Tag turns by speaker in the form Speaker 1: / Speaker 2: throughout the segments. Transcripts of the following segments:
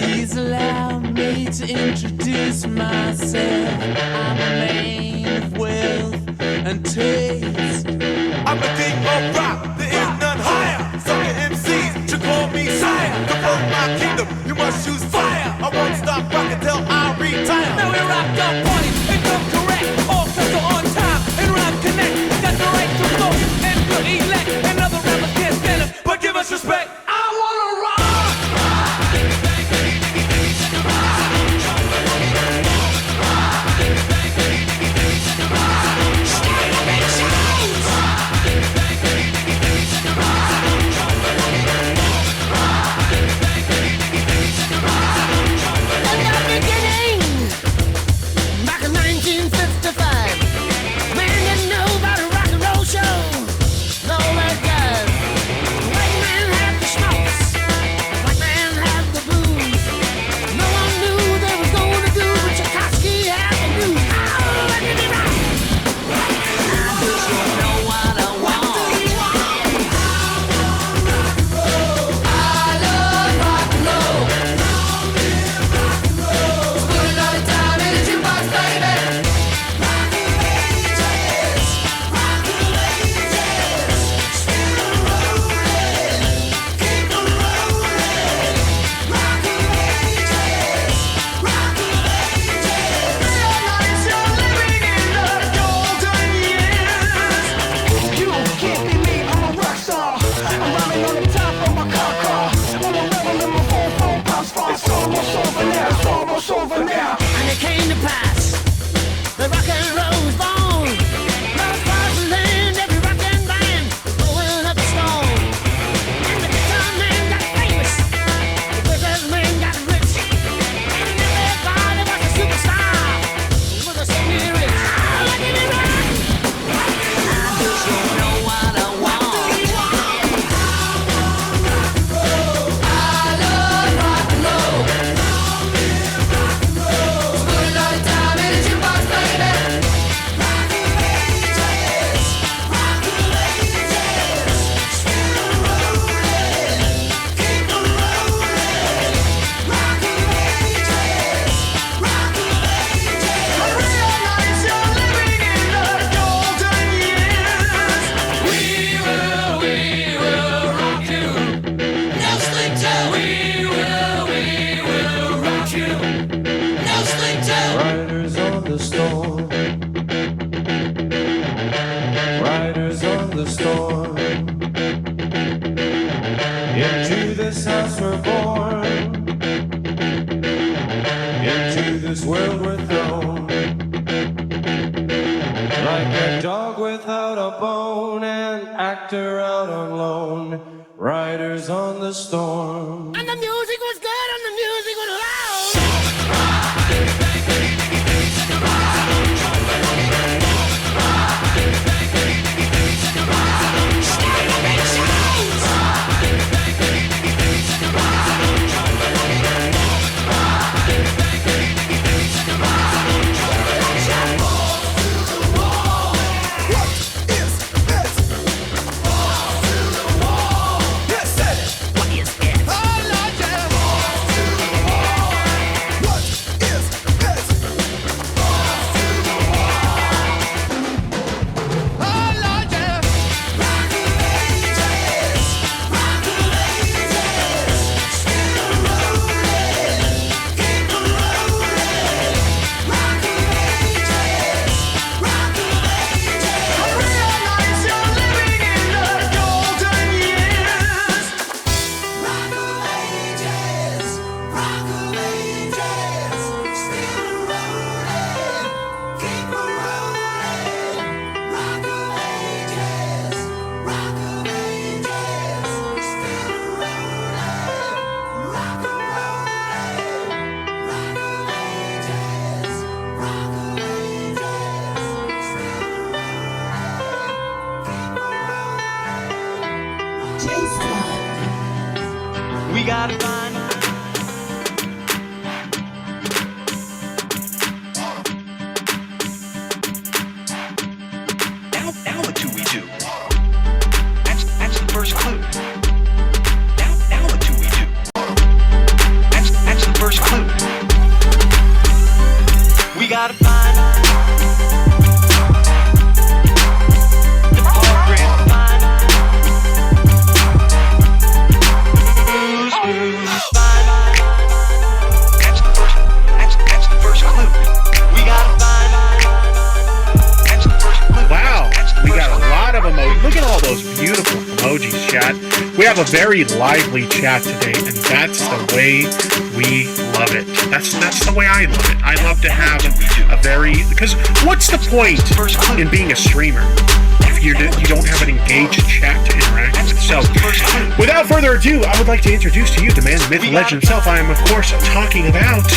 Speaker 1: Please allow me to introduce myself. I'm a man of wealth and taste.
Speaker 2: I'm the king of rock, there is none higher. Sucker MCs should call me sire. To burn my kingdom, you must choose fire. I won't stop rocking till I retire.
Speaker 1: Now we rock the party and come correct. All sets are on time and rhyme connect. Got the right to vote and we'll elect. And other rappers can't stand us, but give us respect. I wanna rock.
Speaker 3: Back in 1955, man didn't know about a rock and roll show. No, that guy. White man had the schmaltz, black man had the blues. No one knew they was gonna do, but Tchaikovsky had the blues. Oh, let me rock. I just don't know what I want. I love rock and roll. Put another time in the jukebox, baby. Rock of ages, rock of ages. Still rolling, keep on rolling. Rock of ages, rock of ages. Realize you're living in the golden years. You can't be me, I'm a rock star. I'm rhyming on the top of my car. I'm a rebel in my phone, pops far. It's almost over now, it's almost over now. And it came to pass, the rock and roll was born. Love across the land, every rockin' band going up the stone. And the guitar man got famous, the business man got rich, and everybody was a superstar. He was a singing rich. Oh, let me rock. I just don't know what I want. I love rock and roll. Put another time in the jukebox, baby. Rock of ages, rock of ages. Still rolling, keep on rolling. Rock of ages, rock of ages. I realize you're living in the golden years. We will rock you. No sleep till. We will rock you. No sleep till.
Speaker 4: Riders on the storm. Riders on the storm. Into this house we're born. Into this world we're thrown. Like a dog without a bone, an actor out on loan. Riders on the storm.
Speaker 3: And the music was good and the music was loud.
Speaker 1: We gotta find.
Speaker 5: a very lively chat today, and that's the way we love it. That's the way I love it. I love to have a very, because what's the point in being a streamer if you don't have an engaged chat to interact with? So, without further ado, I would like to introduce to you the man, the myth, the legend himself. I am, of course, talking about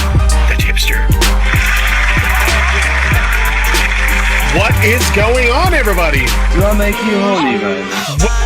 Speaker 5: the tipster. What is going on, everybody?
Speaker 6: Do I make you horny, baby?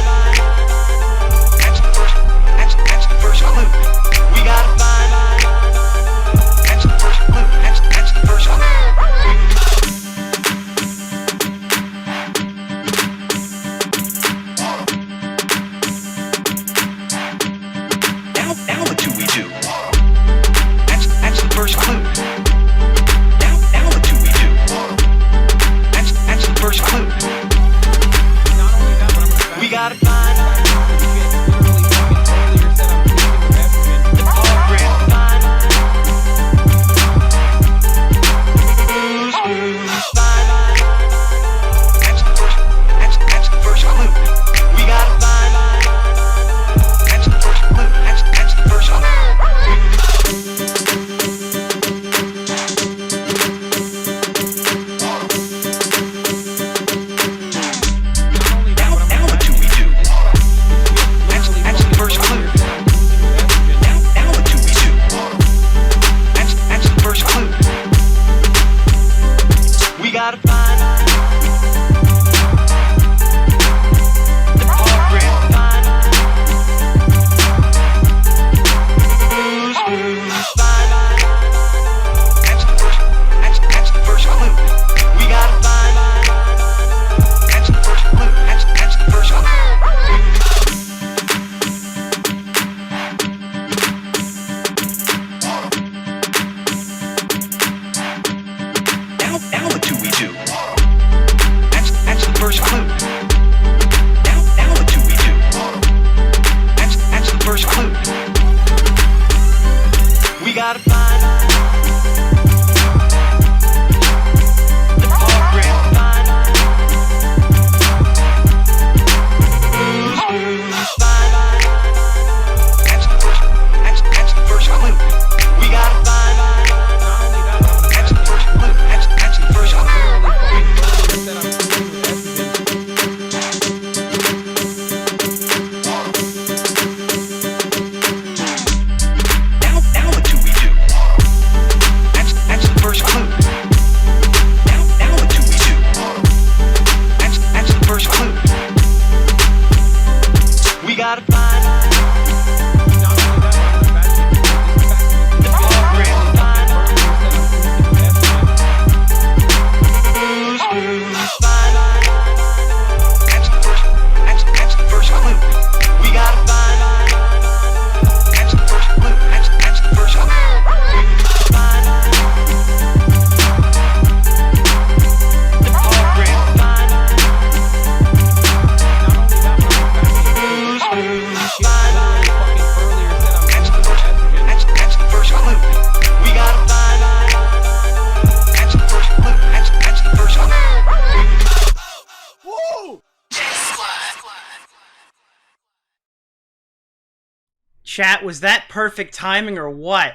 Speaker 7: Chat, was that perfect timing or what?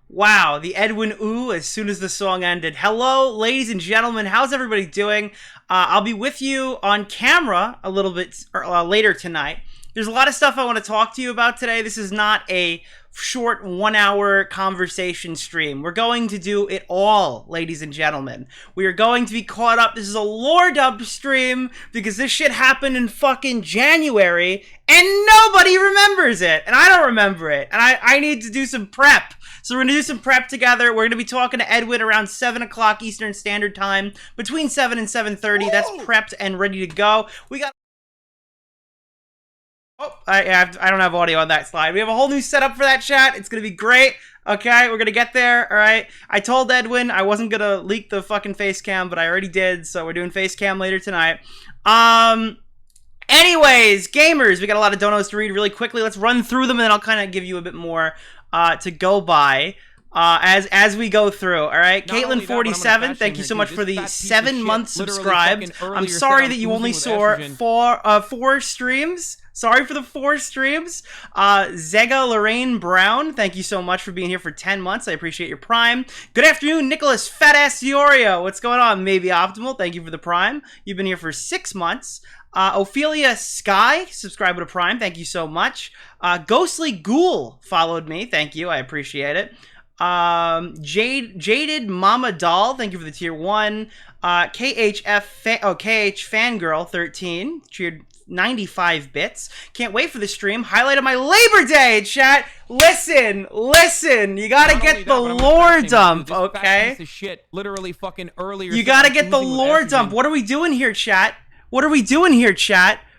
Speaker 7: Wow, the Edwin ooh as soon as the song ended. Hello, ladies and gentlemen, how's everybody doing? I'll be with you on camera a little bit later tonight. There's a lot of stuff I want to talk to you about today. This is not a short 1 hour conversation stream. We're going to do it all, ladies and gentlemen. We are going to be caught up. This is a lore dump stream because this shit happened in fucking January and nobody remembers it. And I don't remember it. And I need to do some prep. So we're going to do some prep together. We're going to be talking to Edwin around 7 o'clock Eastern Standard Time. Between 7 and 7:30. That's prepped and ready to go. We got... Oh, I don't have audio on that slide. We have a whole new setup for that, chat. It's going to be great. Okay, we're going to get there. All right. I told Edwin I wasn't going to leak the fucking face cam, but I already did. So we're doing face cam later tonight. Anyways, gamers, we got a lot of donos to read really quickly. Let's run through them and then I'll kind of give you a bit more to go by. As we go through, all right? Caitlin47, thank you so much for the 7-month subscribe. I'm sorry that you only saw four streams. Sorry for the 4 streams. Zega Lorraine Brown, thank you so much for being here for 10 months. I appreciate your Prime. Good afternoon, Nicholas Fatass Diorio. What's going on? Maybe Optimal, thank you for the Prime. You've been here for 6 months. Ophelia Sky, subscribe with a Prime. Thank you so much. Ghostly Ghoul followed me. Thank you. I appreciate it. Jaded Mama Doll, thank you for the tier 1. KH Fangirl 13, cheered 95 bits. Can't wait for the stream. Highlight of my Labor Day, chat. Listen. You gotta get the lore dump, okay?
Speaker 8: Piece of shit. Literally fucking earlier.
Speaker 7: You gotta get the lore dump. What are we doing here, chat?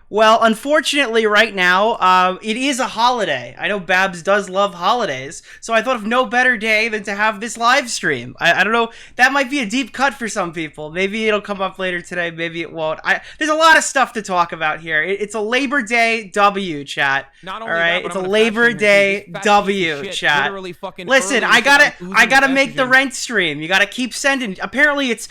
Speaker 7: Well, unfortunately, right now, it is a holiday. I know Babs does love holidays, so I thought of no better day than to have this live stream. I don't know, that might be a deep cut for some people. Maybe it'll come up later today, maybe it won't. There's a lot of stuff to talk about here. It's a Labor Day W, chat.
Speaker 8: Not only
Speaker 7: all right,
Speaker 8: that,
Speaker 7: it's a Labor Day W, chat. Listen, I gotta make the rent stream. You gotta keep sending. Apparently, it's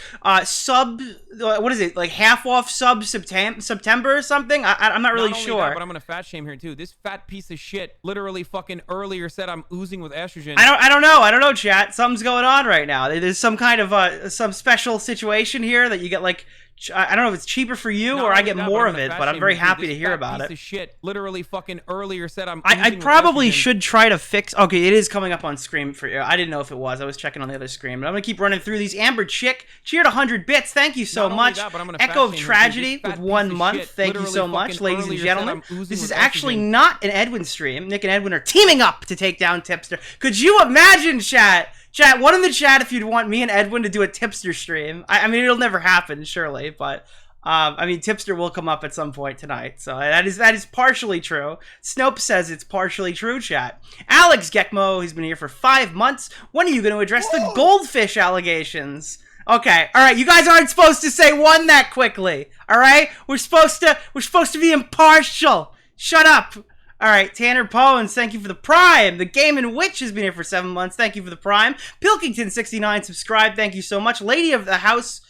Speaker 7: what is it, like half off sub September or something? I'm not really sure.
Speaker 8: That, but I'm gonna fat shame here too. This fat piece of shit literally fucking earlier said I'm oozing with estrogen.
Speaker 7: I don't know, chat. Something's going on right now. There's some kind of some special situation here that you get like. I don't know if it's cheaper for you or I get more of it, but I'm very happy to hear about it.
Speaker 8: Piece of shit literally fucking earlier said I'm.
Speaker 7: I probably should try to fix. Okay, it is coming up on screen for you. I didn't know if it was. I was checking on the other screen, but I'm gonna keep running through these. Amber Chick cheered 100 bits. Thank you so much. Echo of Tragedy with 1 month. Thank you so much, ladies and gentlemen. This is actually not an Edwin stream. Nick and Edwin are teaming up to take down Tipster. Could you imagine, chat? Chat, one in the chat if you'd want me and Edwin to do a Tipster stream. I mean, it'll never happen, surely, but I mean, Tipster will come up at some point tonight, so that is partially true. Snope says it's partially true, chat. Alex Gekmo, he's been here for 5 months. When are you going to address the goldfish allegations? Okay, all right, you guys aren't supposed to say one that quickly, all right? We're supposed to be impartial. Shut up. All right, Tanner Powens, thank you for the Prime. The Game and Witch has been here for 7 months. Thank you for the Prime. Pilkington69, subscribe. Thank you so much. Lady of the House,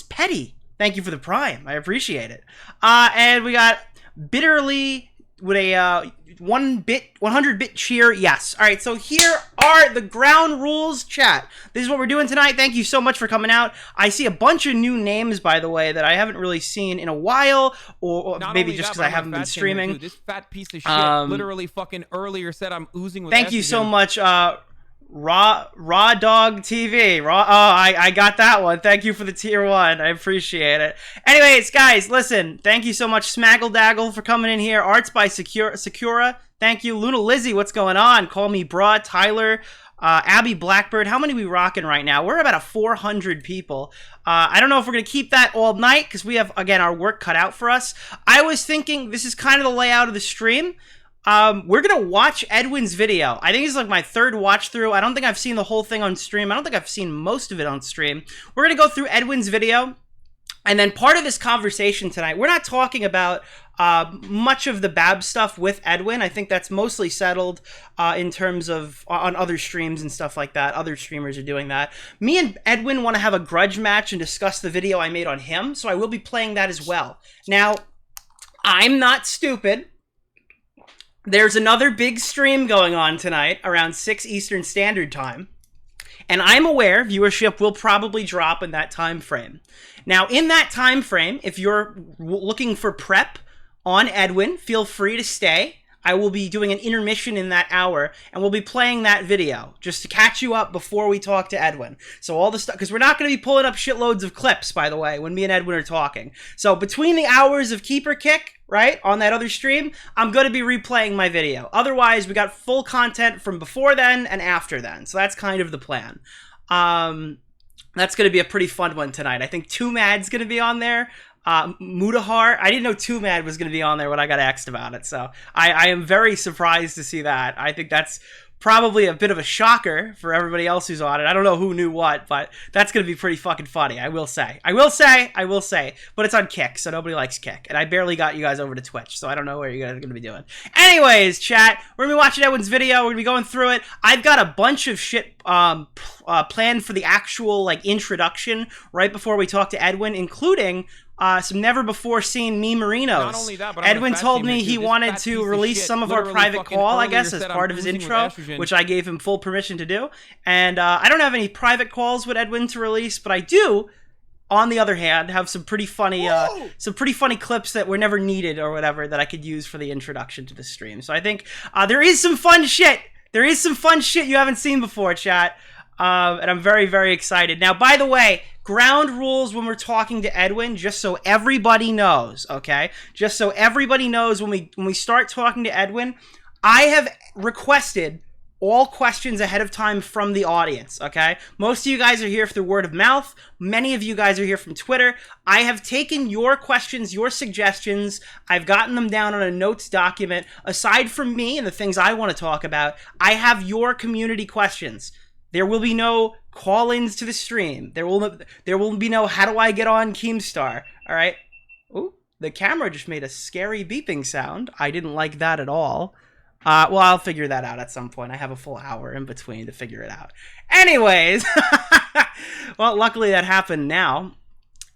Speaker 7: Petty. Thank you for the Prime. I appreciate it. And we got Bitterly with a 100-bit cheer. Yes. All right, so here are the ground rules, chat. This is what we're doing tonight. Thank you so much for coming out. I see a bunch of new names, by the way, that I haven't really seen in a while, or maybe just because I haven't been streaming.
Speaker 8: This fat piece of shit literally fucking earlier said I'm oozing with estrogen.
Speaker 7: Thank you so much, Raw Dog TV. I got that one. Thank you for the tier 1. I appreciate it. Anyways, guys, listen. Thank you so much, Smaggle Daggle, for coming in here. Arts by Secura. Thank you. Luna Lizzie, what's going on? Call me Bra. Tyler. Abby Blackbird. How many are we rocking right now? We're about 400 people. I don't know if we're going to keep that all night because we have, again, our work cut out for us. I was thinking this is kind of the layout of the stream. We're gonna watch Edwin's video. I think it's like my 3rd watch through. I don't think I've seen the whole thing on stream. I don't think I've seen most of it on stream. We're gonna go through Edwin's video, and then part of this conversation tonight, we're not talking about much of the Bab stuff with Edwin. I think that's mostly settled in terms of on other streams and stuff like that. Other streamers are doing that. Me and Edwin want to have a grudge match and discuss the video I made on him, so I will be playing that as well. Now, I'm not stupid. There's another big stream going on tonight around 6 Eastern Standard Time. And I'm aware viewership will probably drop in that time frame. Now, in that time frame, if you're looking for prep on Edwin, feel free to stay. I will be doing an intermission in that hour, and we'll be playing that video just to catch you up before we talk to Edwin. So all the stuff, because we're not going to be pulling up shitloads of clips, by the way, when me and Edwin are talking. So between the hours of Keeper Kick, right, on that other stream, I'm going to be replaying my video. Otherwise, we got full content from before then and after then. So that's kind of the plan. That's going to be a pretty fun one tonight. I think Too Mad's going to be on there. Mudahar, I didn't know Too Mad was going to be on there when I got asked about it, so I am very surprised to see that. I think that's probably a bit of a shocker for everybody else who's on it. I don't know who knew what, but that's going to be pretty fucking funny, I will say. But it's on Kick, so nobody likes Kick, and I barely got you guys over to Twitch, so I don't know what you guys are going to be doing. Anyways, chat, we're going to be watching Edwin's video, we're going to be going through it. I've got a bunch of shit planned for the actual, like, introduction right before we talk to Edwin, including some never before seen me merinos.
Speaker 8: Not only that, but I'm
Speaker 7: Edwin
Speaker 8: gonna fat
Speaker 7: told
Speaker 8: shame
Speaker 7: me
Speaker 8: him,
Speaker 7: he
Speaker 8: too. This
Speaker 7: wanted
Speaker 8: fat
Speaker 7: to
Speaker 8: piece of
Speaker 7: release
Speaker 8: shit
Speaker 7: some of our
Speaker 8: literally
Speaker 7: private
Speaker 8: fucking
Speaker 7: call, I
Speaker 8: earlier
Speaker 7: guess, as
Speaker 8: said I'm
Speaker 7: part of his
Speaker 8: oozing with
Speaker 7: intro,
Speaker 8: estrogen.
Speaker 7: which I gave him full permission to do. And I don't have any private calls with Edwin to release, but I do, on the other hand, have some pretty funny clips that were never needed or whatever that I could use for the introduction to the stream. So I think there is some fun shit. There is some fun shit you haven't seen before, chat. And I'm very, very excited. Now, by the way, ground rules when we're talking to Edwin, just so everybody knows, okay? Just so everybody knows when we start talking to Edwin, I have requested all questions ahead of time from the audience, okay? Most of you guys are here through word of mouth. Many of you guys are here from Twitter. I have taken your questions, your suggestions. I've gotten them down on a notes document. Aside from me and the things I want to talk about, I have your community questions. There will be no call-ins to the stream. There will be no how do I get on Keemstar, all right? Ooh, the camera just made a scary beeping sound. I didn't like that at all. Well, I'll figure that out at some point. I have a full hour in between to figure it out. Anyways, well, luckily that happened now.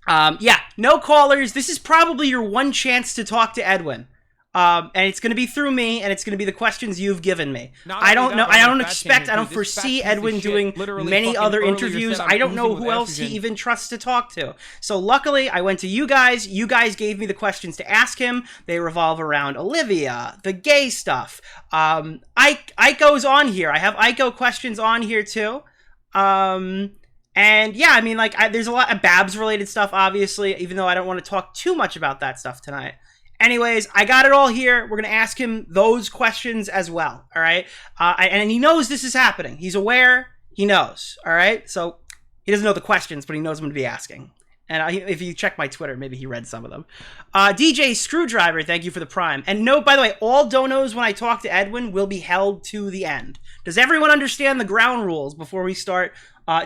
Speaker 7: Yeah, no callers. This is probably your one chance to talk to Edwin. And it's going to be through me, and it's going to be the questions you've given me. I don't know. I don't expect. I don't foresee Edwin doing many other interviews. I don't know who else he even trusts to talk to. So luckily, I went to you guys. You guys gave me the questions to ask him. They revolve around Olivia, the gay stuff. Aiko's on here. I have Aiko questions on here too. And yeah, I mean, like, there's a lot of Babs related stuff, obviously, even though I don't want to talk too much about that stuff tonight. Anyways, I got it all here. We're going to ask him those questions as well, all right? And he knows this is happening. He's aware. He knows, all right? So he doesn't know the questions, but he knows I'm going to be asking. And if you check my Twitter, maybe he read some of them. DJ Screwdriver, thank you for the prime. And note, by the way, all donos when I talk to Edwin will be held to the end. Does everyone understand the ground rules before we start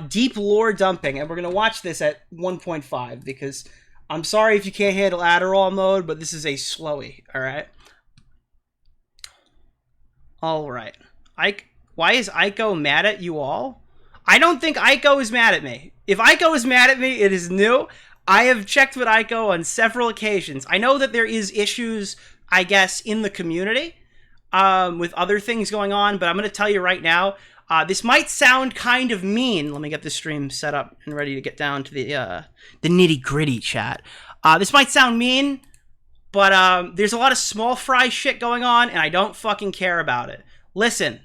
Speaker 7: deep lore dumping? And we're going to watch this at 1.5 because... I'm sorry if you can't handle Adderall mode, but this is a slowie, all right? All right. Why is Aiko mad at you all? I don't think Aiko is mad at me. If Aiko is mad at me, it is new. I have checked with Aiko on several occasions. I know that there is issues, I guess, in the community with other things going on, but I'm going to tell you right now, this might sound kind of mean. Let me get the stream set up and ready to get down to the nitty-gritty, chat. This might sound mean, but there's a lot of small fry shit going on, and I don't fucking care about it. Listen,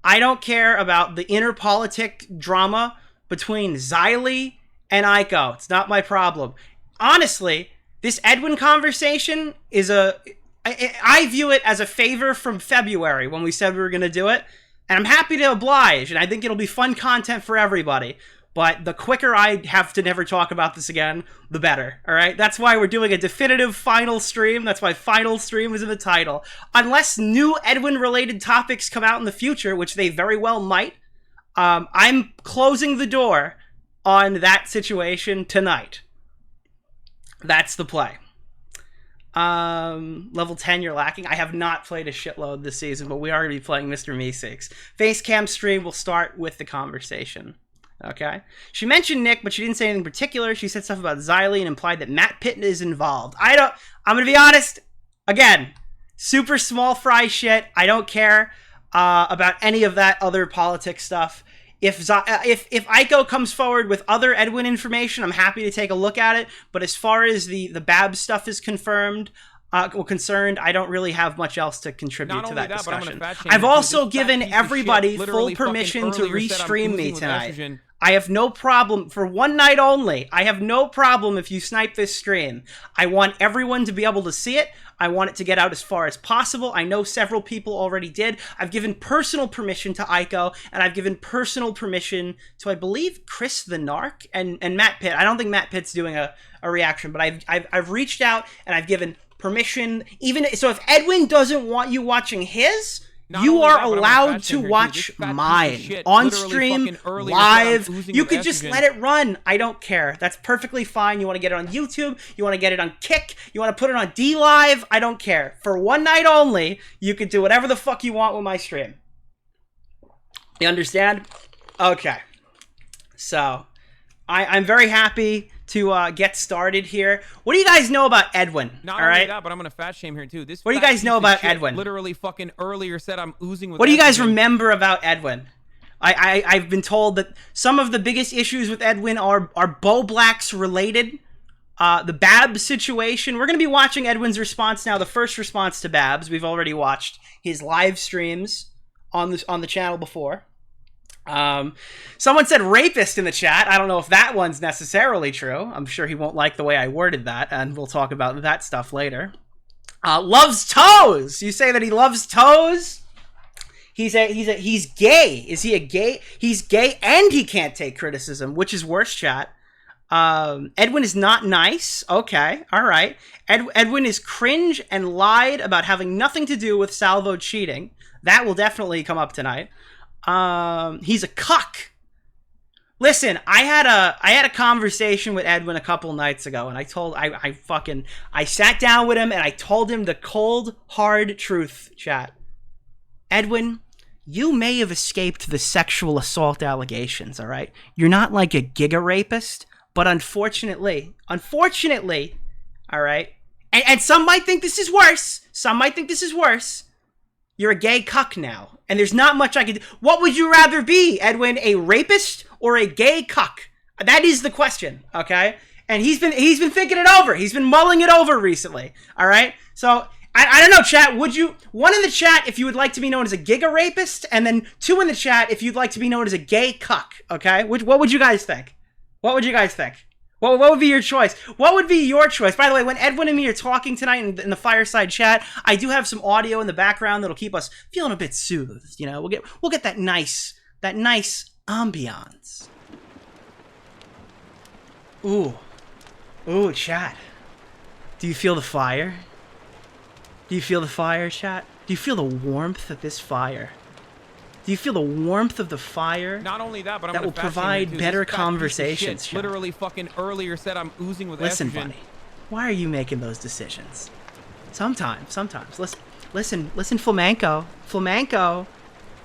Speaker 7: I don't care about the inner politic drama between Xylee and Aiko. It's not my problem. Honestly, this Edwin conversation is I view it as a favor from February when we said we were going to do it. And I'm happy to oblige, and I think it'll be fun content for everybody. But the quicker I have to never talk about this again, the better, all right? That's why we're doing a definitive final stream. That's why final stream is in the title. Unless new Edwin-related topics come out in the future, which they very well might, I'm closing the door on that situation tonight. That's the play. Level 10 you're lacking. I have not played a shitload this season, but we are going to be playing Mr. Meeseeks. Facecam stream will start with the conversation. Okay? She mentioned Nick, but she didn't say anything particular. She said stuff about Xylee and implied that Matt Pitt is involved. I'm going to be honest. Again, super small fry shit. I don't care about any of that other politics stuff. If Aiko comes forward with other Edwin information, I'm happy to take a look at it. But as far as the Babs stuff is concerned, I don't really have much else to contribute to that discussion. I've also given everybody full permission to restream me tonight. I have no problem, for one night only, I have no problem if you snipe this stream. I want everyone to be able to see it. I want it to get out as far as possible. I know several people already did. I've given personal permission to Aiko, and I've given personal permission to, I believe, Chris the Narc and Matt Pitt. I don't think Matt Pitt's doing a reaction, but I've reached out and I've given permission. Even so, if Edwin doesn't want you watching his, you are allowed to watch mine on stream, live. You could just let it run. I don't care. That's perfectly fine. You want to get it on YouTube, you want to get it on Kick, you want to put it on D Live, I don't care. For one night only, you could do whatever the fuck you want with my stream. You understand? Okay. So, I'm very happy to get started here. What do you guys know about Edwin?
Speaker 8: Not
Speaker 7: all
Speaker 8: only
Speaker 7: right.
Speaker 8: that, but I'm gonna fat shame here too.
Speaker 7: What do you guys know about Edwin?
Speaker 8: Literally fucking earlier said I'm oozing with.
Speaker 7: What do you guys
Speaker 8: estrogen.
Speaker 7: remember about Edwin? I've been told that some of the biggest issues with Edwin are Bo Blacks related. The Babs situation. We're going to be watching Edwin's response now. The first response to Babs. We've already watched his live streams on the channel before. Someone said rapist in the chat. I don't know if that one's necessarily true. I'm sure he won't like the way I worded that, and we'll talk about that stuff later. Loves toes. You say that he loves toes? He's gay. Is he a gay? He's gay and he can't take criticism, which is worse, chat. Edwin is not nice. Okay, all right. Edwin is cringe and lied about having nothing to do with Salvo cheating. That will definitely come up tonight. He's a cuck. Listen, I had a conversation with Edwin a couple nights ago, and I sat down with him and I told him the cold, hard truth, chat. Edwin, you may have escaped the sexual assault allegations, all right? You're not like a giga rapist, but unfortunately, all right? And some might think this is worse. You're a gay cuck now, and there's not much I can do. What would you rather be, Edwin, a rapist or a gay cuck? That is the question, okay? And he's been thinking it over. He's been mulling it over recently, all right? So, I don't know, chat. Would you... One in the chat if you would like to be known as a giga rapist, and then 2 in the chat if you'd like to be known as a gay cuck, okay? What would you guys think? What would be your choice? What would be your choice? By the way, when Edwin and me are talking tonight in the Fireside chat, I do have some audio in the background that'll keep us feeling a bit soothed. You know, we'll get that nice ambiance. Ooh, chat. Do you feel the fire? Do you feel the fire, chat? Do you feel the warmth of this fire? Do you feel the warmth of the fire?
Speaker 8: Not only that, but I'm
Speaker 7: that
Speaker 8: gonna
Speaker 7: will
Speaker 8: fat shame
Speaker 7: provide
Speaker 8: you too.
Speaker 7: better
Speaker 8: This fat piece of
Speaker 7: conversations.
Speaker 8: shit
Speaker 7: Chat.
Speaker 8: Literally fucking earlier said I'm oozing with
Speaker 7: Listen,
Speaker 8: estrogen.
Speaker 7: buddy. Why are you making those decisions? Sometimes. Listen, Flamenco.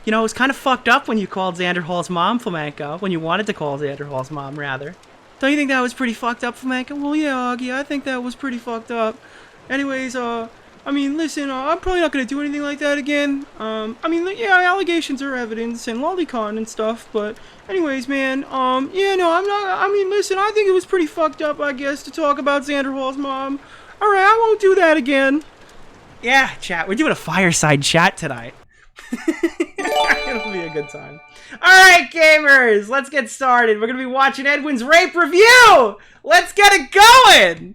Speaker 7: You know, it was kind of fucked up when you called Xander Hall's mom Flamenco. When you wanted to call Xander Hall's mom, rather. Don't you think that was pretty fucked up, Flamenco? Well, yeah, Augie, I think that was pretty fucked up. Anyways, I mean, listen, I'm probably not gonna do anything like that again. I mean, yeah, allegations are evidence and lolicon and stuff, but anyways, man, yeah, no, I'm not, I mean, listen, I think it was pretty fucked up, I guess, to talk about Xander Hall's mom. Alright, I won't do that again. Yeah, chat, we're doing a fireside chat tonight. It'll be a good time. Alright, gamers, let's get started. We're gonna be watching Edwin's rape review! Let's get it going!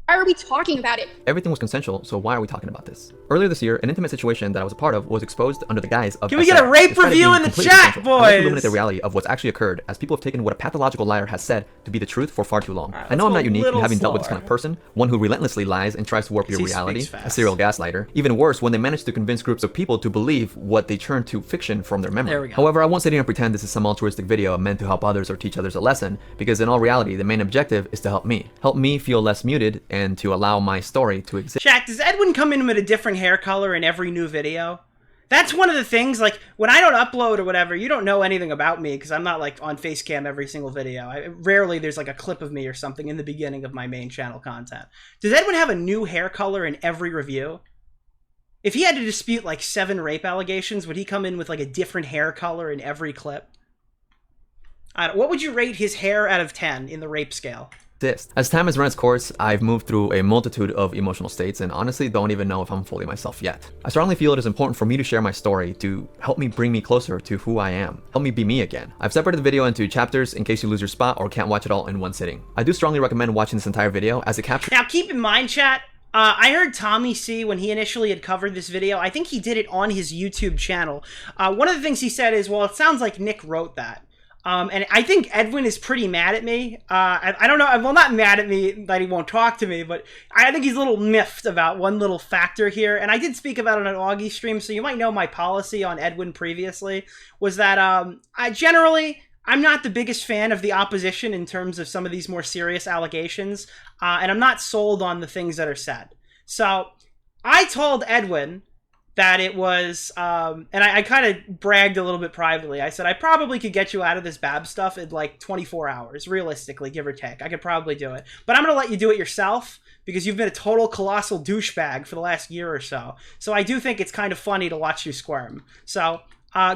Speaker 9: Why are we talking about it?
Speaker 10: Everything was consensual, so why are we talking about this? Earlier this year, an intimate situation that I was a part of was exposed under the guise of...
Speaker 7: Can we get a rape review in the chat, boys?
Speaker 10: I'd like to illuminate the reality of what's actually occurred, as people have taken what a pathological liar has said to be the truth for far too long.
Speaker 7: Right,
Speaker 10: I know I'm not unique in having dealt with this
Speaker 7: slower.
Speaker 10: kind of person, one who relentlessly lies and tries to warp your
Speaker 7: He
Speaker 10: reality,
Speaker 7: speaks fast.
Speaker 10: a serial gaslighter. Even worse, when they manage to convince groups of people to believe what they turn to fiction from their memory.
Speaker 7: There we go.
Speaker 10: However, I won't sit here and pretend this is some altruistic video meant to help others or teach others a lesson, because in all reality, the main objective is to help me. Help me feel less muted and to allow my story to exist.
Speaker 7: Chat, does Edwin come in with a different hair color in every new video? That's one of the things, like, when I don't upload or whatever, you don't know anything about me, because I'm not, like, on Facecam every single video. Rarely there's, like, a clip of me or something in the beginning of my main channel content. Does Edwin have a new hair color in every review? If he had to dispute, like, 7 rape allegations, would he come in with, like, a different hair color in every clip? What would you rate his hair out of 10 in the rape scale?
Speaker 10: As time has run its course, I've moved through a multitude of emotional states and honestly don't even know if I'm fully myself yet. I strongly feel it is important for me to share my story to help me bring me closer to who I am, help me be me again. I've separated the video into chapters in case you lose your spot or can't watch it all in one sitting. I do strongly recommend watching this entire video as it captures...
Speaker 7: Now, keep in mind, chat, I heard Tommy C, when he initially had covered this video, I think he did it on his YouTube channel. One of the things he said is, well, it sounds like Nick wrote that. And I think Edwin is pretty mad at me. I don't know, well, not mad at me that he won't talk to me, but I think he's a little miffed about one little factor here. And I did speak about it on an Augie stream, so you might know my policy on Edwin previously, was that I'm not the biggest fan of the opposition in terms of some of these more serious allegations, and I'm not sold on the things that are said. So I told Edwin that it was, and I kind of bragged a little bit privately. I said, I probably could get you out of this Bab stuff in like 24 hours, realistically, give or take. I could probably do it. But I'm going to let you do it yourself because you've been a total colossal douchebag for the last year or so. So I do think it's kind of funny to watch you squirm. So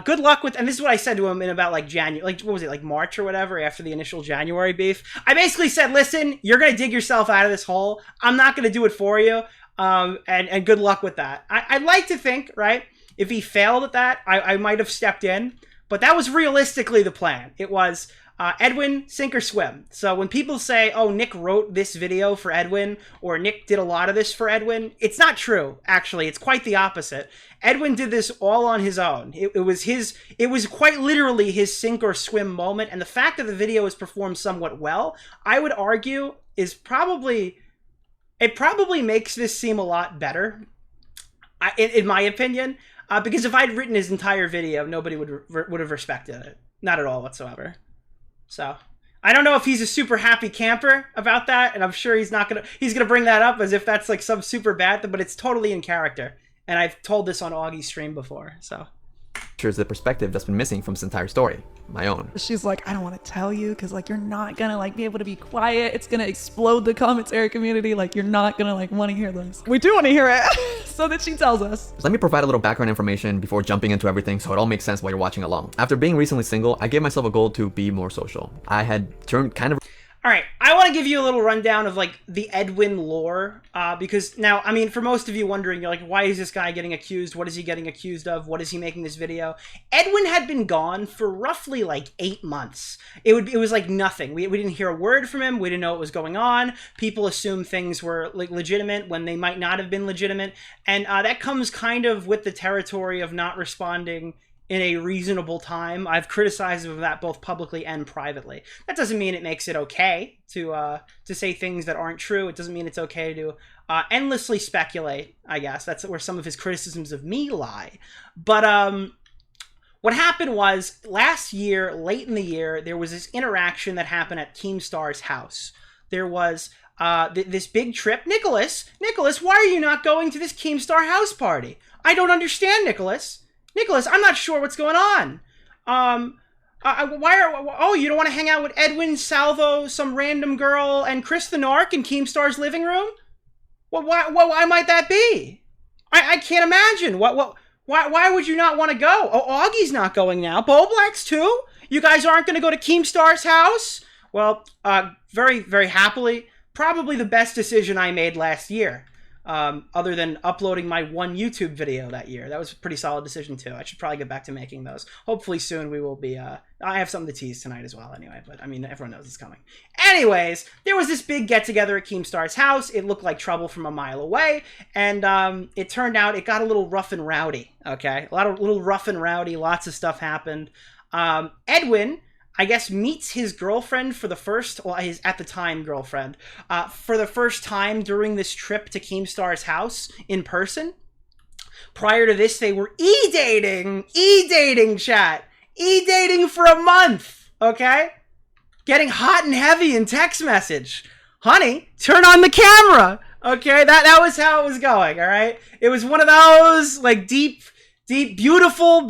Speaker 7: good luck with, and this is what I said to him in about like January, like what was it, like March or whatever, after the initial January beef. I basically said, listen, you're going to dig yourself out of this hole. I'm not going to do it for you. And good luck with that. I'd like to think, right, if he failed at that, I might have stepped in, but that was realistically the plan. It was Edwin, sink or swim. So when people say, oh, Nick wrote this video for Edwin, or Nick did a lot of this for Edwin, it's not true, actually. It's quite the opposite. Edwin did this all on his own. It was quite literally his sink or swim moment, and the fact that the video is performed somewhat well, I would argue, is probably... It probably makes this seem a lot better, in my opinion, because if I'd written his entire video, nobody would have respected it. Not at all whatsoever. So, I don't know if he's a super happy camper about that, and I'm sure he's gonna bring that up as if that's like some super bad thing, but it's totally in character. And I've told this on Augie's stream before, so.
Speaker 10: Here's the perspective that's been missing from this entire story, my own.
Speaker 11: She's like, I don't want to tell you because like you're not gonna like be able to be quiet. It's gonna explode the commentary community. Like you're not gonna like want to hear this. We do want to hear it. So that she tells us.
Speaker 10: So let me provide a little background information before jumping into everything so it all makes sense while you're watching along. After being recently single, I gave myself a goal to be more social. I had turned kind of...
Speaker 7: All right, I want to give you a little rundown of like the Edwin lore, because now, I mean, for most of you wondering, you're like, why is this guy getting accused? What is he getting accused of? What is he making this video? Edwin had been gone for roughly like 8 months. It was like nothing. We didn't hear a word from him. We didn't know what was going on. People assumed things were like legitimate when they might not have been legitimate, and that comes kind of with the territory of not responding in a reasonable time. I've criticized him of that both publicly and privately. That doesn't mean it makes it okay to say things that aren't true. It doesn't mean it's okay to endlessly speculate, I guess. That's where some of his criticisms of me lie. But what happened was, last year, late in the year, there was this interaction that happened at Keemstar's house. There was this big trip. Nicholas, why are you not going to this Keemstar house party? I don't understand, Nicholas, I'm not sure what's going on. You don't want to hang out with Edwin, Salvo, some random girl, and Chris the Narc in Keemstar's living room? Well, why might that be? I can't imagine. Why would you not want to go? Oh, Augie's not going now. Bo Black's too? You guys aren't going to go to Keemstar's house? Well, very, very happily, probably the best decision I made last year. Other than uploading my one YouTube video that year. That was a pretty solid decision too. I should probably get back to making those. Hopefully soon we will be, I have something to tease tonight as well anyway, but I mean, everyone knows it's coming. Anyways, there was this big get-together at Keemstar's house. It looked like trouble from a mile away, and it turned out it got a little rough and rowdy, okay? A little rough and rowdy, lots of stuff happened. Edwin, I guess, meets his girlfriend for the first, well, his at the time girlfriend, for the first time during this trip to Keemstar's house in person. Prior to this, they were e-dating, chat. E-dating for a month, okay? Getting hot and heavy in text message. Honey, turn on the camera, okay? That was how it was going, all right? It was one of those, like, deep, beautiful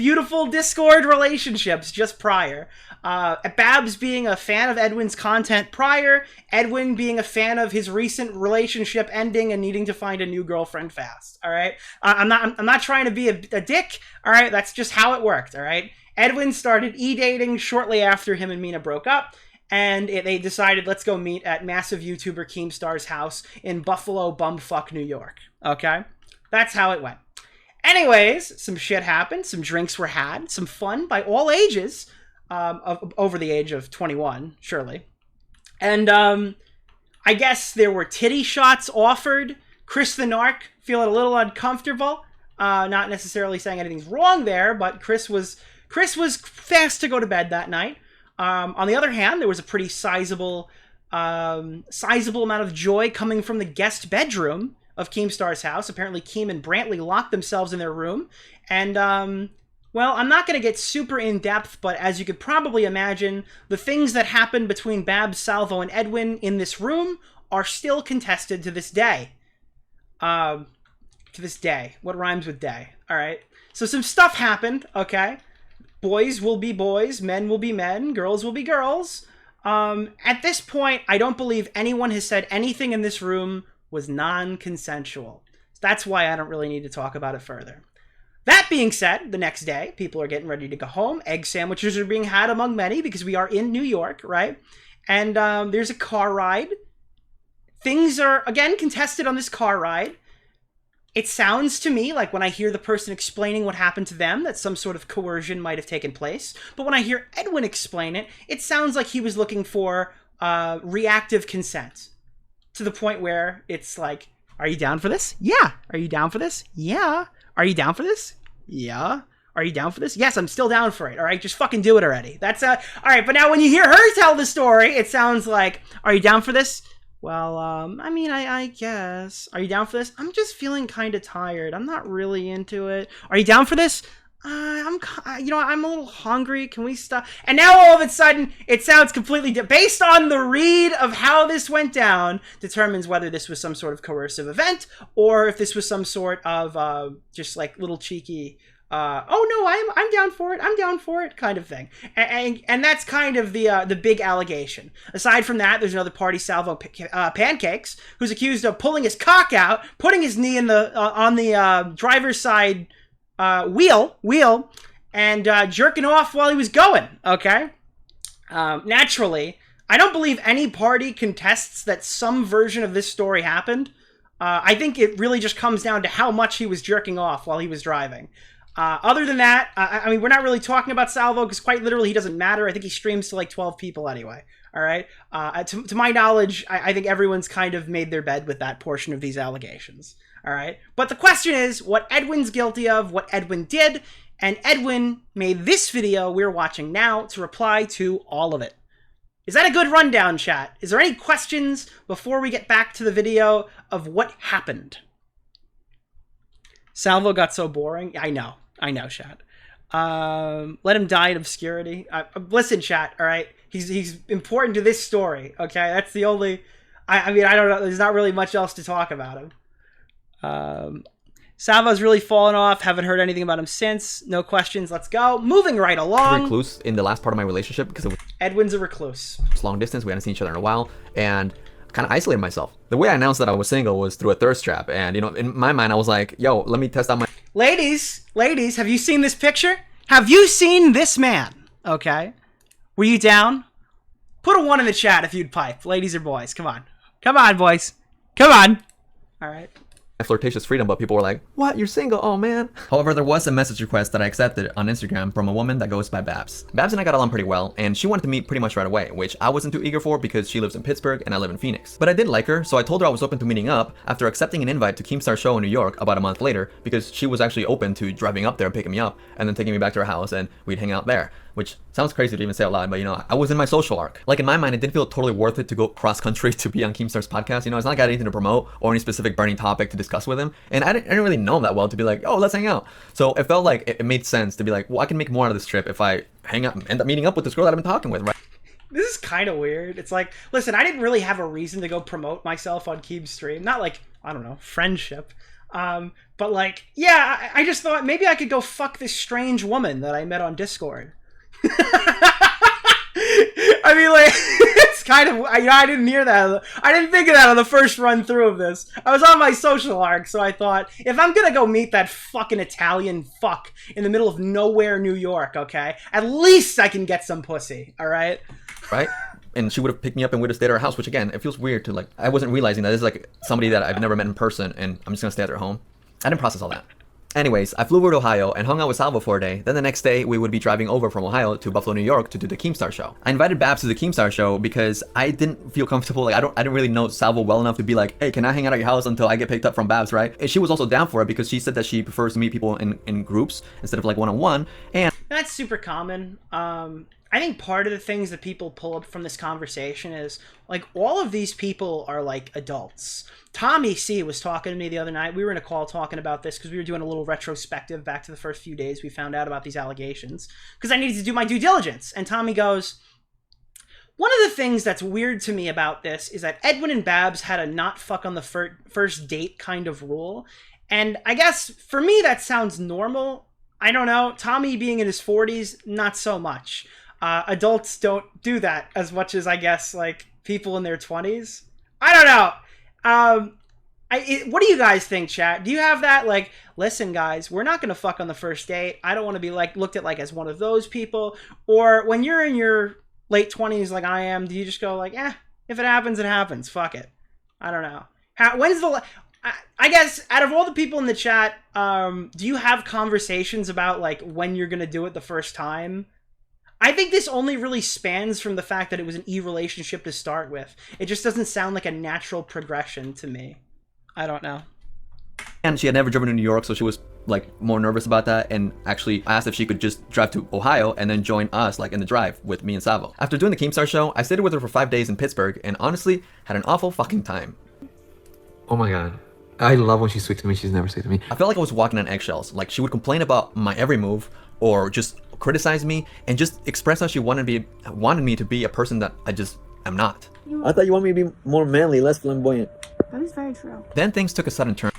Speaker 7: Discord relationships just prior. Babs being a fan of Edwin's content prior, Edwin being a fan of his recent relationship ending and needing to find a new girlfriend fast, all right? I'm not trying to be a dick, all right? That's just how it worked, all right? Edwin started e-dating shortly after him and Mina broke up, and they decided, let's go meet at massive YouTuber Keemstar's house in Buffalo, bumfuck, New York, okay? That's how it went. Anyways, some shit happened, some drinks were had, some fun by all ages, over the age of 21, surely. And I guess there were titty shots offered. Chris the Narc feeling a little uncomfortable. Not necessarily saying anything's wrong there, but Chris was fast to go to bed that night. On the other hand, there was a pretty sizable amount of joy coming from the guest bedroom of Keemstar's house. Apparently, Keem and Brantley locked themselves in their room, and well, I'm not going to get super in-depth, but as you could probably imagine, the things that happened between Babs, Salvo, and Edwin in this room are still contested to this day. What rhymes with day? All right. So some stuff happened. Okay. Boys will be boys, men will be men, girls will be girls. At this point, I don't believe anyone has said anything in this room was non-consensual. That's why I don't really need to talk about it further. That being said, the next day, people are getting ready to go home. Egg sandwiches are being had among many because we are in New York, right? And there's a car ride. Things are, again, contested on this car ride. It sounds to me like when I hear the person explaining what happened to them, that some sort of coercion might have taken place. But when I hear Edwin explain it, it sounds like he was looking for reactive consent. To the point where it's like, are you down for this? Yeah. Are you down for this? Yeah. Are you down for this? Yeah. Are you down for this? Yes, I'm still down for it. All right, just fucking do it already. That's all right. But now when you hear her tell the story, it sounds like, are you down for this? Well, I mean, I guess. Are you down for this? I'm just feeling kind of tired. I'm not really into it. Are you down for this? I'm a little hungry. Can we stop? And now all of a sudden, it sounds completely based on the read of how this went down, determines whether this was some sort of coercive event or if this was some sort of just like little cheeky. Oh no, I'm down for it. I'm down for it, kind of thing. And that's kind of the big allegation. Aside from that, there's another party, Salvo Pancakes, who's accused of pulling his cock out, putting his knee in the on the driver's side wheel, and jerking off while he was going. Okay. Naturally, I don't believe any party contests that some version of this story happened. I think it really just comes down to how much he was jerking off while he was driving. Other than that, I mean, we're not really talking about Salvo because quite literally he doesn't matter. I think he streams to like 12 people anyway. All right. To my knowledge, I think everyone's kind of made their bed with that portion of these allegations. All right. But the question is what Edwin's guilty of, what Edwin did, and Edwin made this video we're watching now to reply to all of it. Is that a good rundown, chat? Is there any questions before we get back to the video of what happened? Salvo got so boring. I know, chat. Let him die in obscurity. Listen, chat, all right? He's important to this story, okay? That's the only... I mean, I don't know. There's not really much else to talk about him. Salvo's really fallen off. Haven't heard anything about him since. No questions. Let's go. Moving right along.
Speaker 10: Recluse in the last part of my relationship because it was
Speaker 7: Edwin's a recluse.
Speaker 10: long distance. We hadn't seen each other in a while. And kind of isolated myself. The way I announced that I was single was through a thirst trap. And, you know, in my mind, I was like, yo, let me test out my...
Speaker 7: Ladies, have you seen this picture? Have you seen this man? Okay. Were you down? Put a 1 in the chat if you'd pipe. Ladies or boys. Come on. Come on, boys. Come on. All right.
Speaker 10: flirtatious freedom, but people were like, what, you're single? Oh man. However, there was a message request that I accepted on Instagram from a woman that goes by Babs. Babs and I got along pretty well, and she wanted to meet pretty much right away, which I wasn't too eager for because she lives in Pittsburgh and I live in Phoenix. But I did like her, so I told her I was open to meeting up after accepting an invite to Keemstar's show in New York about a month later, because she was actually open to driving up there and picking me up and then taking me back to her house and we'd hang out there. Which sounds crazy to even say out loud, but you know, I was in my social arc. Like in my mind, it didn't feel totally worth it to go cross country to be on Keemstar's podcast. You know, it's not like I had anything to promote or any specific burning topic to discuss with him. And I didn't really know him that well to be like, oh, let's hang out. So it felt like it made sense to be like, well, I can make more out of this trip if I end up meeting up with this girl that I've been talking with, right?
Speaker 7: This is kind of weird. It's like, listen, I didn't really have a reason to go promote myself on Keem's stream. Not like, I don't know, friendship. But like, yeah, I just thought maybe I could go fuck this strange woman that I met on Discord. I mean, like, it's kind of, I didn't hear that. I didn't think of that on the first run through of this. I was on my social arc, so I thought, if I'm gonna go meet that fucking Italian fuck in the middle of nowhere, New York, okay, at least I can get some pussy, all right?
Speaker 10: Right? And she would have picked me up and we'd have stayed at her house, which again, it feels weird to like, I wasn't realizing that this is like somebody that I've never met in person and I'm just gonna stay at their home. I didn't process all that. Anyways, I flew over to Ohio and hung out with Salvo for a day. Then the next day, we would be driving over from Ohio to Buffalo, New York to do the Keemstar show. I invited Babs to the Keemstar show because I didn't feel comfortable. Like I didn't really know Salvo well enough to be like, hey, can I hang out at your house until I get picked up from Babs, right? And she was also down for it because she said that she prefers to meet people in groups instead of like one-on-one. And
Speaker 7: that's super common. I think part of the things that people pull up from this conversation is like all of these people are like adults. Tommy C was talking to me the other night. We were in a call talking about this because we were doing a little retrospective back to the first few days we found out about these allegations because I needed to do my due diligence. And Tommy goes, one of the things that's weird to me about this is that Edwin and Babs had a not fuck on the first date kind of rule. And I guess for me, that sounds normal. I don't know. Tommy being in his 40s, not so much. Adults don't do that as much as, I guess, like people in their 20s. I don't know. What do you guys think, chat? Do you have that, like, listen, guys, we're not going to fuck on the first date. I don't want to be, like, looked at, like, as one of those people. Or when you're in your late 20s like I am, do you just go, like, if it happens, it happens. Fuck it. I don't know. When's the... I guess, out of all the people in the chat, do you have conversations about, like, when you're going to do it the first time? I think this only really spans from the fact that it was an E-relationship to start with. It just doesn't sound like a natural progression to me. I don't know.
Speaker 10: And she had never driven to New York, so she was like more nervous about that, and actually asked if she could just drive to Ohio and then join us like in the drive with me and Savo. After doing the Keemstar show, I stayed with her for 5 days in Pittsburgh and honestly had an awful fucking time.
Speaker 12: Oh my god. I love when she's sweet to me. She's never sweet to me.
Speaker 10: I felt like I was walking on eggshells. Like she would complain about my every move or just criticize me and just express how she wanted me to be a person that I just am not.
Speaker 13: I thought you wanted me to be more manly, less flamboyant.
Speaker 9: That is very true.
Speaker 10: Then things took a sudden turn.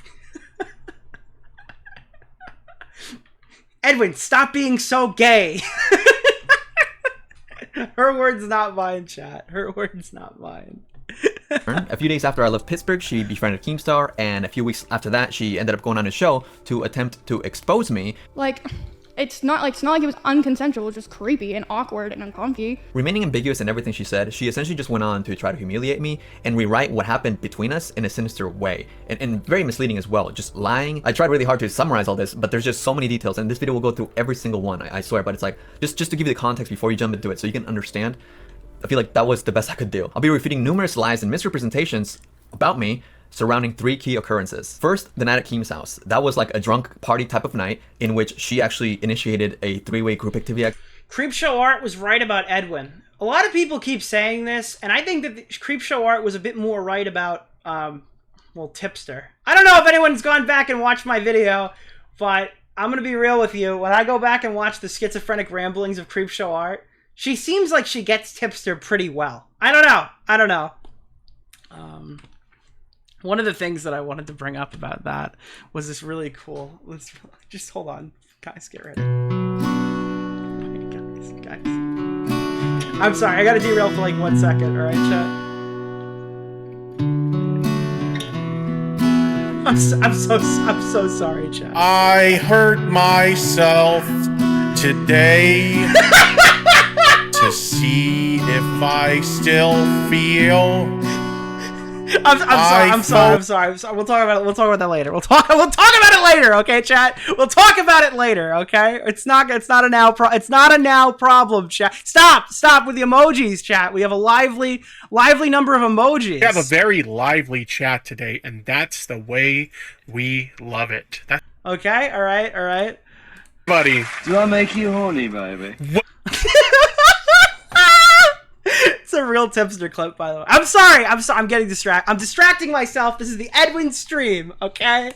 Speaker 7: Edwin, stop being so gay. Her words, not mine, chat. Her words, not mine.
Speaker 10: A few days after I left Pittsburgh, she befriended Keemstar, and a few weeks after that, she ended up going on a show to attempt to expose me.
Speaker 9: Like, it's not like it was unconsensual. It was just creepy and awkward and uncomfy.
Speaker 10: Remaining ambiguous in everything she said, she essentially just went on to try to humiliate me and rewrite what happened between us in a sinister way, and very misleading as well, just lying. I tried really hard to summarize all this, but there's just so many details, and this video will go through every single one, I swear, but it's like, just to give you the context before you jump into it so you can understand. I feel like that was the best I could do. I'll be refuting numerous lies and misrepresentations about me surrounding 3 key occurrences. First, the night at Keem's house. That was like a drunk party type of night in which she actually initiated a 3-way group activity.
Speaker 7: Creepshow Art was right about Edwin. A lot of people keep saying this, and I think that Creepshow Art was a bit more right about, well, Tipster. I don't know if anyone's gone back and watched my video, but I'm gonna be real with you. When I go back and watch the schizophrenic ramblings of Creepshow Art, she seems like she gets Tipster pretty well. I don't know. One of the things that I wanted to bring up about that was this really cool... Let's just hold on. Guys, get ready. Okay, guys. I'm sorry, I gotta derail for like 1 second, alright, chat? I'm so sorry, chat.
Speaker 5: I hurt myself today to see if I still feel.
Speaker 7: I'm sorry. We'll talk about that later. We'll talk about it later, okay, chat? We'll talk about it later, okay? It's not a now problem, chat. Stop with the emojis, chat. We have a lively number of emojis.
Speaker 5: We have a very lively chat today, and that's the way we love it.
Speaker 7: Okay, all right.
Speaker 5: Buddy.
Speaker 6: Do I make you horny, baby?
Speaker 7: It's a real Tipster clip, by the way. I'm sorry. I'm getting distracted. I'm distracting myself. This is the Edwin stream, okay?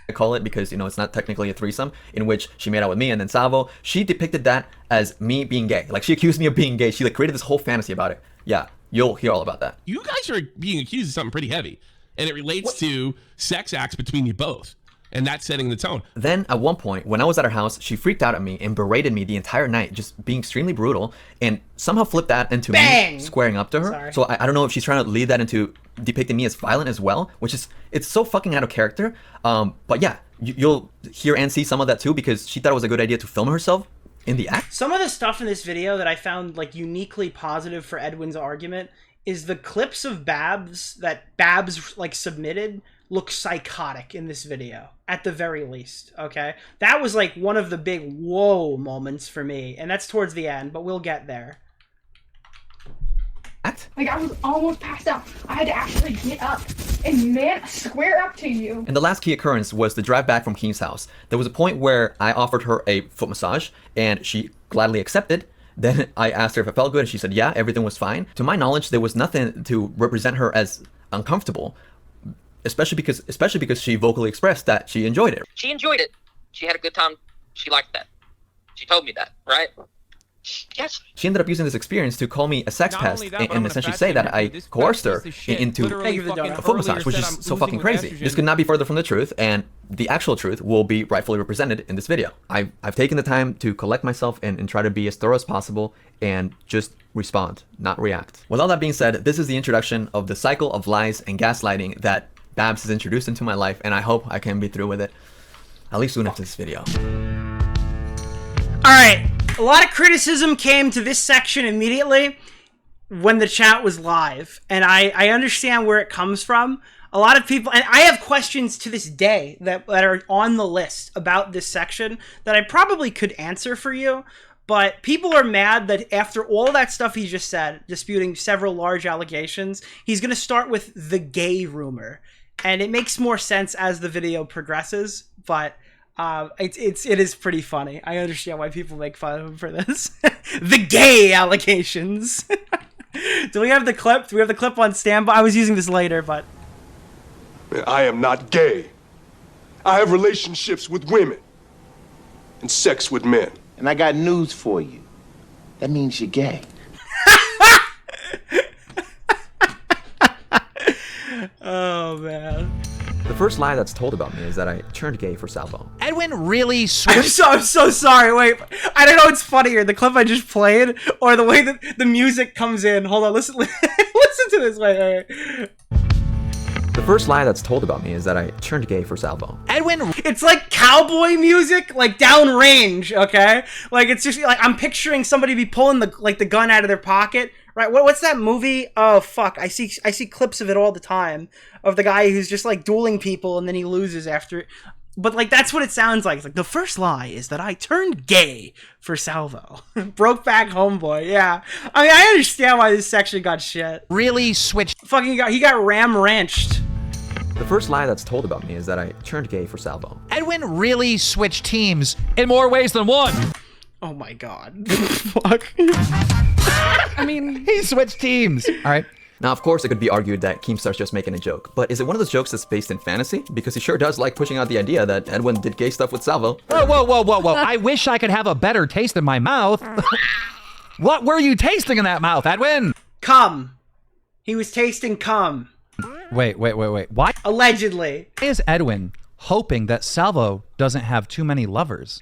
Speaker 10: I call it because, you know, it's not technically a threesome in which she made out with me and then Savo. She depicted that as me being gay. Like, she accused me of being gay. She, like, created this whole fantasy about it. Yeah, you'll hear all about that.
Speaker 14: You guys are being accused of something pretty heavy, and it relates to sex acts between you both. And that's setting the tone.
Speaker 10: Then at one point, when I was at her house, she freaked out at me and berated me the entire night, just being extremely brutal, and somehow flipped that into me squaring up to her.
Speaker 7: Sorry.
Speaker 10: So I don't know if she's trying to lead that into depicting me as violent as well, which is, it's so fucking out of character. But yeah, you'll hear and see some of that too, because she thought it was a good idea to film herself in the act.
Speaker 7: Some of the stuff in this video that I found like uniquely positive for Edwin's argument is the clips of Babs that Babs like submitted look psychotic in this video, at the very least, okay? That was like one of the big whoa moments for me, and that's towards the end, but we'll get there.
Speaker 9: Like, I was almost passed out. I had to actually get up and, man, square up to you.
Speaker 10: And the last key occurrence was the drive back from Keem's house. There was a point where I offered her a foot massage, and she gladly accepted. Then I asked her if it felt good, and she said, yeah, everything was fine. To my knowledge, there was nothing to represent her as uncomfortable. Especially because she vocally expressed that she enjoyed it.
Speaker 15: She enjoyed it. She had a good time. She liked that. She told me that, right?
Speaker 10: Yes. She ended up using this experience to call me a sex
Speaker 8: Not
Speaker 10: pest
Speaker 8: only that, but I'm
Speaker 10: and
Speaker 8: gonna
Speaker 10: essentially
Speaker 8: fat
Speaker 10: say
Speaker 8: shame
Speaker 10: that
Speaker 8: you,
Speaker 10: I
Speaker 8: dude. This
Speaker 10: coerced
Speaker 8: fat
Speaker 10: her
Speaker 8: piece of shit
Speaker 10: into
Speaker 8: literally
Speaker 10: a
Speaker 8: fucking
Speaker 10: foot massage,
Speaker 8: earlier
Speaker 10: which
Speaker 8: said
Speaker 10: is
Speaker 8: I'm
Speaker 10: so
Speaker 8: losing
Speaker 10: fucking
Speaker 8: with
Speaker 10: crazy.
Speaker 8: estrogen.
Speaker 10: This could not be further from the truth, and the actual truth will be rightfully represented in this video. I've taken the time to collect myself and try to be as thorough as possible and just respond, not react. With all that being said, this is the introduction of the cycle of lies and gaslighting that Babs has introduced into my life, and I hope I can be through with it, at least soon after this video.
Speaker 7: Alright, a lot of criticism came to this section immediately when the chat was live, and I understand where it comes from. A lot of people, and I have questions to this day that are on the list about this section that I probably could answer for you, but people are mad that after all that stuff he just said, disputing several large allegations, he's going to start with the gay rumor. And it makes more sense as the video progresses, but it is pretty funny. I understand why people make fun of him for this. The gay allegations. Do we have the clip? Do we have the clip on standby? I was using this later, but...
Speaker 15: I am not gay. I have relationships with women and sex with men.
Speaker 16: And I got news for you. That means you're gay.
Speaker 7: Oh, man.
Speaker 10: The first lie that's told about me is that I turned gay for Salvo.
Speaker 17: Edwin really switched.
Speaker 7: I'm so sorry. Wait, I don't know what's funnier, the clip I just played or the way that the music comes in. Hold on, listen, listen to this. Wait.
Speaker 10: The first lie that's told about me is that I turned gay for Salvo.
Speaker 17: Edwin,
Speaker 7: it's like cowboy music, like downrange. Okay, like it's just like I'm picturing somebody be pulling the gun out of their pocket. Right, what's that movie? Oh fuck, I see clips of it all the time of the guy who's just like dueling people and then he loses after. But like that's what it sounds like. It's like the first lie is that I turned gay for Salvo. Brokeback Homeboy, yeah. I mean, I understand why this section got shit.
Speaker 17: Really switched.
Speaker 7: Fucking he got ram ranched.
Speaker 10: The first lie that's told about me is that I turned gay for Salvo.
Speaker 17: Edwin really switched teams in more ways than one.
Speaker 7: Oh my god. Fuck.
Speaker 11: I mean,
Speaker 17: he switched teams. All right.
Speaker 10: Now, of course, it could be argued that Keemstar's just making a joke, but is it one of those jokes that's based in fantasy? Because he sure does like pushing out the idea that Edwin did gay stuff with Salvo.
Speaker 17: Whoa. I wish I could have a better taste in my mouth. What were you tasting in that mouth, Edwin?
Speaker 7: Cum. He was tasting cum.
Speaker 17: Wait. Why?
Speaker 7: Allegedly.
Speaker 17: Why is Edwin hoping that Salvo doesn't have too many lovers?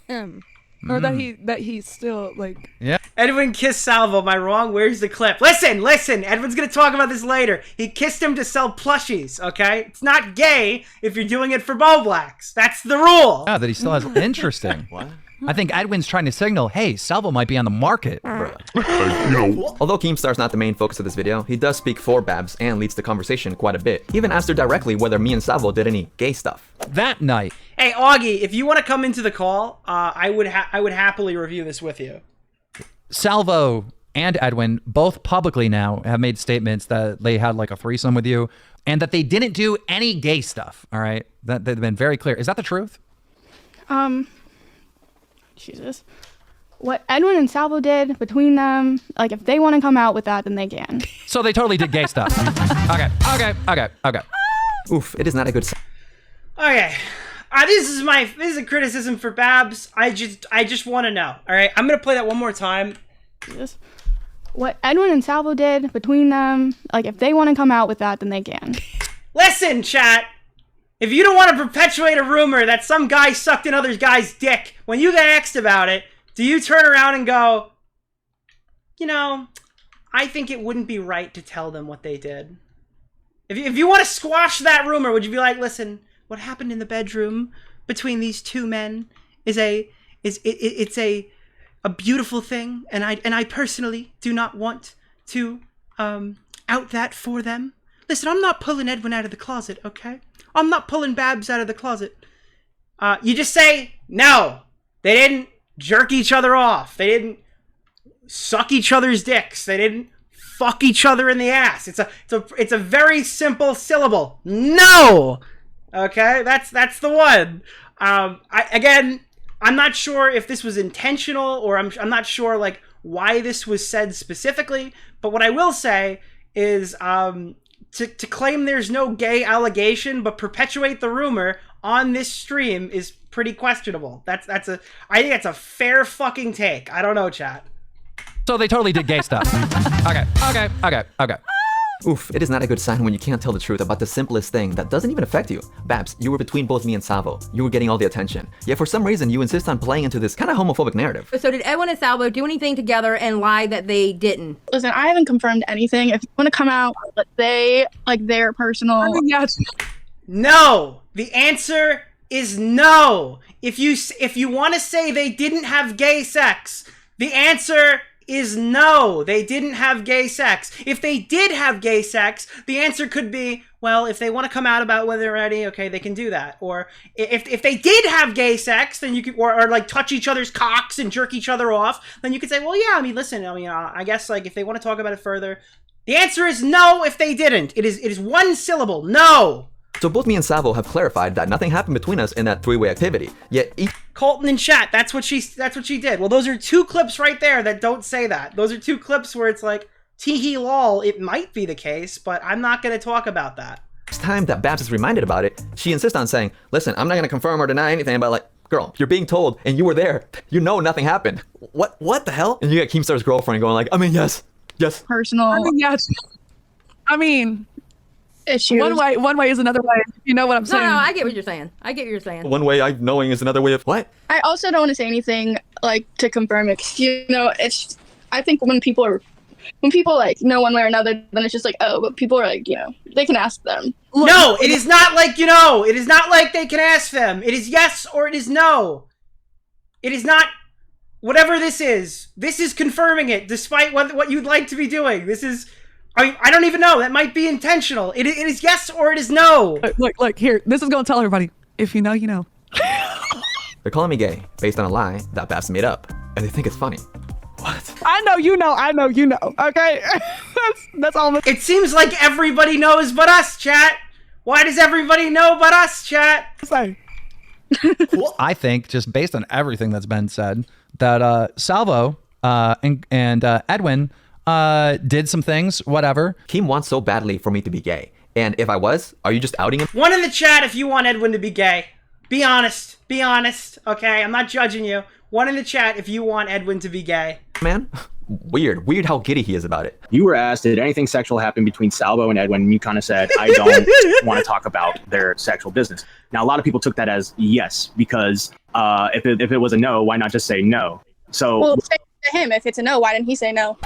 Speaker 11: Or that he's still like...
Speaker 17: Yeah.
Speaker 7: Edwin kissed Salvo, am I wrong? Where's the clip? Listen, Edwin's gonna talk about this later. He kissed him to sell plushies, okay? It's not gay if you're doing it for Bo Blacks. That's the rule.
Speaker 17: Yeah, that he still has... Interesting. What? I think Edwin's trying to signal, hey, Salvo might be on the market.
Speaker 10: No. Although Keemstar's not the main focus of this video, he does speak for Babs and leads the conversation quite a bit. He even asked her directly whether me and Salvo did any gay stuff.
Speaker 17: That night.
Speaker 7: Hey, Augie, if you want to come into the call, I would happily review this with you.
Speaker 17: Salvo and Edwin both publicly now have made statements that they had like a threesome with you and that they didn't do any gay stuff, all right? That they've been very clear. Is that the truth?
Speaker 18: Jesus. What Edwin and Salvo did between them, like if they want to come out with that, then they can.
Speaker 17: So they totally did gay stuff. Okay.
Speaker 10: Oof, it is not a good sign.
Speaker 7: Okay. This is a criticism for Babs. I just want to know. All right, I'm gonna play that one more time.
Speaker 18: Jesus. What Edwin and Salvo did between them, like if they want to come out with that, then they can.
Speaker 7: Listen, chat. If you don't want to perpetuate a rumor that some guy sucked another guy's dick, when you get asked about it, do you turn around and go, you know, I think it wouldn't be right to tell them what they did? If you want to squash that rumor, would you be like, listen, what happened in the bedroom between these two men is a beautiful thing, and I personally do not want to out that for them. Listen, I'm not pulling Edwin out of the closet, okay? I'm not pulling Babs out of the closet. You just say, no, they didn't jerk each other off. They didn't suck each other's dicks. They didn't fuck each other in the ass. It's a very simple syllable. No! Okay, that's the one. I'm not sure if this was intentional or I'm not sure like why this was said specifically, but what I will say is to claim there's no gay allegation but perpetuate the rumor on this stream is pretty questionable. I think that's a fair fucking take. I don't know, chat.
Speaker 17: So they totally did gay stuff. Okay.
Speaker 10: Oof, it is not a good sign when you can't tell the truth about the simplest thing that doesn't even affect you. Babs, you were between both me and Salvo. You were getting all the attention. Yet for some reason, you insist on playing into this kind of homophobic narrative.
Speaker 19: So did Edwin and Salvo do anything together and lie that they didn't?
Speaker 18: Listen, I haven't confirmed anything. If you want to come out, let's say, like, their personal...
Speaker 7: No! The answer is no! If you want to say they didn't have gay sex, the answer is no, they didn't have gay sex. If they did have gay sex, the answer could be, well, if they want to come out about whether they're ready, okay, they can do that. Or if they did have gay sex, then you could, or like touch each other's cocks and jerk each other off, then you could say, well, yeah, I mean, listen, I mean, I guess like if they want to talk about it further, the answer is no. If they didn't, it is one syllable, no.
Speaker 10: So both me and Salvo have clarified that nothing happened between us in that three-way activity. Yet
Speaker 7: Colton in chat, that's what she did. Well, those are two clips right there that don't say that. Those are two clips where it's like, tee-hee lol, it might be the case, but I'm not going to talk about that.
Speaker 10: Next time that Babs is reminded about it, she insists on saying, listen, I'm not going to confirm or deny anything, but like, girl, you're being told and you were there. You know nothing happened. What the hell? And you get Keemstar's girlfriend going like, I mean, yes.
Speaker 18: Personal...
Speaker 11: I mean, yes. I mean...
Speaker 18: issues.
Speaker 11: One way is another way. You know what I'm saying?
Speaker 19: No, I get what you're saying.
Speaker 10: One way of knowing is another way of what?
Speaker 18: I also don't want to say anything like to confirm it. 'Cause, you know, it's. I think when people like know one way or another, then it's just like, oh, but people are like, you know, they can ask them.
Speaker 7: No, it is not like, you know, it is not like they can ask them. It is yes or it is no. It is not whatever this is. This is confirming it, despite what you'd like to be doing. This is. I don't even know. That might be intentional. It is yes or it is no.
Speaker 11: Look, here. This is going to tell everybody. If you know, you know.
Speaker 10: They're calling me gay based on a lie that Babs made up. And they think it's funny. What?
Speaker 11: I know you know. Okay? that's all.
Speaker 7: It seems like everybody knows but us, chat. Why does everybody know but us, chat?
Speaker 17: I think, just based on everything that's been said, that Salvo and Edwin... did some things, whatever.
Speaker 10: Keem wants so badly for me to be gay. And if I was, are you just outing him?
Speaker 7: One in the chat if you want Edwin to be gay. Be honest, okay? I'm not judging you. One in the chat if you want Edwin to be gay.
Speaker 10: Man, weird how giddy he is about it.
Speaker 20: You were asked, did anything sexual happen between Salvo and Edwin? And you kind of said, I don't want to talk about their sexual business. Now, a lot of people took that as yes, because if it was a no, why not just say no? So...
Speaker 18: Well, to him, if it's a no, why didn't he say no?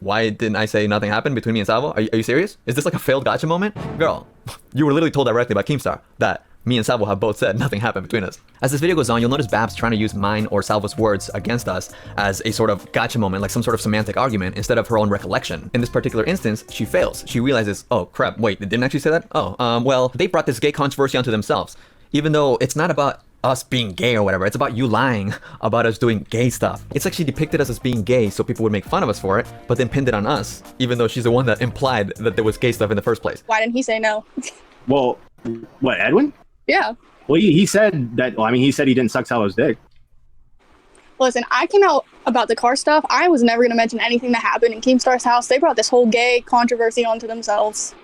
Speaker 10: Why didn't I say nothing happened between me and Salvo? Are you serious? Is this like a failed gotcha moment? Girl, you were literally told directly by Keemstar that me and Salvo have both said nothing happened between us. As this video goes on, you'll notice Babs trying to use mine or Salvo's words against us as a sort of gotcha moment, like some sort of semantic argument, instead of her own recollection. In this particular instance, she fails. She realizes, oh crap, wait, they didn't actually say that? Oh, well, they brought this gay controversy onto themselves. Even though it's not about us being gay or whatever, it's about you lying about us doing gay stuff. It's like she depicted us as being gay so people would make fun of us for it, but then pinned it on us, even though she's the one that implied that there was gay stuff in the first place.
Speaker 18: Why didn't he say no?
Speaker 20: Well, what, Edwin?
Speaker 18: Yeah.
Speaker 20: Well, he said that, well, I mean, he said he didn't suck Salvo's dick.
Speaker 18: Listen, I came out about the car stuff. I was never going to mention anything that happened in Keemstar's house. They brought this whole gay controversy onto themselves.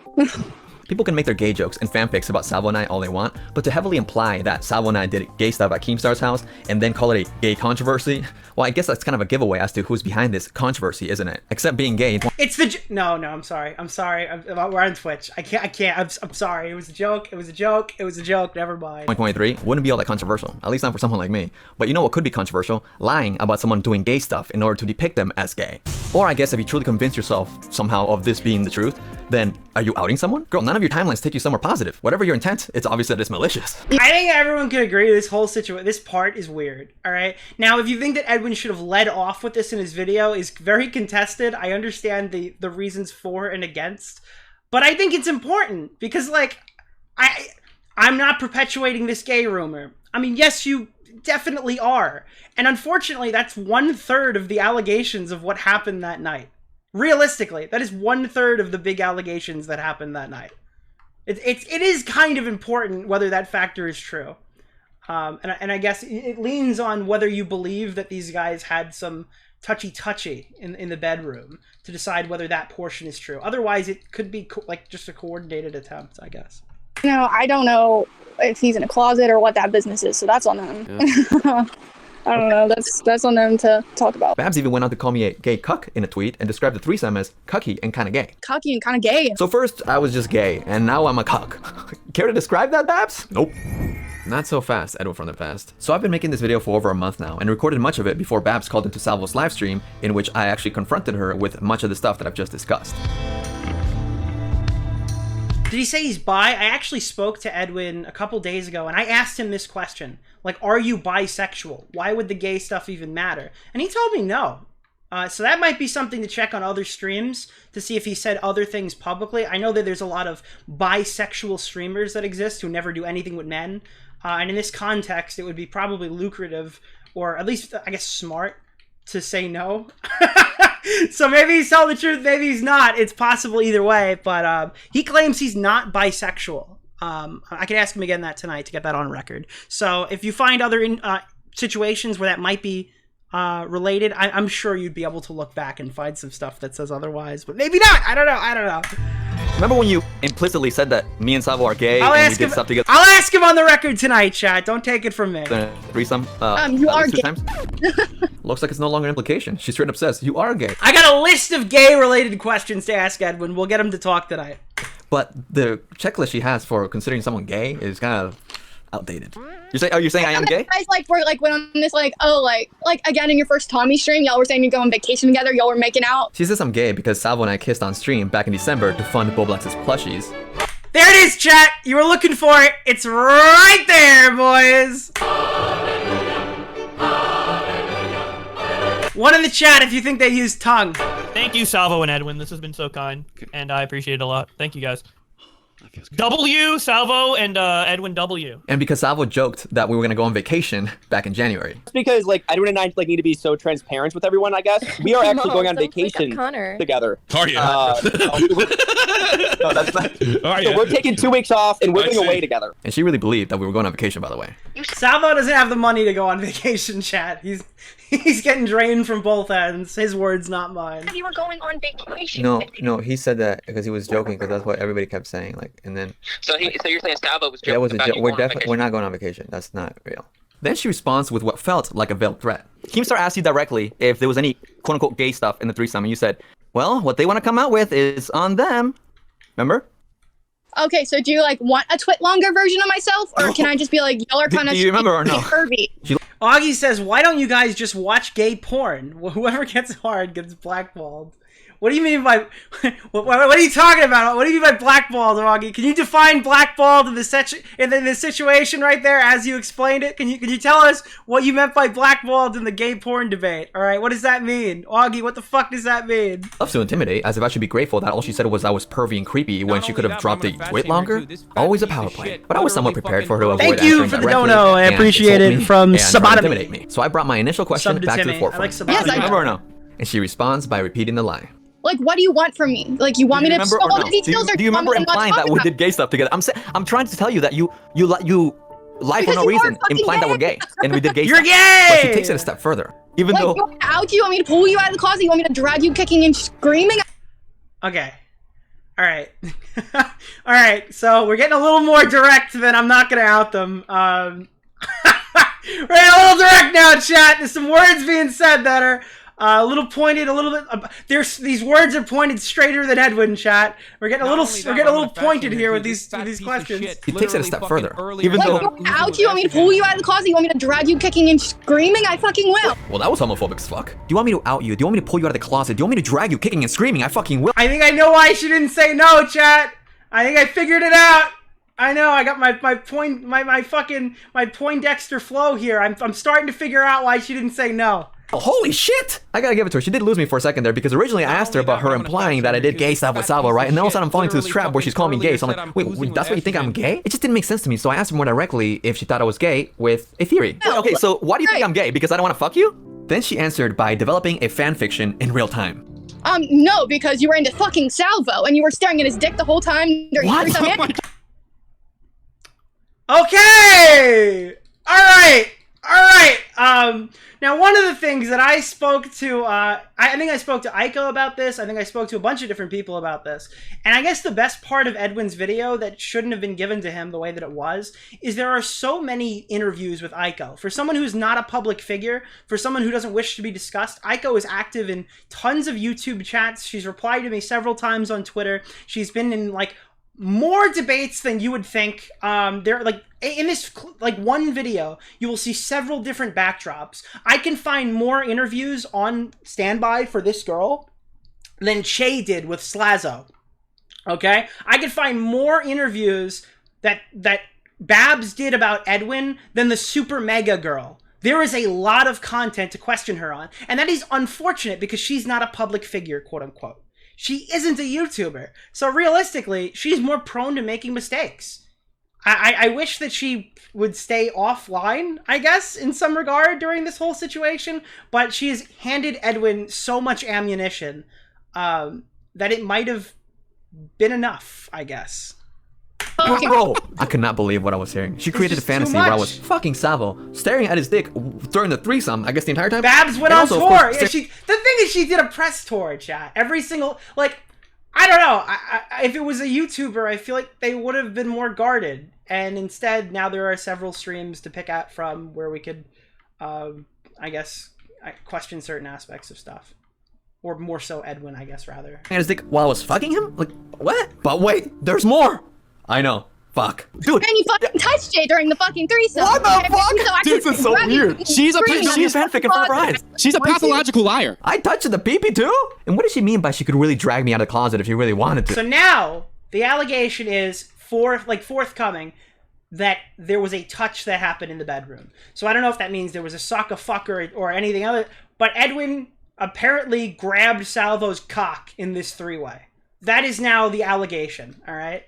Speaker 10: People can make their gay jokes and fanfics about Salvo and I all they want, but to heavily imply that Salvo and I did gay stuff at Keemstar's house and then call it a gay controversy, well, I guess that's kind of a giveaway as to who's behind this controversry, isn't it? Except being gay.
Speaker 7: It's the no, I'm sorry. We're on Twitch. I can't. I'm sorry. It was a joke. Never mind.
Speaker 10: 2023 wouldn't be all that controversial, at least not for someone like me. But you know what could be controversial? Lying about someone doing gay stuff in order to depict them as gay. Or I guess if you truly convince yourself somehow of this being the truth, then are you outing someone? Girl, none of your timelines take you somewhere positive. Whatever your intent, it's obvious that it's malicious.
Speaker 7: I think everyone can agree this whole situation, this part is weird, alright? Now, if you think that Edwin should have led off with this in his video is very contested. I understand the reasons for and against, but I think it's important because, like, I'm not perpetuating this gay rumor. I mean, yes, you definitely are. And unfortunately, that's 1/3 of the allegations of what happened that night. Realistically, that is 1/3 of the big allegations that happened that night. It is kind of important whether that factor is true. And I guess it leans on whether you believe that these guys had some touchy-touchy in the bedroom to decide whether that portion is true. Otherwise, it could be like just a coordinated attempt, I guess.
Speaker 18: know, I don't know if he's in a closet or what that business is, so that's on them. I don't know. That's on them to talk about.
Speaker 10: Babs even went on to call me a gay cuck in a tweet and described the threesome as cucky and kind of gay.
Speaker 18: Cocky and kind of gay.
Speaker 10: So first, I was just gay, and now I'm a cuck. Care to describe that, Babs? Nope. Not so fast, Edwin from the past. So I've been making this video for over a month now, and recorded much of it before Babs called into Salvo's livestream, in which I actually confronted her with much of the stuff that I've just discussed.
Speaker 7: Did he say he's bi? I actually spoke to Edwin a couple days ago, and I asked him this question. Like, are you bisexual? Why would the gay stuff even matter? And he told me no. So that might be something to check on other streams to see if he said other things publicly. I know that there's a lot of bisexual streamers that exist who never do anything with men. And in this context, it would be probably lucrative, or at least, I guess, smart to say no. So maybe he's telling the truth, maybe he's not. It's possible either way, but he claims he's not bisexual. I can ask him again that tonight to get that on record. So if you find other situations where that might be related, I'm sure you'd be able to look back and find some stuff that says otherwise, but maybe not. I don't know.
Speaker 10: Remember when you implicitly said that me and Salvo are gay
Speaker 7: I'll
Speaker 10: and we did stuff together?
Speaker 7: I'll ask him on the record tonight, chat. Don't take it from me.
Speaker 10: Threesome?
Speaker 18: You are gay.
Speaker 10: Looks like it's no longer an implication. She straight up says, you are gay.
Speaker 7: I got a list of gay-related questions to ask Edwin. We'll get him to talk tonight.
Speaker 10: But the checklist she has for considering someone gay is kind of outdated. You're saying I am gay?
Speaker 18: Guys, like, we're like, when on this, like, oh, like again in your first Tommy stream, y'all were saying you go on vacation together, y'all were making out.
Speaker 10: She says I'm gay because Salvo and I kissed on stream back in December to fund Boblex's plushies.
Speaker 7: There it is, chat. You were looking for it. It's right there, boys. One in the chat if you think they use tongue.
Speaker 21: Thank you, Salvo and Edwin. This has been so kind, and I appreciate it a lot. Thank you, guys. W, Salvo, and Edwin W.
Speaker 10: And because Salvo joked that we were gonna go on vacation back in January.
Speaker 22: It's because like Edwin and I like need to be so transparent with everyone. I guess we are actually going on vacation together.
Speaker 14: Are you?
Speaker 22: No, that's not. So we're taking 2 weeks off and we're going away together.
Speaker 10: And she really believed that we were going on vacation, by the way.
Speaker 7: Salvo doesn't have the money to go on vacation, chat. He's getting drained from both ends. His words, not mine.
Speaker 23: You were going on vacation.
Speaker 10: No, he said that because he was joking, because that's what everybody kept saying. Like, and then.
Speaker 23: So you're saying Salvo was joking?
Speaker 10: That was a
Speaker 23: about
Speaker 10: joke.
Speaker 23: you
Speaker 10: We're
Speaker 23: going on
Speaker 10: definitely we're not going on vacation. That's not real. Then she responds with what felt like a veiled threat. Keemstar asked you directly if there was any quote unquote gay stuff in the threesome, and you said, "Well, what they want to come out with is on them." Remember?
Speaker 18: Okay, so do you like want a twit longer version of myself, or can I just be like, y'all are kind of
Speaker 10: Do you remember or no?
Speaker 18: curvy?
Speaker 7: Augie says, why don't you guys just watch gay porn? Well, whoever gets hard gets blackballed. What do you mean by... what are you talking about? What do you mean by blackballed, Augie? Can you define blackballed in the situation right there as you explained it? Can you tell us what you meant by blackballed in the gay porn debate? All right, what does that mean? Augie, what the fuck does that mean?
Speaker 10: Loves to intimidate, as if I should be grateful that all she said was I was pervy and creepy when she could have dropped the twit longer. Always a power play. But I was somewhat prepared for her to avoid
Speaker 7: Thank you for the dono. I appreciate it from Sabotomy.
Speaker 10: Me. So I brought my initial question back to the forefront.
Speaker 18: Yes, I
Speaker 10: remember or no? And she responds by repeating the lie.
Speaker 18: Like, what do you want from me? Like, you want me to spill all the details, or
Speaker 10: do you remember implying that we did gay stuff together? I'm trying to tell you that you lied for no reason, implying that we're gay and we did gay
Speaker 7: You're
Speaker 10: stuff.
Speaker 7: gay!
Speaker 10: But she takes it a step further. Even
Speaker 18: like,
Speaker 10: though
Speaker 18: you want me to out you? You want me to pull you out of the closet? You want me to drag you kicking and screaming?
Speaker 7: Okay. All right. All right. So we're getting a little more direct than I'm not going to out them. We're getting a little direct now, chat. There's some words being said that are a little pointed, a little bit. These words are pointed straighter than Edwin, chat. We're getting a little pointed here with these questions.
Speaker 10: He takes it a step further. Even
Speaker 18: like,
Speaker 10: though
Speaker 18: you want me to out you? You want me to pull you out of the closet? You want me to drag you kicking and screaming? I fucking will.
Speaker 10: Well, that was homophobic as fuck. Do you want me to out you? Do you want me to pull you out of the closet? Do you want me to drag you kicking and screaming? I fucking will.
Speaker 7: I think I know why she didn't say no, chat. I think I figured it out. I know, I got my Poindexter flow here. I'm starting to figure out why she didn't say no.
Speaker 10: Oh, holy shit! I gotta give it to her. She did lose me for a second there because originally I asked her about her implying that I did gay stuff with Salvo, right? And then all of a sudden I'm falling into this trap where she's calling me gay. So I'm like, wait, that's what you think I'm gay? It just didn't make sense to me. So I asked her more directly if she thought I was gay with a theory. Wait, okay, so why do you think I'm gay? Because I don't want to fuck you? Then she answered by developing a fan fiction in real time.
Speaker 18: No, because you were into fucking Salvo and you were staring at his dick the whole time during
Speaker 10: What?
Speaker 18: threesome.
Speaker 7: Okay! Alright! All right. Now, one of the things that I spoke to, I think I spoke to Aiko about this. I think I spoke to a bunch of different people about this. And I guess the best part of Edwin's video that shouldn't have been given to him the way that it was is there are so many interviews with Aiko. For someone who's not a public figure, for someone who doesn't wish to be discussed, Aiko is active in tons of YouTube chats. She's replied to me several times on Twitter. She's been in, like, more debates than you would think. There, like, in this, like, one video, you will see several different backdrops. I can find more interviews on standby for this girl than Che did with Slazo. Okay? I can find more interviews that Babs did about Edwin than the Super Mega Girl. There is a lot of content to question her on. And that is unfortunate because she's not a public figure, quote unquote. She isn't a YouTuber. So realistically, she's more prone to making mistakes. I wish that she would stay offline, I guess, in some regard during this whole situation. But she has handed Edwin so much ammunition that it might have been enough, I guess.
Speaker 10: Bro, I could not believe what I was hearing. She created a fantasy where I was fucking Savo, staring at his dick during the threesome, I guess the entire time.
Speaker 7: Babs went on tour. Yeah, the thing is, she did a press tour, chat. Every single, like, I don't know. If it was a YouTuber, I feel like they would have been more guarded. And instead, now there are several streams to pick at from where we could, I guess, question certain aspects of stuff. Or more so Edwin, I guess, rather.
Speaker 10: And his dick while I was fucking him? Like, what? But wait, there's more! I know. Fuck. Dude.
Speaker 18: And you fucking touched it during the fucking threesome.
Speaker 10: What the fuck?
Speaker 18: Dude,
Speaker 10: this is so weird.
Speaker 14: She's
Speaker 10: fanfic in front of her eyes.
Speaker 14: She's a pathological liar.
Speaker 10: I touched the pee-pee too? And what does she mean by she could really drag me out of the closet if she really wanted to?
Speaker 7: So now, the allegation is forthcoming that there was a touch that happened in the bedroom. So I don't know if that means there was a sock a fuck or anything other, but Edwin apparently grabbed Salvo's cock in this three-way. That is now the allegation, all right?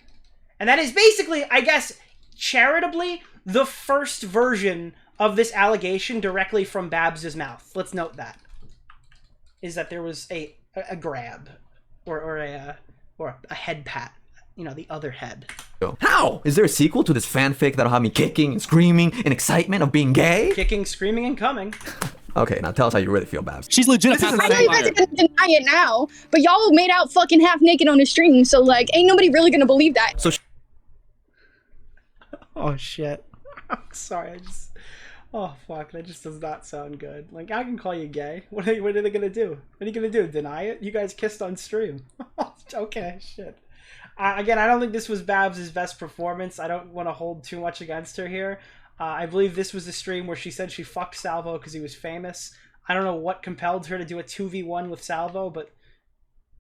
Speaker 7: And that is basically, I guess, charitably, the first version of this allegation directly from Babs' mouth. Let's note that. Is that there was a grab or a head pat. You know, the other head.
Speaker 10: How? Is there a sequel to this fanfic that'll have me kicking and screaming in excitement of being gay?
Speaker 7: Kicking, screaming, and coming.
Speaker 10: Okay, now tell us how you really feel, Babs.
Speaker 14: She's legit.
Speaker 18: I know you guys are gonna deny it now, but y'all made out fucking half naked on the stream, so like, ain't nobody really gonna believe that.
Speaker 10: So.
Speaker 7: Oh shit! I'm sorry. Oh fuck! That just does not sound good. Like, I can call you gay. What are they gonna do? What are you gonna do? Deny it? You guys kissed on stream. Okay, shit. Again, I don't think this was Babs' best performance. I don't want to hold too much against her here. I believe this was the stream where she said she fucked Salvo because he was famous. I don't know what compelled her to do a 2v1 with Salvo, but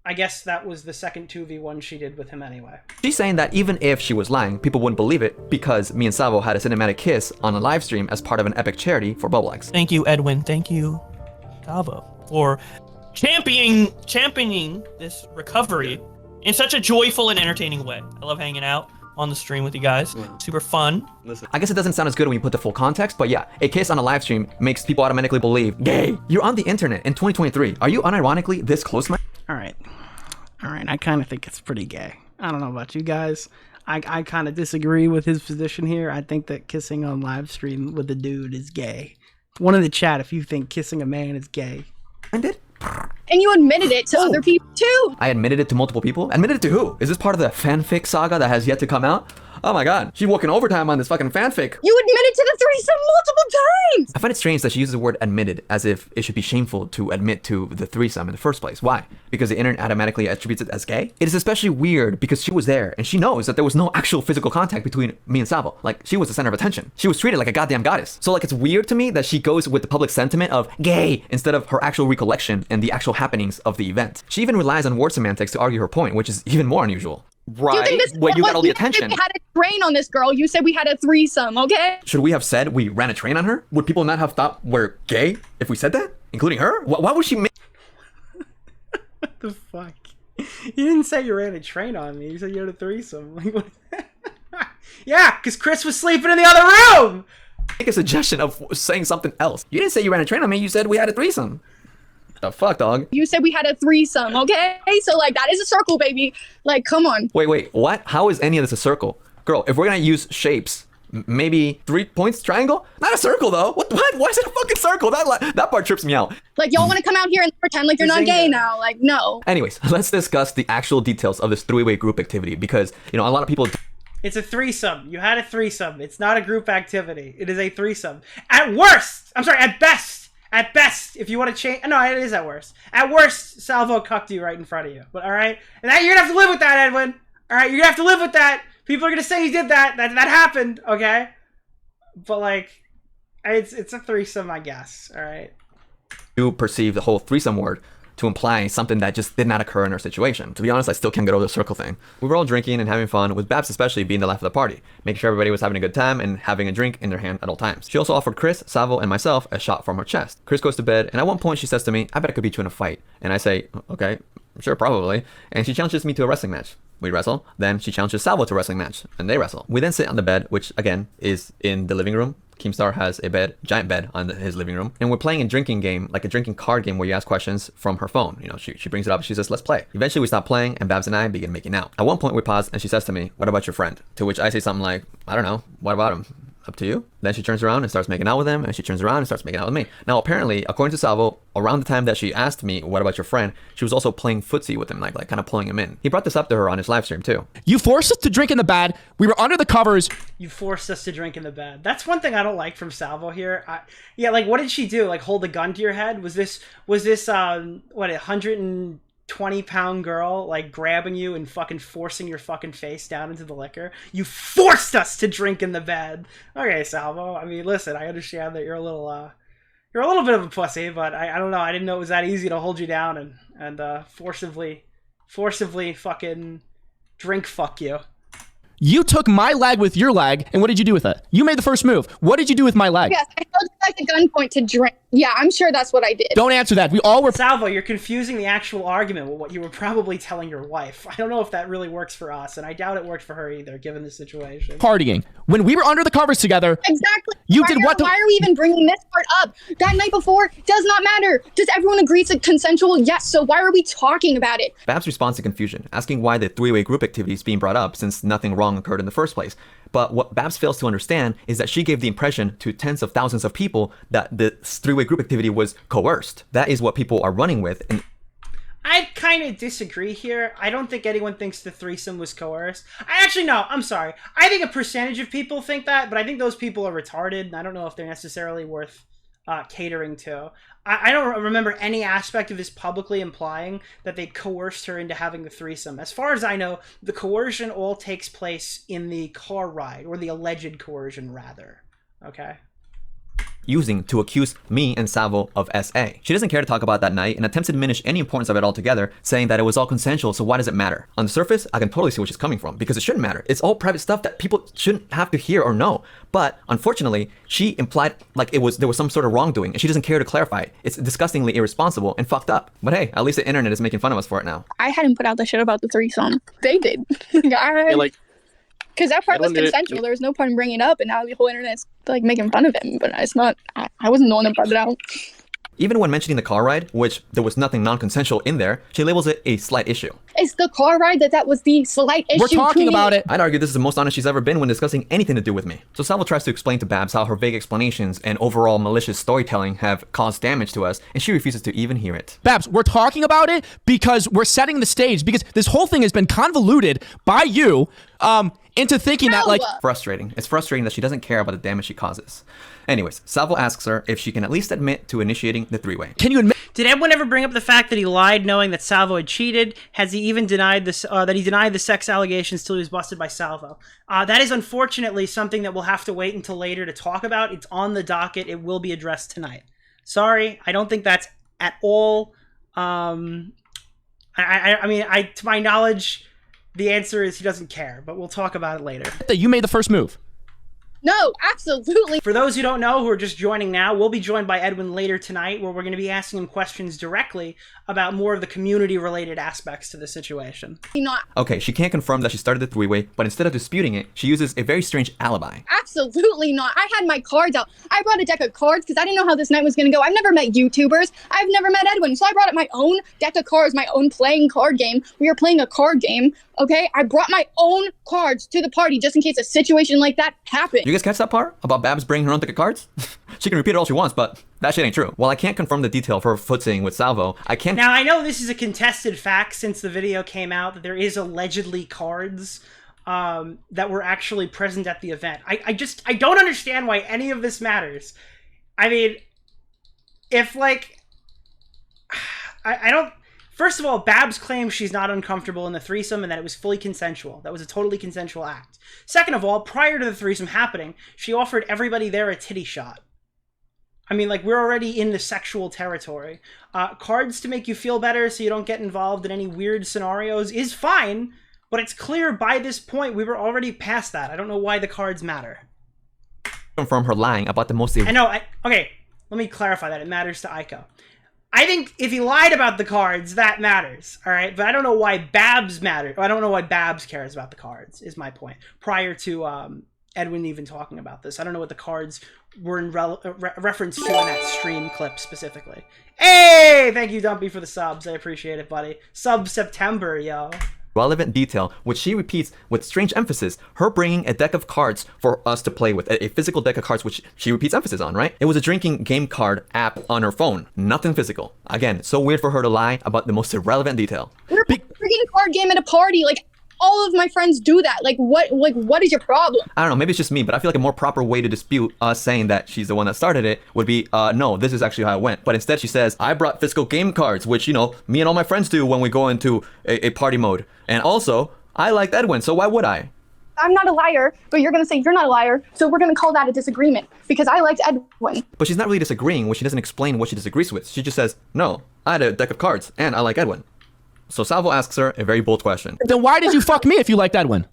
Speaker 7: I guess that was the second 2v1 she did with him anyway.
Speaker 10: She's saying that even if she was lying, people wouldn't believe it because me and Salvo had a cinematic kiss on a live stream as part of an epic charity for Bubble X.
Speaker 21: Thank you, Edwin. Thank you, Salvo, for championing this recovery in such a joyful and entertaining way. I love hanging out on the stream with you guys. Super fun.
Speaker 10: Listen, I guess it doesn't sound as good when you put the full context, but yeah, a kiss on a live stream makes people automatically believe gay. You're on the internet in 2023. Are you unironically this close, man?
Speaker 7: All right. I kind of think it's pretty gay. I don't know about you guys. I kind of disagree with his position here. I think that kissing on live stream with a dude is gay. One in the chat if you think kissing a man is gay.
Speaker 10: I did.
Speaker 18: And you admitted it to other people too.
Speaker 10: I admitted it to multiple people? Admitted it to who? Is this part of the fanfic saga that has yet to come out? Oh my god, she's working overtime on this fucking fanfic.
Speaker 18: You admitted to the threesome multiple times!
Speaker 10: I find it strange that she uses the word admitted as if it should be shameful to admit to the threesome in the first place. Why? Because the internet automatically attributes it as gay? It is especially weird because she was there and she knows that there was no actual physical contact between me and Salvo. Like, she was the center of attention. She was treated like a goddamn goddess. So like, it's weird to me that she goes with the public sentiment of gay instead of her actual recollection and the actual happenings of the event. She even relies on word semantics to argue her point, which is even more unusual. Right, when you got all the attention.
Speaker 18: We had a train on this girl. You said we had a threesome, okay?
Speaker 10: Should we have said we ran a train on her? Would people not have thought we're gay if we said that? Including her? Why would she make...
Speaker 7: What the fuck? You didn't say you ran a train on me. You said you had a threesome. Like, what? Yeah, because Chris was sleeping in the other room!
Speaker 10: Make a suggestion of saying something else. You didn't say you ran a train on me. You said we had a threesome. The fuck, dog?
Speaker 18: You said we had a threesome, okay? So, like, that is a circle, baby. Like, come on.
Speaker 10: Wait, what? How is any of this a circle? Girl, if we're gonna use shapes Maybe 3 points triangle? Not a circle though. What? Why is it a fucking circle? That part trips me out.
Speaker 18: Like, y'all want to come out here and pretend like you're not gay now? Like, no.
Speaker 10: Anyways, let's discuss the actual details of this three-way group activity because, you know, a lot of people...
Speaker 7: It's a threesome. You had a threesome. It's not a group activity. It is a threesome. At worst, I'm sorry, at best, if you want to change... No, it is at worst. At worst, Salvo cucked you right in front of you. But all right? And that, you're going to have to live with that, Edwin. All right? You're going to have to live with that. People are going to say he did that. That happened, okay? But, like, it's a threesome, I guess. All right?
Speaker 10: You perceive the whole threesome word to imply something that just did not occur in our situation. To be honest, I still can't get over the circle thing. We were all drinking and having fun, with Babs especially being the life of the party, making sure everybody was having a good time and having a drink in their hand at all times. She also offered Chris, Salvo, and myself a shot from her chest. Chris goes to bed, and at one point she says to me, I bet I could beat you in a fight. And I say, okay, sure, probably. And she challenges me to a wrestling match. We wrestle. Then she challenges Salvo to a wrestling match, and they wrestle. We then sit on the bed, which again is in the living room. Keemstar has a bed, giant bed on his living room, and we're playing a drinking game, like a drinking card game where you ask questions from her phone. You know, she brings it up, she says, let's play. Eventually we stop playing, and Babs and I begin making out. At one point we pause, and she says to me, what about your friend? To which I say something like, I don't know, what about him? Up to you. Then she turns around and starts making out with him, and she turns around and starts making out with me. Now, apparently, according to Salvo, around the time that she asked me, what about your friend, she was also playing footsie with him, like kind of pulling him in. He brought this up to her on his live stream, too.
Speaker 2: You forced us to drink in the bed. We were under the covers.
Speaker 7: You forced us to drink in the bed. That's one thing I don't like from Salvo here. Yeah, like, what did she do? Like, hold a gun to your head? Was this what, 120-pound girl, like, grabbing you and fucking forcing your fucking face down into the liquor? You forced us to drink in the bed. Okay, Salvo. I mean, listen, I understand that you're a little bit of a pussy, but I don't know. I didn't know it was that easy to hold you down and forcibly fucking drink fuck you.
Speaker 2: You took my leg with your leg, and what did you do with it? You made the first move. What did you do with my leg?
Speaker 18: Yes, I held you like a gunpoint to drink. Yeah, I'm sure that's what I did.
Speaker 2: Don't answer that. We all were...
Speaker 7: Salvo, you're confusing the actual argument with what you were probably telling your wife. I don't know if that really works for us, and I doubt it worked for her either, given the situation.
Speaker 2: Partying. When we were under the covers together...
Speaker 18: Exactly.
Speaker 2: You did what?
Speaker 18: Why are we even bringing this part up? That night before does not matter. Does everyone agree it's consensual? Yes, so why are we talking about it?
Speaker 10: Babs responds to confusion, asking why the three-way group activity is being brought up since nothing wrong occurred in the first place. But what Babs fails to understand is that she gave the impression to tens of thousands of people that the three-way group activity was coerced. That is what people are running with. And
Speaker 7: I kind of disagree here. I don't think anyone thinks the threesome was coerced. I'm sorry. I think a percentage of people think that, but I think those people are retarded, and I don't know if they're necessarily worth catering to. I don't remember any aspect of this publicly implying that they coerced her into having the threesome. As far as I know, the coercion all takes place in the car ride, or the alleged coercion, rather. Okay?
Speaker 10: using to accuse me and Salvo of SA. She doesn't care to talk about that night and attempts to diminish any importance of it altogether, saying that it was all consensual, so why does it matter? On the surface, I can totally see where she's coming from, because it shouldn't matter. It's all private stuff that people shouldn't have to hear or know. But unfortunately, she implied like there was some sort of wrongdoing, and she doesn't care to clarify it. It's disgustingly irresponsible and fucked up. But hey, at least the internet is making fun of us for it now.
Speaker 18: I hadn't put out the shit about the threesome. They did. Because that part was consensual. There was no point in bringing it up, and now the whole internet's like making fun of him. But it's not. I wasn't the one that brought it out.
Speaker 10: Even when mentioning the car ride, which there was nothing non-consensual in there, she labels it a slight issue.
Speaker 18: It's the car ride that was the slight issue.
Speaker 10: We're talking about it. I'd argue this is the most honest she's ever been when discussing anything to do with me. So Salvo tries to explain to Babs how her vague explanations and overall malicious storytelling have caused damage to us, and she refuses to even hear it.
Speaker 2: Babs, we're talking about it because we're setting the stage, because this whole thing has been convoluted by you into thinking that like...
Speaker 10: Frustrating. It's frustrating that she doesn't care about the damage she causes. Anyways, Salvo asks her if she can at least admit to initiating the three-way.
Speaker 2: Can you admit?
Speaker 7: Did Edwin ever bring up the fact that he lied knowing that Salvo had cheated? Has he even denied this, that he denied the sex allegations till he was busted by Salvo? That is unfortunately something that we'll have to wait until later to talk about. It's on the docket. It will be addressed tonight. Sorry, I don't think that's at all... I mean, to my knowledge, the answer is he doesn't care, but we'll talk about it later.
Speaker 2: That you made the first move.
Speaker 18: No, absolutely.
Speaker 7: For those who don't know, who are just joining now, we'll be joined by Edwin later tonight, where we're going to be asking him questions directly about more of the community-related aspects to the situation.
Speaker 10: Okay, she can't confirm that she started the three-way, but instead of disputing it, she uses a very strange alibi.
Speaker 18: Absolutely not. I had my cards out. I brought a deck of cards because I didn't know how this night was going to go. I've never met YouTubers. I've never met Edwin, so I brought up my own deck of cards, my own playing card game. We were playing a card game Okay, I brought my own cards to the party just in case a situation like that happened.
Speaker 10: You guys catch that part about Babs bringing her own deck of cards? She can repeat it all she wants, but that shit ain't true. While I can't confirm the detail for her footing with Salvo, I can.
Speaker 7: Now I know this is a contested fact since the video came out that there is allegedly cards that were actually present at the event. I don't understand why any of this matters. I mean, if like, I don't. First of all, Babs claims she's not uncomfortable in the threesome and that it was fully consensual. That was a totally consensual act. Second of all, prior to the threesome happening, she offered everybody there a titty shot. I mean, like, we're already in the sexual territory. Cards to make you feel better so you don't get involved in any weird scenarios is fine, but it's clear by this point we were already past that. I don't know why the cards matter.
Speaker 10: Confirm her lying about the most.
Speaker 7: Okay, let me clarify that. It matters to Aiko. I think if he lied about the cards, that matters, all right? But I don't know why Babs matters. I don't know why Babs cares about the cards, is my point. Prior to Edwin even talking about this, I don't know what the cards were in reference to in that stream clip specifically. Hey, thank you, Dumpy, for the subs. I appreciate it, buddy. Sub September, yo.
Speaker 10: Relevant detail, which she repeats with strange emphasis, her bringing a deck of cards for us to play with, a physical deck of cards, which she repeats emphasis on, right? It was a drinking game card app on her phone, nothing physical. Again, so weird for her to lie about the most irrelevant detail.
Speaker 18: We're a freaking card game at a party, like, all of my friends do that. Like, what is your problem?
Speaker 10: I don't know, maybe it's just me, but I feel like a more proper way to dispute us saying that she's the one that started it would be, no, this is actually how it went. But instead she says, I brought physical game cards, which, you know, me and all my friends do when we go into a party mode. And also, I liked Edwin, so why would I?
Speaker 18: I'm not a liar, but you're going to say you're not a liar, so we're going to call that a disagreement, because I liked Edwin.
Speaker 10: But she's not really disagreeing when she doesn't explain what she disagrees with. She just says, no, I had a deck of cards, and I like Edwin. So Salvo asks her a very bold question.
Speaker 2: Then why did you fuck me if you liked Edwin?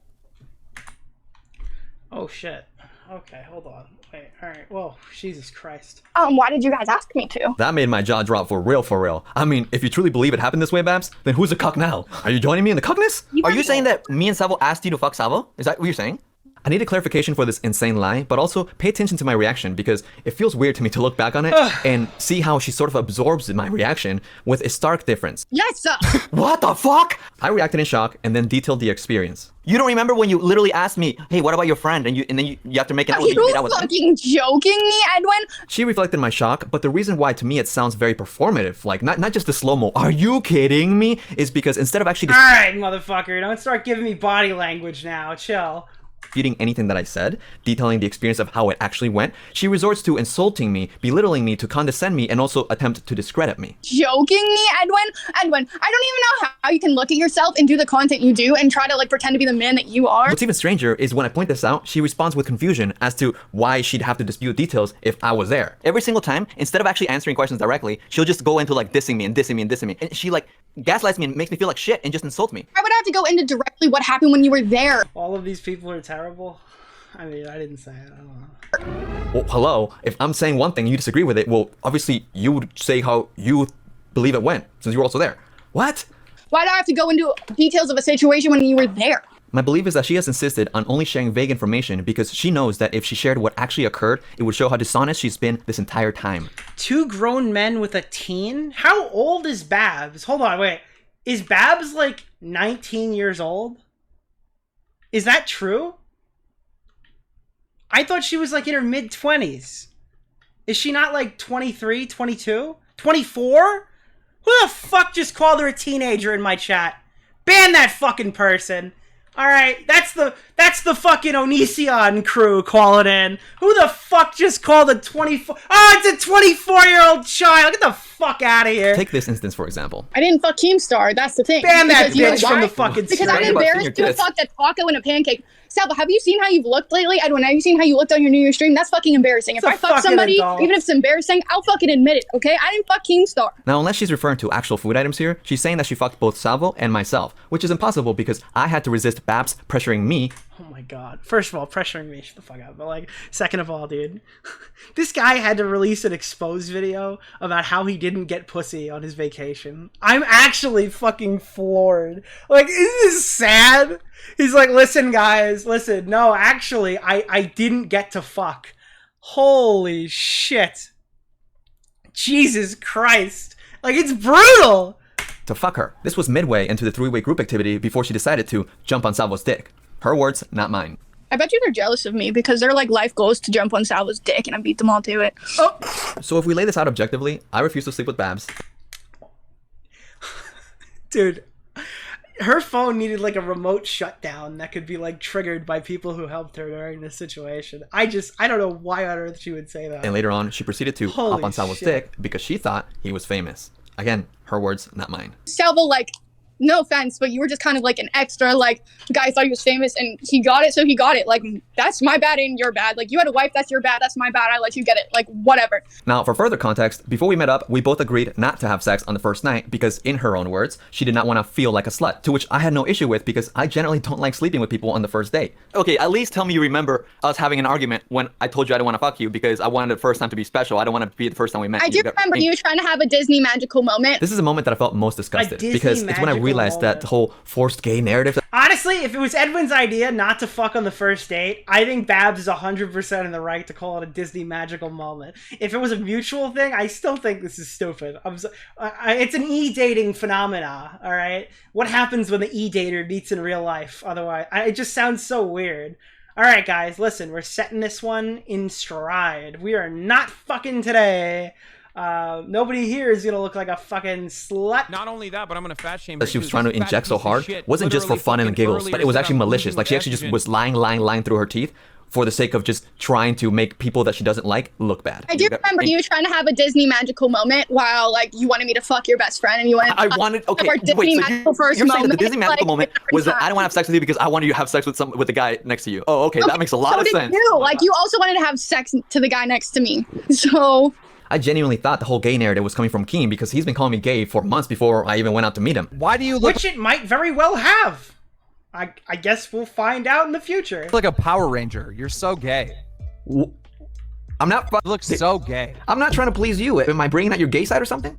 Speaker 7: Oh, shit. Okay, hold on. Wait, alright. Whoa, Jesus Christ.
Speaker 18: Why did you guys ask me to?
Speaker 10: That made my jaw drop for real, for real. I mean, if you truly believe it happened this way, Babs, then who's the cuck now? Are you joining me in the cuckness?
Speaker 1: Are you saying that me and Salvo asked you to fuck Salvo? Is that what you're saying?
Speaker 10: I need a clarification for this insane lie, but also pay attention to my reaction because it feels weird to me to look back on it and see how she sort of absorbs my reaction with a stark difference.
Speaker 18: Yes, sir!
Speaker 10: What the fuck? I reacted in shock and then detailed the experience.
Speaker 1: You don't remember when you literally asked me, hey, what about your friend? And then you have to make an
Speaker 18: Are you fucking joking me, Edwin?
Speaker 10: She reflected my shock, but the reason why to me it sounds very performative, like not just the slow-mo, are you kidding me? Is because instead of actually
Speaker 7: Alright, motherfucker, don't start giving me body language now, chill.
Speaker 10: disputing anything that I said, detailing the experience of how it actually went, she resorts to insulting me, belittling me, to condescend me, and also attempt to discredit me.
Speaker 18: Joking me, Edwin? Edwin, I don't even know how you can look at yourself and do the content you do and try to like pretend to be the man that you are.
Speaker 10: What's even stranger is when I point this out, she responds with confusion as to why she'd have to dispute details if I was there.
Speaker 1: Every single time, instead of actually answering questions directly, she'll just go into like dissing me and dissing me and dissing me. And she like gaslights me and makes me feel like shit and just insults me.
Speaker 18: I would have to go into directly what happened when you were there.
Speaker 7: All of these people are terrible. I mean, I didn't say it. I don't know.
Speaker 10: Well, hello. If I'm saying one thing, you disagree with it, well, obviously you would say how you believe it went, since you were also there. What?
Speaker 18: Why do I have to go into details of a situation when you were there?
Speaker 10: My belief is that she has insisted on only sharing vague information because she knows that if she shared what actually occurred, it would show how dishonest she's been this entire time.
Speaker 7: Two grown men with a teen? How old is Babs? Hold on, wait. Is Babs like 19 years old? Is that true? I thought she was like in her mid-20s. Is she not like 23, 22, 24? Who the fuck just called her a teenager in my chat? Ban that fucking person. Alright, that's the fucking Onision crew calling in. Who the fuck just called a 24... Oh, it's a 24-year-old child! Get the fuck out of here.
Speaker 10: Take this instance, for example.
Speaker 18: I didn't fuck Keemstar, that's the thing.
Speaker 7: Ban that
Speaker 18: Because
Speaker 7: bitch from the fucking
Speaker 18: Because I'm
Speaker 7: stream.
Speaker 18: embarrassed to have fucked a taco and a pancake. Salva, have you seen how you've looked lately? Edwin, have you seen how you looked on your New Year's stream? That's fucking embarrassing. If I fuck somebody, even if it's embarrassing, I'll fucking admit it, okay? I didn't fuck Keemstar.
Speaker 10: Now, unless she's referring to actual food items here, she's saying that she fucked both Salvo and myself, which is impossible because I had to resist Babs pressuring me.
Speaker 7: Oh my god. First of all, pressuring me, shut the fuck up. But like, second of all, dude, this guy had to release an exposed video about how he didn't get pussy on his vacation. I'm actually fucking floored. Like, isn't this sad? He's like, listen, guys, listen. No, actually, I didn't get to fuck. Holy shit. Jesus Christ. Like, it's brutal.
Speaker 10: to fuck her. This was midway into the three-way group activity before she decided to jump on Salvo's dick. Her words, not mine.
Speaker 18: I bet you they're jealous of me because their like life goal is to jump on Salvo's dick and I beat them all to it. Oh.
Speaker 10: So if we lay this out objectively, I refuse to sleep with Babs.
Speaker 7: Dude, her phone needed like a remote shutdown that could be like triggered by people who helped her during this situation. I don't know why on earth she would say that.
Speaker 10: And later on, she proceeded to hop on Salvo's dick because she thought he was famous. Again, her words, not mine.
Speaker 18: Salvo, like, no offense, but you were just kind of like an extra, like, guy thought he was famous and he got it, so he got it. Like, that's my bad and your bad. Like, you had a wife, that's your bad, that's my bad, I let you get it. Like, whatever.
Speaker 10: Now, for further context, before we met up, we both agreed not to have sex on the first night because, in her own words, she did not want to feel like a slut, to which I had no issue with because I generally don't like sleeping with people on the first date.
Speaker 1: Okay, at least tell me you remember us having an argument when I told you I didn't want to fuck you because I wanted the first time to be special. I don't want it to be the first time we met.
Speaker 18: I do remember you trying to have a Disney magical moment.
Speaker 10: This is a moment that I felt most disgusted because it's when I realized that the whole forced gay narrative.
Speaker 7: Honestly, if it was Edwin's idea not to fuck on the first date, I think Babs is 100% in the right to call it a Disney magical moment. If it was a mutual thing, I still think this is stupid. It's an e-dating phenomena, all right? What happens when the e-dater meets in real life? Otherwise, it just sounds so weird. All right, guys, listen, we're setting this one in stride. We are not fucking today. Nobody here is gonna look like a fucking slut.
Speaker 8: Not only that, but I'm gonna fat shame her.
Speaker 10: That she was trying to inject so hard wasn't just for fun and giggles, but it was actually malicious. Like she actually just was lying through her teeth for the sake of just trying to make people that she doesn't like look bad.
Speaker 18: I do remember you trying to have a Disney magical moment while like you wanted me to fuck your best friend and you wanted.
Speaker 1: Okay, wait. So you're saying that the Disney magical moment was that I don't want to have sex with you because I wanted you to have sex with the guy next to you. Oh, okay, that makes a lot of sense.
Speaker 18: You. Like you also wanted to have sex to the guy next to me, so.
Speaker 10: I genuinely thought the whole gay narrative was coming from Keen because he's been calling me gay for months before I even went out to meet him.
Speaker 17: Why do you look?
Speaker 7: Which it might very well have. I guess we'll find out in the future.
Speaker 17: Like a Power Ranger. You're so gay.
Speaker 10: I'm not.
Speaker 17: You look so gay.
Speaker 10: I'm not trying to please you. Am I bringing out your gay side or something?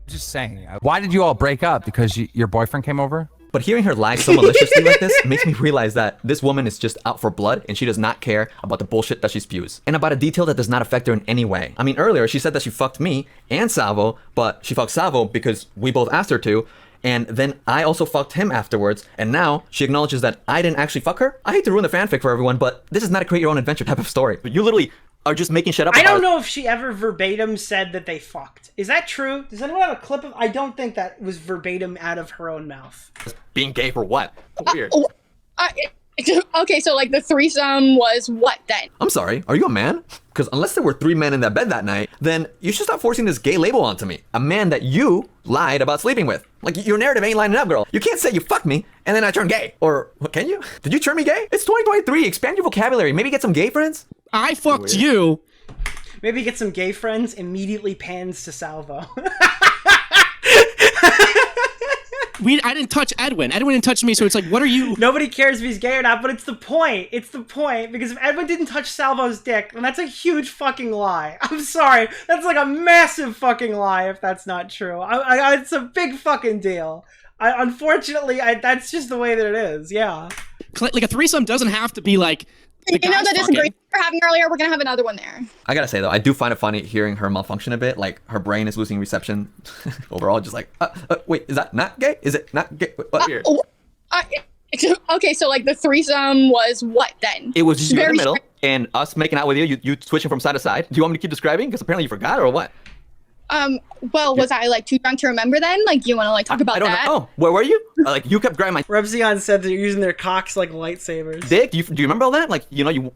Speaker 17: Just saying. Why did you all break up? Because your boyfriend came over?
Speaker 10: But hearing her lie so maliciously like this makes me realize that this woman is just out for blood and she does not care about the bullshit that she spews. And about a detail that does not affect her in any way. I mean, earlier she said that she fucked me and Salvo, but she fucked Salvo because we both asked her to. And then I also fucked him afterwards. And now she acknowledges that I didn't actually fuck her. I hate to ruin the fanfic for everyone, but this is not a create your own adventure type of story. But you literally are just making shit up.
Speaker 7: I don't know if she ever verbatim said that they fucked. Is that true? Does anyone have a clip of? I don't think that was verbatim out of her own mouth.
Speaker 10: Being gay for what? Weird.
Speaker 18: Okay, so like the threesome was what then?
Speaker 10: I'm sorry, are you a man? Because unless there were 3 men in that bed that night, then you should stop forcing this gay label onto me. A man that you lied about sleeping with. Like, your narrative ain't lining up, girl. You can't say you fucked me and then I turn gay. Or, what, can you? Did you turn me gay? It's 2023, expand your vocabulary. Maybe get some gay friends?
Speaker 2: I fucked you.
Speaker 7: Maybe get some gay friends, immediately pans to Salvo.
Speaker 2: I didn't touch Edwin. Edwin didn't touch me, so it's like, what are you?
Speaker 7: Nobody cares if he's gay or not, but it's the point. It's the point, because if Edwin didn't touch Salvo's dick, then that's a huge fucking lie. I'm sorry. That's like a massive fucking lie if that's not true. It's a big fucking deal. Unfortunately, that's just the way that it is, yeah.
Speaker 2: Like, a threesome doesn't have to be like...
Speaker 18: You know the disagreement we're having earlier? We're gonna have another one there.
Speaker 10: I gotta say though, I do find it funny hearing her malfunction a bit. Like her brain is losing reception overall. Just like, wait, is that not gay? Is it not gay? What here?
Speaker 18: Okay, so like the threesome was what then?
Speaker 1: It was just you in the middle and us making out with you. You switching from side to side. Do you want me to keep describing? Because apparently you forgot, or what?
Speaker 18: Well, was I like too drunk to remember then? Like, you want to like talk about that?
Speaker 1: I don't know. Oh, where were you? Like, you kept grabbing my...
Speaker 7: Rebzion said they're using their cocks like lightsabers.
Speaker 1: Dick? Do you remember all that? Like, you know, you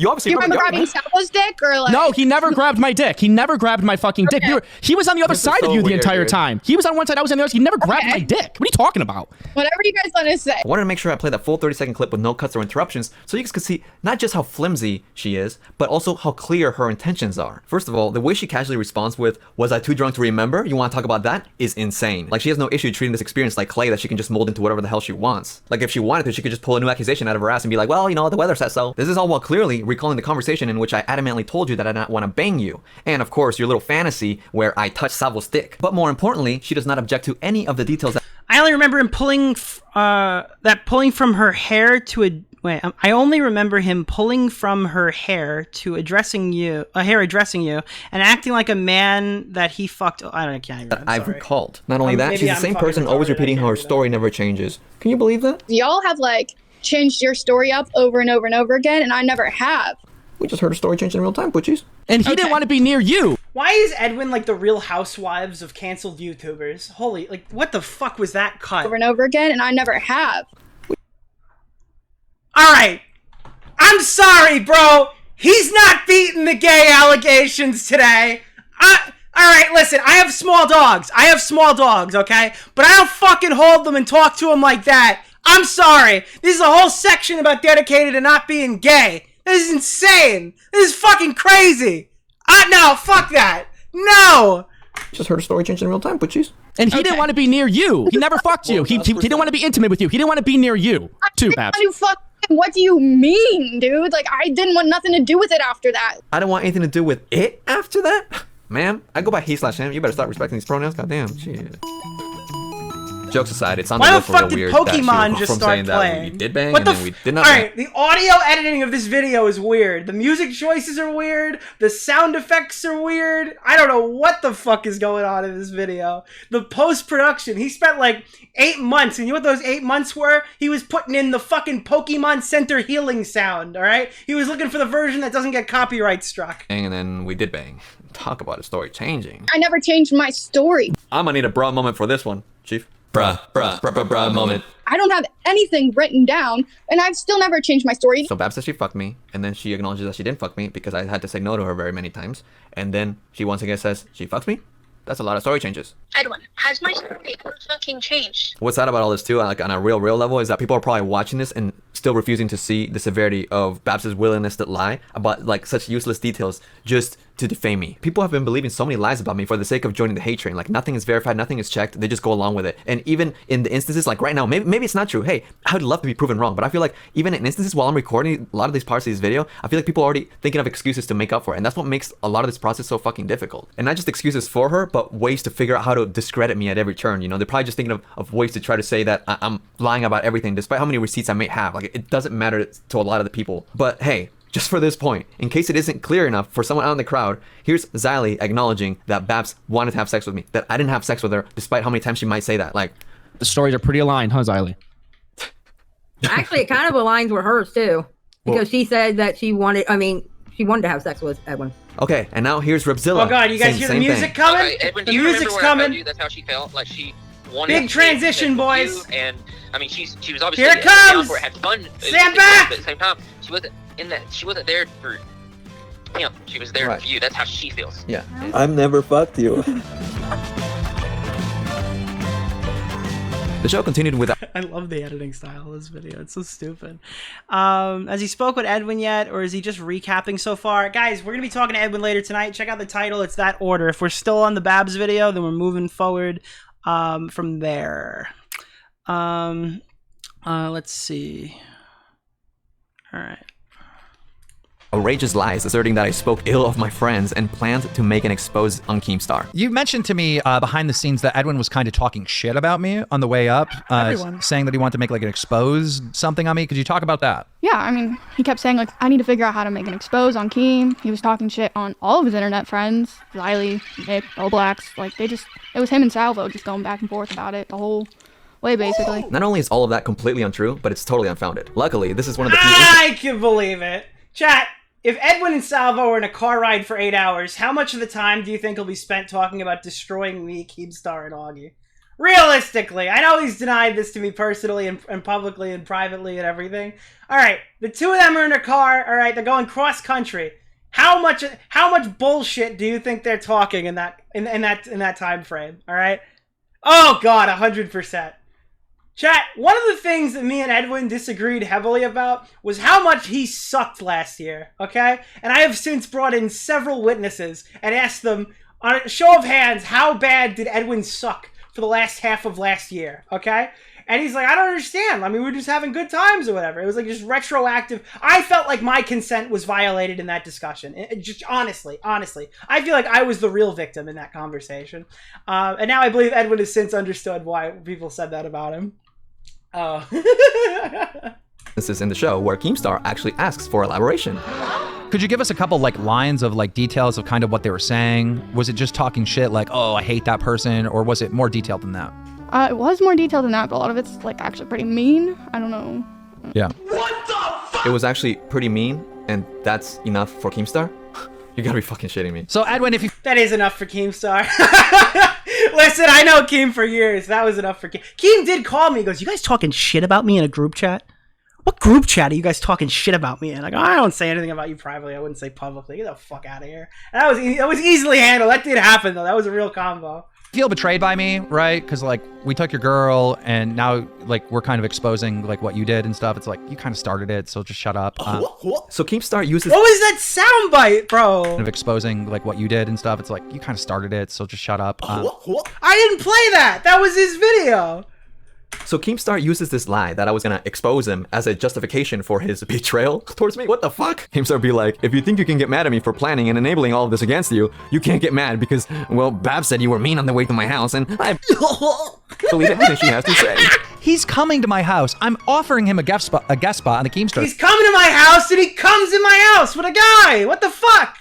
Speaker 1: obviously...
Speaker 18: Do you remember grabbing Salvo's dick or like...
Speaker 2: No, he never grabbed my dick. He never grabbed my fucking dick. He was on the other side of you the entire time. He was on one side, I was on the other. He never grabbed my dick. What are you talking about?
Speaker 18: Whatever you guys want to say.
Speaker 10: I wanted to make sure I played that full 30-second clip with no cuts or interruptions so you guys could see not just how flimsy she is, but also how clear her intentions are. First of all, the way she casually responds with, "Was I too drunk to remember?" You want to talk about that? Is insane. Like, she has no issue treating this experience like clay that she can just mold into whatever the hell she wants. Like, if she wanted to, she could just pull a new accusation out of her ass and be like, well, you know, the weather says so. This is all while clearly recalling the conversation in which I adamantly told you that I did not want to bang you. And of course, your little fantasy where I touched Salvo's dick. But more importantly, she does not object to any of the details that...
Speaker 7: I only remember him pulling from her hair to Wait, I only remember him pulling from her hair to addressing you, and acting like a man that he fucked. I can't even.
Speaker 10: That I've recalled. Not only that, she's the same person always repeating how her story never changes. Can you believe that?
Speaker 18: Y'all have like changed your story up over and over and over again, and I never have.
Speaker 10: We just heard her story change in real time, Butchies.
Speaker 2: And he didn't want to be near you.
Speaker 7: Why is Edwin like the Real Housewives of canceled YouTubers? Holy, like, what the fuck was that cut?
Speaker 18: Over and over again, and I never have.
Speaker 7: Alright. I'm sorry, bro. He's not beating the gay allegations today. Alright, listen, I have small dogs. Okay? But I don't fucking hold them and talk to them like that. I'm sorry. This is a whole section about dedicated to not being gay. This is insane. This is fucking crazy. No, fuck that. No.
Speaker 10: Just heard her story change in real time, Butchies.
Speaker 2: And he didn't want to be near you. He never fucked you. He didn't want to be intimate with you. He didn't want to be near you, too, Babs.
Speaker 18: What do you mean, dude? Like, I didn't want nothing to do with it after that.
Speaker 10: I don't want anything to do with it after that? Ma'am, I go by he/him. You better start respecting these pronouns. Goddamn, shit. Jokes aside, it's on the list for real weird
Speaker 7: Pokemon just start playing?
Speaker 10: We did bang
Speaker 7: What
Speaker 10: and then we did not.
Speaker 7: Alright, the audio editing of this video is weird. The music choices are weird. The sound effects are weird. I don't know what the fuck is going on in this video. The post-production, he spent like 8 months, and you know what those 8 months were? He was putting in the fucking Pokemon Center healing sound, alright? He was looking for the version that doesn't get copyright struck.
Speaker 10: And then we did bang. Talk about a story changing.
Speaker 18: I never changed my story.
Speaker 10: I'm gonna need a bruh moment for this one, Chief. Bruh moment.
Speaker 18: I don't have anything written down, and I've still never changed my story.
Speaker 10: So Babs says she fucked me, and then she acknowledges that she didn't fuck me because I had to say no to her very many times. And then she once again says she fucked me. That's a lot of story changes.
Speaker 23: Edwin, has my story ever fucking changed?
Speaker 10: What's sad about all this too, like on a real level, is that people are probably watching this and still refusing to see the severity of Babs's willingness to lie about like such useless details just to defame me. People have been believing so many lies about me for the sake of joining the hate train. Like nothing is verified, nothing is checked. They just go along with it. And even in the instances like right now, maybe it's not true. Hey, I would love to be proven wrong, but I feel like even in instances while I'm recording a lot of these parts of this video, I feel like people are already thinking of excuses to make up for it. And that's what makes a lot of this process so fucking difficult. And not just excuses for her, but ways to figure out how to discredit me at every turn. You know, they're probably just thinking of ways to try to say that I'm lying about everything, despite how many receipts I may have. Like it doesn't matter to a lot of the people. But hey, just for this point, in case it isn't clear enough for someone out in the crowd, here's Xylee acknowledging that Babs wanted to have sex with me, that I didn't have sex with her, despite how many times she might say that. Like,
Speaker 2: the stories are pretty aligned, huh, Xylee?
Speaker 19: Actually, it kind of aligns with hers too, because she said that she wanted to have sex with Edwin.
Speaker 10: Okay, and now here's Ripzilla.
Speaker 7: Oh god, you guys hear the music coming?
Speaker 23: Okay, Edwin,
Speaker 7: The
Speaker 23: do you
Speaker 7: music's
Speaker 23: remember where I
Speaker 7: coming.
Speaker 23: told you that's how she felt? Like she wanted
Speaker 7: Big
Speaker 23: to
Speaker 7: transition,
Speaker 23: with
Speaker 7: boys.
Speaker 23: you, and I mean, she was obviously
Speaker 7: Here it
Speaker 23: down
Speaker 7: comes!
Speaker 23: for it, had fun.
Speaker 7: Stand back!
Speaker 23: But at the same time, she wasn't there for him. She was there for you. That's how she feels.
Speaker 10: Yeah.
Speaker 13: I've never fucked you.
Speaker 10: The show continued with...
Speaker 7: I love the editing style of this video. It's so stupid. Has he spoke with Edwin yet, or is he just recapping so far? Guys, we're going to be talking to Edwin later tonight. Check out the title. It's that order. If we're still on the Babs video, then we're moving forward from there. Let's see. All right.
Speaker 10: outrageous lies asserting that I spoke ill of my friends and planned to make an expose on Keemstar.
Speaker 17: You mentioned to me behind the scenes that Edwin was kind of talking shit about me on the way up, saying that he wanted to make like an expose something on me. Could you talk about that?
Speaker 3: Yeah, I mean, he kept saying like, I need to figure out how to make an expose on Keem. He was talking shit on all of his internet friends, Xylee, Nick, Oblax. Like it was him and Salvo just going back and forth about it the whole way, basically.
Speaker 10: Not only is all of that completely untrue, but it's totally unfounded. Luckily, this is one of the few...
Speaker 7: I can believe it. Chat, if Edwin and Salvo were in a car ride for 8 hours, how much of the time do you think will be spent talking about destroying me, Keemstar, and Augie? Realistically, I know he's denied this to me personally and publicly and privately and everything. All right, the two of them are in a car. All right, they're going cross country. How much bullshit do you think they're talking in that time frame? All right. Oh God, 100%. Chat, one of the things that me and Edwin disagreed heavily about was how much he sucked last year, okay? And I have since brought in several witnesses and asked them, on a show of hands, how bad did Edwin suck for the last half of last year, okay? And he's like, I don't understand. I mean, we're just having good times or whatever. It was like just retroactive. I felt like my consent was violated in that discussion. Just honestly. I feel like I was the real victim in that conversation. And now I believe Edwin has since understood why people said that about him. Oh.
Speaker 10: instances in the show where Keemstar actually asks for elaboration.
Speaker 17: Could you give us a couple like lines of like details of kind of what they were saying? Was it just talking shit like, oh, I hate that person? Or was it more detailed than that?
Speaker 3: It was more detailed than that, but a lot of it's like actually pretty mean. I don't know.
Speaker 17: Yeah.
Speaker 10: It was actually pretty mean, and that's enough for Keemstar? You gotta be fucking shitting me.
Speaker 17: So Edwin, if you...
Speaker 7: That is enough for Keemstar. Listen, I know Keem for years. That was enough for Keem. Keem did call me. He goes, you guys talking shit about me in a group chat? What group chat are you guys talking shit about me in? Like, I don't say anything about you privately. I wouldn't say publicly. Get the fuck out of here. And that was easily handled. That did happen, though. That was a real combo.
Speaker 17: Feel betrayed by me, right? Because like we took your girl and now like we're kind of exposing like what you did and stuff. It's like you kind of started it, so just shut up.
Speaker 10: So Keemstar uses...
Speaker 7: What was that soundbite, bro?
Speaker 17: Kind of exposing like what you did and stuff. It's like you kind of started it, so just shut up.
Speaker 7: I didn't play that. That was his video.
Speaker 10: So Keemstar uses this lie that I was gonna expose him as a justification for his betrayal towards me. What the fuck? Keemstar be like, if you think you can get mad at me for planning and enabling all of this against you, you can't get mad because, well, Bab said you were mean on the way to my house and I believe everything she has to say.
Speaker 17: He's coming to my house. I'm offering him a guest spot on the Keemstar
Speaker 7: He's coming to my house and he comes in my house with a guy. What the fuck?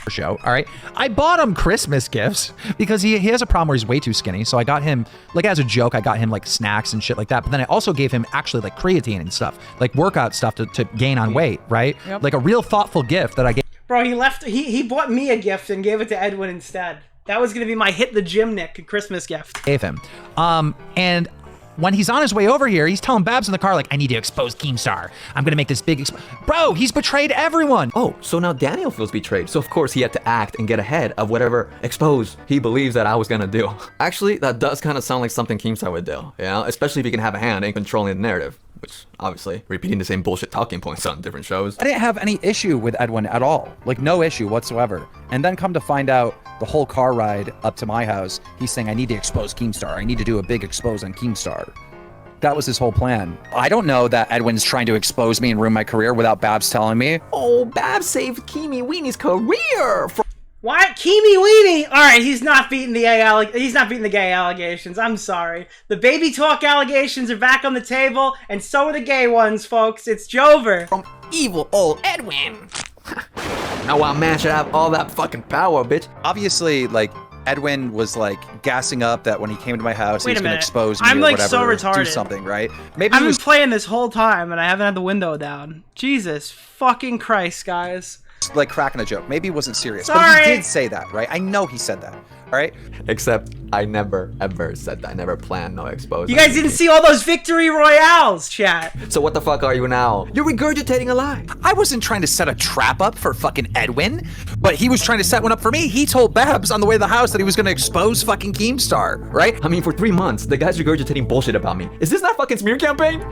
Speaker 17: show. All right. I bought him Christmas gifts because he has a problem where he's way too skinny. So I got him, like as a joke, I got him like snacks and shit like that. But then I also gave him actually like creatine and stuff, like workout stuff to gain on weight, right? Yep. Like a real thoughtful gift that I gave.
Speaker 7: Bro, he bought me a gift and gave it to Edwin instead. That was going to be my hit the gym Nick Christmas gift.
Speaker 17: Gave him. And when he's on his way over here, he's telling Babs in the car, like, I need to expose Keemstar. I'm going to make this big Bro, he's betrayed everyone.
Speaker 10: Oh, so now Daniel feels betrayed. So of course he had to act and get ahead of whatever expose he believes that I was going to do. Actually, that does kind of sound like something Keemstar would do, you know? Especially if he can have a hand in controlling the narrative. Which, obviously, repeating the same bullshit talking points on different shows.
Speaker 17: I didn't have any issue with Edwin at all. Like, no issue whatsoever. And then come to find out the whole car ride up to my house, he's saying, I need to expose Keemstar. I need to do a big expose on Keemstar. That was his whole plan. I don't know that Edwin's trying to expose me and ruin my career without Babs telling me.
Speaker 10: Oh, Babs saved Keemy Weenie's career from...
Speaker 7: What? Keemy Weenie? All right, he's not beating the gay allegations. I'm sorry. The baby talk allegations are back on the table, and so are the gay ones, folks. It's Jover.
Speaker 10: From evil old Edwin. Now while man should have all that fucking power, bitch.
Speaker 17: Obviously, like, Edwin was like gassing up that when he came to my house, he was going to expose me
Speaker 7: I'm
Speaker 17: or
Speaker 7: like
Speaker 17: whatever,
Speaker 7: so retarded.
Speaker 17: do something, right? Maybe
Speaker 7: I've been playing this whole time, and I haven't had the window down. Jesus fucking Christ, guys.
Speaker 17: Like cracking a joke. Maybe he wasn't serious.
Speaker 7: Sorry.
Speaker 17: But he did say that, right? I know he said that. All right?
Speaker 10: Except I never, ever said that. I never planned no expose.
Speaker 7: You guys didn't see all those victory royales, chat.
Speaker 10: So what the fuck are you now? You're regurgitating a lie.
Speaker 17: I wasn't trying to set a trap up for fucking Edwin, but he was trying to set one up for me. He told Babs on the way to the house that he was going to expose fucking Keemstar, right?
Speaker 10: I mean, for 3 months, the guy's regurgitating bullshit about me. Is this not fucking smear campaign?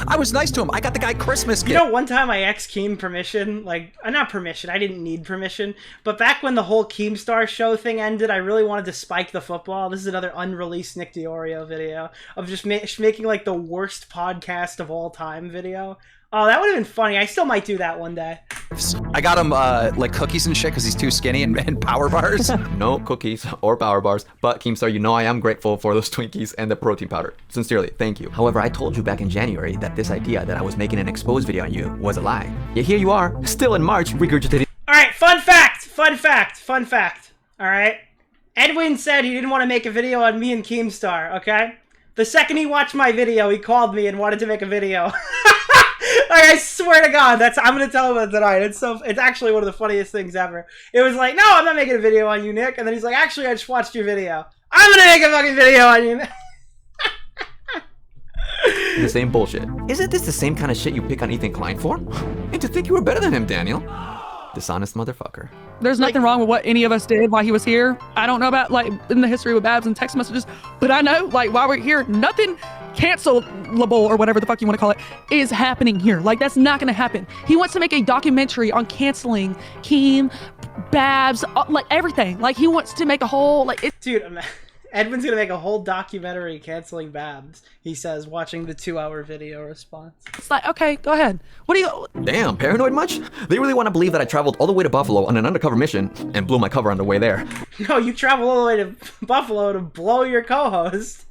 Speaker 17: I was nice to him. I got the guy Christmas gift.
Speaker 7: You know, one time I asked Keem permission, like, not permission, I didn't need permission, but back when the whole Keemstar show thing ended, I really wanted to spike the football. This is another unreleased Nick DiOrio video of just making like the worst podcast of all time video. Oh, that would have been funny. I still might do that one day.
Speaker 17: I got him like cookies and shit because he's too skinny and power bars.
Speaker 10: No cookies or power bars, but Keemstar, you know I am grateful for those Twinkies and the protein powder. Sincerely, thank you. However, I told you back in January that this idea that I was making an expose video on you was a lie. Yet here you are, still in March, regurgitating.
Speaker 7: All right, fun fact. All right. Edwin said he didn't want to make a video on me and Keemstar, okay? The second he watched my video, he called me and wanted to make a video. Like, I swear to God, I'm gonna tell him that tonight. It's actually one of the funniest things ever. It was like, no, I'm not making a video on you, Nick. And then he's like, actually, I just watched your video. I'm gonna make a fucking video on you.
Speaker 10: The same bullshit. Isn't this the same kind of shit you pick on Ethan Klein for? And to think you were better than him, Daniel. Dishonest motherfucker.
Speaker 11: There's nothing wrong with what any of us did while he was here. I don't know about like in the history with Babs and text messages, but I know like while we're here, nothing cancelable or whatever the fuck you want to call it is happening here. Like that's not gonna happen. He wants to make a documentary on canceling Keem, Babs, like everything. Like he wants to make a whole like.
Speaker 7: Dude, Edwin's gonna make a whole documentary canceling Babs. He says, watching the 2-hour video response.
Speaker 11: It's like, okay, go ahead. What do you?
Speaker 10: Damn, paranoid much? They really want to believe that I traveled all the way to Buffalo on an undercover mission and blew my cover on the way there.
Speaker 7: No, you traveled all the way to Buffalo to blow your co-host.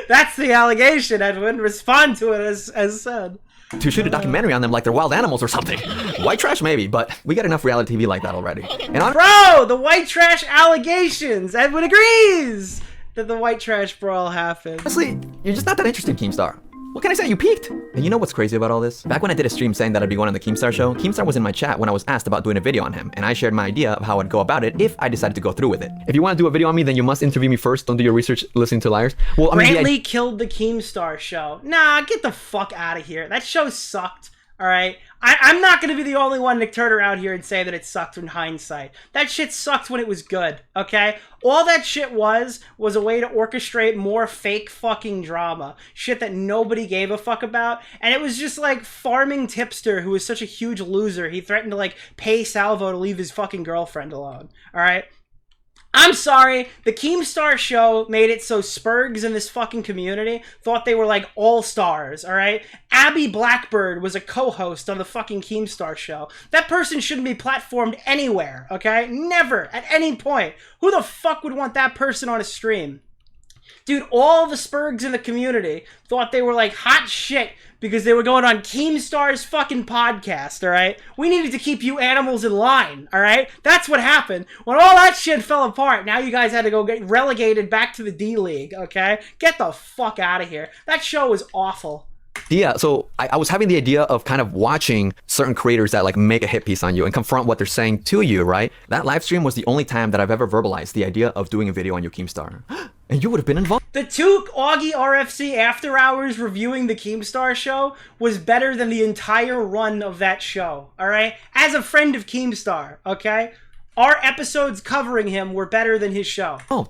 Speaker 7: That's the allegation, Edwin. Respond to it as said.
Speaker 10: To shoot a documentary on them like they're wild animals or something. White trash maybe, but we get enough reality TV like that already. And
Speaker 7: Bro, the white trash allegations. Edwin agrees that the white trash brawl happened.
Speaker 10: Honestly, you're just not that interested, Keemstar. What can I say? You peaked. And you know what's crazy about all this? Back when I did a stream saying that I'd be going on the Keemstar show, Keemstar was in my chat when I was asked about doing a video on him, and I shared my idea of how I'd go about it if I decided to go through with it. If you want to do a video on me, then you must interview me first. Don't do your research listening to liars. Well, I mean,
Speaker 7: Brantley killed the Keemstar show. Nah, get the fuck out of here. That show sucked. All right, I'm not gonna be the only one, Nick Turner, out here and say that it sucked in hindsight. That shit sucked when it was good. Okay, all that shit was a way to orchestrate more fake fucking drama, shit that nobody gave a fuck about, and it was just like farming tipster who was such a huge loser. He threatened to like pay Salvo to leave his fucking girlfriend alone. All right. I'm sorry, the Keemstar show made it so Spurgs in this fucking community thought they were like all-stars, alright? Abby Blackbird was a co-host on the fucking Keemstar show. That person shouldn't be platformed anywhere, okay? Never, at any point. Who the fuck would want that person on a stream? Dude, all the Spurgs in the community thought they were like hot shit because they were going on Keemstar's fucking podcast, alright? We needed to keep you animals in line, alright? That's what happened. When all that shit fell apart, now you guys had to go get relegated back to the D-League, okay? Get the fuck out of here. That show was awful.
Speaker 10: Yeah, so I was having the idea of kind of watching certain creators that like make a hit piece on you and confront what they're saying to you, right? That live stream was the only time that I've ever verbalized the idea of doing a video on you, Keemstar. And you would have been involved.
Speaker 7: The two Augie RFC after hours reviewing the Keemstar show was better than the entire run of that show, alright? As a friend of Keemstar, okay? Our episodes covering him were better than his show.
Speaker 10: Oh,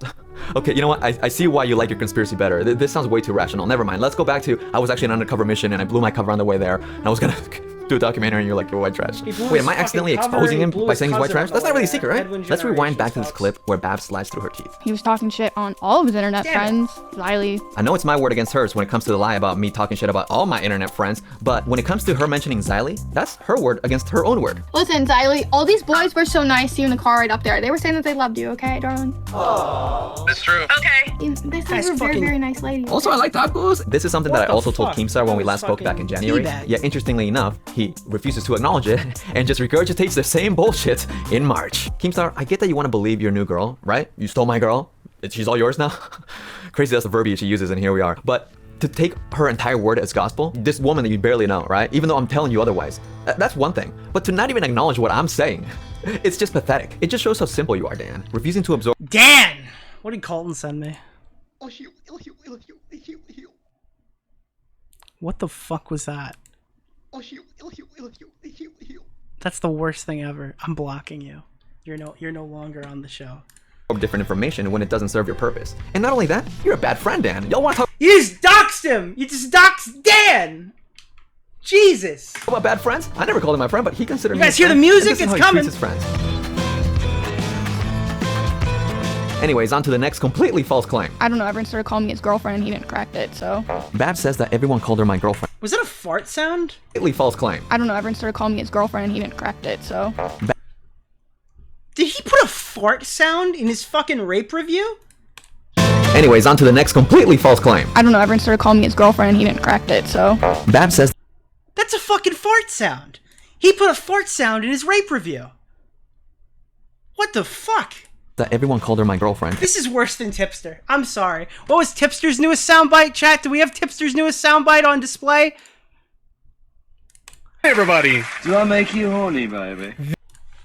Speaker 10: okay, you know what? I see why you like your conspiracy better. This sounds way too rational. Never mind. Let's go back to, I was actually on an undercover mission and I blew my cover on the way there. And I was gonna do a documentary and you're like, you're white trash. Wait, am I accidentally exposing him by saying he's white trash? That's not really a secret, right? Let's rewind back to this clip where Babs slides through her teeth.
Speaker 3: He was talking shit on all of his internet friends. Riley.
Speaker 10: I know it's my word against hers when it comes to the lie about me talking shit about all my internet friends, but when it comes to her mentioning Xylee, that's her word against her own word.
Speaker 3: Listen, Xylee, all these boys were so nice to you in the car right up there. They were saying that they loved you, okay, darling?
Speaker 15: Oh, that's true.
Speaker 3: Okay. They said you were very, very nice lady.
Speaker 10: Also, I like tacos. This is something that I also told Keemstar when we last spoke back in January.
Speaker 7: teabag.
Speaker 10: Yet, interestingly enough, he refuses to acknowledge it and just regurgitates the same bullshit in March. Keemstar, I get that you want to believe your new girl, right? You stole my girl. She's all yours now. Crazy, that's the verbiage she uses, and here we are. But to take her entire word as gospel, this woman that you barely know, right? Even though I'm telling you otherwise, that's one thing. But to not even acknowledge what I'm saying, it's just pathetic. It just shows how simple you are, Dan. Refusing to absorb.
Speaker 7: Dan! What did Colton send me? What the fuck was that? That's the worst thing ever. I'm blocking you. You're no longer on the show.
Speaker 10: Different information when it doesn't serve your purpose. And not only that, you're a bad friend, Dan. Y'all want to talk
Speaker 7: You just doxed him! You just doxed Dan! Jesus!
Speaker 10: about bad friends? I never called him my friend, but he considered
Speaker 7: You
Speaker 10: me
Speaker 7: guys
Speaker 10: his
Speaker 7: hear the
Speaker 10: friend,
Speaker 7: music?
Speaker 10: and this is
Speaker 7: It's
Speaker 10: how he
Speaker 7: coming!
Speaker 10: treats his friends. Anyways, on to the next completely false claim.
Speaker 3: I don't know, everyone started calling me his girlfriend and he didn't correct it, so.
Speaker 10: Babs says that everyone called her my girlfriend.
Speaker 7: Was that a fart sound?
Speaker 10: Completely false claim.
Speaker 3: I don't know, everyone started calling me his girlfriend and he didn't correct it, so.
Speaker 7: Did he put a fart sound in his fucking rape review?
Speaker 10: Anyways, on to the next completely false claim.
Speaker 3: I don't know, everyone started calling me his girlfriend and he didn't correct it, so.
Speaker 10: Babs says
Speaker 7: That's a fucking fart sound. He put a fart sound in his rape review. What the fuck?
Speaker 10: that everyone called her my girlfriend.
Speaker 7: This is worse than Tipster. I'm sorry. What was Tipster's newest soundbite, chat? Do we have Tipster's newest soundbite on display?
Speaker 6: Hey everybody. Do I make you horny, baby?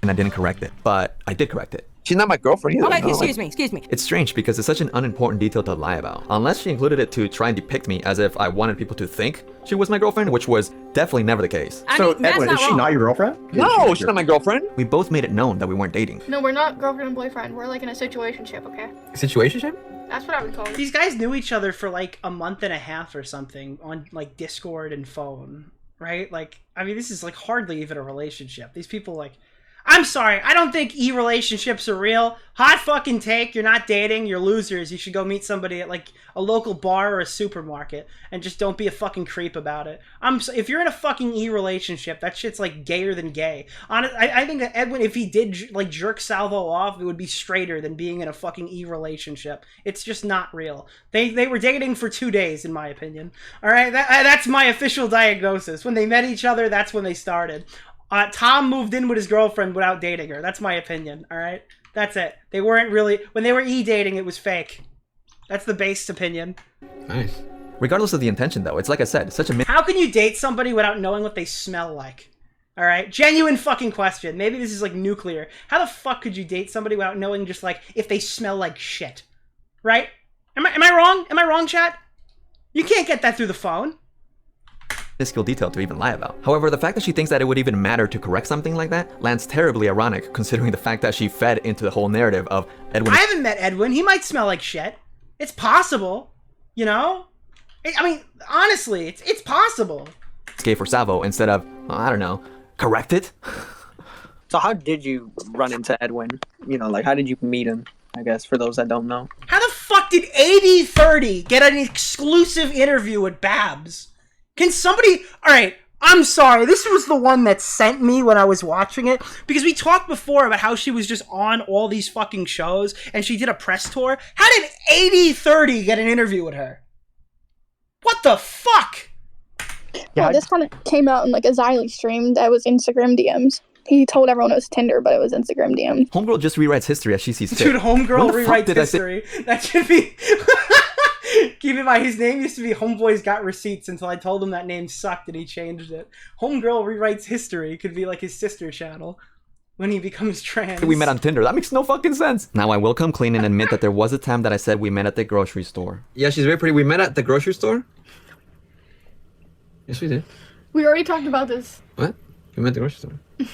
Speaker 10: And I didn't correct it, but I did correct it.
Speaker 13: She's not my girlfriend either.
Speaker 19: Okay, excuse me.
Speaker 10: It's strange because it's such an unimportant detail to lie about. Unless she included it to try and depict me as if I wanted people to think she was my girlfriend, which was definitely never the case.
Speaker 19: So, Edwin, is she not
Speaker 13: your girlfriend?
Speaker 10: No, she's not my girlfriend. We both made it known that we weren't dating.
Speaker 3: No, we're not girlfriend and boyfriend. We're like in a situationship, okay?
Speaker 10: Situationship?
Speaker 3: That's what I would call it.
Speaker 7: These guys knew each other for like a month and a half or something on like Discord and phone, right? Like, I mean, this is like hardly even a relationship. These people like, I'm sorry. I don't think relationships are real. Hot fucking take. You're not dating. You're losers. You should go meet somebody at like a local bar or a supermarket and just don't be a fucking creep about it. If you're in a fucking relationship, that shit's like gayer than gay. I think that Edwin, if he did like jerk Salvo off, it would be straighter than being in a fucking relationship. It's just not real. They were dating for 2 days, in my opinion. All right, that's my official diagnosis. When they met each other, that's when they started. Tom moved in with his girlfriend without dating her. That's my opinion, all right? That's it. They weren't really... When they were dating, it was fake. That's the base opinion.
Speaker 10: Nice. Regardless of the intention, though, it's like I said, it's such a...
Speaker 7: How can you date somebody without knowing what they smell like? All right? Genuine fucking question. Maybe this is, like, nuclear. How the fuck could you date somebody without knowing just, like, if they smell like shit? Right? Am I wrong? Am I wrong, chat? You can't get that through the phone.
Speaker 10: Minuscule detail to even lie about. However, the fact that she thinks that it would even matter to correct something like that lands terribly ironic, considering the fact that she fed into the whole narrative of Edwin.
Speaker 7: I haven't met Edwin. He might smell like shit. It's possible, you know? I mean, honestly, it's possible.
Speaker 10: Gay for Salvo instead of, I don't know, correct it?
Speaker 4: So how did you run into Edwin? You know, like, how did you meet him? I guess, for those that don't know.
Speaker 7: How the fuck did 8030 get an exclusive interview with Babs? Can somebody... Alright, I'm sorry. This was the one that sent me when I was watching it. Because we talked before about how she was just on all these fucking shows. And she did a press tour. How did 8030 get an interview with her? What the fuck?
Speaker 18: Yeah, this kind of came out in like a Xylee stream that was Instagram DMs. He told everyone it was Tinder, but it was Instagram DMs.
Speaker 10: Homegirl just rewrites history as she sees fit.
Speaker 7: Dude, Homegirl rewrites history. That should be... Keep in mind, his name used to be Homeboys Got Receipts until I told him that name sucked and he changed it. Homegirl rewrites history could be like his sister channel when he becomes trans.
Speaker 10: We met on Tinder. That makes no fucking sense. Now I will come clean and admit that there was a time that I said we met at the grocery store. Yeah, she's very pretty. We met at the grocery store? Yes, we did.
Speaker 3: We already talked about this.
Speaker 10: What? We met at the grocery store.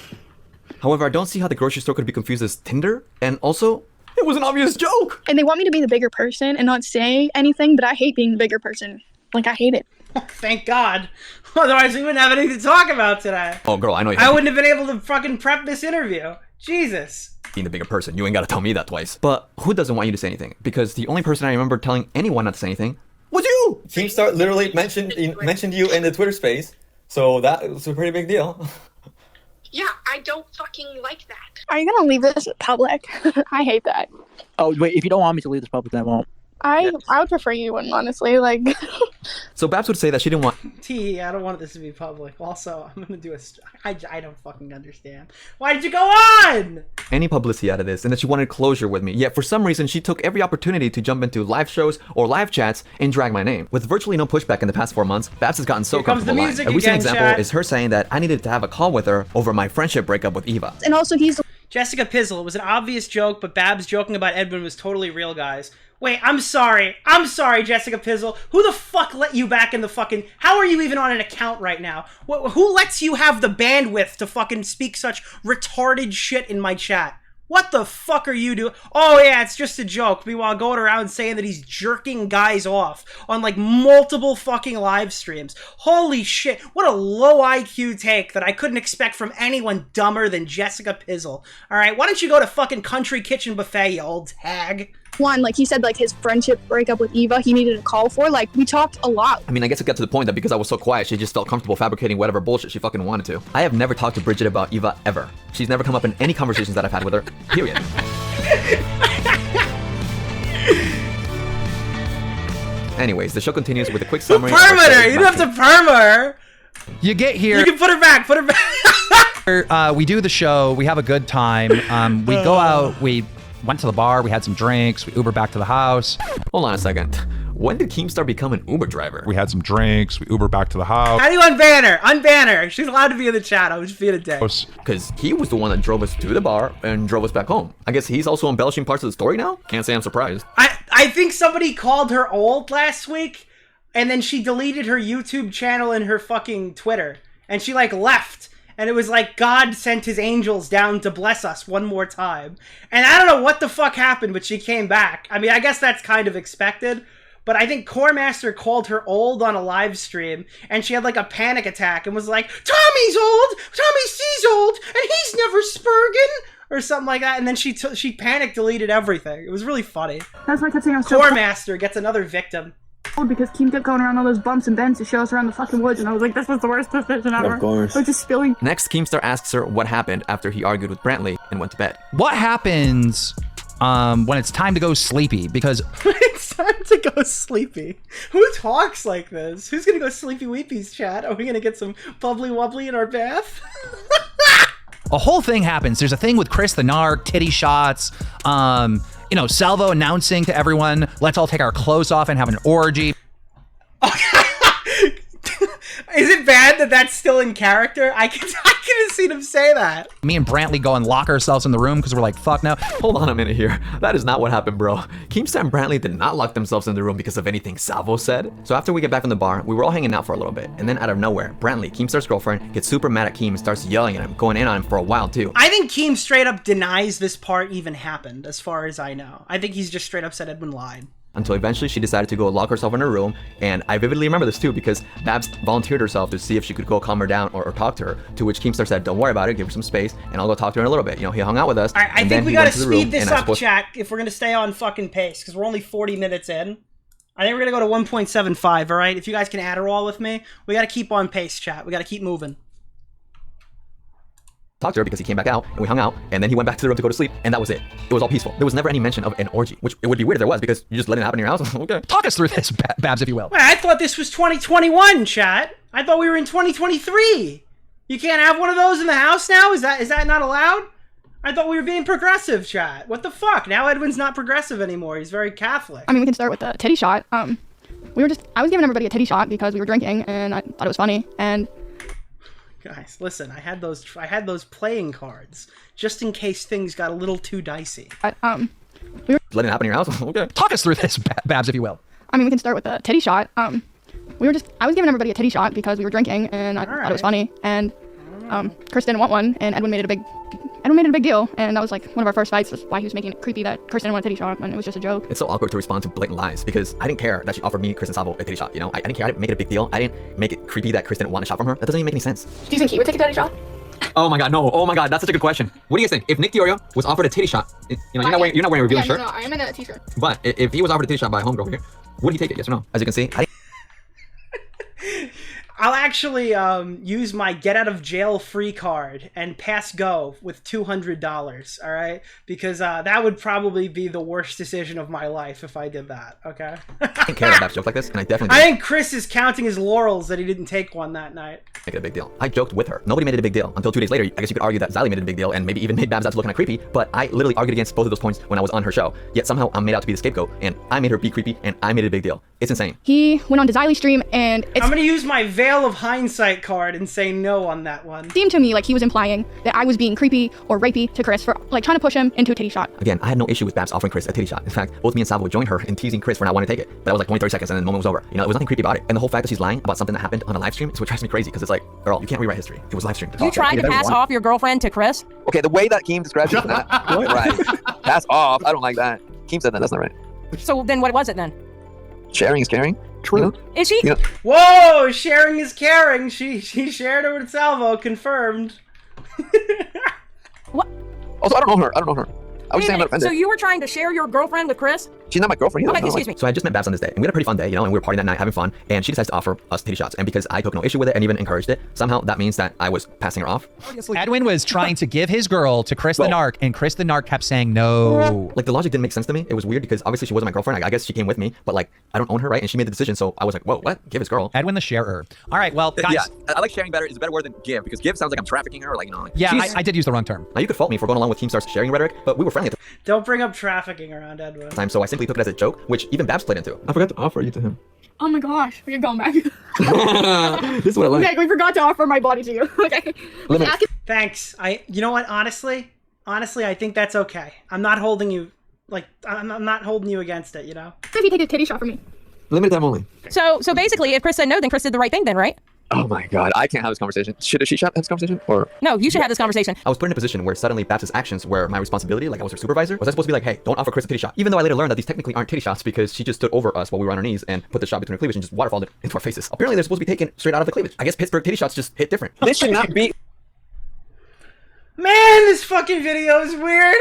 Speaker 10: However, I don't see how the grocery store could be confused as Tinder, and also... It was an obvious joke!
Speaker 18: And they want me to be the bigger person and not say anything, but I hate being the bigger person. Like, I hate it.
Speaker 7: Oh, thank God. Otherwise, we wouldn't have anything to talk about today.
Speaker 10: Oh, girl, I know you.
Speaker 7: I wouldn't have been able to fucking prep this interview. Jesus.
Speaker 10: Being the bigger person, you ain't gotta tell me that twice. But who doesn't want you to say anything? Because the only person I remember telling anyone not to say anything was you!
Speaker 5: Keemstar literally mentioned you in the Twitter space, so that was a pretty big deal.
Speaker 9: Yeah, I don't fucking like that.
Speaker 18: Are you gonna leave this public? I hate that.
Speaker 4: Oh, wait, if you don't want me to leave this public, then I won't.
Speaker 18: I would prefer you wouldn't, honestly. Like,
Speaker 10: so Babs would say that she didn't want...
Speaker 7: I don't want this to be public. Also, I'm gonna do a... I don't fucking understand. Why did you go on?
Speaker 10: Any publicity out of this, and that she wanted closure with me. Yet for some reason, she took every opportunity to jump into live shows or live chats and drag my name. With virtually no pushback in the past 4 months, Babs has gotten so comfortable lying. A recent example is her saying that I needed to have a call with her over my friendship breakup with Eva.
Speaker 18: And also, he's...
Speaker 7: Jessica Pizzle. It was an obvious joke, but Babs joking about Edwin was totally real, guys. Wait, I'm sorry. I'm sorry, Jessica Pizzle. Who the fuck let you back in the fucking... How are you even on an account right now? Who lets you have the bandwidth to fucking speak such retarded shit in my chat? What the fuck are you doing? Oh yeah, it's just a joke. Meanwhile, going around saying that he's jerking guys off on like multiple fucking live streams. Holy shit, what a low IQ take that I couldn't expect from anyone dumber than Jessica Pizzle. Alright, why don't you go to fucking Country Kitchen Buffet, you old hag?
Speaker 18: One, like he said, like his friendship breakup with Eva, he needed a call for. Like, we talked a lot.
Speaker 10: I mean, I guess it got to the point that because I was so quiet, she just felt comfortable fabricating whatever bullshit she fucking wanted to. I have never talked to Bridget about Eva ever. She's never come up in any conversations that I've had with her, period. Anyways, the show continues with a quick summary.
Speaker 7: Permit her! You don't have to perma her!
Speaker 17: You get here.
Speaker 7: You can put her back, put her back!
Speaker 17: We do the show, we have a good time, we go out, we went to the bar, we had some drinks, we Uber back to the house.
Speaker 10: Hold on a second. When did Keemstar become an Uber driver?
Speaker 12: We had some drinks, we Uber back to the house.
Speaker 7: How do you unban her? Unban her. She's allowed to be in the chat. I was just being a dick.
Speaker 10: Because he was the one that drove us to the bar and drove us back home. I guess he's also embellishing parts of the story now? Can't say I'm surprised.
Speaker 7: I think somebody called her old last week, and then she deleted her YouTube channel and her fucking Twitter. And she like left. And it was like God sent his angels down to bless us one more time. And I don't know what the fuck happened, but she came back. I mean, I guess that's kind of expected. but I think Core Master called her old on a live stream, and she had like a panic attack and was like, Tommy's old! Tommy C's old! And he's never spurging! Or something like that, and then she panic deleted everything. It was really funny.
Speaker 9: That's why I kept saying I was
Speaker 7: Core Master gets another victim.
Speaker 9: because Keem kept going around all those bumps and bends to show us around the fucking woods, and I was like, this was the worst decision ever.
Speaker 10: Of course.
Speaker 9: We're just spilling.
Speaker 10: Next, Keemstar asks her what happened after he argued with Brantley and went to bed.
Speaker 17: What happens when it's time to go sleepy? Because
Speaker 7: it's time to go sleepy. Who talks like this? Who's gonna go sleepy weepies, chat? Are we gonna get some bubbly wobbly in our bath?
Speaker 17: a whole thing happens. There's a thing with Chris the Narc, titty shots, you know, Salvo announcing to everyone, let's all take our clothes off and have an orgy.
Speaker 7: Is it bad that that's still in character? I could have seen him say that.
Speaker 17: Me and Brantley go and lock ourselves in the room because we're like, fuck no.
Speaker 10: Hold on a minute here. That is not what happened, bro. Keemstar and Brantley did not lock themselves in the room because of anything Salvo said. So after we get back from the bar, we were all hanging out for a little bit. And then out of nowhere, Brantley, Keemstar's girlfriend, gets super mad at Keem and starts yelling at him, going in on him for a while too.
Speaker 7: I think Keem straight up denies this part even happened, as far as I know. I think he's just straight up said Edwin lied.
Speaker 10: Until eventually she decided to go lock herself in her room, and I vividly remember this too because Babs volunteered herself to see if she could go calm her down or talk to her, to which Keemstar said, don't worry about it, give her some space, and I'll go talk to her in a little bit. You know, he hung out with us.
Speaker 7: I think we gotta speed this up, chat, if we're gonna stay on fucking pace, because we're only 40 minutes in. I think we're gonna go to 1.75, alright? If you guys can Adderall with me, we gotta keep on pace, chat. We gotta keep moving.
Speaker 10: Talked to her because he came back out and we hung out, and then he went back to the room to go to sleep, and that was it. It was all peaceful. There was never any mention of an orgy, which it would be weird if there was because you just let it happen in your house. Okay.
Speaker 17: Talk us through this, Babs, if you will.
Speaker 7: Wait, I thought this was 2021, chat. I thought we were in 2023. You can't have one of those in the house now? Is that not allowed? I thought we were being progressive, chat. What the fuck? Now Edwin's not progressive anymore. He's very Catholic.
Speaker 3: I mean, we can start with the titty shot. I was giving everybody a titty shot because we were drinking and I thought it was funny, and
Speaker 7: guys, listen, I had those playing cards just in case things got a little too dicey.
Speaker 3: We were
Speaker 10: letting it happen in your house. Okay.
Speaker 17: Talk us through this, Babs, if you will.
Speaker 3: I mean, we can start with the titty shot. I was giving everybody a titty shot because we were drinking and I thought it was funny, and Chris didn't want one, and Edwin made it a big deal, and that was like one of our first fights. That's why he was making it creepy that Chris didn't want a titty shot, and it was just a joke.
Speaker 10: It's so awkward to respond to blatant lies because I didn't care that she offered me, Chris, and Salvo a titty shot. You know, I didn't care. I didn't make it a big deal. I didn't make it creepy that Chris didn't want a shot from her. That doesn't even make any sense.
Speaker 9: Do you think he would take a titty shot?
Speaker 10: Oh my god, no. Oh my god, that's such a good question. What do you guys think? If Nick DiOrio was offered a titty shot, you know, you're not wearing a revealing shirt.
Speaker 9: No, I am in a t-shirt.
Speaker 10: But if he was offered a titty shot by a homegirl here, would he take it? Yes or no? As you can see,
Speaker 7: I'll actually use my get out of jail free card and pass go with $200, all right? Because that would probably be the worst decision of my life if I did that, okay?
Speaker 10: I didn't care about jokes like this, and I definitely
Speaker 7: I think Chris is counting his laurels that he didn't take one that night.
Speaker 10: make it a big deal. I joked with her. Nobody made it a big deal until 2 days later. I guess you could argue that Xylee made it a big deal and maybe even made Babs out to look kind of creepy, but I literally argued against both of those points when I was on her show. Yet somehow I'm made out to be the scapegoat, and I made her be creepy, and I made it a big deal. It's insane.
Speaker 3: He went on to Xylie's stream, and
Speaker 7: I'm gonna use my veil of hindsight card and say no on that one.
Speaker 3: It seemed to me like he was implying that I was being creepy or rapey to Chris for like trying to push him into a titty shot.
Speaker 10: Again, I had no issue with Babs offering Chris a titty shot. In fact, both me and Salvo joined her in teasing Chris for not wanting to take it. But that was like 20-30 seconds and then the moment was over. You know, it was nothing creepy about it. And the whole fact that she's lying about something that happened on a live stream is what drives me crazy because it's like, girl, you can't rewrite history. It was live streamed.
Speaker 16: You tried to pass off your girlfriend to Chris?
Speaker 20: Okay, the way that Keem describes it is not right. Pass off. I don't like that. Keem said that. That's not right.
Speaker 16: So then what was it then?
Speaker 20: Sharing is caring. True. You know?
Speaker 16: Is she?
Speaker 20: You know?
Speaker 7: Whoa, sharing is caring. She shared it with Salvo, confirmed.
Speaker 16: What?
Speaker 20: Also, I don't know her. I was just saying I'm not offended.
Speaker 16: So you were trying to share your girlfriend with Chris?
Speaker 20: She's not my girlfriend either.
Speaker 16: Okay, excuse me.
Speaker 10: So I just met Babs on this day, and we had a pretty fun day, you know, and we were partying that night, having fun, and she decides to offer us titty shots. And because I took no issue with it and even encouraged it, somehow that means that I was passing her off.
Speaker 17: Edwin was trying to give his girl to Chris the Narc, and Chris the Narc kept saying no.
Speaker 10: Like, the logic didn't make sense to me. It was weird because obviously she wasn't my girlfriend. I guess she came with me, but like, I don't own her, right? And she made the decision, so I was like, whoa, what? Give his girl.
Speaker 17: Edwin the sharer. All right, well, guys.
Speaker 20: Yeah, I like sharing better. It's a better word than give, because give sounds like I'm trafficking her, or like, you know. Like,
Speaker 17: yeah, I did use the wrong term.
Speaker 10: Now, you could fault me for going along with Keemstar's sharing rhetoric, but we were friendly at the
Speaker 7: Don't bring up trafficking around Edwin.
Speaker 10: time, so I simply took it as a joke, which even Babs played into. I forgot to offer you to him.
Speaker 9: Oh my gosh, we're going back.
Speaker 10: This is what I like.
Speaker 9: Okay, we forgot to offer my body to you. Okay.
Speaker 7: Thanks. You know what? Honestly, I think that's okay. I'm not holding you, like, I'm not holding you against it, you know?
Speaker 9: If you take a titty shot from me.
Speaker 20: Limited time only.
Speaker 16: So basically, if Chris said no, then Chris did the right thing then, right?
Speaker 20: Oh my god, I can't have this conversation. Should she have this conversation? Or
Speaker 16: No, you should have this conversation.
Speaker 10: I was put in a position where suddenly Babs' actions were my responsibility, like I was her supervisor. Was I supposed to be like, hey, don't offer Chris a titty shot? Even though I later learned that these technically aren't titty shots because she just stood over us while we were on our knees and put the shot between her cleavage and just waterfalled it into our faces. Apparently they're supposed to be taken straight out of the cleavage. I guess Pittsburgh titty shots just hit different.
Speaker 20: this should not be.
Speaker 7: Man, this fucking video is weird.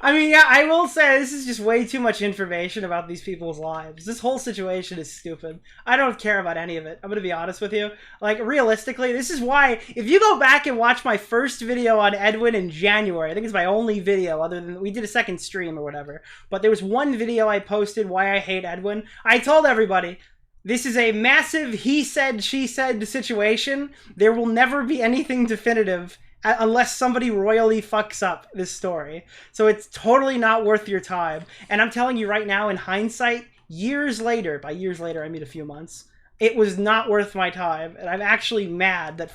Speaker 7: I mean, yeah, I will say this is just way too much information about these people's lives. This whole situation is stupid. I don't care about any of it. I'm gonna be honest with you. Like, realistically, this is why, if you go back and watch my first video on Edwin in January, I think it's my only video other than, we did a second stream or whatever, but there was one video I posted why I hate Edwin. I told everybody, this is a massive he said, she said situation. There will never be anything definitive unless somebody royally fucks up this story. So it's totally not worth your time. And I'm telling you right now, in hindsight, years later, by years later I mean a few months, it was not worth my time. And I'm actually mad that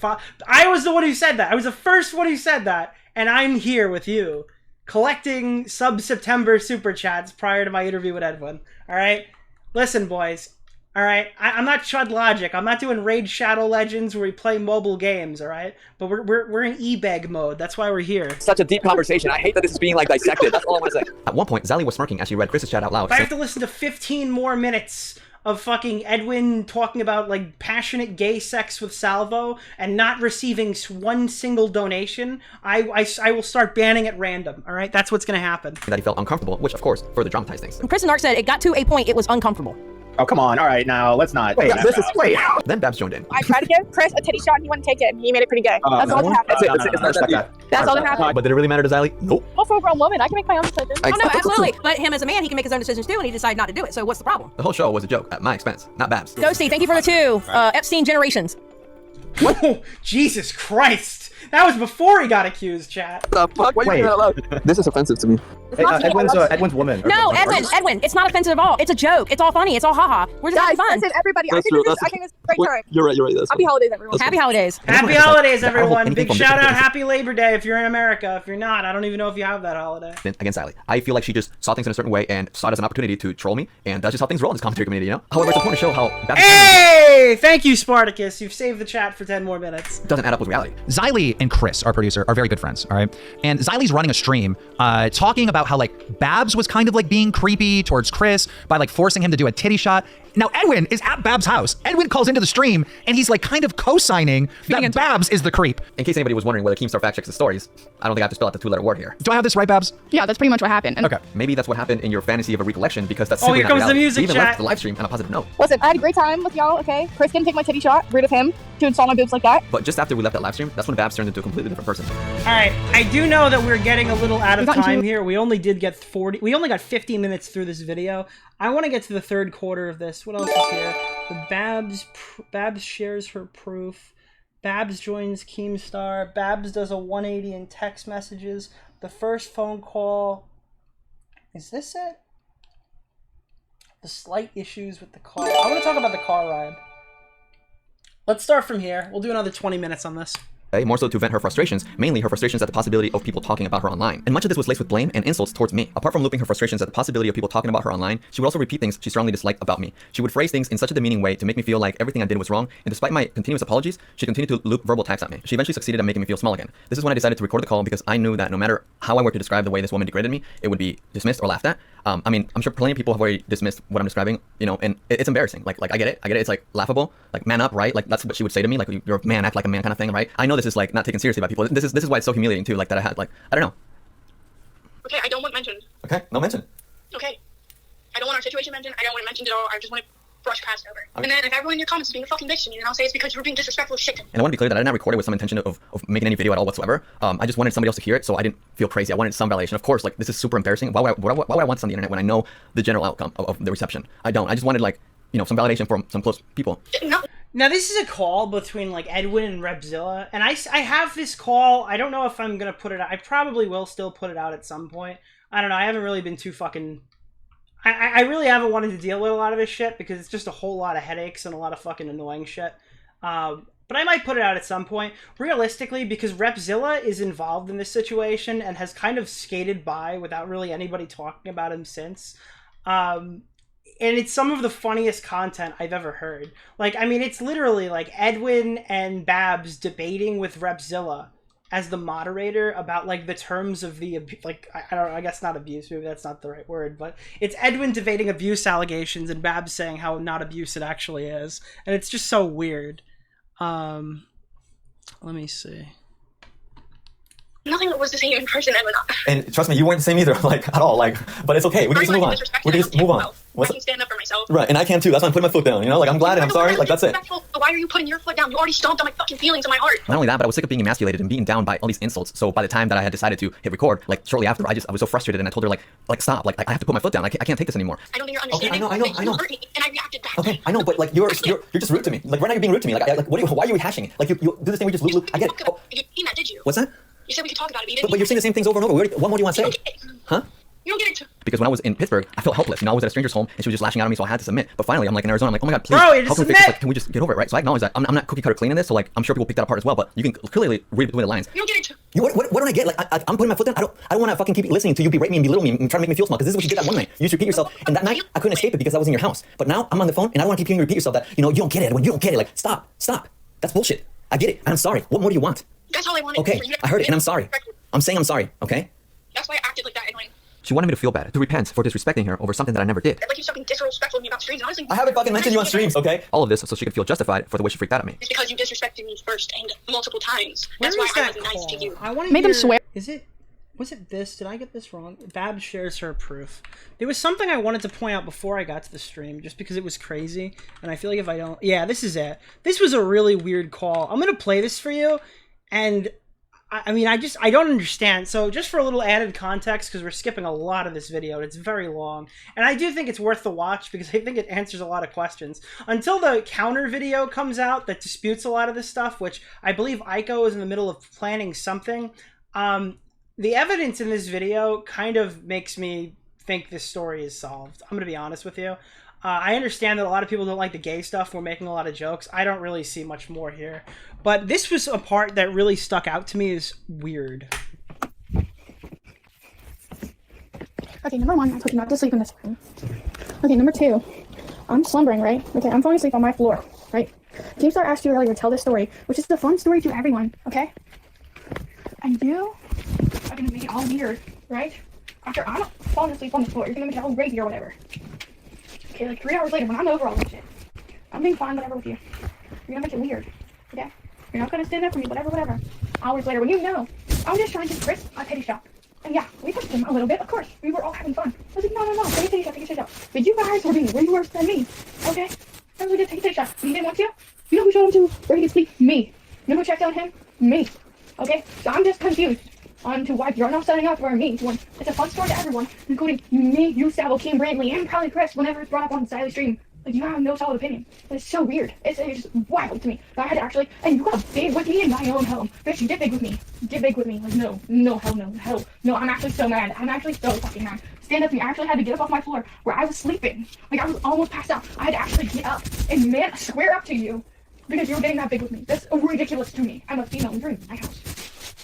Speaker 7: I was the one who said that. I was the first one who said that. And I'm here with you, collecting sub-September super chats prior to my interview with Edwin. All right? Listen, boys. All right, I'm not Chud Logic. I'm not doing Raid Shadow Legends where we play mobile games. All right, but we're in e-beg mode. That's why we're here.
Speaker 20: Such a deep conversation. I hate that this is being like dissected. That's all I want to say.
Speaker 10: At one point, Zali was smirking as she read Chris's chat out loud.
Speaker 7: If I have to listen to 15 more minutes of fucking Edwin talking about like passionate gay sex with Salvo and not receiving one single donation, I will start banning at random. All right, that's what's gonna happen.
Speaker 10: That he felt uncomfortable, which of course further dramatized things.
Speaker 16: Chris and Narc said it got to a point it was uncomfortable.
Speaker 14: Oh, come on. All right, now, let's not.
Speaker 10: Wait. Then Babs joined in.
Speaker 18: I tried to give Chris a titty shot and he wouldn't take it. He made it pretty gay. That's all that happened. That's all that happened.
Speaker 10: But did it really matter to Zali? Nope.
Speaker 18: I'm a full-grown woman. I can make my own decisions.
Speaker 16: Oh, no, absolutely. But him as a man, he can make his own decisions too, and he decided not to do it. So what's the problem?
Speaker 10: The whole show was a joke at my expense, not Babs.
Speaker 16: Ghosty, thank you for the 2. Epstein Generations.
Speaker 7: Oh, Jesus Christ. That was before he got accused, chat.
Speaker 20: The fuck? Why are you that loud? This is offensive to me.
Speaker 14: Hey, Edwin's woman.
Speaker 16: No, Edwin, it's not offensive at all. It's a joke. It's all funny. It's all haha. We're just having fun.
Speaker 18: Listen, everybody, I think this is a great time.
Speaker 20: You're right.
Speaker 18: Happy holidays, everyone.
Speaker 16: Happy holidays.
Speaker 7: Happy holidays, everyone. Big shout out, Happy Labor Day if you're in America. If you're not, I don't even know if you have that holiday.
Speaker 10: Against Zali, I feel like she just saw things in a certain way and saw it as an opportunity to troll me, and that's just how things roll in this commentary community, you know? However, it's important to show how Babs
Speaker 7: Hey! Thank you, Spartacus. You've saved the chat for 10 more minutes.
Speaker 10: doesn't add up with reality.
Speaker 21: Ziley and Chris, our producer, are very good friends, all right? And Ziley's running a stream talking about how, like, Babs was kind of, like, being creepy towards Chris by, like, forcing him to do a titty shot. Now, Edwin is at Babs' house. Edwin calls into the stream, and he's, like, kind of co-signing that Babs is the creep.
Speaker 10: In case anybody was wondering whether Keemstar fact checks the stories, I don't think I have to spell out the 2-letter word here.
Speaker 21: Do I have this right, Babs?
Speaker 3: Yeah, that's pretty much what happened.
Speaker 21: Okay.
Speaker 10: Maybe that's what happened in your fantasy of a recollection, because that's
Speaker 7: Oh,
Speaker 10: simply
Speaker 7: here
Speaker 10: not
Speaker 7: comes the
Speaker 10: reality.
Speaker 7: music
Speaker 10: We even
Speaker 7: chat.
Speaker 10: left the live stream on a positive note.
Speaker 18: Listen, I had a great time with y'all, okay? Chris didn't take my titty shot. Rude of him to install my boobs like that.
Speaker 10: But just after we left that live stream, that's when Babs turned into a completely different person.
Speaker 7: Alright, I do know that we're getting a little out of time here. We only did get 40. We only got 50 minutes through this video. I want to get to the third quarter of this. What else is here? The Babs shares her proof. Babs joins Keemstar. Babs does a 180 in text messages. The first phone call. Is this it? The slight issues with the car. I want to talk about the car ride. Let's start from here. We'll do another 20 minutes on this.
Speaker 10: More so to vent her frustrations, mainly her frustrations at the possibility of people talking about her online. And much of this was laced with blame and insults towards me. Apart from looping her frustrations at the possibility of people talking about her online, she would also repeat things she strongly disliked about me. She would phrase things in such a demeaning way to make me feel like everything I did was wrong, and despite my continuous apologies, she continued to loop verbal attacks at me. She eventually succeeded at making me feel small again. This is when I decided to record the call because I knew that no matter how I were to describe the way this woman degraded me, it would be dismissed or laughed at. I mean, I'm sure plenty of people have already dismissed what I'm describing, you know, and it's embarrassing. Like I get it. It's like laughable. Like, man up, right? Like that's what she would say to me. Like, you're a man, act like a man kind of thing, right? I know this is like not taken seriously by people. This is why it's so humiliating too. Like that I had like, I don't know.
Speaker 18: Okay, I don't want mentioned.
Speaker 10: Okay, no mention.
Speaker 18: Okay. I don't want our situation mentioned. I don't want it mentioned at all. I just want to brush past over. Okay. And then if everyone in your comments is being a fucking bitch to me, then I'll say it's because you were being disrespectful as shit to me.
Speaker 10: And I want to be clear that I did not record it with some intention of making any video at all whatsoever. I just wanted somebody else to hear it, so I didn't feel crazy. I wanted some validation. Of course, like, this is super embarrassing. Why would I want this on the internet when I know the general outcome of the reception? I don't. I just wanted, like, you know, some validation from some close people.
Speaker 18: No.
Speaker 7: Now, this is a call between, like, Edwin and Repzilla, and I have this call. I don't know if I'm going to put it out. I probably will still put it out at some point. I don't know. I haven't really been too fucking... I really haven't wanted to deal with a lot of this shit because it's just a whole lot of headaches and a lot of fucking annoying shit. But I might put it out at some point. Realistically, because Repzilla is involved in this situation and has kind of skated by without really anybody talking about him since. and it's some of the funniest content I've ever heard. Like, I mean, it's literally like Edwin and Babs debating with Repzilla as the moderator about like the terms of the like I guess not abuse, maybe that's not the right word, but it's Edwin debating abuse allegations and Babs saying how not abuse it actually is, and it's just so weird. Let me see.
Speaker 18: Nothing was the same in person, Edwin.
Speaker 10: And trust me, you weren't the same either, like at all. Like, but it's okay. We can just move on. We can just move on.
Speaker 18: I can stand up for myself.
Speaker 10: Right, and I can too. That's why I'm putting my foot down. You know, like I'm glad and I'm sorry. Like that's it.
Speaker 18: Why are you putting your foot down? You already stomped on my fucking feelings in my heart.
Speaker 10: Not only that, but I was sick of being emasculated and beaten down by all these insults. So by the time that I had decided to hit record, like shortly after, I was so frustrated and I told her like stop. Like I have to put my foot down. I can't take this anymore.
Speaker 18: I don't think you're understanding.
Speaker 10: Okay, I know.
Speaker 18: You hurt me, and I reacted back.
Speaker 10: Okay, I know, but like you're just rude to me. Like right now you're being rude to me. Like what why are you rehashing it? Like you do this thing where you just loop. I get it.
Speaker 18: Oh. You didn't mean that, did you?
Speaker 10: What's that?
Speaker 18: You said we could talk about it, but you didn't.
Speaker 10: But you're saying the same things over and over. What more do you want to say? Huh?
Speaker 18: You don't get it.
Speaker 10: Because when I was in Pittsburgh, I felt helpless. You know, I was at a stranger's home and she was just lashing out at me, so I had to submit. But finally, I'm like in Arizona, I'm like, oh my god, please,
Speaker 7: bro,
Speaker 10: how can we fix
Speaker 7: submit.
Speaker 10: this? Like, can we just get over it, right? So I acknowledge that I'm not cookie cutter clean in this, so like I'm sure people pick that apart as well. But you can clearly read between the lines.
Speaker 18: You don't get it.
Speaker 10: What don't I get? Like I'm putting my foot down. I don't want to fucking keep listening to you berate me and belittle me and try to make me feel small. Because this is what you did that one night. You used to repeat yourself, and that night I couldn't escape it because I was in your house. But now I'm on the phone and I don't want to keep hearing you repeat yourself. That you don't get it, Edwin. You don't get it. Like stop. That's bullshit. I get it. And I'm sorry. What more do you want?
Speaker 18: That's all I wanted.
Speaker 10: Okay, I heard it, and I'm sorry. I'm saying I'm sorry. Okay.
Speaker 18: That's why I acted like that, Edwin.
Speaker 10: She wanted me to feel bad, to repent for disrespecting her over something that I never did.
Speaker 18: Like you being disrespectful to me about streams. Honestly,
Speaker 10: I haven't fucking mentioned you on streams, okay? All of this so she could feel justified for the way she freaked out at me.
Speaker 18: It's because you disrespected me first and multiple times. That's why I was nice to you.
Speaker 7: I want to
Speaker 3: Made them swear.
Speaker 7: Was it this? Did I get this wrong? Babs shares her proof. There was something I wanted to point out before I got to the stream, just because it was crazy, and I feel like if I don't... Yeah, this is it. This was a really weird call. I'm going to play this for you, and... I mean, I don't understand. So just for a little added context, because we're skipping a lot of this video, and it's very long, and I do think it's worth the watch because I think it answers a lot of questions. Until the counter video comes out that disputes a lot of this stuff, which I believe Aiko is in the middle of planning something, the evidence in this video kind of makes me think this story is solved. I'm going to be honest with you. I understand that a lot of people don't like the gay stuff. We're making a lot of jokes. I don't really see much more here. But this was a part that really stuck out to me as weird.
Speaker 3: Okay, number one, I told you not to sleep in this room. Okay, number two, I'm slumbering, right? Okay, I'm falling asleep on my floor, right? Keemstar asked you earlier to tell this story, which is a fun story to everyone, okay? And you are gonna make it all weird, right? After I'm falling asleep on the floor, you're gonna make it all crazy or whatever. Okay, like 3 hours later, when I'm over all this shit, I'm being fine, whatever with you. You're gonna make it weird, okay? You're not gonna stand up for me, whatever. Hours later, when you know, I was just trying to give Chris a titty shot. And yeah, we pushed him a little bit, of course. We were all having fun. I was like, no, take a titty shot. But you guys were being way worse than me, okay? And we did take a titty shot. He didn't want to. You know who showed him to where he could sleep? Me. You know who checked on him? Me. Okay? So I'm just confused on to why you're not setting up for me when it's a fun story to everyone, including me, you, Sabo, Kim, Brantley, and probably Chris, whenever it's brought up on the Sally stream. Like, you have no solid opinion. It's so weird. It's just wild to me. But I had to actually, and you got big with me in my own home. Bitch, you get big with me. Get big with me. Like, no, hell no. I'm actually so mad. I'm actually so fucking mad. Stand up to me. I actually had to get up off my floor where I was sleeping. Like, I was almost passed out. I had to actually get up and square up to you because you were getting that big with me. That's ridiculous to me. I'm a female and you're in my house.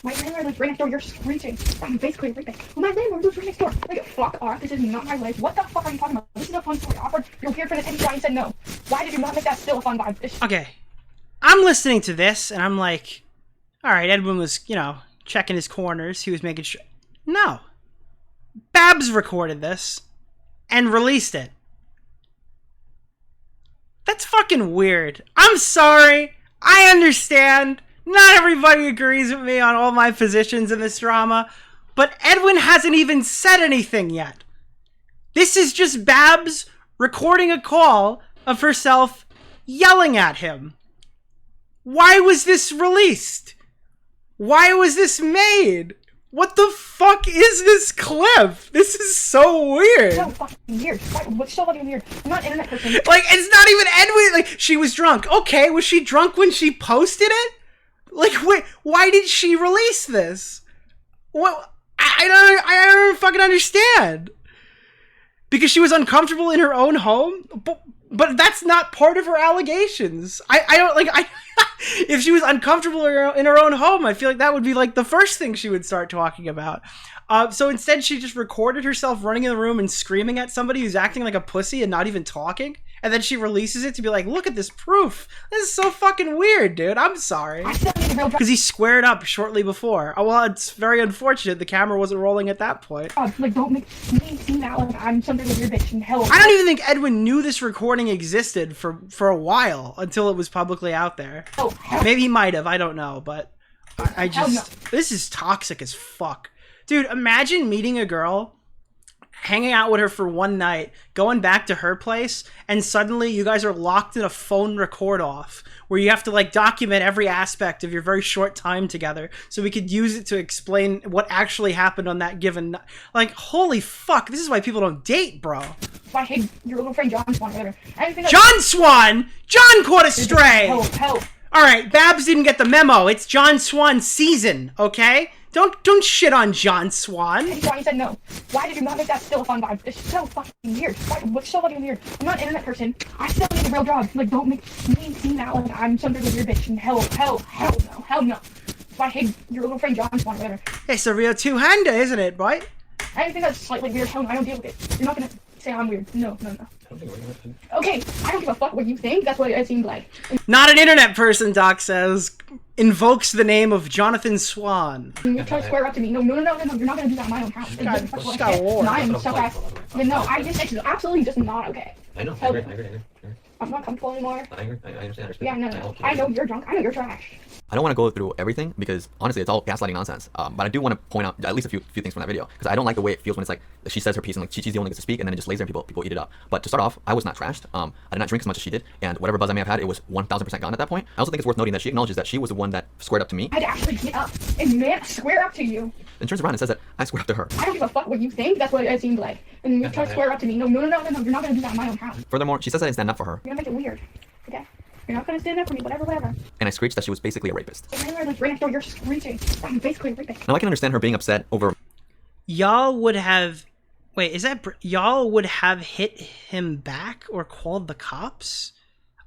Speaker 3: My landlord lives right next door. You're screeching. I'm basically right there. Well, my landlord lives right next door. Like, fuck off. This is not my life. What the fuck are you talking about? This is a fun story. Offered. You're here for the teddy shot and said no. Why did you not make that still a fun vibe?
Speaker 7: Okay. I'm listening to this, and I'm like, all right, Edwin was, checking his corners. He was making sure. No. Babs recorded this and released it. That's fucking weird. I'm sorry. I understand. Not everybody agrees with me on all my positions in this drama, but Edwin hasn't even said anything yet. This is just Babs recording a call of herself yelling at him. Why was this released? Why was this made? What the fuck is this clip? This is so weird.
Speaker 3: So fucking weird. What's so fucking weird? I'm not an internet person.
Speaker 7: Like, it's not even Edwin. Like, she was drunk. Okay, was she drunk when she posted it? Like, wait, why did she release this? What? I don't fucking understand. Because she was uncomfortable in her own home? But that's not part of her allegations. I don't, like, if she was uncomfortable in her own home, I feel like that would be like the first thing she would start talking about. So instead, she just recorded herself running in the room and screaming at somebody who's acting like a pussy and not even talking. And then she releases it to be like, look at this proof. This is so fucking weird, dude. I'm sorry. Because he squared up shortly before. Oh, well, it's very unfortunate the camera wasn't rolling at that point.
Speaker 9: Like, don't make me seem out like I'm something with your bitch and hell.
Speaker 7: I don't even think Edwin knew this recording existed for a while until it was publicly out there.
Speaker 9: Oh,
Speaker 7: maybe he might have. I don't know. But I just... This is toxic as fuck. Dude, imagine meeting a girl, hanging out with her for one night, going back to her place, and suddenly you guys are locked in a phone record off where you have to like document every aspect of your very short time together so we could use it to explain what actually happened on that given night. Like, holy fuck, this is why people don't date, bro.
Speaker 9: I hate your little friend John Swan, whatever.
Speaker 7: John Swan! John caught a stray!
Speaker 9: Help.
Speaker 7: Alright, Babs didn't get the memo. It's John Swan's season, okay? Don't shit on John Swan.
Speaker 9: Johnny said no. Why did you not make that still a fun vibe? It's so fucking weird. What's so fucking weird? I'm not an internet person. I still need a real job. Like, don't make me seem out like I'm something with your bitch and hell no. I hate your little friend John Swan, whatever.
Speaker 7: It's a real two-hander, isn't it, boy?
Speaker 9: Anything that's slightly weird, hell no, I don't deal with it. You're not gonna say I'm weird. No. Okay, I don't give a fuck what you think. That's what it seemed like.
Speaker 7: Not an internet person, Doc says. Invokes the name of Jonathan Swan.
Speaker 9: You're trying to square up to me. No. You're not gonna do that in my own house. I am so fast. No, it's absolutely just not okay.
Speaker 10: I know. I agree.
Speaker 9: I'm not comfortable anymore.
Speaker 10: I understand.
Speaker 9: Yeah, no. I know you're drunk. I know you're trash.
Speaker 10: I don't want to go through everything because honestly, it's all gaslighting nonsense. But I do want to point out at least a few things from that video because I don't like the way it feels when it's like she says her piece and like she's the only one that gets to speak and then it just lays there and people eat it up. But to start off, I was not trashed. I did not drink as much as she did, and whatever buzz I may have had, it was 1,000% gone at that point. I also think it's worth noting that she acknowledges that she was the one that squared up to me.
Speaker 9: I had to actually get up and square up to you.
Speaker 10: And turns around and says that I squared up to her.
Speaker 9: I don't give a fuck what you think. That's what it seemed like. And you're trying to square up to me. No. You're not gonna do that in my own house.
Speaker 10: Furthermore, she says that I stand up for her.
Speaker 9: You're gonna make it weird. Okay? You're not gonna stand up for me, whatever.
Speaker 10: And I screeched that she was basically a rapist.
Speaker 9: If you're like right next door, you're screeching. I'm basically a rapist.
Speaker 10: Now I can understand her being upset over...
Speaker 7: Y'all would have... Wait, is that... Y'all would have hit him back or called the cops?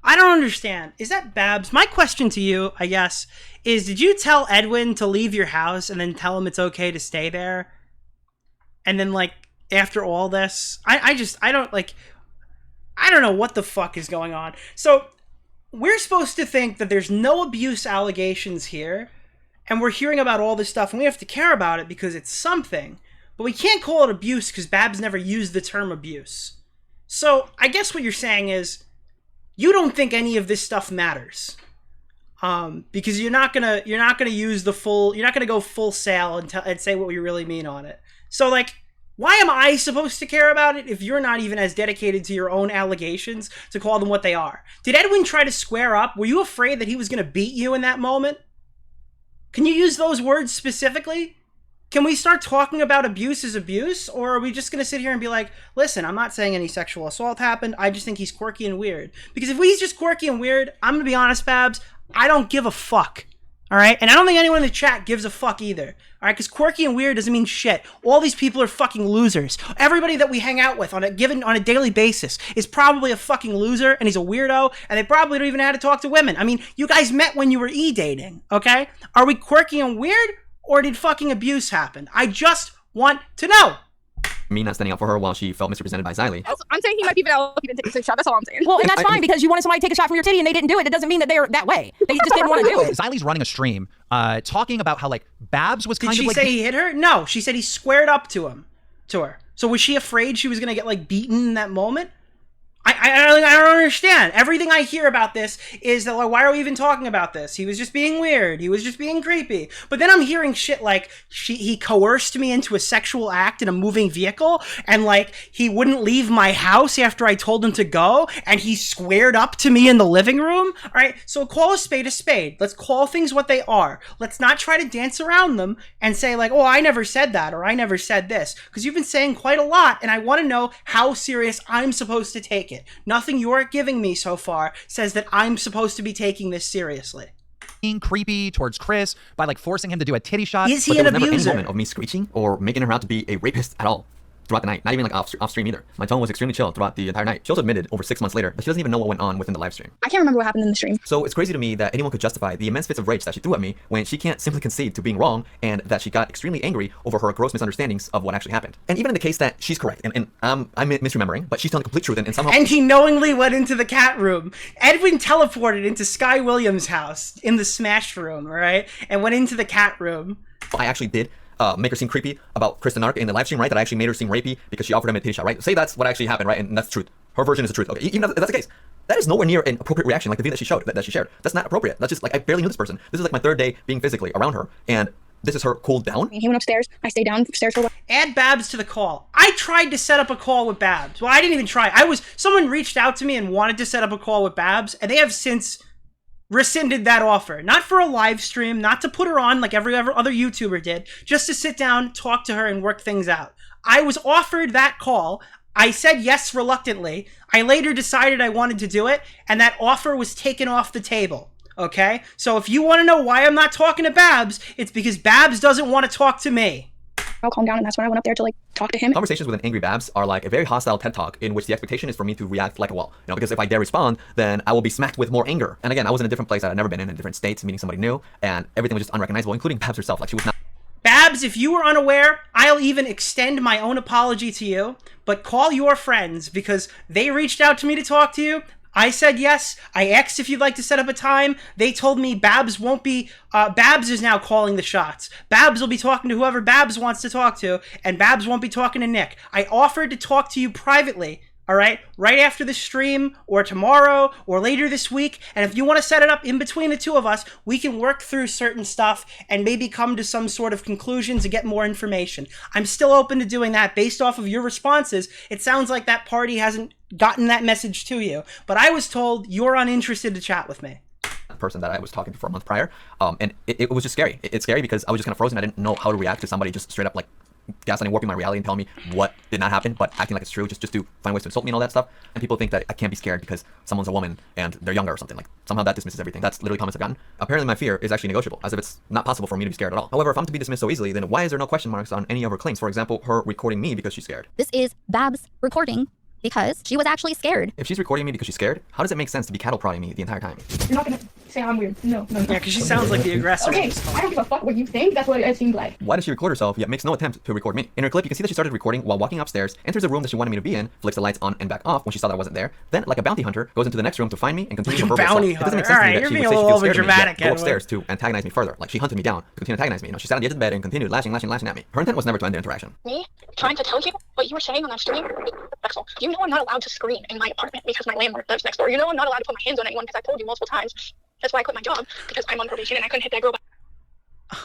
Speaker 7: I don't understand. Is that Babs? My question to you, I guess, is did you tell Edwin to leave your house and then tell him it's okay to stay there? And then, like, after all this... I don't know what the fuck is going on. So, we're supposed to think that there's no abuse allegations here, and we're hearing about all this stuff, and we have to care about it because it's something. But we can't call it abuse because Babs never used the term abuse. So, I guess what you're saying is, you don't think any of this stuff matters. Because you're not gonna use the full, you're not gonna go full sail and say what we really mean on it. So, like, why am I supposed to care about it if you're not even as dedicated to your own allegations to call them what they are? Did Edwin try to square up? Were you afraid that he was going to beat you in that moment? Can you use those words specifically? Can we start talking about abuse as abuse? Or are we just going to sit here and be like, listen, I'm not saying any sexual assault happened. I just think he's quirky and weird. Because if he's just quirky and weird, I'm going to be honest, Babs, I don't give a fuck. All right? And I don't think anyone in the chat gives a fuck either. All right? Because quirky and weird doesn't mean shit. All these people are fucking losers. Everybody that we hang out with on a daily basis is probably a fucking loser and he's a weirdo and they probably don't even know how to talk to women. I mean, you guys met when you were e-dating, okay? Are we quirky and weird or did fucking abuse happen? I just want to know.
Speaker 10: Me not standing up for her while she felt misrepresented by Xylee.
Speaker 18: I'm saying he might be valid if he didn't take a shot. That's all I'm saying.
Speaker 16: Well, and that's fine because you wanted somebody to take a shot from your titty and they didn't do it. It doesn't mean that they're that way. They just didn't want to do it.
Speaker 21: Xylie's running a stream talking about how like Babs was kind of like...
Speaker 7: Did she say he hit her? No, she said he squared up to her. So was she afraid she was going to get like beaten in that moment? I don't understand. Everything I hear about this is that, like, why are we even talking about this? He was just being weird. He was just being creepy. But then I'm hearing shit like he coerced me into a sexual act in a moving vehicle, and like he wouldn't leave my house after I told him to go, and he squared up to me in the living room. All right, so call a spade a spade. Let's call things what they are. Let's not try to dance around them and say like, oh, I never said that or I never said this, because you've been saying quite a lot, and I want to know how serious I'm supposed to take it. Nothing you're giving me so far says that I'm supposed to be taking this seriously.
Speaker 21: Being creepy towards Chris by like forcing him to do a titty shot.
Speaker 7: Is he an abuser?
Speaker 10: There was never any moment of me screeching or making her out to be a rapist at all. throughout the night, not even like off stream either. My tone was extremely chill throughout the entire night. She also admitted over 6 months later that she doesn't even know what went on within the live stream.
Speaker 18: I can't remember what happened in the stream.
Speaker 10: So it's crazy to me that anyone could justify the immense fits of rage that she threw at me when she can't simply concede to being wrong, and that she got extremely angry over her gross misunderstandings of what actually happened. And even in the case that she's correct, and I'm misremembering, but she's telling the complete truth, and somehow...
Speaker 7: And he knowingly went into the cat room. Edwin teleported into Sky Williams' house in the Smash room, all right? And went into the cat room.
Speaker 10: I actually did make her seem creepy about Kristen Nark in the live stream, right? That I actually made her seem rapey because she offered him a titty shot, right? Say that's what actually happened, right? And that's the truth. Her version is the truth. Okay, even if that's the case, that is nowhere near an appropriate reaction like the video that she showed, that she shared. That's not appropriate. That's just like, I barely knew this person. This is like my 3rd day being physically around her, and this is her cooled down.
Speaker 18: He went upstairs. I stayed downstairs for a while.
Speaker 7: Add Babs to the call. I tried to set up a call with Babs. Well, I didn't even try. Someone reached out to me and wanted to set up a call with Babs, and they have since rescinded that offer. Not for a live stream, not to put her on like every other YouTuber did, just to sit down, talk to her, and work things out. I was offered that call. I said yes reluctantly. I later decided I wanted to do it, and that offer was taken off the table. Okay? So if you want to know why I'm not talking to Babs, it's because Babs doesn't want to talk to me.
Speaker 18: I'll calm down, and that's when I went up there to like talk to him.
Speaker 10: Conversations with an angry Babs are like a very hostile TED Talk in which the expectation is for me to react like a wall. You know, because if I dare respond, then I will be smacked with more anger. And again, I was in a different place that I'd never been in different states, meeting somebody new, and everything was just unrecognizable, including Babs herself. Like, she was not...
Speaker 7: Babs, if you were unaware, I'll even extend my own apology to you, but call your friends because they reached out to me to talk to you. I said yes. I asked if you'd like to set up a time. They told me Babs won't be... Babs is now calling the shots. Babs will be talking to whoever Babs wants to talk to, and Babs won't be talking to Nick. I offered to talk to you privately, all right? Right after the stream, or tomorrow, or later this week. And if you want to set it up in between the two of us, we can work through certain stuff and maybe come to some sort of conclusion to get more information. I'm still open to doing that based off of your responses. It sounds like that party hasn't gotten that message to you, but I was told you're uninterested to chat with me.
Speaker 10: Person that I was talking to for a month prior, and it was just scary. It's scary because I was just kind of frozen. I didn't know how to react to somebody just straight up like gaslighting, warping my reality, and telling me what did not happen, but acting like it's true, just to find ways to insult me and all that stuff. And people think that I can't be scared because someone's a woman and they're younger or something. Like, somehow that dismisses everything. That's literally comments I've gotten. Apparently my fear is actually negotiable, as if it's not possible for me to be scared at all. However, if I'm to be dismissed so easily, then why is there no question marks on any of her claims? For example, her recording me because she's scared.
Speaker 1: This is Babs recording because she was actually scared.
Speaker 10: If she's recording me because she's scared, how does it make sense to be cattle prodding me the entire time?
Speaker 9: You're not gonna say I'm weird. No.
Speaker 7: Yeah, because she sounds like the aggressor.
Speaker 9: Okay, I don't give a fuck what you think. That's what it seemed like.
Speaker 10: Why does she record herself yet makes no attempt to record me? In her clip, you can see that she started recording while walking upstairs, enters a room that she wanted me to be in, flicks the lights on and back off when she saw that I wasn't there, then, like a bounty hunter, goes into the next room to find me and continues her verbal assault. It doesn't make sense to me that she would say she feels scared of me, yet go upstairs to antagonize me further. Like, she hunted me down to continue to antagonize me. You know, she sat on the edge of the bed and continued lashing at me. Her intent was never to end the interaction.
Speaker 18: Me trying to tell you what you were saying on that stream? You know I'm not allowed to scream in my apartment because my landlord lives next door. You know I'm not allowed to put my hands on anyone because I told you multiple times. That's why I quit my job, because I'm on probation and I couldn't hit that girl.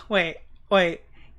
Speaker 7: Wait.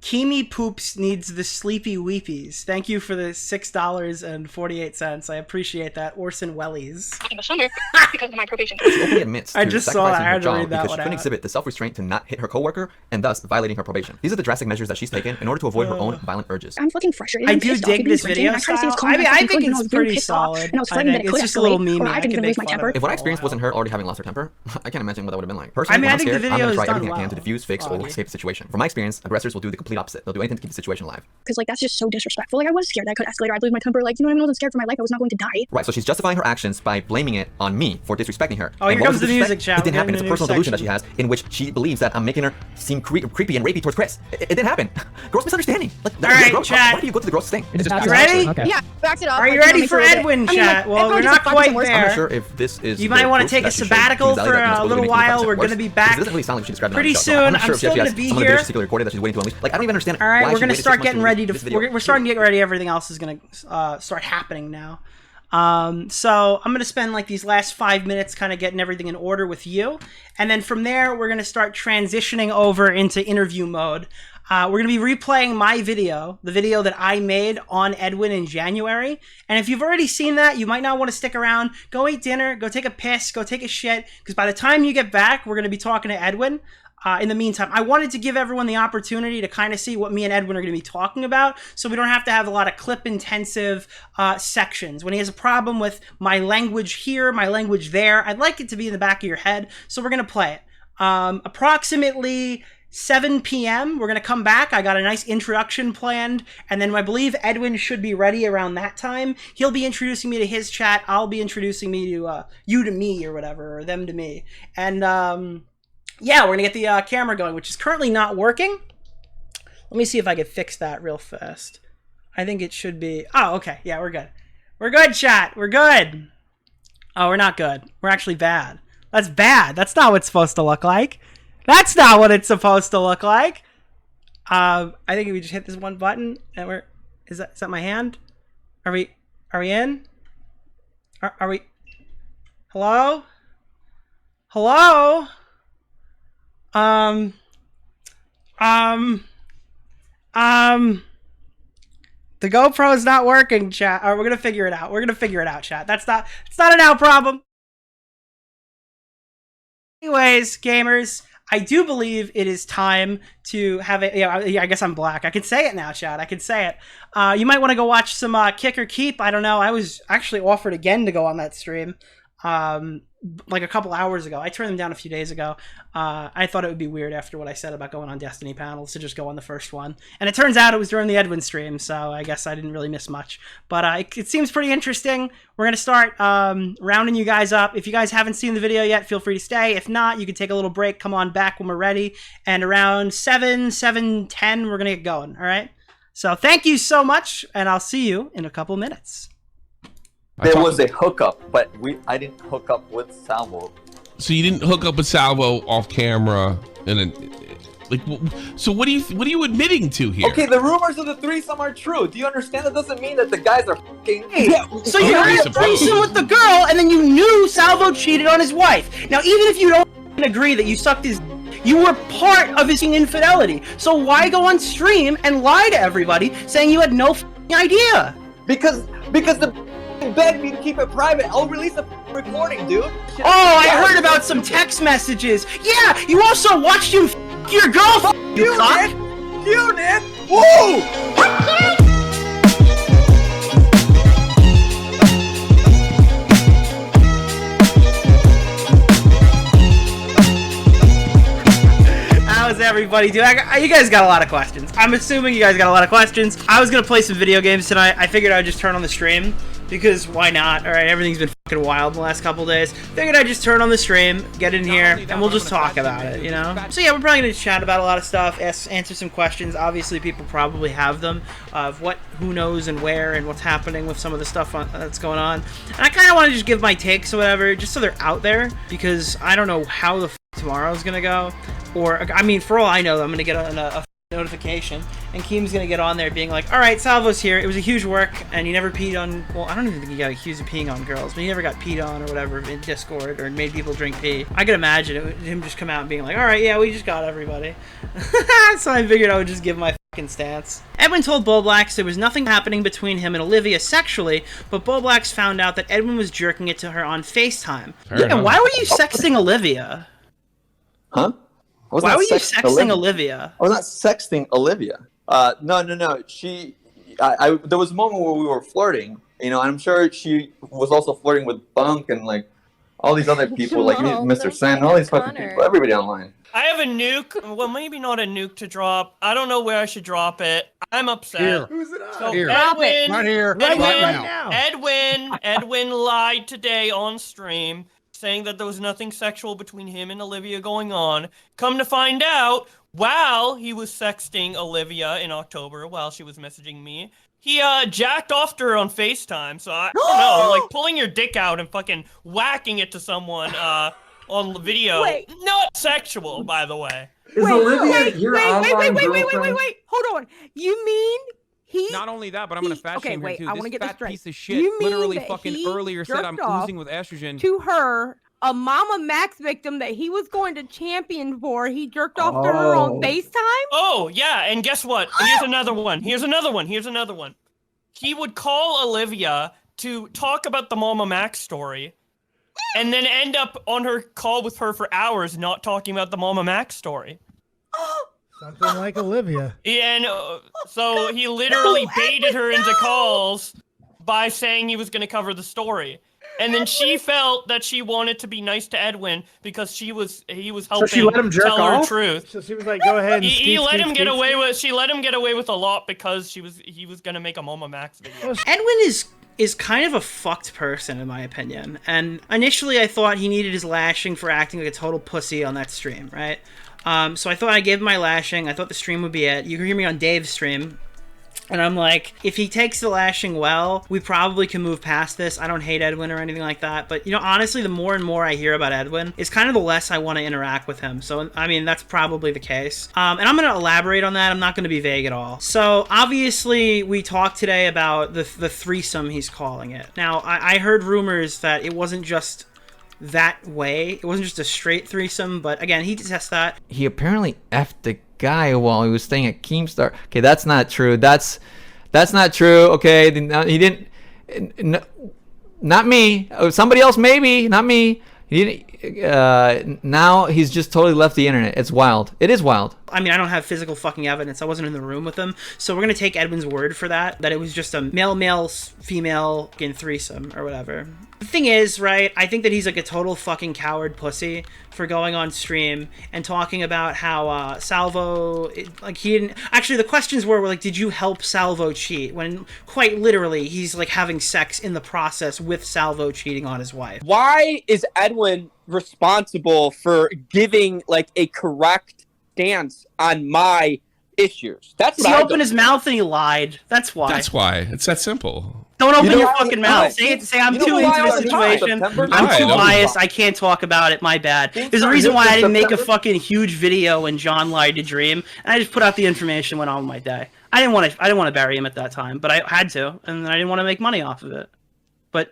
Speaker 7: Kimi Poops needs the sleepy weepies. Thank you for the $6.48. I appreciate that. Orson Welles.
Speaker 18: In the summer, because of my probation.
Speaker 10: She openly admits
Speaker 7: I
Speaker 10: to
Speaker 7: just saw that.
Speaker 10: sacrificing
Speaker 7: I
Speaker 10: her
Speaker 7: had to
Speaker 10: job
Speaker 7: read that
Speaker 10: because
Speaker 7: one
Speaker 10: she couldn't
Speaker 7: out.
Speaker 10: exhibit the self-restraint to not hit her coworker and thus violating her probation. These are the drastic measures that she's taken in order to avoid her own violent urges.
Speaker 18: I'm fucking frustrated.
Speaker 7: I do dig this video style. I think it's pretty solid.
Speaker 18: And I was fighting that it
Speaker 7: It's
Speaker 18: could
Speaker 7: just a little
Speaker 18: escalate,
Speaker 7: meme.
Speaker 18: or I could even lose my temper.
Speaker 10: If what I experienced wasn't her already having lost her temper, I can't imagine what that would have been like. Personally,
Speaker 7: I mean,
Speaker 10: when
Speaker 7: I
Speaker 10: I'm
Speaker 7: think the
Speaker 10: scared, I'm
Speaker 7: video
Speaker 10: going to
Speaker 7: is
Speaker 10: try everything
Speaker 7: done
Speaker 10: I can to
Speaker 7: well.
Speaker 10: defuse, fix, or escape the situation. From my experience, aggressors will do the complete opposite. They'll do anything to keep the situation alive.
Speaker 18: Because like that's just so disrespectful. Like I was scared that I could escalate or I'd lose my temper. Like, you know what I mean? I wasn't scared for my life. I was not going to die.
Speaker 10: Right, so she's justifying her actions by blaming it on me for disrespecting her.
Speaker 7: Oh,
Speaker 10: And
Speaker 7: here
Speaker 10: what
Speaker 7: comes
Speaker 10: was
Speaker 7: the music,
Speaker 10: disrespect?
Speaker 7: chat.
Speaker 10: It didn't
Speaker 7: We're
Speaker 10: happen. It's a
Speaker 7: getting
Speaker 10: personal
Speaker 7: the
Speaker 10: delusion that
Speaker 7: section.
Speaker 10: she has in which she believes that I'm making her seem creepy and rapey towards Chris. It didn't happen. Gross misunderstanding. Like,
Speaker 7: All right,
Speaker 10: gross.
Speaker 7: chat.
Speaker 10: Why do you go to the grossest thing?
Speaker 7: You ready?
Speaker 10: Okay.
Speaker 18: Yeah, backed it up.
Speaker 7: Are you
Speaker 18: like,
Speaker 7: ready
Speaker 18: make
Speaker 7: for
Speaker 18: sure that-
Speaker 7: Edwin,
Speaker 18: I mean,
Speaker 7: chat?
Speaker 18: like,
Speaker 7: Well,
Speaker 18: it
Speaker 7: we're
Speaker 18: probably
Speaker 7: not
Speaker 18: just got
Speaker 7: quite
Speaker 18: some worse.
Speaker 10: I'm not
Speaker 7: there.
Speaker 10: sure if this is
Speaker 7: You might
Speaker 10: the
Speaker 7: want to
Speaker 10: proof
Speaker 7: take a
Speaker 10: that she showed
Speaker 7: sabbatical
Speaker 10: to Zali
Speaker 7: for
Speaker 10: that
Speaker 7: a
Speaker 10: it's
Speaker 7: little
Speaker 10: making
Speaker 7: while.
Speaker 10: things
Speaker 7: We're
Speaker 10: worse.
Speaker 7: going to be
Speaker 10: Because
Speaker 7: back
Speaker 10: it doesn't really sound like she described it on
Speaker 7: pretty
Speaker 10: the show. So I'm
Speaker 7: soon.
Speaker 10: not
Speaker 7: I'm
Speaker 10: sure if she
Speaker 7: still
Speaker 10: actually
Speaker 7: going
Speaker 10: has
Speaker 7: to be
Speaker 10: some of the videos
Speaker 7: here.
Speaker 10: she secretly recorded that she's waiting to unleash. Like, I don't even understand
Speaker 7: All right,
Speaker 10: why
Speaker 7: we're
Speaker 10: she
Speaker 7: going to
Speaker 10: waited
Speaker 7: start
Speaker 10: 6 months
Speaker 7: getting
Speaker 10: to
Speaker 7: ready
Speaker 10: release this video.
Speaker 7: we're starting to get ready. Everything else is going to start happening now. So I'm going to spend like these last 5 minutes kind of getting everything in order with you. And then from there, we're going to start transitioning over into interview mode. We're going to be replaying my video, the video that I made on Edwin in January. And if you've already seen that, you might not want to stick around. Go eat dinner, go take a piss, go take a shit. Because by the time you get back, we're going to be talking to Edwin. In the meantime, I wanted to give everyone the opportunity to kind of see what me and Edwin are going to be talking about, so we don't have to have a lot of clip-intensive sections. When he has a problem with my language here, my language there, I'd like it to be in the back of your head, so we're going to play it. Approximately 7 p.m. We're going to come back. I got a nice introduction planned. And then I believe Edwin should be ready around that time. He'll be introducing me to his chat. I'll be introducing me to you to me or whatever, or them to me. And yeah, we're going to get the camera going, which is currently not working. Let me see if I can fix that real fast. I think it should be... Oh, okay. Yeah, we're good. We're good, chat. We're good. Oh, we're not good. We're actually bad. That's bad. That's not what it's supposed to look like. That's not what it's supposed to look like. I think if we just hit this one button and we're... Is that my hand? Are we in? Are we... Hello? Hello? The GoPro's not working, chat. We're gonna figure it out. We're gonna figure it out, chat. It's not a now problem. Anyways, gamers, I do believe it is time to have it. Yeah, I guess I'm black. I can say it now, chat. I can say it. You might want to go watch some Kick or Keep. I don't know. I was actually offered again to go on that stream. Like a couple hours ago. I turned them down a few days ago. I thought it would be weird after what I said about going on Destiny panels to just go on the first one. And it turns out it was during the Edwin stream, so I guess I didn't really miss much. But it seems pretty interesting. We're going to start rounding you guys up. If you guys haven't seen the video yet, feel free to stay. If not, you can take a little break, come on back when we're ready. And around 7:10, we're going to get going, all right? So thank you so much, and I'll see you in a couple minutes.
Speaker 20: There was a hookup, but I didn't hook up with Salvo.
Speaker 2: So you didn't hook up with Salvo off camera, and then, like, so what are you admitting to here?
Speaker 20: Okay, the rumors of the threesome are true. Do you understand? That doesn't mean that the guys are fucking.
Speaker 7: Yeah, so you had a threesome with the girl, and then you knew Salvo cheated on his wife. Now, even if you don't agree that you sucked his, you were part of his infidelity. So why go on stream and lie to everybody saying you had no idea?
Speaker 20: Because the begged me to keep it private. I'll release a recording, dude.
Speaker 7: Oh, I heard about some text messages. Yeah, you also watched him your girl. You cock.
Speaker 20: You did. Woo!
Speaker 7: How's everybody doing? You guys got a lot of questions. I'm assuming you guys got a lot of questions. I was gonna play some video games tonight. I figured I'd just turn on the stream because why not? All right, everything's been fucking wild the last couple days. Figured I'd just turn on the stream, get in here, and we'll just talk about it, you know? So yeah, we're probably gonna chat about a lot of stuff, answer some questions. Obviously, people probably have them of who knows and where and what's happening with some of the stuff that's going on. And I kind of want to just give my takes or whatever, just so they're out there, because I don't know how the tomorrow's gonna go. Or, I mean, for all I know, I'm gonna get a notification, and Keem's gonna get on there being like, alright, Salvo's here, it was a huge work, and he never peed on, well, I don't even think he got accused of peeing on girls, but he never got peed on or whatever in Discord, or made people drink pee. I could imagine him just come out and being like, alright, yeah, we just got everybody. So I figured I would just give my fucking stance. Edwin told Boblax there was nothing happening between him and Olivia sexually, but Boblax found out that Edwin was jerking it to her on FaceTime. Yeah, why were you sexting Olivia?
Speaker 20: Huh?
Speaker 7: Why were you sexting Olivia?
Speaker 20: I was not sexting Olivia. No. There was a moment where we were flirting, you know, and I'm sure she was also flirting with Bunk and, like, all these other people, like Mr. Sen, all these fucking people, everybody online.
Speaker 8: I have a nuke. Well, maybe not a nuke to drop. I don't know where I should drop it. I'm upset.
Speaker 22: Here.
Speaker 20: Who's it on?
Speaker 8: So
Speaker 22: Here.
Speaker 8: Edwin,
Speaker 22: Right here. Right now.
Speaker 8: Edwin lied today on stream, saying that there was nothing sexual between him and Olivia going on. Come to find out, while he was sexting Olivia in October, while she was messaging me, he jacked off to her on FaceTime. So I don't know, like pulling your dick out and fucking whacking it to someone on the video.
Speaker 19: Wait.
Speaker 8: Not sexual, by the way.
Speaker 22: Is Olivia your online
Speaker 19: wait.
Speaker 22: girlfriend?
Speaker 19: Hold on. You mean he?
Speaker 24: Not only that, but I'm gonna fat shame her too.
Speaker 19: I want to get this
Speaker 24: fat
Speaker 19: straight.
Speaker 24: piece of shit
Speaker 19: You mean
Speaker 24: literally
Speaker 19: that
Speaker 24: fucking
Speaker 19: he
Speaker 24: earlier said I'm
Speaker 19: jerked off
Speaker 24: oozing with estrogen.
Speaker 19: to her, a Mama Max victim that he was going to champion for. He jerked off to her on FaceTime.
Speaker 8: Oh yeah, and guess what? Here's another one. Here's another one. He would call Olivia to talk about the Mama Max story, and then end up on her call with her for hours not talking about the Mama Max story.
Speaker 22: Something like Olivia.
Speaker 8: Yeah, and so he literally baited her into calls by saying he was going to cover the story. And then she felt that she wanted to be nice to Edwin because he was helping
Speaker 14: So she let him jerk
Speaker 8: tell her
Speaker 14: off?
Speaker 8: the truth.
Speaker 22: So she was like, "Go ahead." And
Speaker 8: He let him get away with. She let him get away with a lot because he was gonna make a Moma Max video.
Speaker 7: Edwin is kind of a fucked person in my opinion. And initially I thought he needed his lashing for acting like a total pussy on that stream, right? So I thought I gave him my lashing. I thought the stream would be it. You can hear me on Dave's stream. And I'm like, if he takes the lashing well, we probably can move past this. I don't hate Edwin or anything like that. But, you know, honestly, the more and more I hear about Edwin, it's kind of the less I want to interact with him. So, I mean, that's probably the case. And I'm going to elaborate on that. I'm not going to be vague at all. So, obviously, we talked today about the threesome, he's calling it. Now, I heard rumors that it wasn't just that way. It wasn't just a straight threesome. But, again, he detests that.
Speaker 10: He apparently effed the guy while he was staying at Keemstar. Okay, that's not true. That's not true. Okay, he didn't. Not me. Somebody else maybe. Not me. He didn't. Now he's just totally left the internet. It's wild. It is wild.
Speaker 7: I mean, I don't have physical fucking evidence. I wasn't in the room with him. So we're going to take Edwin's word for that it was just a male, female fucking threesome or whatever. The thing is, right, I think that he's like a total fucking coward pussy for going on stream and talking about how Salvo, he didn't... Actually, the questions were like, did you help Salvo cheat? When quite literally, he's like having sex in the process with Salvo cheating on his wife.
Speaker 6: Why is Edwin responsible for giving like a correct stance on my issues? That's what
Speaker 7: He
Speaker 6: I
Speaker 7: opened his mouth and he lied. That's why.
Speaker 2: That's why. It's that simple.
Speaker 7: Don't open
Speaker 6: You know
Speaker 7: your
Speaker 6: what?
Speaker 7: fucking mouth. Say I'm too into the situation. I'm too biased. I can't talk about it. My bad. There's a reason why I didn't make a fucking huge video when John lied to Dream, and I just put out the information, went on with my day. I didn't want to bury him at that time, but I had to, and I didn't want to make money off of it. But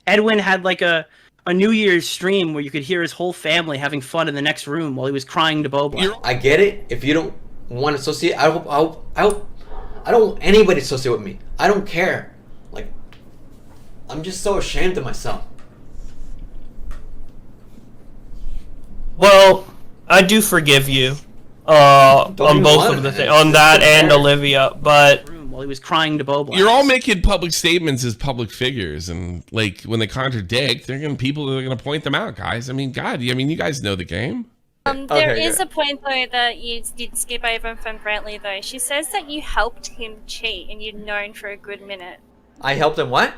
Speaker 7: Edwin had like a New Year's stream where you could hear his whole family having fun in the next room while he was crying to Boba.
Speaker 10: I get it. If you don't want to associate, I don't want anybody to associate with me. I don't care. Like, I'm just so ashamed of myself.
Speaker 8: Well, I do forgive you on both of the things, on that and Olivia, but
Speaker 7: while he was crying to Boba.
Speaker 2: You're all making public statements as public figures, and like when they contradict, people are gonna point them out, guys. I mean, God, you guys know the game.
Speaker 11: There is a point though that you did skip over from Brantley though. She says that you helped him cheat and you'd known for a good minute.
Speaker 10: I helped him what?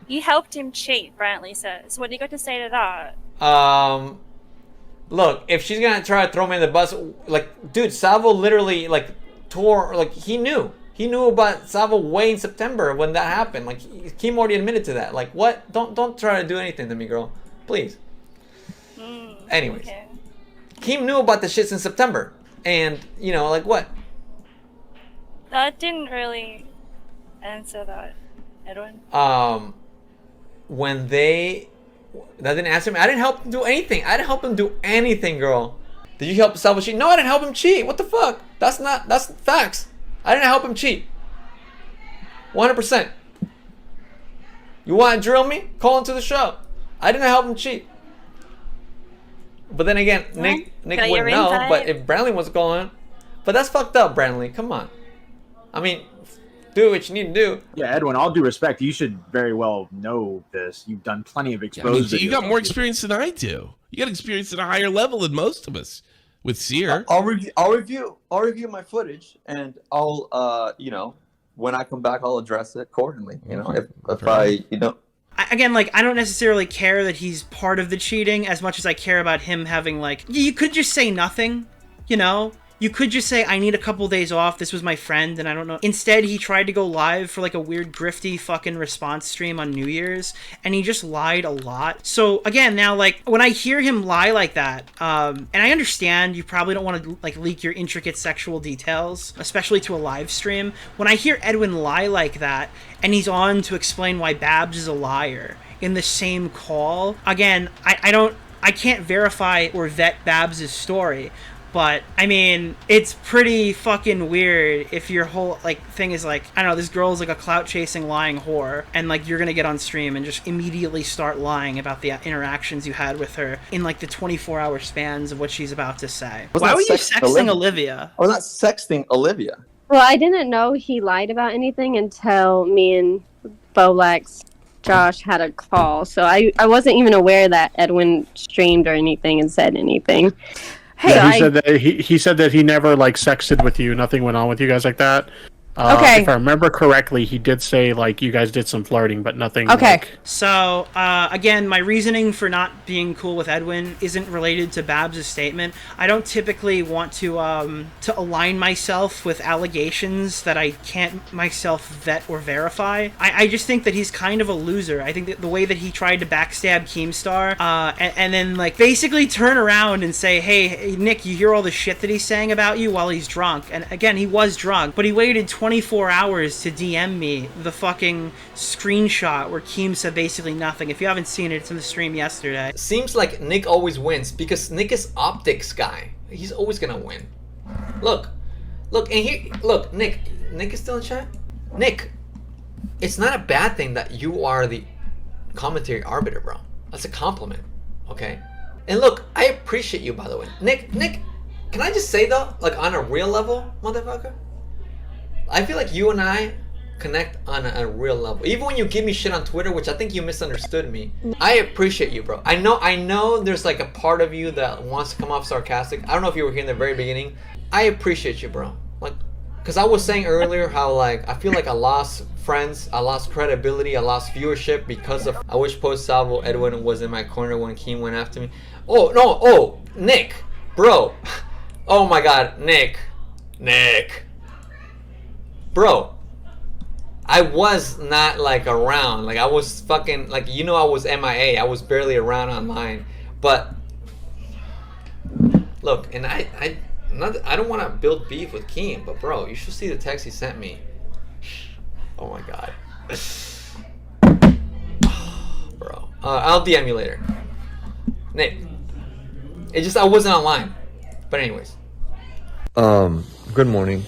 Speaker 11: You helped him cheat, Brantley says. What do you got to say to that?
Speaker 10: Look, if she's gonna try to throw me in the bus, like, dude, Salvo literally tore, he knew about Salvo way in September when that happened. Like, Kim already admitted to that. Like, what? Don't try to do anything to me, girl, please. Anyways, okay. Kim knew about the shit since September, and what?
Speaker 11: That didn't really answer that, Edwin.
Speaker 10: That didn't answer me. I didn't help him do anything. I didn't help him do anything, girl. Did you help Salvo cheat? No, I didn't help him cheat. What the fuck? That's facts. I didn't help him cheat. 100%. You want to drill me? Call into the show. I didn't help him cheat. But then again, Nick wouldn't know. But if Brantley was going, but that's fucked up, Brantley. Come on. I mean, do what you need to do.
Speaker 14: Yeah, Edwin, all due respect, you should very well know this. You've done plenty of exposed videos.
Speaker 2: You got more experience than I do. You got experience at a higher level than most of us with Seer.
Speaker 20: I'll review my footage, and I'll when I come back I'll address it accordingly. If I
Speaker 7: Again, I don't necessarily care that he's part of the cheating as much as I care about him having, you could just say nothing, You could just say, I need a couple days off, this was my friend, and I don't know. Instead, he tried to go live for, a weird grifty fucking response stream on New Year's, and he just lied a lot. So, again, now, when I hear him lie like that, and I understand you probably don't want to, leak your intricate sexual details, especially to a live stream. When I hear Edwin lie like that, and he's on to explain why Babs is a liar in the same call, again, I can't verify or vet Babs' story. But, I mean, it's pretty fucking weird if your whole, thing is, I don't know, this girl's, a clout-chasing, lying whore, and, you're gonna get on stream and just immediately start lying about the interactions you had with her in, the 24-hour spans of what she's about to say. Why were you sexting Olivia?
Speaker 20: I was not sexting Olivia.
Speaker 15: Well, I didn't know he lied about anything until me and Bolax
Speaker 5: Josh had a call, so I wasn't even aware that Edwin streamed or anything and said anything. Hey,
Speaker 13: Yeah, he said that he never like sexted with you. Nothing went on with you guys like that.
Speaker 5: Okay.
Speaker 13: If I remember correctly, he did say like you guys did some flirting, but nothing.
Speaker 7: Okay.
Speaker 13: Like,
Speaker 7: So, again, my reasoning for not being cool with Edwin isn't related to Babs' statement. I don't typically want to align myself with allegations that I can't myself vet or verify. I just think that he's kind of a loser. I think that the way that he tried to backstab Keemstar, and then like basically turn around and say, hey, Nick, you hear all the shit that he's saying about you while he's drunk. And again, he was drunk, but he waited 24 hours to DM me the fucking screenshot where Keem said basically nothing. If you haven't seen it, it's in the stream yesterday.
Speaker 10: Seems like Nick always wins because Nick is optics guy. He's always gonna win. Look, Nick is still in chat. Nick, it's not a bad thing that you are the commentary arbiter, bro. That's a compliment, okay? And look, I appreciate you, by the way. Nick, can I just say though, like on a real level, motherfucker? I feel like you and I connect on a real level. Even when you give me shit on Twitter, which I think you misunderstood me, I appreciate you, bro. I know there's like a part of you that wants to come off sarcastic. I don't know if you were here in the very beginning. I appreciate you, bro. Like, because I was saying earlier how like I feel like I lost friends, I lost credibility, I lost viewership because of I wish post Salvo Edwin was in my corner when Keem went after me. Nick, bro. Oh my god, Nick. Bro, I was not like around. Like I was fucking like I was MIA. I was barely around online. But look, and I don't want to build beef with Keem, but bro, you should see the text he sent me. Oh my god, bro. I'll DM you later, Nick. It just I wasn't online. But anyways.
Speaker 15: Good morning.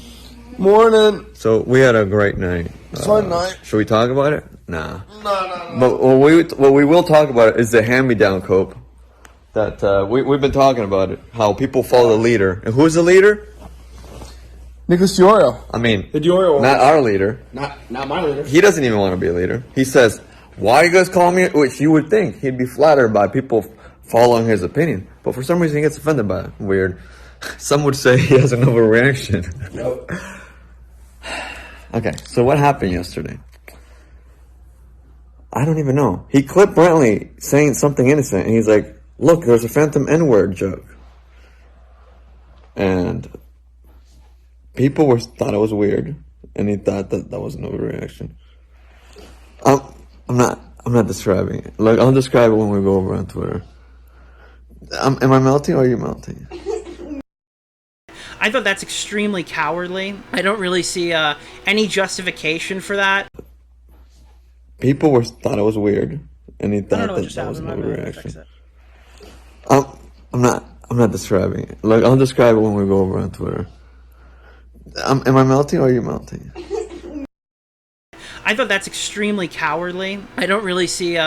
Speaker 23: Morning.
Speaker 15: So we had a great night.
Speaker 23: Fun night.
Speaker 15: Should we talk about it? Nah.
Speaker 23: No.
Speaker 15: But what we will talk about is the hand-me-down cope. That we've been talking about it. How people follow the leader. And who's the leader?
Speaker 23: Nicholas Diorio.
Speaker 15: I mean,
Speaker 23: The Diorio.
Speaker 15: not our leader.
Speaker 23: Not my leader.
Speaker 15: He doesn't even want to be a leader. He says, "Why are you guys calling me?" Which you would think he'd be flattered by people following his opinion, but for some reason he gets offended by it. Weird. Some would say he has an overreaction.
Speaker 23: Nope.
Speaker 15: Okay, so what happened yesterday? I don't even know. He clipped Brantley saying something innocent, and he's like, "Look, there's a phantom N-word joke," and people thought it was weird, and he thought that was an overreaction. I'm not describing it. Like I'll describe it when we go over on Twitter. Am I melting or are you melting?
Speaker 7: I thought that's extremely cowardly. I don't really see any justification for that.
Speaker 15: People thought it was weird, and he thought that was an overreaction. I'm not describing it. Like I'll describe it when we go over on Twitter. Am I melting or are you melting?
Speaker 7: I thought that's extremely cowardly. I don't really see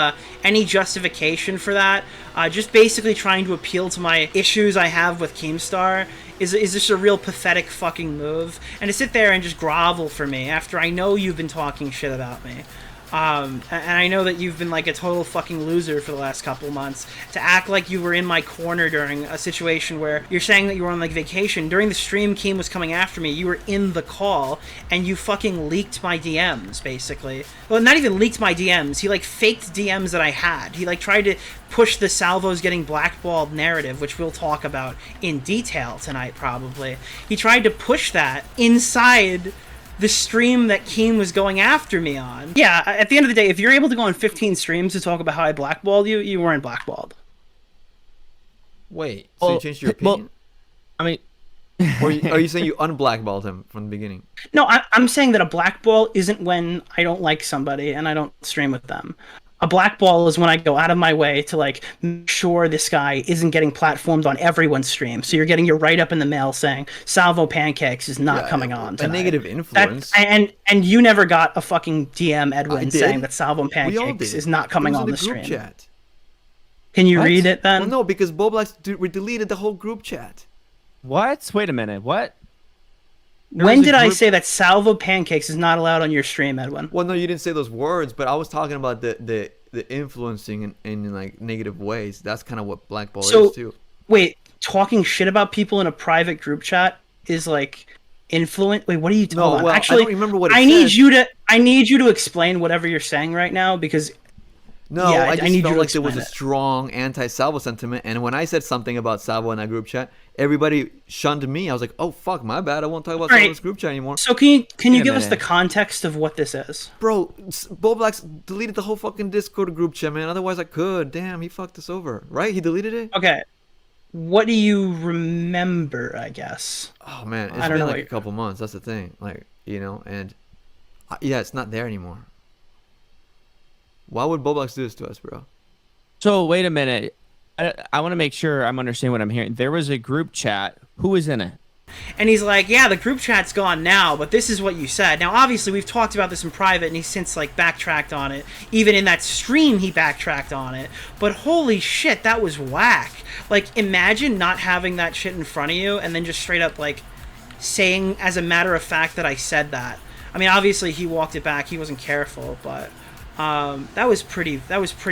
Speaker 7: any justification for that. Just basically trying to appeal to my issues I have with Keemstar is just a real pathetic fucking move. And to sit there and just grovel for me after I know you've been talking shit about me. And I know that you've been like a total fucking loser for the last couple months. To act like you were in my corner during a situation where you're saying that you were on like vacation. During the stream, Keem was coming after me. You were in the call and you fucking leaked my DMs, basically. Well, not even leaked my DMs. He like faked DMs that I had. He like tried to push the Salvo's getting blackballed narrative, which we'll talk about in detail tonight probably. He tried to push that inside the stream that Keem was going after me on. Yeah, at the end of the day, if you're able to go on 15 streams to talk about how I blackballed you, you weren't blackballed.
Speaker 10: Wait, so you changed your opinion?
Speaker 21: I mean,
Speaker 10: or are you saying you unblackballed him from the beginning?
Speaker 7: No, I'm saying that a blackball isn't when I don't like somebody and I don't stream with them. A blackball is when I go out of my way to like make sure this guy isn't getting platformed on everyone's stream. So you're getting your write-up in the mail saying Salvo Pancakes is not coming on tonight.
Speaker 10: A negative influence.
Speaker 7: And you never got a fucking DM, Edwin, saying that Salvo Pancakes is not coming on the stream.
Speaker 10: Chat.
Speaker 7: Can you read it then?
Speaker 10: Well, no, because Boblax we deleted the whole group chat.
Speaker 24: What? Wait a minute. What?
Speaker 7: When did I say that salvo pancakes is not allowed on your stream, Edwin?
Speaker 10: Well, no, you didn't say those words, but I was talking about the influencing in like negative ways. That's kind of what Black Ball is too.
Speaker 7: Wait, talking shit about people in a private group chat is like influence. Wait, what are you talking about?
Speaker 10: Well,
Speaker 7: Actually,
Speaker 10: I don't remember what it
Speaker 7: I
Speaker 10: said.
Speaker 7: need you to explain whatever you're saying right now because.
Speaker 10: No,
Speaker 7: yeah,
Speaker 10: I just
Speaker 7: need
Speaker 10: felt
Speaker 7: you to
Speaker 10: like there was a
Speaker 7: explain it.
Speaker 10: strong anti-Salvo sentiment, and when I said something about Salvo in that group chat, everybody shunned me. I was like, "Oh fuck, my bad. I won't talk about Salvo in this group chat anymore."
Speaker 7: So can you give us the context of what this is,
Speaker 10: bro? Boblax deleted the whole fucking Discord group chat, man. Otherwise, I could. Damn, he fucked us over, right? He deleted it.
Speaker 7: Okay, what do you remember? I guess.
Speaker 10: Oh man, it's
Speaker 7: I don't
Speaker 10: been
Speaker 7: know
Speaker 10: like a couple months. That's the thing, like and yeah, it's not there anymore. Why would Boblax do this to us, bro?
Speaker 24: So wait a minute. I want to make sure I'm understanding what I'm hearing. There was a group chat. Who was in it?
Speaker 7: And he's like, yeah, the group chat's gone now, but this is what you said. Now, obviously, we've talked about this in private, and he's since, like, backtracked on it. Even in that stream, he backtracked on it. But holy shit, that was whack. Like, imagine not having that shit in front of you, and then just straight up, like, saying as a matter of fact that I said that. I mean, obviously, he walked it back. He wasn't careful, but... that was pretty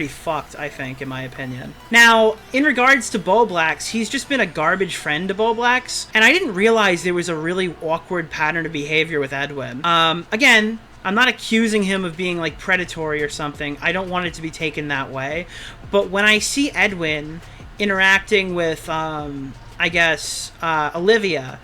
Speaker 7: fucked, I think, in my opinion. Now, in regards to Boblax, he's just been a garbage friend to Boblax, and I didn't realize there was a really awkward pattern of behavior with Edwin. Again, I'm not accusing him of being, like, predatory or something. I don't want it to be taken that way. But when I see Edwin interacting with, I guess, Olivia,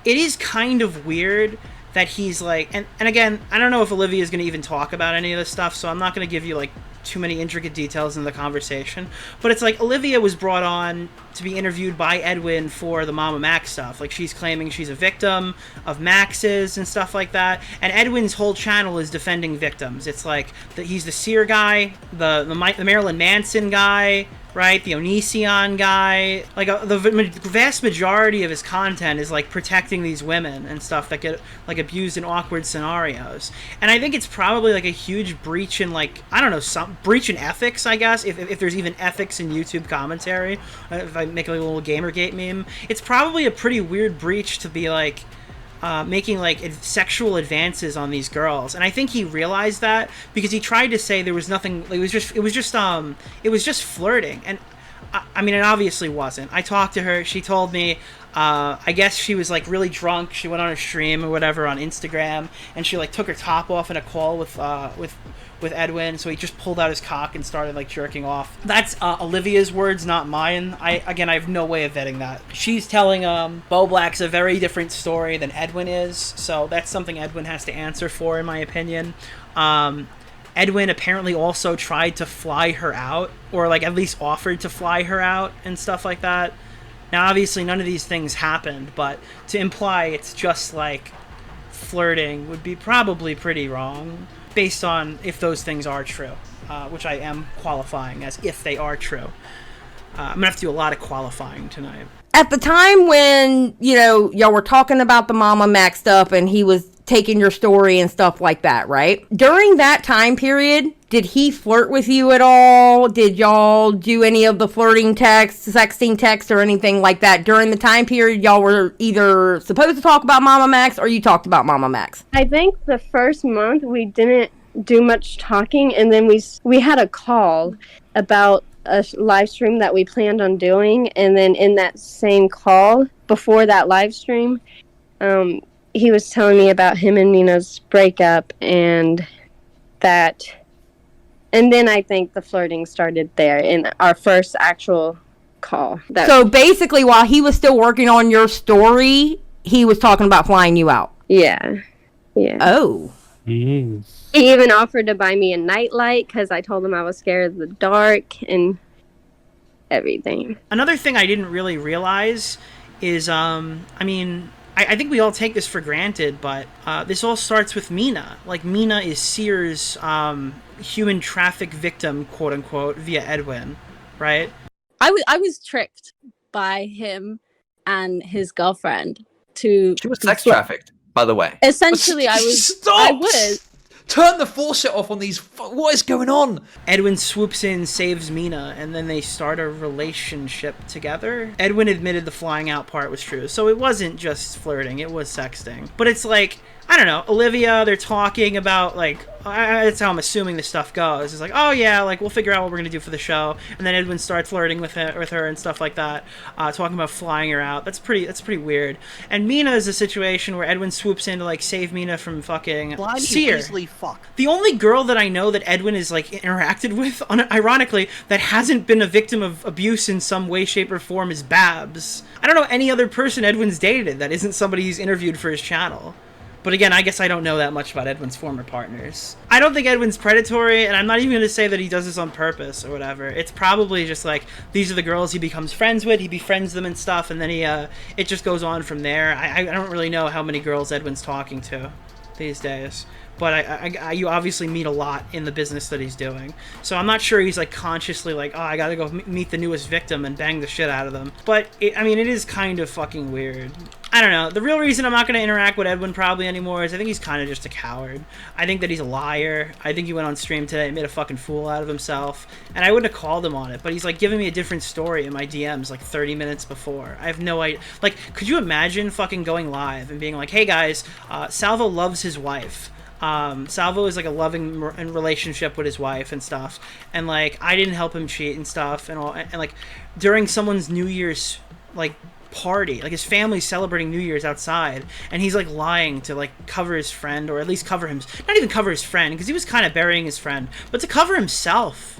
Speaker 7: it is kind of weird that he's like, and again, I don't know if Olivia is going to even talk about any of this stuff, so I'm not going to give you like too many intricate details in the conversation, but it's like Olivia was brought on to be interviewed by Edwin for the Mama Max stuff. Like, she's claiming she's a victim of Max's and stuff like that, and Edwin's whole channel is defending victims. It's like that he's the Seer guy, the Marilyn Manson guy, right? The Onision guy. Like, the vast majority of his content is, like, protecting these women and stuff that get, like, abused in awkward scenarios. And I think it's probably, like, a huge breach in, like, I don't know, some breach in ethics, I guess, if there's even ethics in YouTube commentary. If I make, like, a little Gamergate meme. It's probably a pretty weird breach to be, like, making like sexual advances on these girls, and I think he realized that because he tried to say there was nothing. It was just flirting, and I mean, it obviously wasn't. I talked to her. She told me, I guess she was like really drunk. She went on a stream or whatever on Instagram, and she like took her top off in a call with Edwin. So he just pulled out his cock and started like jerking off. That's Olivia's words, not mine. I have no way of vetting that. She's telling Boblax a very different story than Edwin is. So that's something Edwin has to answer for, in my opinion. Edwin apparently also tried to fly her out, or like at least offered to fly her out and stuff like that. Now, obviously, none of these things happened, but to imply it's just like flirting would be probably pretty wrong, based on if those things are true, which I am qualifying as if they are true. I'm gonna have to do a lot of qualifying tonight.
Speaker 19: At the time when, y'all were talking about the Mama Max stuff and he was taking your story and stuff like that, right? During that time period, did he flirt with you at all? Did y'all do any of the flirting texts, sexting texts, or anything like that during the time period y'all were either supposed to talk about Mama Max or you talked about Mama Max?
Speaker 5: I think the first month we didn't do much talking, and then we had a call about a live stream that we planned on doing, and then in that same call before that live stream, he was telling me about him and Nina's breakup, and then I think the flirting started there in our first actual call.
Speaker 19: So basically, while he was still working on your story, he was talking about flying you out.
Speaker 5: Yeah.
Speaker 19: Oh.
Speaker 5: He even offered to buy me a nightlight because I told him I was scared of the dark and everything.
Speaker 7: Another thing I didn't really realize is, I think we all take this for granted, but this all starts with Mina. Like, Mina is Seer's human traffic victim, quote unquote, via Edwin, right?
Speaker 3: I was tricked by him and his girlfriend to.
Speaker 10: She was sex trafficked, by the way.
Speaker 3: Essentially, I was.
Speaker 4: Turn the faucet off on these. What is going on?
Speaker 7: Edwin swoops in, saves Mina, and then they start a relationship together. Edwin admitted the flying out part was true, so it wasn't just flirting, it was sexting. But it's like, I don't know, Olivia, they're talking about, like, that's how I'm assuming this stuff goes. It's like, oh yeah, like, we'll figure out what we're gonna do for the show. And then Edwin starts flirting with her and stuff like that, talking about flying her out. That's pretty weird. And Mina is a situation where Edwin swoops in to, like, save Mina from fucking Seer. The only girl that I know that Edwin is, like, interacted with, ironically, that hasn't been a victim of abuse in some way, shape, or form is Babs. I don't know any other person Edwin's dated that isn't somebody he's interviewed for his channel. But again, I guess I don't know that much about Edwin's former partners. I don't think Edwin's predatory, and I'm not even going to say that he does this on purpose or whatever. It's probably just like, these are the girls he becomes friends with, he befriends them and stuff, and then it just goes on from there. I don't really know how many girls Edwin's talking to these days. But you obviously meet a lot in the business that he's doing. So I'm not sure he's like consciously like, oh, I gotta go meet the newest victim and bang the shit out of them. But, I mean, it is kind of fucking weird. I don't know. The real reason I'm not going to interact with Edwin probably anymore is I think he's kind of just a coward. I think that he's a liar. I think he went on stream today and made a fucking fool out of himself. And I wouldn't have called him on it, but he's like giving me a different story in my DMs like 30 minutes before. I have no idea. Like, could you imagine fucking going live and being like, hey guys, Salvo loves his wife. Salvo is like a loving relationship with his wife and stuff, and like I didn't help him cheat and stuff and all, and like during someone's New Year's like party, like his family's celebrating New Year's outside, and he's like lying to like cover his friend, or at least cover him, not even cover his friend because he was kind of burying his friend, but to cover himself.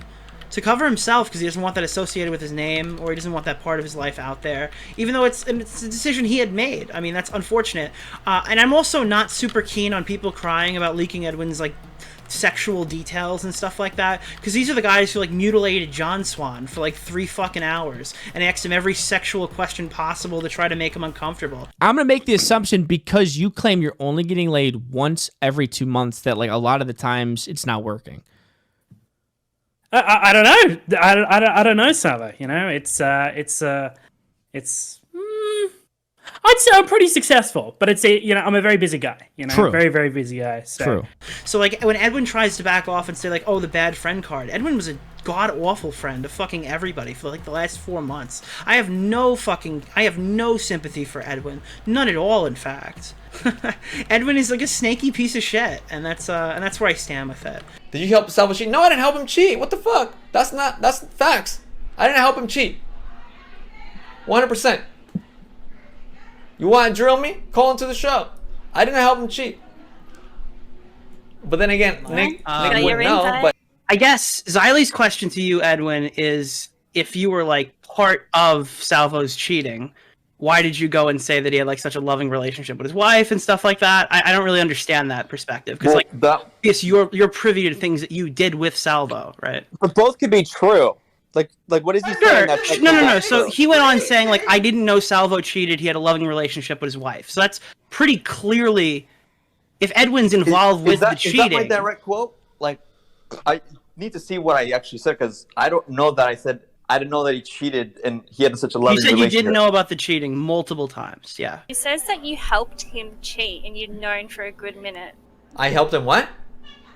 Speaker 7: Because he doesn't want that associated with his name, or he doesn't want that part of his life out there, even though it's a decision he had made. I mean, that's unfortunate. And I'm also not super keen on people crying about leaking Edwin's, like, sexual details and stuff like that, because these are the guys who, like, mutilated John Swan for, like, 3 fucking hours and asked him every sexual question possible to try to make him uncomfortable.
Speaker 24: I'm going to make the assumption, because you claim you're only getting laid once every 2 months, that, like, a lot of the times it's not working.
Speaker 12: I don't know. I don't know, Sava. You know, I'd say I'm pretty successful, but I'm a very busy guy. You know,
Speaker 24: True.
Speaker 12: Very, very busy guy. So.
Speaker 24: True.
Speaker 7: So like when Edwin tries to back off and say like, oh, the bad friend card, Edwin was a god awful friend to fucking everybody for like the last 4 months. I have no sympathy for Edwin, none at all. In fact, Edwin is like a snaky piece of shit, and that's where I stand with it.
Speaker 10: Did you help Salvo cheat? No, I didn't help him cheat. What the fuck? That's facts. I didn't help him cheat. 100%. You want to drill me? Call into the show. I didn't help him cheat. But then again, Nick wouldn't know. But
Speaker 7: I guess Xylie's question to you, Edwin, is if you were like part of Salvo's cheating, why did you go and say that he had like such a loving relationship with his wife and stuff like that? I don't really understand that perspective, because yes, you're privy to things that you did with Salvo, right?
Speaker 6: But both could be true. Like what is he saying? That's like,
Speaker 7: no. So he went on saying like, I didn't know Salvo cheated. He had a loving relationship with his wife. So that's pretty clearly, if Edwin's involved with the cheating.
Speaker 20: Is that my direct quote? Like, I need to see what I actually said, because I don't know that I said. I didn't know that he cheated and he had such a loving relationship.
Speaker 7: You said you didn't know about the cheating multiple times, yeah.
Speaker 11: He says that you helped him cheat and you'd known for a good minute.
Speaker 10: I helped him what?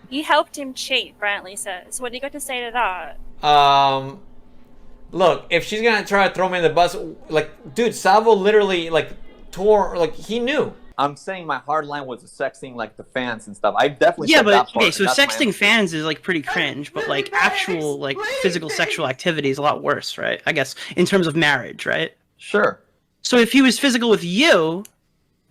Speaker 11: You helped him cheat, Brantley says. What do you got to say to that?
Speaker 10: Look, if she's gonna try to throw me in the bus, like, dude, Salvo literally, like, tore, like, he knew.
Speaker 20: I'm saying my hard line was sexting like the fans and stuff. I definitely
Speaker 7: yeah,
Speaker 20: said
Speaker 7: but
Speaker 20: that part,
Speaker 7: okay, so
Speaker 20: that's
Speaker 7: sexting fans is like pretty cringe, but like actual like physical sexual activity is a lot worse, right? I guess in terms of marriage, right?
Speaker 20: Sure.
Speaker 7: So if he was physical with you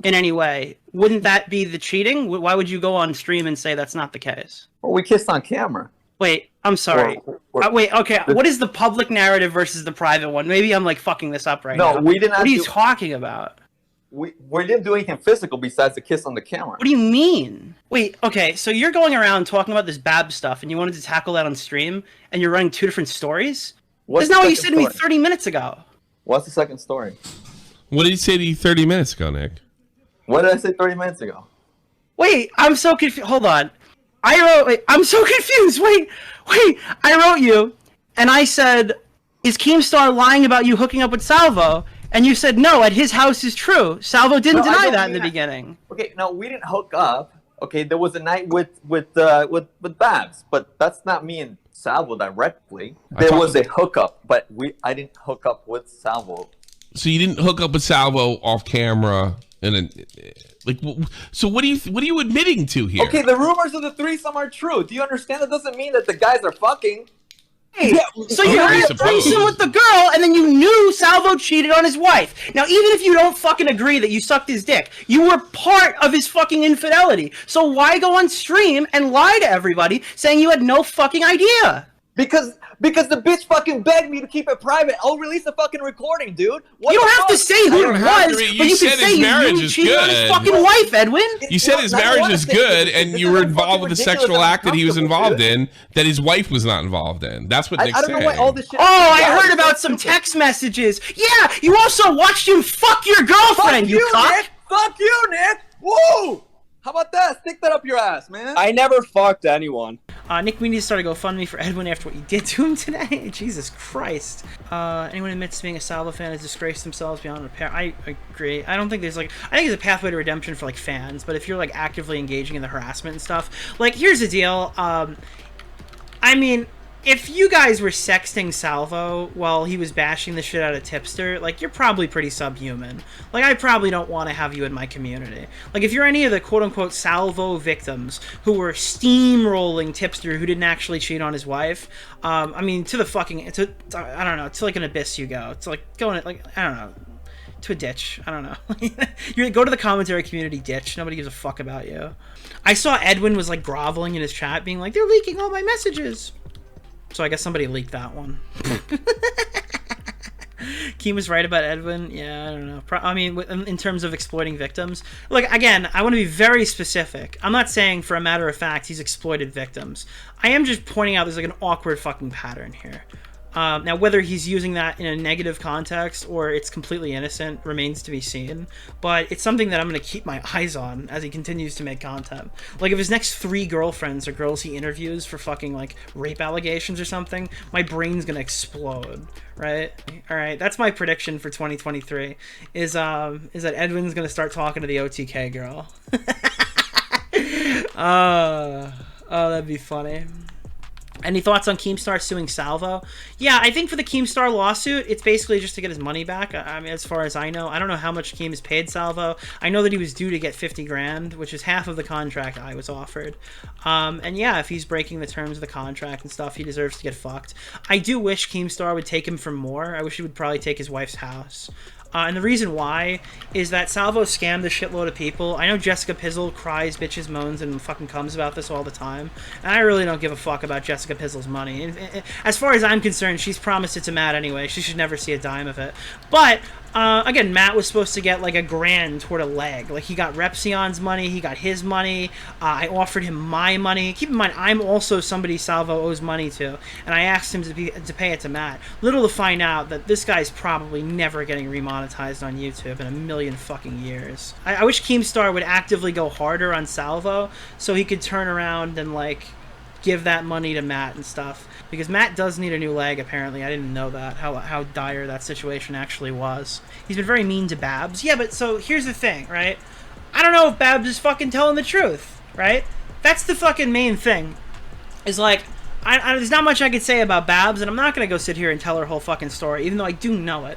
Speaker 7: in any way, wouldn't that be the cheating? Why would you go on stream and say that's not the case?
Speaker 20: Well, we kissed on camera.
Speaker 7: Wait, I'm sorry. Wait, okay. What is the public narrative versus the private one? Maybe I'm like fucking this up right now.
Speaker 20: No, we didn't.
Speaker 7: What are you talking about?
Speaker 20: We didn't do anything physical besides the kiss on the camera.
Speaker 7: What do you mean? Wait, okay, so you're going around talking about this Bab stuff, and you wanted to tackle that on stream, and you're running 2 different stories? That's not what you said to me 30 minutes ago.
Speaker 20: What's the second story?
Speaker 2: What did he say to you 30 minutes ago, Nick?
Speaker 20: What did I say 30 minutes ago?
Speaker 7: Wait, I'm so confused. Hold on. I'm so confused. Wait, I wrote you, and I said, is Keemstar lying about you hooking up with Salvo? And you said, no, at his house is true. Salvo didn't deny that in the beginning.
Speaker 20: Okay, no, we didn't hook up. Okay, there was a night with Babs, but that's not me and Salvo directly. There was a hookup, but I didn't hook up with Salvo.
Speaker 2: So you didn't hook up with Salvo off camera, and then, like, so what are you admitting to here?
Speaker 20: Okay, the rumors of the threesome are true. Do you understand? That doesn't mean that the guys are fucking.
Speaker 7: Hey, so you had a threesome with the girl, and then you knew Salvo cheated on his wife. Now, even if you don't fucking agree that you sucked his dick, you were part of his fucking infidelity. So why go on stream and lie to everybody saying you had no fucking idea?
Speaker 20: Because the bitch fucking begged me to keep it private. I'll release the fucking recording, dude.
Speaker 7: You don't have to say who it was, but you can say you cheated on his fucking wife, Edwin.
Speaker 2: You said his marriage is good, and you were involved with a sexual act that he was involved in that his wife was not involved in. That's what Nick's saying.
Speaker 7: I heard about some text messages. Yeah, you also watched him fuck your girlfriend, you cock.
Speaker 20: Nick. Fuck you, Nick. Woo! How about that? Stick that up your ass, man.
Speaker 6: I never fucked anyone.
Speaker 7: Nick, we need to start a GoFundMe for Edwin after what you did to him today. Jesus Christ. Anyone who admits to being a Salvo fan has disgraced themselves beyond repair. I agree. I don't think there's I think there's a pathway to redemption for fans, but if you're actively engaging in the harassment and stuff, here's the deal. I mean, if you guys were sexting Salvo while he was bashing the shit out of Tipster, you're probably pretty subhuman. I probably don't want to have you in my community. If you're any of the quote-unquote Salvo victims who were steamrolling Tipster who didn't actually cheat on his wife, I mean, to the fucking, I don't know, to an abyss you go. It's going, I don't know, to a ditch. I don't know. You go to the commentary community ditch. Nobody gives a fuck about you. I saw Edwin was groveling in his chat being they're leaking all my messages. So I guess somebody leaked that one. Keem was right about Edwin. Yeah, I don't know. I mean, in terms of exploiting victims. Again, I want to be very specific. I'm not saying for a matter of fact he's exploited victims. I am just pointing out there's an awkward fucking pattern here. Now, whether he's using that in a negative context or it's completely innocent remains to be seen, but it's something that I'm going to keep my eyes on as he continues to make content. If his next 3 girlfriends are girls he interviews for fucking, rape allegations or something, my brain's going to explode, right? Alright, that's my prediction for 2023, is that Edwin's going to start talking to the OTK girl. Oh, that'd be funny. Any thoughts on Keemstar suing Salvo? Yeah, I think for the Keemstar lawsuit, it's basically just to get his money back. I mean, as far as I know, I don't know how much Keem has paid Salvo. I know that he was due to get 50 grand, which is half of the contract I was offered. And yeah, if he's breaking the terms of the contract and stuff, he deserves to get fucked. I do wish Keemstar would take him for more. I wish he would probably take his wife's house. And the reason why is that Salvo scammed a shitload of people. I know Jessica Pizzle cries, bitches, moans, and fucking comes about this all the time. And I really don't give a fuck about Jessica Pizzle's money. And as far as I'm concerned, she's promised it to Matt anyway. She should never see a dime of it. But again, Matt was supposed to get $1,000 toward a leg. He got Repsion's money, he got his money. I offered him my money. Keep in mind, I'm also somebody Salvo owes money to, and I asked him to pay it to Matt. Little to find out that this guy's probably never getting remonetized on YouTube in a million fucking years. I wish Keemstar would actively go harder on Salvo so he could turn around and give that money to Matt and stuff, because Matt does need a new leg apparently. I didn't know that, how dire that situation actually was. He's been very mean to Babs. Yeah, but so here's the thing, right? I don't know if Babs is fucking telling the truth, right? That's the fucking main thing. Is there's not much I could say about Babs, and I'm not gonna go sit here and tell her whole fucking story, even though I do know it.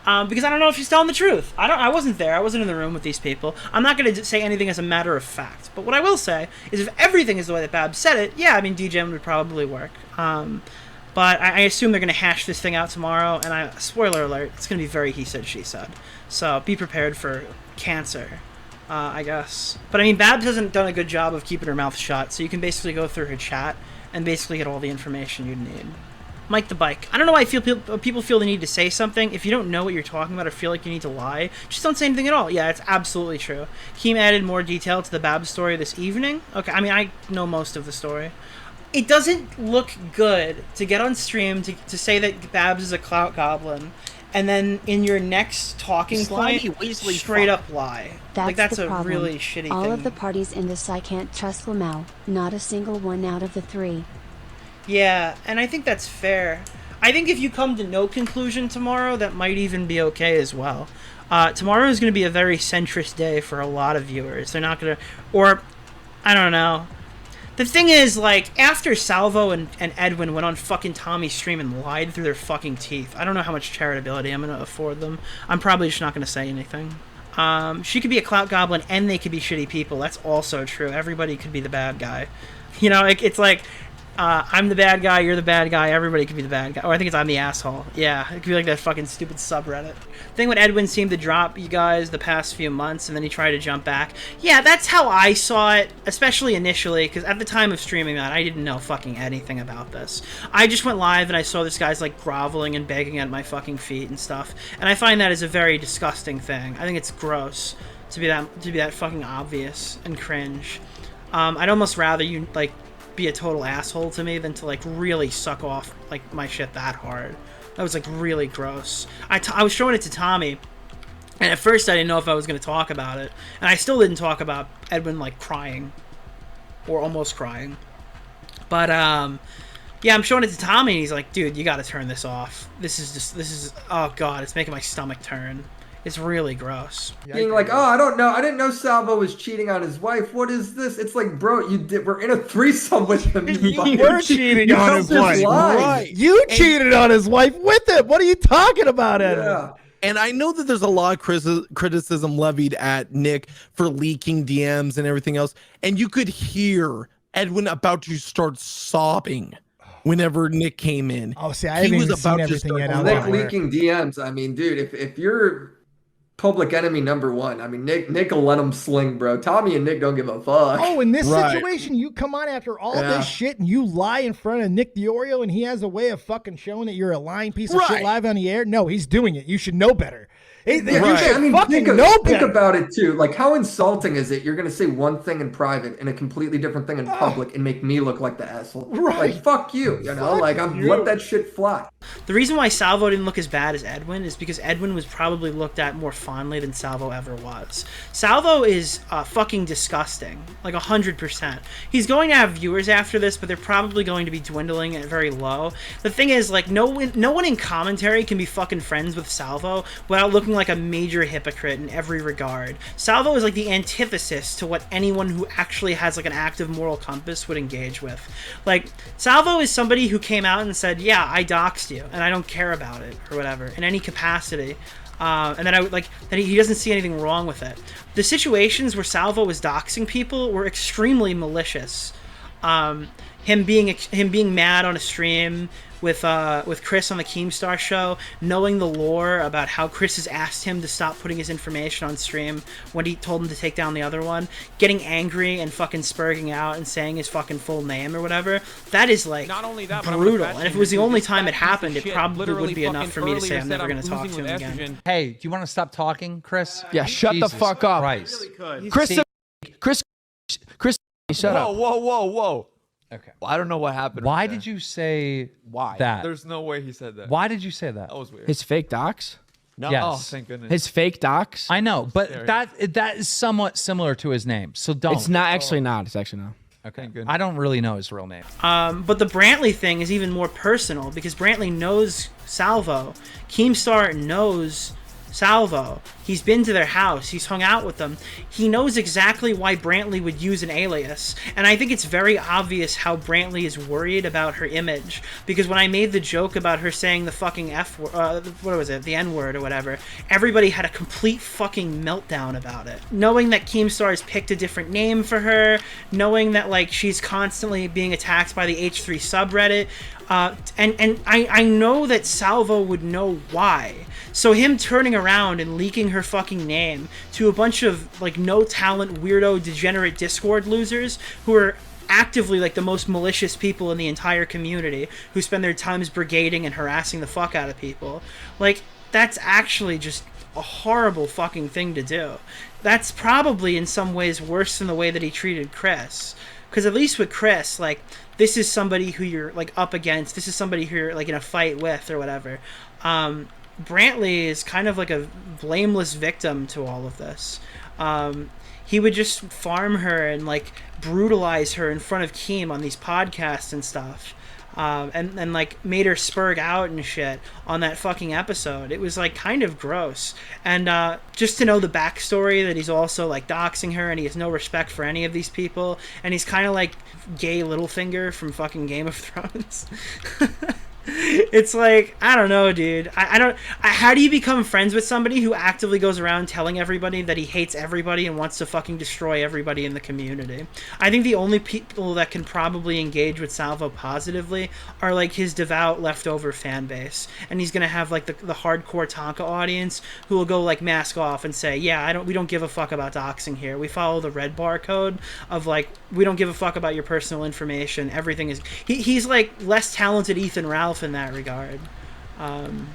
Speaker 7: Because I don't know if she's telling the truth. I wasn't there. I wasn't in the room with these people. I'm not going to say anything as a matter of fact. But what I will say is if everything is the way that Babs said it, yeah, I mean, DJM would probably work. But I assume they're going to hash this thing out tomorrow. And spoiler alert, it's going to be very he said, she said. So be prepared for cancer, I guess. But I mean, Babs hasn't done a good job of keeping her mouth shut. So you can basically go through her chat and basically get all the information you need. Mike the Bike. I don't know why people feel the need to say something. If you don't know what you're talking about or feel like you need to lie, just don't say anything at all. Yeah, it's absolutely true. Keem added more detail to the Babs story this evening. Okay, I mean, I know most of the story. It doesn't look good to get on stream to say that Babs is a clout goblin, and then in your next talking point, straight up lie. That's a really shitty thing.
Speaker 1: All of the parties in this I can't trust Lamau. Not a single one out of the 3.
Speaker 7: Yeah, and I think that's fair. I think if you come to no conclusion tomorrow, that might even be okay as well. Tomorrow is going to be a very centrist day for a lot of viewers. They're not going to... Or, I don't know. The thing is, like, after Salvo and Edwin went on fucking Tommy's stream and lied through their fucking teeth, I don't know how much charitability I'm gonna afford them. I'm probably just not gonna say anything. She could be a clout goblin and they could be shitty people. That's also true. Everybody could be the bad guy. You know, it's like, I'm the bad guy, you're the bad guy, everybody could be the bad guy. Or I think it's I'm the asshole. Yeah, it could be like that fucking stupid subreddit. Thing when Edwin seemed to drop you guys the past few months and then he tried to jump back. Yeah, that's how I saw it, especially initially, because at the time of streaming that, I didn't know fucking anything about this. I just went live and I saw this guy's like groveling and begging at my fucking feet and stuff. And I find that is a very disgusting thing. I think it's gross to be that fucking obvious and cringe. I'd almost rather you, like, be a total asshole to me than to like really suck off like my shit that hard. That was like really gross. I was showing it to Tommy and at first I didn't know if I was going to talk about it, and I still didn't talk about Edwin like crying or almost crying, but yeah, I'm showing it to Tommy and he's like, dude, you got to turn this off. This is oh god, it's making my stomach turn. It's really gross.
Speaker 9: Being like, oh, I don't know. I didn't know Salvo was cheating on his wife. What is this? It's like, bro, we're in a threesome with him.
Speaker 22: You were cheating on his wife. Right. You cheated on his wife with him. What are you talking about, Edwin?
Speaker 9: Yeah.
Speaker 16: And I know that there's a lot of criticism levied at Nick for leaking DMs and everything else. And you could hear Edwin about to start sobbing whenever Nick came in.
Speaker 22: Oh, see, I haven't even seen everything yet.
Speaker 9: Nick leaking DMs. I mean, dude, if you're public enemy number one, I mean, Nick will let him sling, bro. Tommy and Nick don't give a fuck.
Speaker 22: Oh, in this situation, you come on after all this shit and you lie in front of Nick Diorio and he has a way of fucking showing that you're a lying piece of shit live on the air? No, he's doing it. You should know better. You should fucking know better.
Speaker 9: Think about it, too. Like, how insulting is it? You're going to say one thing in private and a completely different thing in public and make me look like the asshole. Right. Like, fuck you, you know? Like, let that shit fly.
Speaker 7: The reason why Salvo didn't look as bad as Edwin is because Edwin was probably looked at more fondly than Salvo ever was. Salvo is fucking disgusting. Like, 100%. He's going to have viewers after this, but they're probably going to be dwindling at very low. The thing is, like, no one in commentary can be fucking friends with Salvo without looking like a major hypocrite in every regard. Salvo is like the antithesis to what anyone who actually has like an active moral compass would engage with. Like, Salvo is somebody who came out and said, yeah, I doxed you and I don't care about it or whatever in any capacity. And then that he doesn't see anything wrong with it. The situations where Salvo was doxing people were extremely malicious. Him being mad on a stream with Chris on the Keemstar show, knowing the lore about how Chris has asked him to stop putting his information on stream when he told him to take down the other one, getting angry and fucking spurging out and saying his fucking full name or whatever. That is like not only that, brutal. And if it was the only time it happened, it probably would be enough for me to say I'm never going to talk to him again.
Speaker 21: Hey, do you want to stop talking, Chris?
Speaker 24: Yeah, shut the fuck up.
Speaker 21: Christ.
Speaker 24: Chris, shut up.
Speaker 15: Whoa. Okay. Well, I don't know what happened.
Speaker 21: Why did you say that?
Speaker 15: There's no way he said that.
Speaker 21: Why did you say that?
Speaker 15: That was weird.
Speaker 24: His fake docs?
Speaker 15: No.
Speaker 21: Yes.
Speaker 15: Oh, thank goodness.
Speaker 24: His fake docs?
Speaker 21: I know, but that is somewhat similar to his name. So don't.
Speaker 24: It's not actually not. It's actually not.
Speaker 21: Okay. I don't really know his real name.
Speaker 7: But the Brantley thing is even more personal because Brantley knows Salvo. Keemstar knows Salvo. He's been to their house. He's hung out with them. He knows exactly why Brantley would use an alias. And I think it's very obvious how Brantley is worried about her image. Because when I made the joke about her saying the fucking the N-word or whatever, everybody had a complete fucking meltdown about it. Knowing that Keemstar has picked a different name for her, knowing that like she's constantly being attacked by the H3 subreddit, and I know that Salvo would know why. So him turning around and leaking her fucking name to a bunch of like no talent, weirdo, degenerate Discord losers who are actively like the most malicious people in the entire community, who spend their times brigading and harassing the fuck out of people. Like, that's actually just a horrible fucking thing to do. That's probably in some ways worse than the way that he treated Chris. Because at least with Chris, like, this is somebody who you're like up against. This is somebody who you're like in a fight with or whatever. Brantley is kind of like a blameless victim to all of this. He would just farm her and like brutalize her in front of Keem on these podcasts and stuff. and like made her spurg out and shit on that fucking episode. It was like kind of gross. And just to know the backstory that he's also like doxing her and he has no respect for any of these people, and he's kind of like gay Littlefinger from fucking Game of Thrones. It's like, I don't know, dude. How do you become friends with somebody who actively goes around telling everybody that he hates everybody and wants to fucking destroy everybody in the community? I think the only people that can probably engage with Salvo positively are like his devout leftover fan base, and he's gonna have like the hardcore Tonka audience who will go like mask off and say, yeah, we don't give a fuck about doxing here. We follow the red bar code of like, we don't give a fuck about your personal information. Everything is he's like less talented Ethan Ralph in that regard, and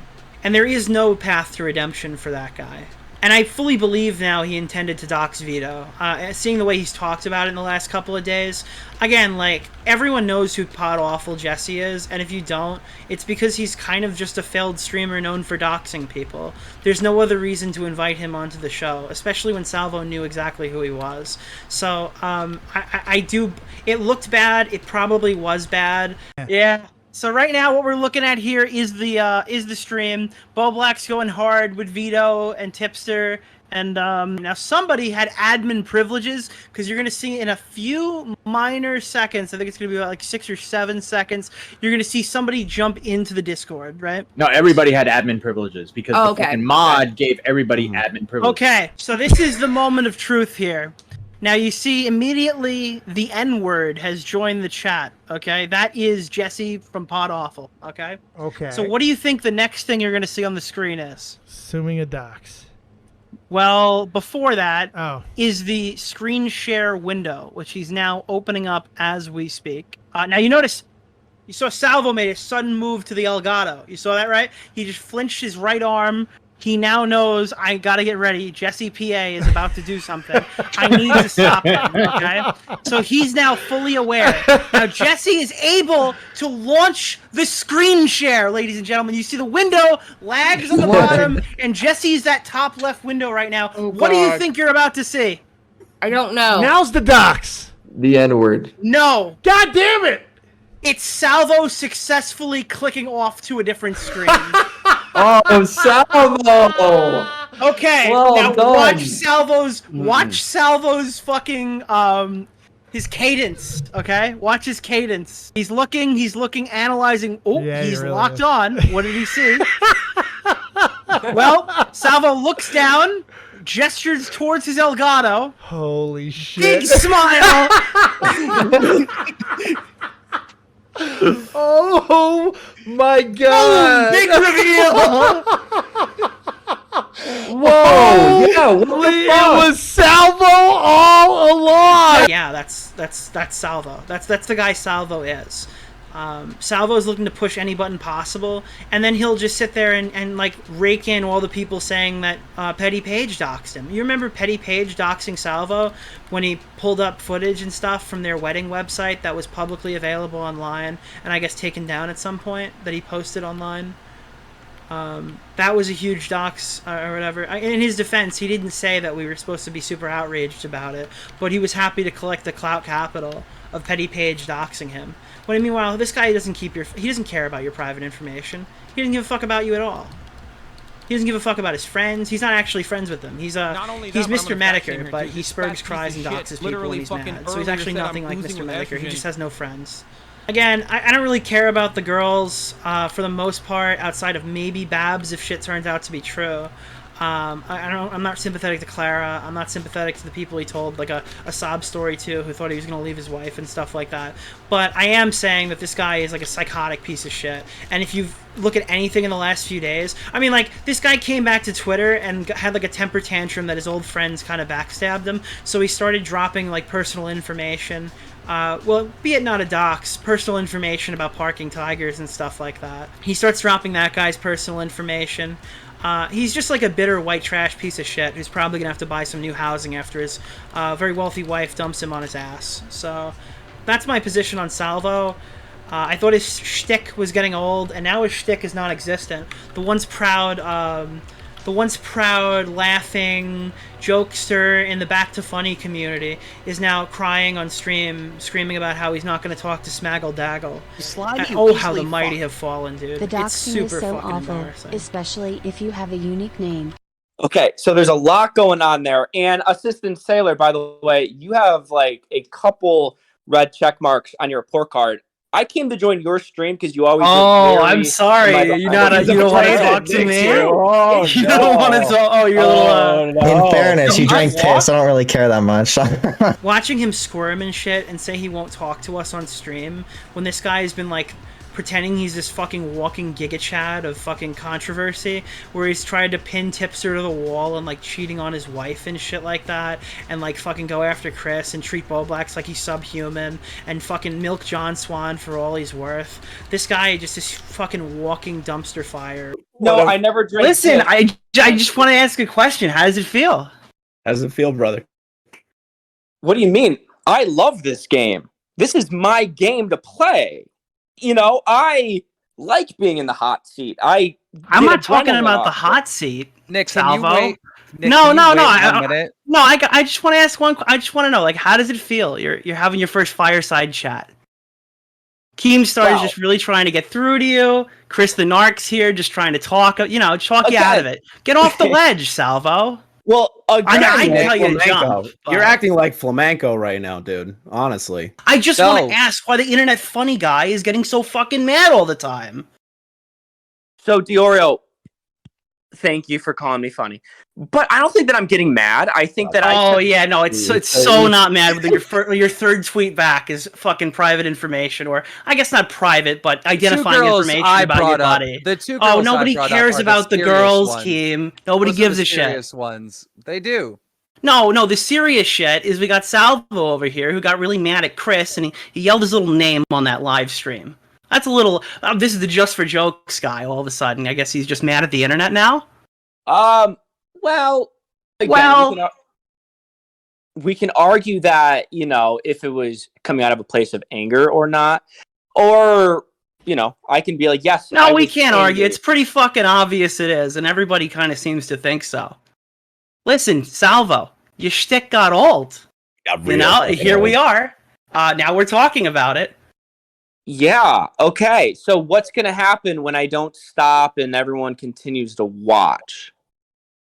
Speaker 7: there is no path to redemption for that guy. And I fully believe now he intended to dox Vito. Seeing the way he's talked about it in the last couple of days, again, like, everyone knows who Pod Awful Jesse is, and if you don't, it's because he's kind of just a failed streamer known for doxing people. There's no other reason to invite him onto the show, especially when Salvo knew exactly who he was. So, it looked bad, it probably was bad. Yeah. So right now, what we're looking at here is the stream. Bo Black's going hard with Vito and Tipster, and now somebody had admin privileges, because you're gonna see in a few minor seconds. I think it's gonna be about like 6 or 7 seconds. You're gonna see somebody jump into the Discord, right?
Speaker 8: No, everybody had admin privileges because the fucking mod gave everybody admin privileges.
Speaker 7: Okay, so this is the moment of truth here. Now you see immediately the N-word has joined the chat, okay? That is Jesse from Pod Awful, okay?
Speaker 22: Okay.
Speaker 7: So what do you think the next thing you're going to see on the screen is?
Speaker 22: Assuming a dox.
Speaker 7: Well, before that is the screen share window, which he's now opening up as we speak. Now you notice, you saw Salvo made a sudden move to the Elgato. You saw that, right? He just flinched his right arm. He now knows, I gotta get ready. Jesse PA is about to do something. I need to stop him, okay? So he's now fully aware. Now Jesse is able to launch the screen share, ladies and gentlemen. You see the window lags on the bottom, and Jesse's that top left window right now. What do you think you're about to see?
Speaker 19: I don't know.
Speaker 22: Now's the dox.
Speaker 15: The N-word.
Speaker 7: No.
Speaker 22: God damn it!
Speaker 7: It's Salvo successfully clicking off to a different screen.
Speaker 15: Oh, Salvo!
Speaker 7: Okay,
Speaker 15: Well
Speaker 7: now
Speaker 15: done.
Speaker 7: watch Salvo's fucking his cadence. Okay, watch his cadence. He's looking, analyzing. Oh,
Speaker 22: Yeah,
Speaker 7: he's
Speaker 22: really
Speaker 7: locked
Speaker 22: is.
Speaker 7: on. What did he see? Well, Salvo looks down, gestures towards his Elgato.
Speaker 22: Holy shit!
Speaker 7: Big smile.
Speaker 22: Oh my god!
Speaker 7: Big reveal.
Speaker 22: Whoa!
Speaker 15: Yeah, what the
Speaker 22: It
Speaker 15: fuck?
Speaker 22: was Salvo all along.
Speaker 7: Yeah, that's Salvo. That's the guy Salvo is. Salvo's looking to push any button possible, and then he'll just sit there and like rake in all the people saying that Petty Page doxed him. You remember Petty Page doxing Salvo when he pulled up footage and stuff from their wedding website that was publicly available online, and I guess taken down at some point, that he posted online? That was a huge dox or whatever. In his defense, he didn't say that we were supposed to be super outraged about it, but he was happy to collect the clout capital of Petty Page doxing him. But meanwhile, this guy doesn't care about your private information. He doesn't give a fuck about you at all. He doesn't give a fuck about his friends. He's not actually friends with them. He's Mr. Medicator, but he spurgs, cries, and doxes people when he's mad. So he's actually nothing like Mr. Medicator. He just has no friends. Again, I don't really care about the girls for the most part, outside of maybe Babs if shit turns out to be true. I'm not sympathetic to Clara. I'm not sympathetic to the people he told like a sob story to, who thought he was going to leave his wife and stuff like that. But I am saying that this guy is like a psychotic piece of shit. And if you look at anything in the last few days, I mean, like, this guy came back to Twitter and had like a temper tantrum that his old friends kind of backstabbed him. So he started dropping like personal information. Well, be it not a dox, personal information about parking tigers and stuff like that. He starts dropping that guy's personal information. He's just like a bitter white trash piece of shit who's probably gonna have to buy some new housing after his very wealthy wife dumps him on his ass. So that's my position on Salvo. I thought his shtick was getting old, and now his shtick is non-existent. The once proud the once proud, laughing jokester in the Back to Funny community is now crying on stream, screaming about how he's not going to talk to Smaggle Daggle. Oh, how the mighty have fallen, dude.
Speaker 1: The
Speaker 7: It's
Speaker 1: doxing
Speaker 7: super
Speaker 1: is so
Speaker 7: fucking
Speaker 1: awful,
Speaker 7: embarrassing.
Speaker 1: especially if you have a unique name.
Speaker 6: Okay, so there's a lot going on there. And Assistant Sailor, by the way, you have like a couple red check marks on your report card. I came to join your stream because you always.
Speaker 7: Oh, I'm sorry. You don't want to talk to me.
Speaker 13: Oh,
Speaker 7: You don't want to talk. Oh, you're a little.
Speaker 13: In fairness, you drank piss. I don't really care that much.
Speaker 7: Watching him squirm and shit and say he won't talk to us on stream when this guy has been like pretending he's this fucking walking giga chad of fucking controversy where he's tried to pin Tipster to the wall and like cheating on his wife and shit like that and like fucking go after Chris and treat Bo Blacks like he's subhuman and fucking milk John Swan for all he's worth. This guy just is fucking walking dumpster fire.
Speaker 6: No, I never drank.
Speaker 7: Listen,
Speaker 6: piss.
Speaker 7: I just want to ask a question. How does it feel?
Speaker 13: How does it feel, brother?
Speaker 6: What do you mean? I love this game. This is my game to play. You know, I like being in the hot seat. I'm
Speaker 7: not talking about the hot seat,
Speaker 14: Nick.
Speaker 7: Salvo.
Speaker 14: Can you wait? Nick,
Speaker 7: No.
Speaker 14: can you wait 1 minute?
Speaker 7: I just want to ask one. I just want to know, like, how does it feel? You're having your first fireside chat. Keemstar is just really trying to get through to you. Chris the Narc's here, just trying to talk you out of it. Get off the ledge, Salvo.
Speaker 6: Well,
Speaker 7: I tell you to jump.
Speaker 13: You're acting like flamenco right now, dude. Honestly.
Speaker 7: I just want to ask why the internet funny guy is getting so fucking mad all the time.
Speaker 6: So, Diorio, thank you for calling me funny. But I don't think that I'm getting mad. I think that
Speaker 7: it's so not mad with your third tweet back is fucking private information, or I guess not private, but identifying information about your body.
Speaker 14: The two girls
Speaker 7: nobody cares about the girls, Keem. Nobody gives a shit.
Speaker 14: Serious ones. They do.
Speaker 7: No, the serious shit is we got Salvo over here who got really mad at Chris and he yelled his little name on that live stream. That's a little. This is the just for jokes guy. All of a sudden, I guess he's just mad at the internet now.
Speaker 6: Well, again, we can argue that, if it was coming out of a place of anger or not, or, I can be like, yes.
Speaker 7: No, we can't argue. It's pretty fucking obvious it is, and everybody kind of seems to think so. Listen, Salvo, your shtick got old. Here we are. Now we're talking about it.
Speaker 6: Yeah, okay. So what's going to happen when I don't stop and everyone continues to watch?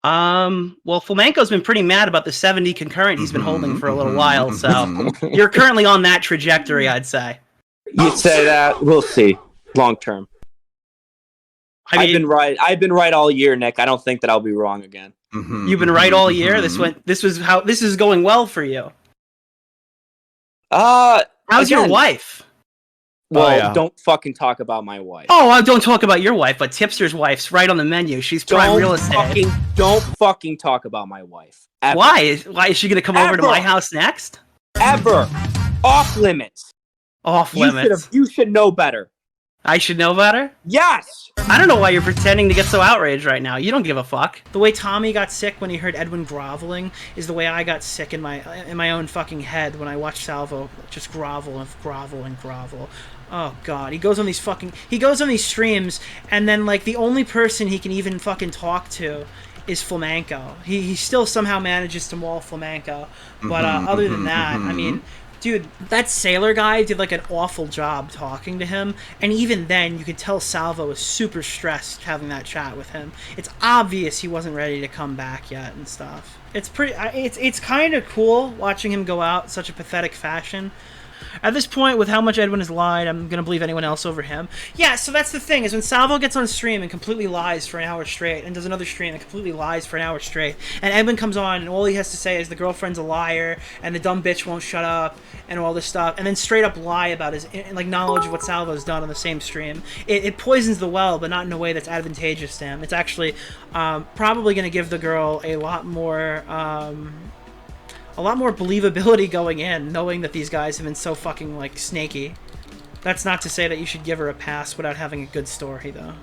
Speaker 7: Well, Flamenco's been pretty mad about the 70 concurrent he's been holding for a little while, so you're currently on that trajectory, I'd say.
Speaker 6: You say that? We'll see. Long term. I've been right all year, Nick. I don't think that I'll be wrong again.
Speaker 7: You've been right all year? This is going well for you. How's your wife?
Speaker 6: Well, don't fucking talk about my wife.
Speaker 7: Oh, don't talk about your wife, but Tipster's wife's right on the menu. She's prime real estate.
Speaker 6: Don't fucking talk about my wife. Ever.
Speaker 7: Why? Why is she going to come over to my house next?
Speaker 6: Ever. Off limits.
Speaker 7: Off limits.
Speaker 6: You should know better.
Speaker 7: I should know better?
Speaker 6: Yes!
Speaker 7: I don't know why you're pretending to get so outraged right now. You don't give a fuck. The way Tommy got sick when he heard Edwin groveling is the way I got sick in my own fucking head when I watched Salvo just grovel and grovel and grovel. Oh god, he goes on these streams, and then like the only person he can even fucking talk to is Flamenco. He still somehow manages to maul Flamenco, but other than that, I mean, dude, that sailor guy did like an awful job talking to him, and even then you could tell Salvo was super stressed having that chat with him. It's obvious he wasn't ready to come back yet and stuff. It's kind of cool watching him go out in such a pathetic fashion. At this point, with how much Edwin has lied, I'm going to believe anyone else over him. Yeah, so that's the thing, is when Salvo gets on stream and completely lies for an hour straight, and does another stream and completely lies for an hour straight, and Edwin comes on and all he has to say is the girlfriend's a liar, and the dumb bitch won't shut up, and all this stuff, and then straight up lie about his knowledge of what Salvo's done on the same stream. It poisons the well, but not in a way that's advantageous to him. It's actually probably going to give the girl a lot more believability going in, knowing that these guys have been so fucking, like, snaky. That's not to say that you should give her a pass without having a good story, though.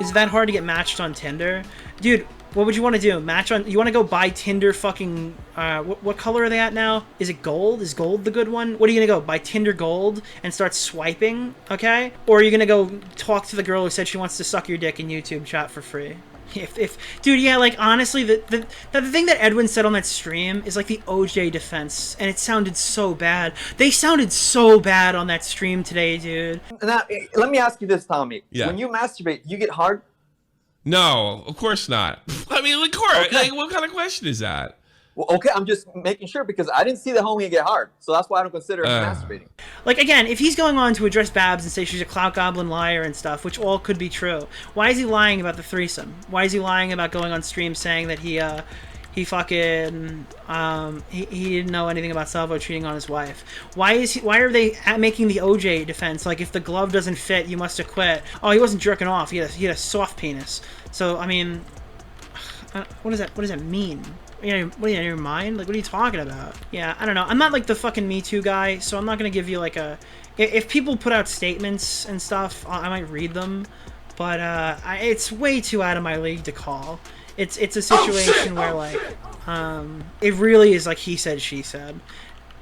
Speaker 7: Is it that hard to get matched on Tinder? Dude, what would you want to do? You want to go buy Tinder fucking, what color are they at now? Is it gold? Is gold the good one? What are you going to go, buy Tinder gold and start swiping, okay? Or are you going to go talk to the girl who said she wants to suck your dick in YouTube chat for free? Dude, yeah, like honestly, the thing that Edwin said on that stream is like the OJ defense, and it sounded so bad. They sounded so bad on that stream today, dude.
Speaker 20: Now, let me ask you this, Tommy.
Speaker 2: Yeah.
Speaker 20: When you masturbate, you get hard?
Speaker 2: No, of course not. I mean, of course.
Speaker 20: Okay.
Speaker 2: Like, what kind of question is that?
Speaker 20: Well, okay, I'm just making sure because I didn't see the homie get hard, so that's why I don't consider him masturbating.
Speaker 7: Like, again, if he's going on to address Babs and say she's a clout goblin liar and stuff, which all could be true, why is he lying about the threesome? Why is he lying about going on stream saying that he fucking he didn't know anything about Salvo cheating on his wife? Why are they making the OJ defense like if the glove doesn't fit you must have quit? Oh, he wasn't jerking off. He had a soft penis. So I mean, what does that mean? What are you in your mind? Like, what are you talking about? Yeah, I don't know. I'm not like the fucking Me Too guy, so I'm not gonna give you like a. If people put out statements and stuff, I might read them, but it's way too out of my league to call. It's a situation where like, it really is like he said, she said.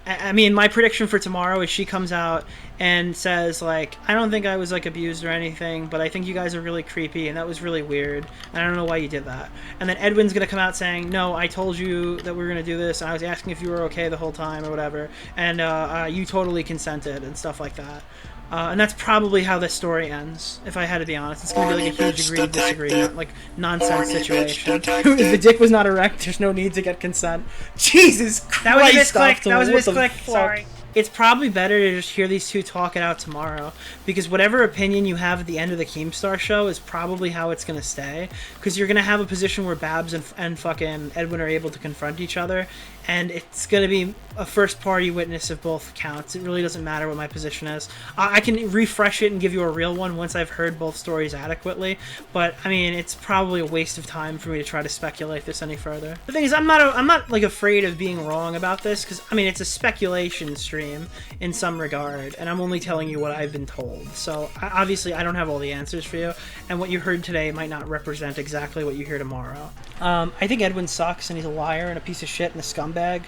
Speaker 7: I mean, my prediction for tomorrow is she comes out and says, like, I don't think I was, like, abused or anything, but I think you guys are really creepy, and that was really weird, and I don't know why you did that. And then Edwin's going to come out saying, no, I told you that we were going to do this, and I was asking if you were okay the whole time or whatever, and you totally consented and stuff like that. And that's probably how this story ends, if I had to be honest. It's going to be like a huge agree to disagree, not like nonsense situation. If the dick was not erect, there's no need to get consent. Jesus Christ! That was a misclick. That was a misclick. Sorry. It's probably better to just hear these two talk it out tomorrow, because whatever opinion you have at the end of the Keemstar show is probably how it's going to stay, because you're going to have a position where Babs and fucking Edwin are able to confront each other, and it's going to be a first-party witness of both accounts. It really doesn't matter what my position is. I can refresh it and give you a real one once I've heard both stories adequately, but, I mean, it's probably a waste of time for me to try to speculate this any further. The thing is, I'm not like, afraid of being wrong about this, because, I mean, it's a speculation stream in some regard, and I'm only telling you what I've been told. So, obviously, I don't have all the answers for you, and what you heard today might not represent exactly what you hear tomorrow. I think Edwin sucks, and he's a liar and a piece of shit and a scumbag,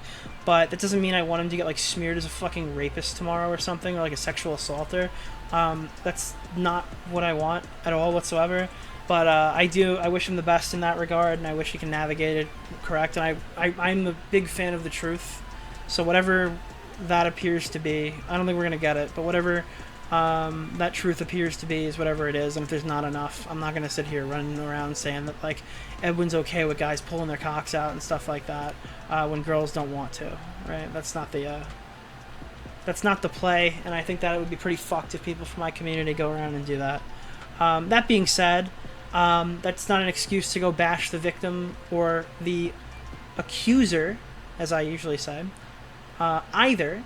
Speaker 7: but that doesn't mean I want him to get, like, smeared as a fucking rapist tomorrow or something, or, like, a sexual assaulter. That's not what I want at all whatsoever, but I wish him the best in that regard, and I wish he can navigate it correct, and I'm a big fan of the truth, so whatever that appears to be, I don't think we're going to get it, but whatever that truth appears to be is whatever it is, and if there's not enough, I'm not going to sit here running around saying that, like, Edwin's okay with guys pulling their cocks out and stuff like that when girls don't want to, right? That's not the play, and I think that it would be pretty fucked if people from my community go around and do that. That being said, that's not an excuse to go bash the victim or the accuser, as I usually say, either,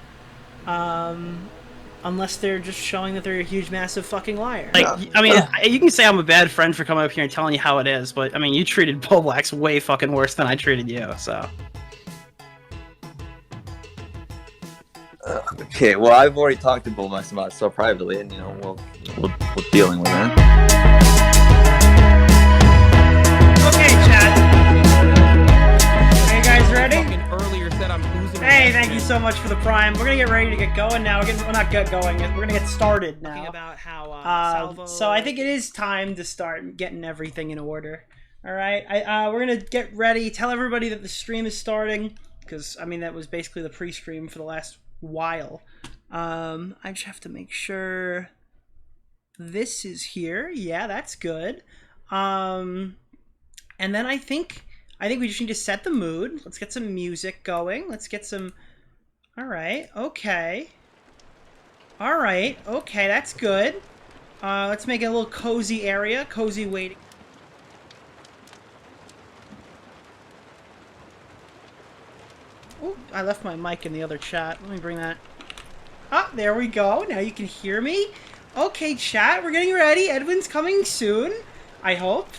Speaker 7: unless they're just showing that they're a huge, massive fucking liar.
Speaker 5: Like, I mean, you can say I'm a bad friend for coming up here and telling you how it is, but, I mean, you treated Boblax way fucking worse than I treated you, so...
Speaker 20: Okay, well, I've already talked to Bullmax about stuff privately, and, you know, we're dealing with that.
Speaker 7: Okay, chat. Are you guys ready?
Speaker 14: Earlier said I'm losing.
Speaker 7: Hey, thank you so much for the prime. We're gonna get ready to get going now. We're not get going. We're gonna get started now. Talking about how so I think it is time to start getting everything in order. All right, we're gonna get ready. Tell everybody that the stream is starting, because I mean that was basically the pre-stream for the last while. I just have to make sure this is here. Yeah, that's good. And then I think we just need to set the mood. Let's get some music going. Let's get some... Alright, okay. Alright, okay, that's good. Let's make it a little cozy area. Cozy waiting. Ooh, I left my mic in the other chat. Let me bring that... Ah, there we go. Now you can hear me. Okay, chat, we're getting ready. Edwin's coming soon. I hope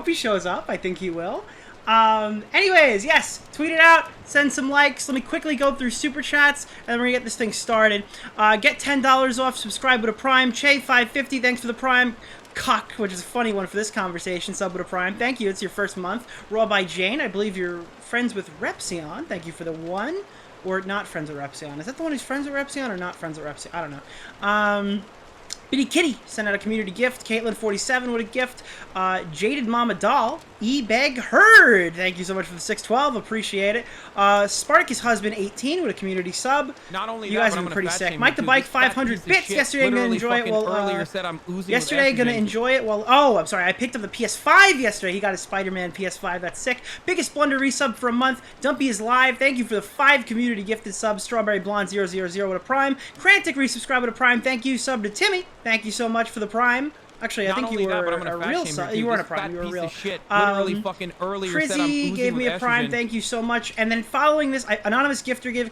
Speaker 7: he shows up. I think he will. Anyways, yes, tweet it out, send some likes. Let me quickly go through super chats, and then we're gonna get this thing started. Get $10 off, subscribe with a Prime. Che550, thanks for the Prime. Cock, which is a funny one for this conversation, sub with a Prime. Thank you, it's your first month. Raw by Jane, I believe you're friends with Repsion. Thank you for the one. Or not friends with Repsion. Is that the one who's friends with Repsion or not friends with Repsion? I don't know. Bitty Kitty sent out a community gift. Caitlin47 with a gift. Jaded Mama Doll. E-Bag Herd. Thank you so much for the 612. Appreciate it. Spartacus Husband 18 with a community sub.
Speaker 24: Not only
Speaker 7: you
Speaker 24: that,
Speaker 7: guys
Speaker 24: but
Speaker 7: have
Speaker 24: I'm
Speaker 7: been
Speaker 24: gonna
Speaker 7: pretty
Speaker 24: fat
Speaker 7: sick.
Speaker 24: shame
Speaker 7: Mike
Speaker 24: you,
Speaker 7: the
Speaker 24: dude.
Speaker 7: Bike
Speaker 24: This fat
Speaker 7: 500
Speaker 24: piece of
Speaker 7: bits.
Speaker 24: shit
Speaker 7: Yesterday I'm gonna
Speaker 24: literally
Speaker 7: enjoy it.
Speaker 24: fucking
Speaker 7: Well,
Speaker 24: earlier said I'm oozing with
Speaker 7: yesterday gonna
Speaker 24: estrogen.
Speaker 7: enjoy it. Well, oh, I'm sorry. I picked up the PS5 yesterday. He got his Spider-Man PS5. That's sick. Biggest Blunder resub for a month. Dumpy is live. Thank you for the 5 community gifted subs. Strawberry Blonde 000 with a Prime. Crantic resubscribe with a Prime. Thank you. Sub to Timmy. Thank you so much for the Prime. Actually, I think you were a real sub. You weren't a Prime. You were a real.
Speaker 24: Shit literally fucking earlier said I'm
Speaker 7: Crizzy
Speaker 24: oozing
Speaker 7: gave me
Speaker 24: with
Speaker 7: a Prime.
Speaker 24: estrogen.
Speaker 7: Thank you so much. And then following this, anonymous gifter gave a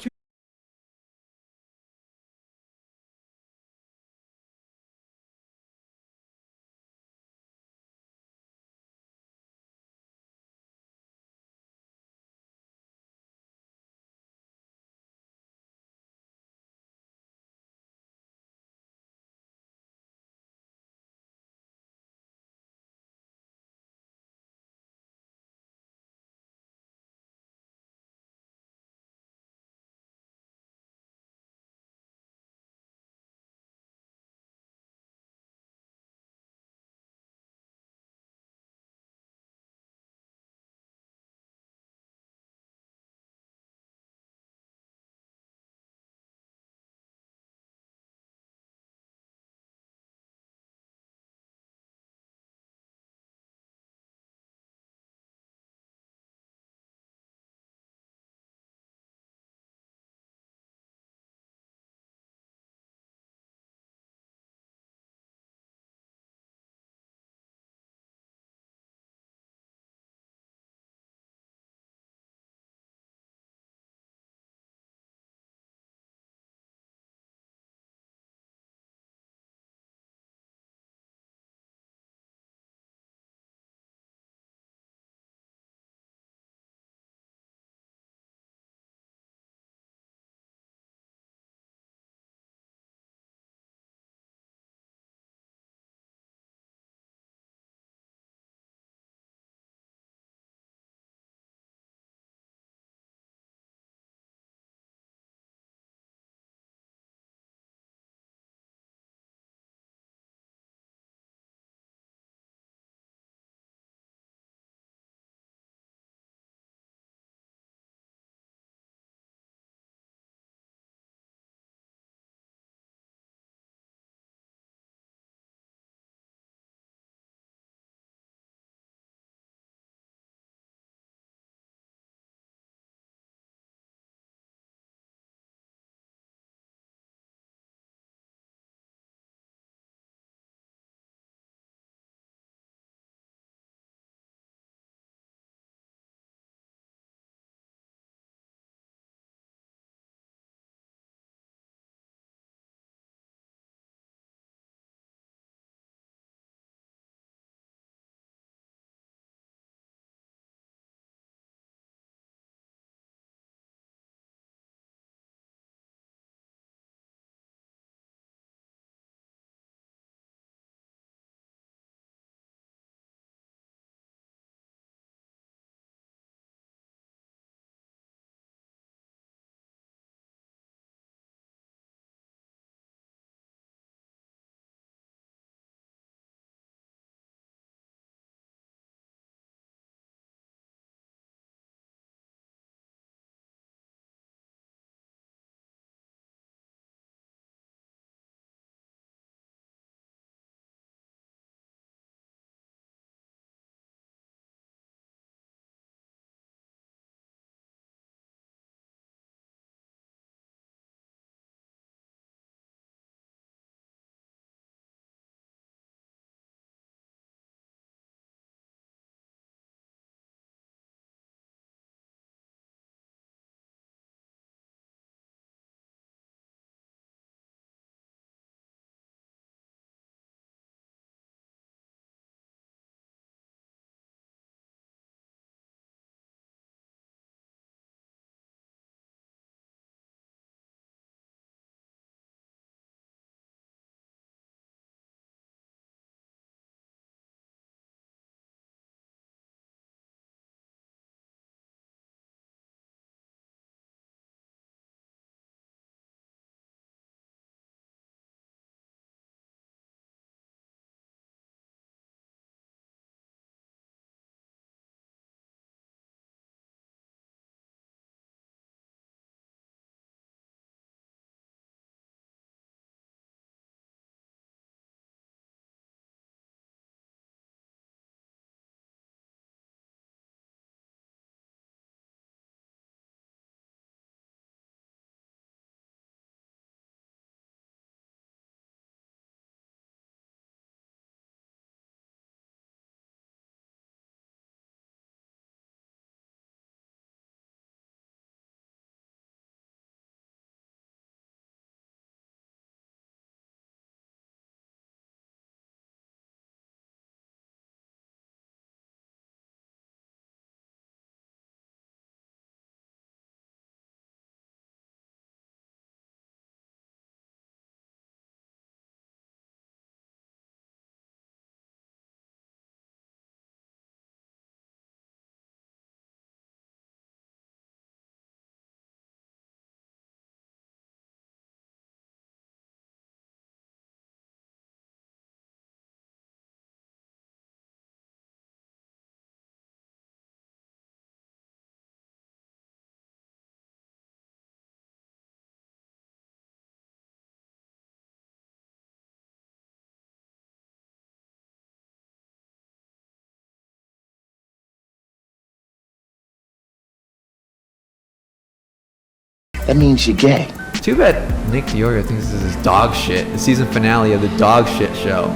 Speaker 10: That means you're gay. Too bad Nick DeOrio thinks this is dog shit. The season finale of the dog shit show.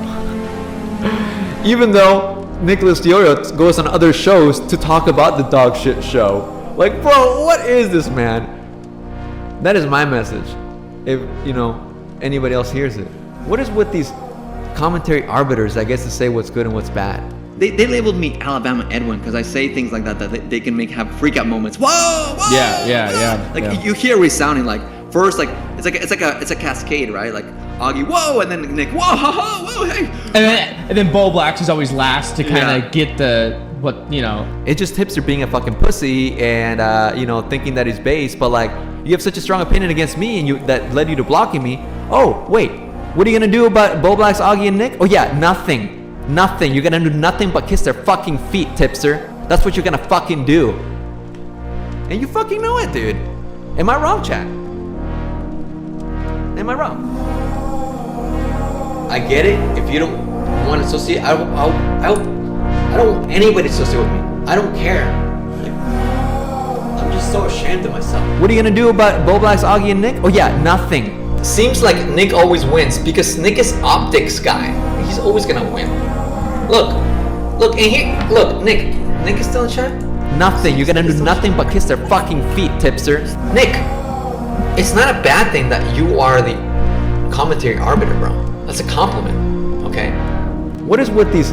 Speaker 10: Even though Nicholas DeOrio goes on other shows to talk about the dog shit show. Like, bro, what is this, man? That is my message. If, you know, anybody else hears it. What is with these commentary arbiters that gets to say what's good and what's bad? They labeled me Alabama Edwin because I say things like that they can make have freak out moments. Whoa, whoa!
Speaker 21: Yeah.
Speaker 10: Like you hear resounding like first like it's a cascade, right? Like Augie, whoa, and then Nick, whoa, ha, ha, whoa, hey.
Speaker 24: And then Bo Blacks is always last to kind of get the what you know.
Speaker 10: It just Tipster being a fucking pussy and you know thinking that he's base, but like you have such a strong opinion against me and that led you to blocking me. Oh wait, what are you gonna do about Bo Blacks, Augie, and Nick? Oh yeah, nothing. Nothing. You're gonna do nothing but kiss their fucking feet, Tipster. That's what you're gonna fucking do. And you fucking know it, dude. Am I wrong, chat? Am I wrong? I get it. If you don't want to associate, I don't want anybody to associate with me. I don't care. Like, I'm just so ashamed of myself. What are you gonna do about Bo Blacks, Augie, and Nick? Oh yeah, nothing. Seems like Nick always wins because Nick is optics guy. He's always gonna win. Look, and here, look, Nick is still in chat? Nothing, you're gonna do nothing but kiss their fucking feet, Tipster. Nick, it's not a bad thing that you are the commentary arbiter, bro. That's a compliment, okay? What is with these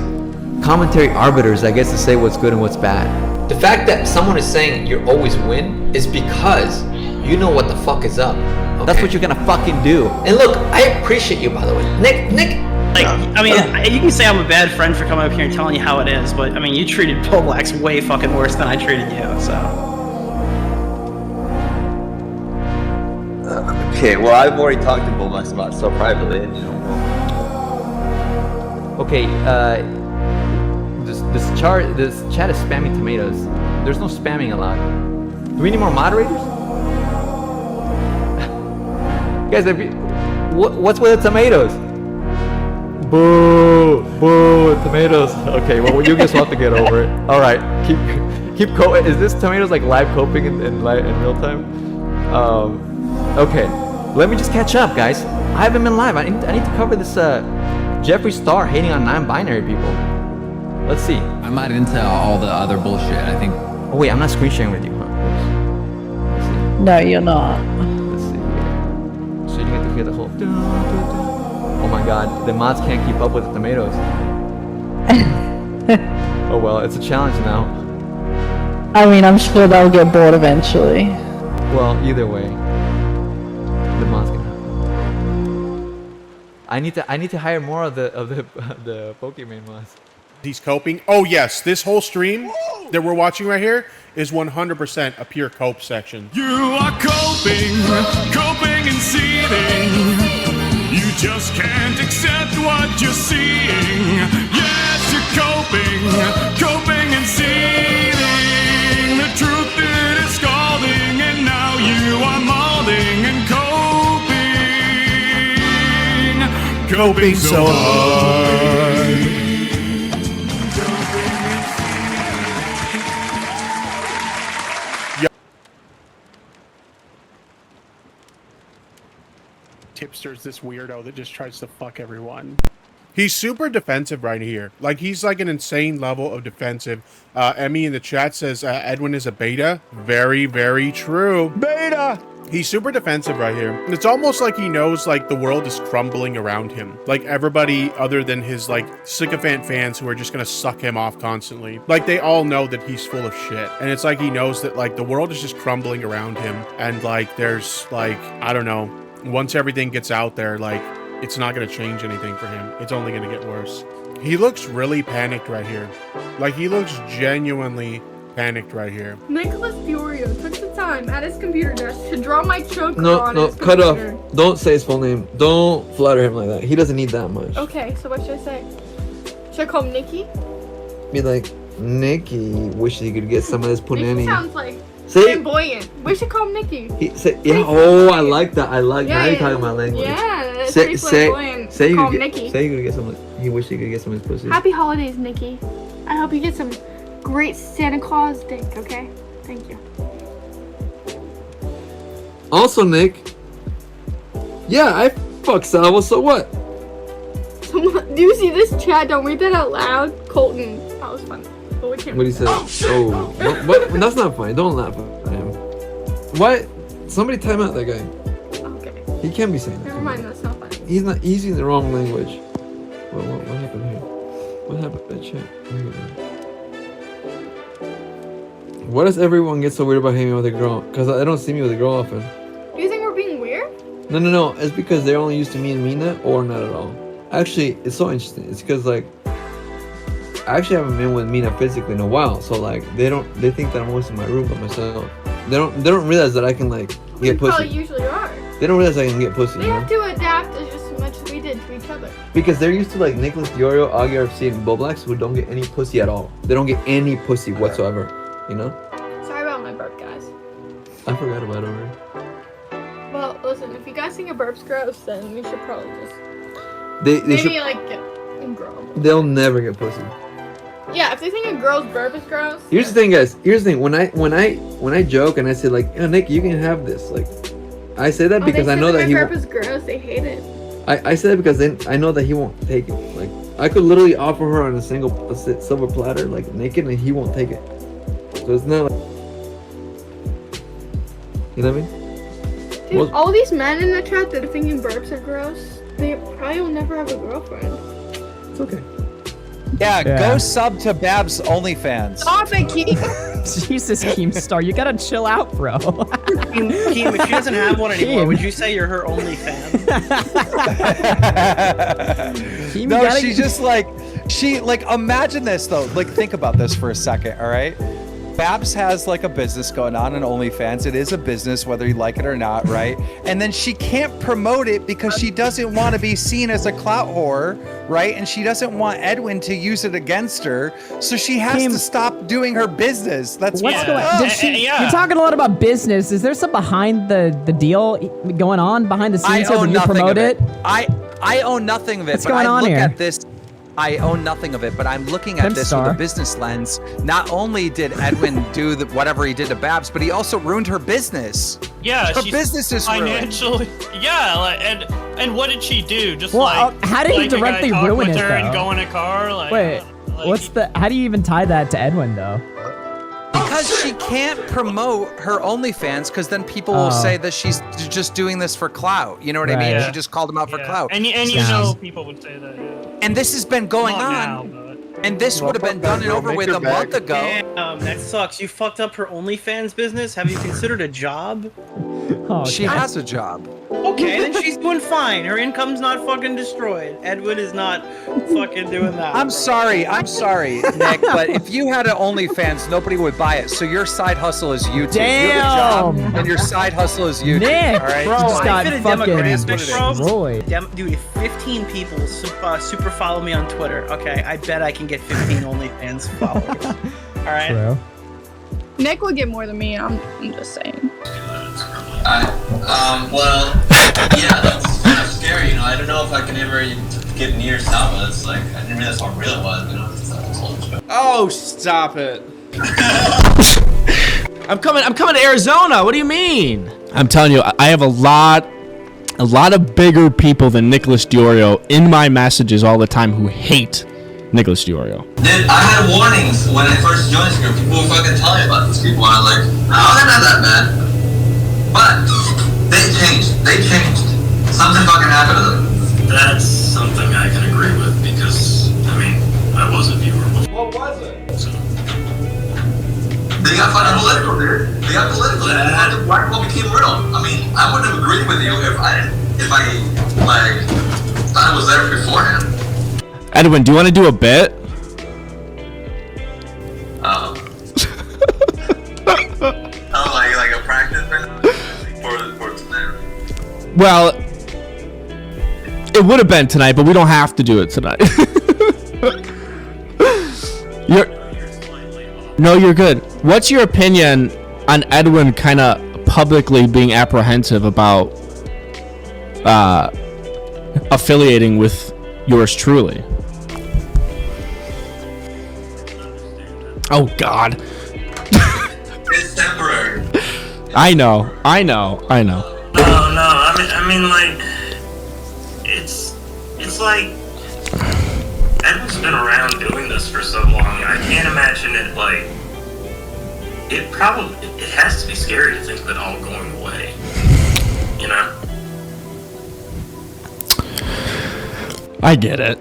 Speaker 10: commentary arbiters that gets to say what's good and what's bad? The fact that someone is saying you always win is because you know what the fuck is up. Okay? That's what you're gonna fucking do. And look, I appreciate you, by the way. Nick,
Speaker 5: like, I mean, you can say I'm a bad friend for coming up here and telling you how it is, but I mean, you treated Bo Blacks way fucking worse than I treated you, so.
Speaker 20: Okay, well, I've already talked to Bo Blacks about stuff privately, and you know.
Speaker 10: Okay, this chat is spamming tomatoes. There's no spamming allowed. Do we need more moderators? Guys, what's with the tomatoes? Boo, tomatoes. Okay, well, you guys will have to get over it. All right, keep coping. Is this tomatoes like live coping in real time? Okay, let me just catch up, guys. I haven't been live. I need to cover this Jeffree Star hating on non-binary people. Let's see.
Speaker 3: I'm not into all the other bullshit. I think.
Speaker 10: Oh wait, I'm not screen sharing with you, huh?
Speaker 17: No, you're not.
Speaker 10: Let's see here. So you get to hear the whole. Oh my god, the mods can't keep up with the tomatoes. Oh well, it's a challenge now.
Speaker 17: I mean, I'm sure they'll get bored eventually.
Speaker 10: Well, either way, the mods can happen. I need to hire more of the Pokemon mods.
Speaker 18: He's coping. Oh yes, this whole stream that we're watching right here is 100% a pure cope section.
Speaker 23: You are coping and seething. You just can't accept what you're seeing. Yes, you're coping and seething. The truth it is scalding, and now you are molding and coping so hard.
Speaker 18: Tipster's this weirdo that just tries to fuck everyone. He's super defensive right here. Like, he's like an insane level of defensive. Emmy in the chat says Edwin is a beta. Very, very true. Beta! He's super defensive right here. And it's almost like he knows, like, the world is crumbling around him. Like, everybody other than his, like, sycophant fans who are just gonna suck him off constantly. Like, they all know that he's full of shit. And it's like he knows that, like, the world is just crumbling around him. And, like, there's, like, I don't know. Once everything gets out there, like, it's not going to change anything for him. It's only going to get worse. He looks really panicked right here. Like, he looks genuinely panicked right here.
Speaker 25: Nicholas DeOrio took the time at his computer desk to draw my choker on
Speaker 15: No,
Speaker 25: his
Speaker 15: cut
Speaker 25: computer.
Speaker 15: off. Don't say his full name. Don't flatter him like that. He doesn't need that much.
Speaker 25: Okay, so what should I say? Should I call him Nikki?
Speaker 15: Be like, Nikki, wish he could get some of this
Speaker 25: Nikki
Speaker 15: punani.
Speaker 25: sounds like
Speaker 15: See?
Speaker 25: flamboyant. We should call him Nikki.
Speaker 15: Yeah, oh, I like that. I like now
Speaker 25: Yeah,
Speaker 15: you're talking my language.
Speaker 25: Yeah, that's pretty flamboyant.
Speaker 15: Say you
Speaker 25: Call
Speaker 15: could
Speaker 25: him
Speaker 15: get,
Speaker 25: Nikki.
Speaker 15: say you could get some. He wish he could get some of his pussy.
Speaker 25: Happy holidays, Nikki. I hope you get some great Santa Claus dick, okay? Thank you.
Speaker 15: Also, Nick. Yeah, I fuck Salvo, so what?
Speaker 25: Do you see this chat? Don't read that out loud. Colton. That was funny. But we can't.
Speaker 15: What do you say? Oh, what? That's not funny. Don't laugh at him. What? Somebody time out that guy.
Speaker 25: Okay.
Speaker 15: He can't be saying that.
Speaker 25: Never mind, that's not funny.
Speaker 15: He's using the wrong language. What happened here? What happened to that chat? Why does everyone get so weird about hanging out with a girl? Because I don't see me with a girl often.
Speaker 25: Do you think we're being weird?
Speaker 15: No. It's because they're only used to me and Mina, or not at all. Actually, it's so interesting. It's because like I actually haven't been with Mina physically in a while, so like they think that I'm always in my room by myself. They don't realize that I can like get pussy.
Speaker 25: Probably usually are.
Speaker 15: They don't realize I can get pussy.
Speaker 25: They
Speaker 15: You know?
Speaker 25: have to adapt just as much as we did to each other.
Speaker 15: Because they're used to like Nicholas Diorio, Augie RFC, and Boblax, who don't get any pussy at all. They don't get any pussy whatsoever. You know?
Speaker 25: Sorry about my burp, guys.
Speaker 15: I forgot about it already.
Speaker 25: Well, listen, if you guys think a burp's gross, then we should probably just
Speaker 15: They
Speaker 25: maybe
Speaker 15: should.
Speaker 25: like get a girl.
Speaker 15: They'll never get pussy.
Speaker 25: Yeah, if they think a girl's burp is gross.
Speaker 15: Here's the thing, guys. Here's the thing. When I joke and I say like, "Oh, Nick, you can have this," like, I say that because I know that he.
Speaker 25: Burp is gross. They hate it.
Speaker 15: I say that because then I know that he won't take it. Like, I could literally offer her on a silver platter, like naked, and he won't take it. So it's not like, you know what I mean?
Speaker 25: Dude, all these men in the chat that are thinking burps are gross, they probably will never have a girlfriend.
Speaker 15: It's okay.
Speaker 14: Yeah, go sub to Babs OnlyFans.
Speaker 25: Stop it, Keem.
Speaker 4: Jesus, Keemstar, you gotta chill out, bro.
Speaker 5: Keem, if she doesn't have one anymore, would you say you're her only fan?
Speaker 14: No, she's just like, imagine this though. Like, think about this for a second, all right? Babs has like a business going on OnlyFans. It is a business, whether you like it or not, right? And then she can't promote it because she doesn't want to be seen as a clout whore, right? And she doesn't want Edwin to use it against her, so she has to stop doing her business. That's
Speaker 4: what's going on. You're talking a lot about business. Is there some behind the deal going on behind the scenes here when you promote it?
Speaker 14: I own nothing of it.
Speaker 4: What's
Speaker 14: but
Speaker 4: going
Speaker 14: I
Speaker 4: on
Speaker 14: look
Speaker 4: here?
Speaker 14: at this. I own nothing of it, but I'm looking at this with a business lens. Not only did Edwin do whatever he did to Babs, but he also ruined her business.
Speaker 9: Yeah,
Speaker 14: her
Speaker 9: she's
Speaker 14: business is
Speaker 9: financially. Yeah, like, and what did she do? Just
Speaker 4: Well, how did he directly ruin it,
Speaker 9: her and
Speaker 4: though?
Speaker 9: go in a car? Like,
Speaker 4: Wait, how do you even tie that to Edwin, though?
Speaker 14: Because she can't promote her OnlyFans, because then people will say that she's just doing this for clout. You know what I mean?
Speaker 9: Right.
Speaker 14: She just called him out for clout.
Speaker 9: And you know people would say that. Yeah.
Speaker 14: And this has been going on. And this would have been done and over with a month ago.
Speaker 5: Damn, that sucks. You fucked up her OnlyFans business. Have you considered a job?
Speaker 14: She has a job.
Speaker 5: Okay, then she's doing fine. Her income's not fucking destroyed. Edwin is not fucking doing that.
Speaker 14: I'm sorry, Nick, but if you had an OnlyFans, nobody would buy it. So your side hustle is YouTube. You have a job, and your side hustle is YouTube.
Speaker 4: Nick,
Speaker 14: all right?
Speaker 4: bro, just got
Speaker 5: I fit a
Speaker 4: fucking
Speaker 5: demographic,
Speaker 4: destroyed.
Speaker 5: Dude, if 15 people super follow me on Twitter, okay, I bet I can get 15 OnlyFans followers. All right.
Speaker 4: True.
Speaker 25: Nick would get more than me. I'm just saying.
Speaker 20: Well, yeah, that's kind of scary, you know. I don't know if I can ever get near Salva. It's like, I didn't realize how real it was, you know.
Speaker 11: Oh, stop it. I'm coming to Arizona. What do you mean?
Speaker 12: I'm telling you, I have a lot of bigger people than Nicholas Diorio in my messages all the time who hate Nicholas Diorio.
Speaker 20: Dude, I had warnings when I first joined this group. People were fucking telling me about these people. I was like, no, they're not that bad. But they changed. Something fucking happened to them.
Speaker 16: That's something I can agree with because, I mean, I was a viewer before.
Speaker 11: What was it?
Speaker 16: So.
Speaker 20: They got fucking political, dude. They got political. And the black hole became real. I mean, I wouldn't have agreed with you if I thought it was there beforehand.
Speaker 12: Edwin, do you want to do a bit?
Speaker 20: Like a practice for tonight.
Speaker 12: Well, it would have been tonight, but we don't have to do it tonight. You're good. What's your opinion on Edwin kind of publicly being apprehensive about affiliating with yours truly? Oh God.
Speaker 20: It's temporary.
Speaker 12: I know.
Speaker 16: No, I mean, like, it's like Edwin's been around doing this for so long. I can't imagine it, like, it has to be scary to think that all going away, you know?
Speaker 12: I get it.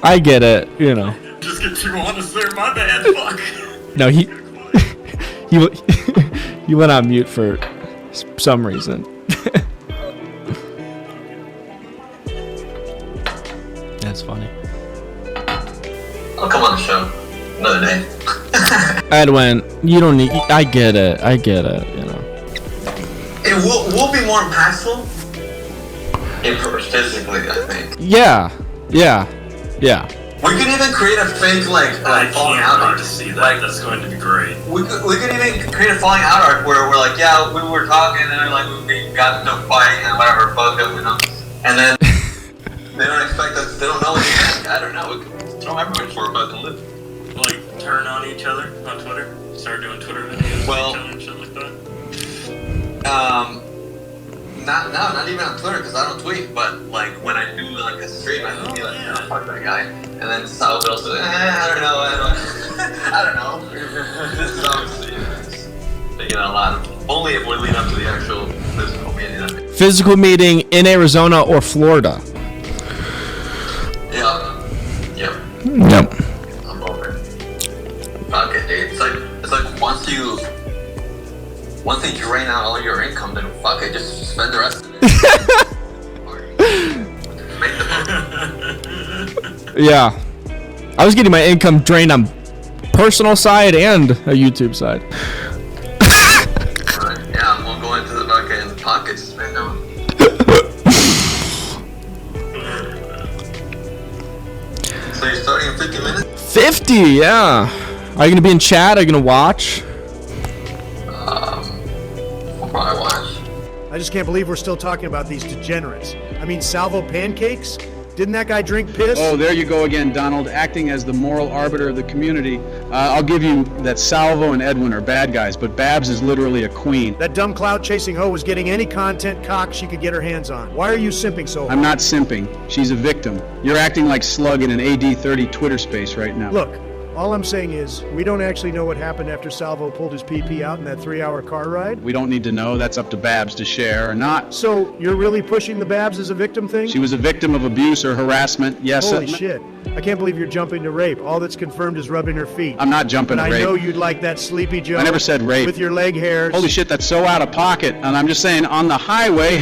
Speaker 12: I get it, you know.
Speaker 16: Just get too honest there, my bad, fuck.
Speaker 12: No, he went on mute for some reason. That's funny.
Speaker 20: I'll come on the show another day.
Speaker 12: Edwin, you don't need. I get it. You know.
Speaker 20: It will be more impactful physically, I think.
Speaker 12: Yeah.
Speaker 20: We could even create a fake like falling out arc.
Speaker 16: To see that. That's going to be great.
Speaker 20: We could even create a falling out arc where we're like, yeah, we were talking and then like we got into a fight and whatever, fuck them, you know, and then they don't expect us. They don't know anything. I don't know. We could throw everybody for a fucking loop.
Speaker 16: Like turn on each other on Twitter. Start doing Twitter videos with each other and shit like that.
Speaker 20: Not even on Twitter because I don't tweet. But like when I do like a stream, I can be like, oh, fuck that guy, and then Sal Bill says, I don't know. I don't know. This is obviously taking a lot of. Only if we lead up to the actual physical meeting.
Speaker 12: Physical meeting in Arizona or Florida.
Speaker 20: Yep. I'm over it. Fuck it, dude. It's like once they drain out all your income, then fuck it, just spend the rest of it. Make the
Speaker 12: Yeah. I was getting my income drained on personal side and a YouTube side.
Speaker 20: Yeah, we'll go into the fucking pockets right now. So you're starting in 50 minutes?
Speaker 12: 50, yeah. Are you gonna be in chat? Are you gonna watch?
Speaker 20: We'll probably watch.
Speaker 1: I just can't believe we're still talking about these degenerates. I mean, Salvo pancakes? Didn't that guy drink piss?
Speaker 8: Oh, there you go again, Donald, acting as the moral arbiter of the community. I'll give you that Salvo and Edwin are bad guys, but Babs is literally a queen.
Speaker 1: That dumb cloud-chasing hoe was getting any content cock she could get her hands on. Why are you simping so hard?
Speaker 8: I'm not simping. She's a victim. You're acting like Slug in an AD30 Twitter space right now.
Speaker 1: Look, all I'm saying is, we don't actually know what happened after Salvo pulled his PP out in that 3-hour car ride.
Speaker 8: We don't need to know. That's up to Babs to share or not.
Speaker 1: So, you're really pushing the Babs as a victim thing?
Speaker 8: She was a victim of abuse or harassment, yes.
Speaker 1: Holy shit. I can't believe you're jumping to rape. All that's confirmed is rubbing her feet.
Speaker 8: I'm not jumping to rape.
Speaker 1: I know you'd like that Sleepy Joe.
Speaker 8: I never said rape.
Speaker 1: With your leg hairs.
Speaker 8: Holy shit, that's so out of pocket. And I'm just saying, on the highway,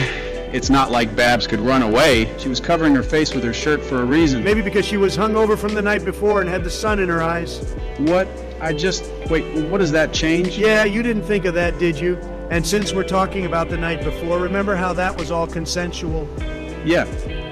Speaker 8: it's not like Babs could run away. She was covering her face with her shirt for a reason.
Speaker 1: Maybe because she was hungover from the night before and had the sun in her eyes.
Speaker 8: What? Wait, what does that change?
Speaker 1: Yeah, you didn't think of that, did you? And since we're talking about the night before, remember how that was all consensual?
Speaker 8: Yeah.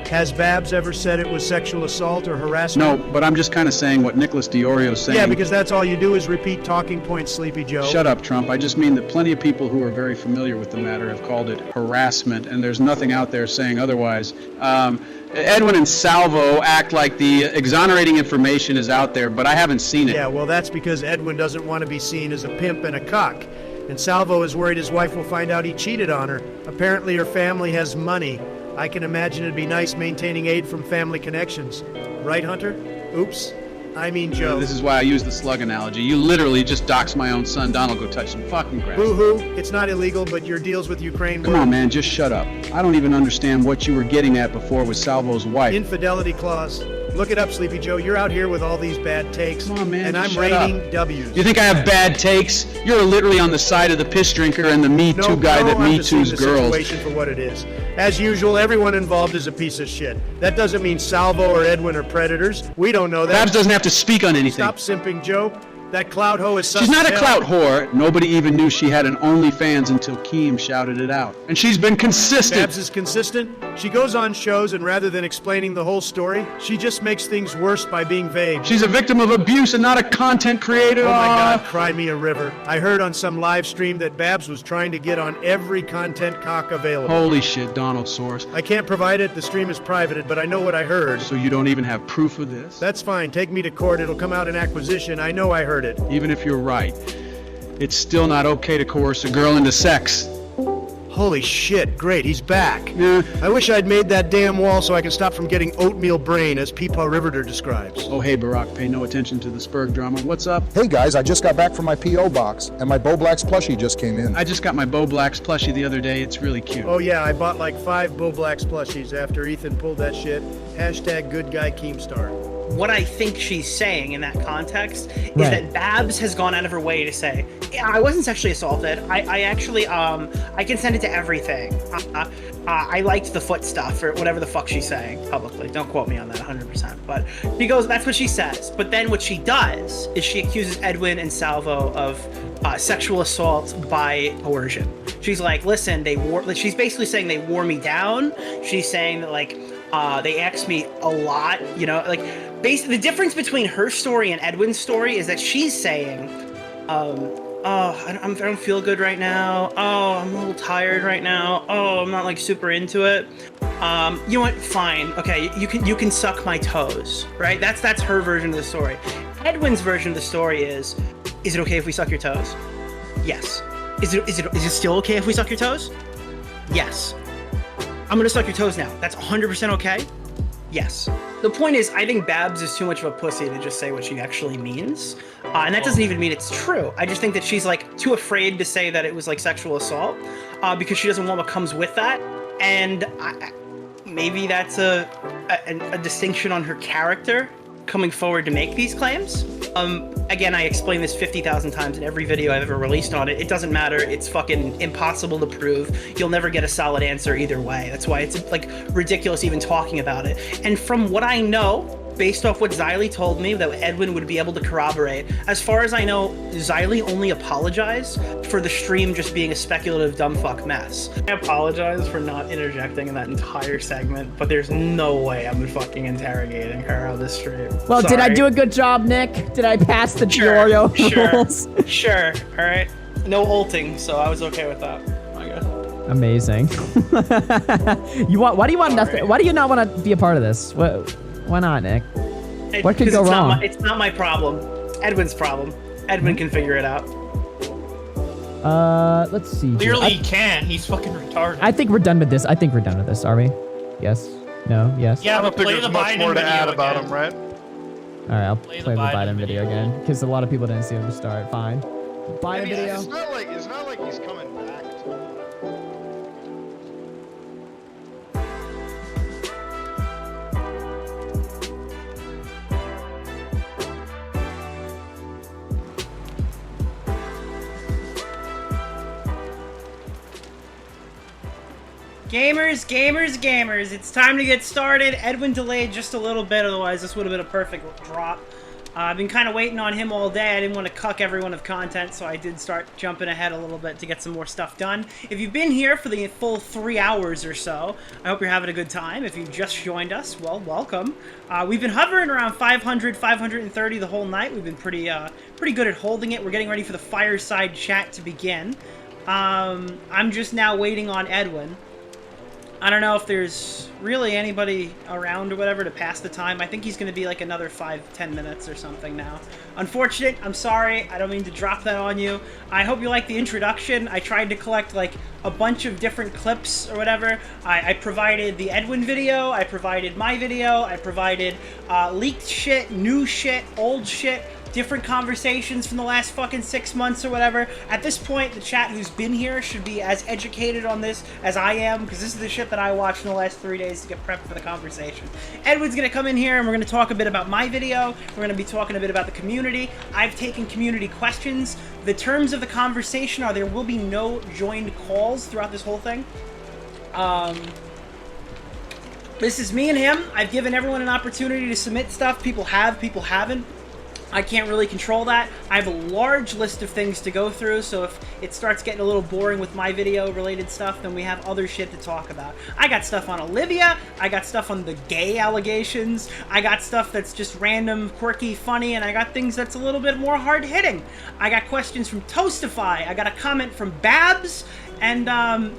Speaker 1: Has Babs ever said it was sexual assault or harassment?
Speaker 8: No, but I'm just kind of saying what Nicholas DiOrio's saying.
Speaker 1: Yeah, because that's all you do is repeat talking points, Sleepy Joe.
Speaker 8: Shut up, Trump. I just mean that plenty of people who are very familiar with the matter have called it harassment, and there's nothing out there saying otherwise. Edwin and Salvo act like the exonerating information is out there, but I haven't seen it.
Speaker 1: Yeah, well, that's because Edwin doesn't want to be seen as a pimp and a cock. And Salvo is worried his wife will find out he cheated on her. Apparently her family has money. I can imagine it'd be nice maintaining aid from family connections. Right, Hunter? Oops. I mean Joe.
Speaker 8: This is why I use the slug analogy. You literally just doxed my own son. Donald, go touch some fucking grass.
Speaker 1: Boo-hoo. It's not illegal, but your deals with Ukraine were...
Speaker 8: Come on, man, just shut up. I don't even understand what you were getting at before with Salvo's wife.
Speaker 1: Infidelity clause. Look it up, Sleepy Joe. You're out here with all these bad takes.
Speaker 8: Come on, man,
Speaker 1: and I'm
Speaker 8: shut
Speaker 1: raining
Speaker 8: up.
Speaker 1: W's.
Speaker 8: You think I have bad takes? You're literally on the side of the piss drinker and the Me Too guy that Me Too's girls.
Speaker 1: The situation for what it is. As usual, everyone involved is a piece of shit. That doesn't mean Salvo or Edwin are predators. We don't know that.
Speaker 8: Babs doesn't have to speak on anything.
Speaker 1: Stop simping, Joe. That clout hoe is sus.
Speaker 8: She's not a clout whore. Nobody even knew she had an OnlyFans until Keem shouted it out. And she's been consistent.
Speaker 1: Babs is consistent? She goes on shows and rather than explaining the whole story, she just makes things worse by being vague.
Speaker 8: She's a victim of abuse and not a content creator.
Speaker 1: Oh my God, cry me a river. I heard on some live stream that Babs was trying to get on every content cock available.
Speaker 8: Holy shit, Donald Source.
Speaker 1: I can't provide it. The stream is privated, but I know what I heard.
Speaker 8: So you don't even have proof of this?
Speaker 1: That's fine. Take me to court. It'll come out in acquisition. I know I heard it.
Speaker 8: Even if you're right. it's still not okay to coerce a girl into sex.
Speaker 1: Holy shit, great, he's back. Yeah. I wish I'd made that damn wall so I can stop from getting oatmeal brain, as Peepaw Riveter describes.
Speaker 8: Oh, hey, Barack, pay no attention to the Spurg drama. What's up?
Speaker 2: Hey, guys, I just got back from my P.O. box, and my Bo Blacks plushie just came in.
Speaker 8: I just got my Bo Blacks plushie the other day. It's really cute.
Speaker 1: Oh, yeah, I bought like 5 Bo Blacks plushies after Ethan pulled that shit. Hashtag good guy Keemstar.
Speaker 7: What I think she's saying in that context is that Babs has gone out of her way to say, yeah, I wasn't sexually assaulted. I actually, I consented to everything. I liked the foot stuff or whatever the fuck she's saying publicly. Don't quote me on that 100%. But she goes, that's what she says. But then what she does is she accuses Edwin and Salvo of sexual assault by coercion. She's like, listen, she's basically saying they wore me down. She's saying that like, they asked me a lot, you know, like basically the difference between her story and Edwin's story is that she's saying, oh, I don't feel good right now. Oh, I'm a little tired right now. Oh, I'm not like super into it. You know what? Fine. Okay, you can suck my toes, right? That's her version of the story. Edwin's version of the story is it okay if we suck your toes? Yes. Is it still okay if we suck your toes? Yes. I'm gonna suck your toes now. That's 100% okay? Yes. The point is, I think Babs is too much of a pussy to just say what she actually means. And that doesn't even mean it's true. I just think that she's like too afraid to say that it was like sexual assault because she doesn't want what comes with that. And maybe that's a distinction on her character coming forward to make these claims. Again, I explain this 50,000 times in every video I've ever released on it. It doesn't matter. It's fucking impossible to prove. You'll never get a solid answer either way. That's why it's like ridiculous even talking about it. And from what I know, based off what Xylee told me that Edwin would be able to corroborate, as far as I know, Xylee only apologized for the stream just being a speculative dumbfuck mess. I apologize for not interjecting in that entire segment, but there's no way I'm fucking interrogating her on this stream.
Speaker 4: Well, did I do a good job, Nick? Did I pass the Diorio rules?
Speaker 7: Sure. All right. No ulting, so I was okay with that. I guess.
Speaker 4: Amazing. Why do you not want to be a part of this? Why not, Nick? What could go wrong?
Speaker 7: It's not my problem. It's Edwin's problem. Edwin can figure it out.
Speaker 4: Let's see.
Speaker 9: Clearly he can. He's fucking retarded.
Speaker 4: I think we're done with this. Are we? Yes? No? Yes?
Speaker 9: Yeah, but play the
Speaker 6: much more to add about him, right?
Speaker 4: All right, I'll play the Biden video again because a lot of people didn't see him start. Fine. Biden video.
Speaker 6: It's not like he's coming back.
Speaker 7: Gamers, it's time to get started. Edwin delayed just a little bit, otherwise this would have been a perfect drop. I've been kind of waiting on him all day. I didn't want to cuck everyone of content, so I did start jumping ahead a little bit to get some more stuff done. If you've been here for the full 3 hours or so, I hope you're having a good time. If you just joined us, well, welcome. We've been hovering around 500, 530 the whole night. We've been pretty good at holding it. We're getting ready for the Fireside chat to begin. I'm just now waiting on Edwin. I don't know if there's really anybody around or whatever to pass the time. I think he's going to be like another 5-10 minutes or something now. Unfortunate. I'm sorry. I don't mean to drop that on you. I hope you like the introduction. I tried to collect like a bunch of different clips or whatever. I provided the Edwin video. I provided my video. I provided leaked shit, new shit, old shit. Different conversations from the last fucking 6 months or whatever. At this point, the chat who's been here should be as educated on this as I am, because this is the shit that I watched in the last 3 days to get prepped for the conversation. Edwin's gonna come in here and we're gonna talk a bit about my video. We're gonna be talking a bit about the community. I've taken community questions. The terms of the conversation are there will be no joined calls throughout this whole thing. This is me and him. I've given everyone an opportunity to submit stuff. People have, people haven't. I can't really control that. I have a large list of things to go through, so if it starts getting a little boring with my video related stuff, then we have other shit to talk about. I got stuff on Olivia, I got stuff on the gay allegations, I got stuff that's just random, quirky, funny, and I got things that's a little bit more hard-hitting. I got questions from Toastify, I got a comment from Babs, and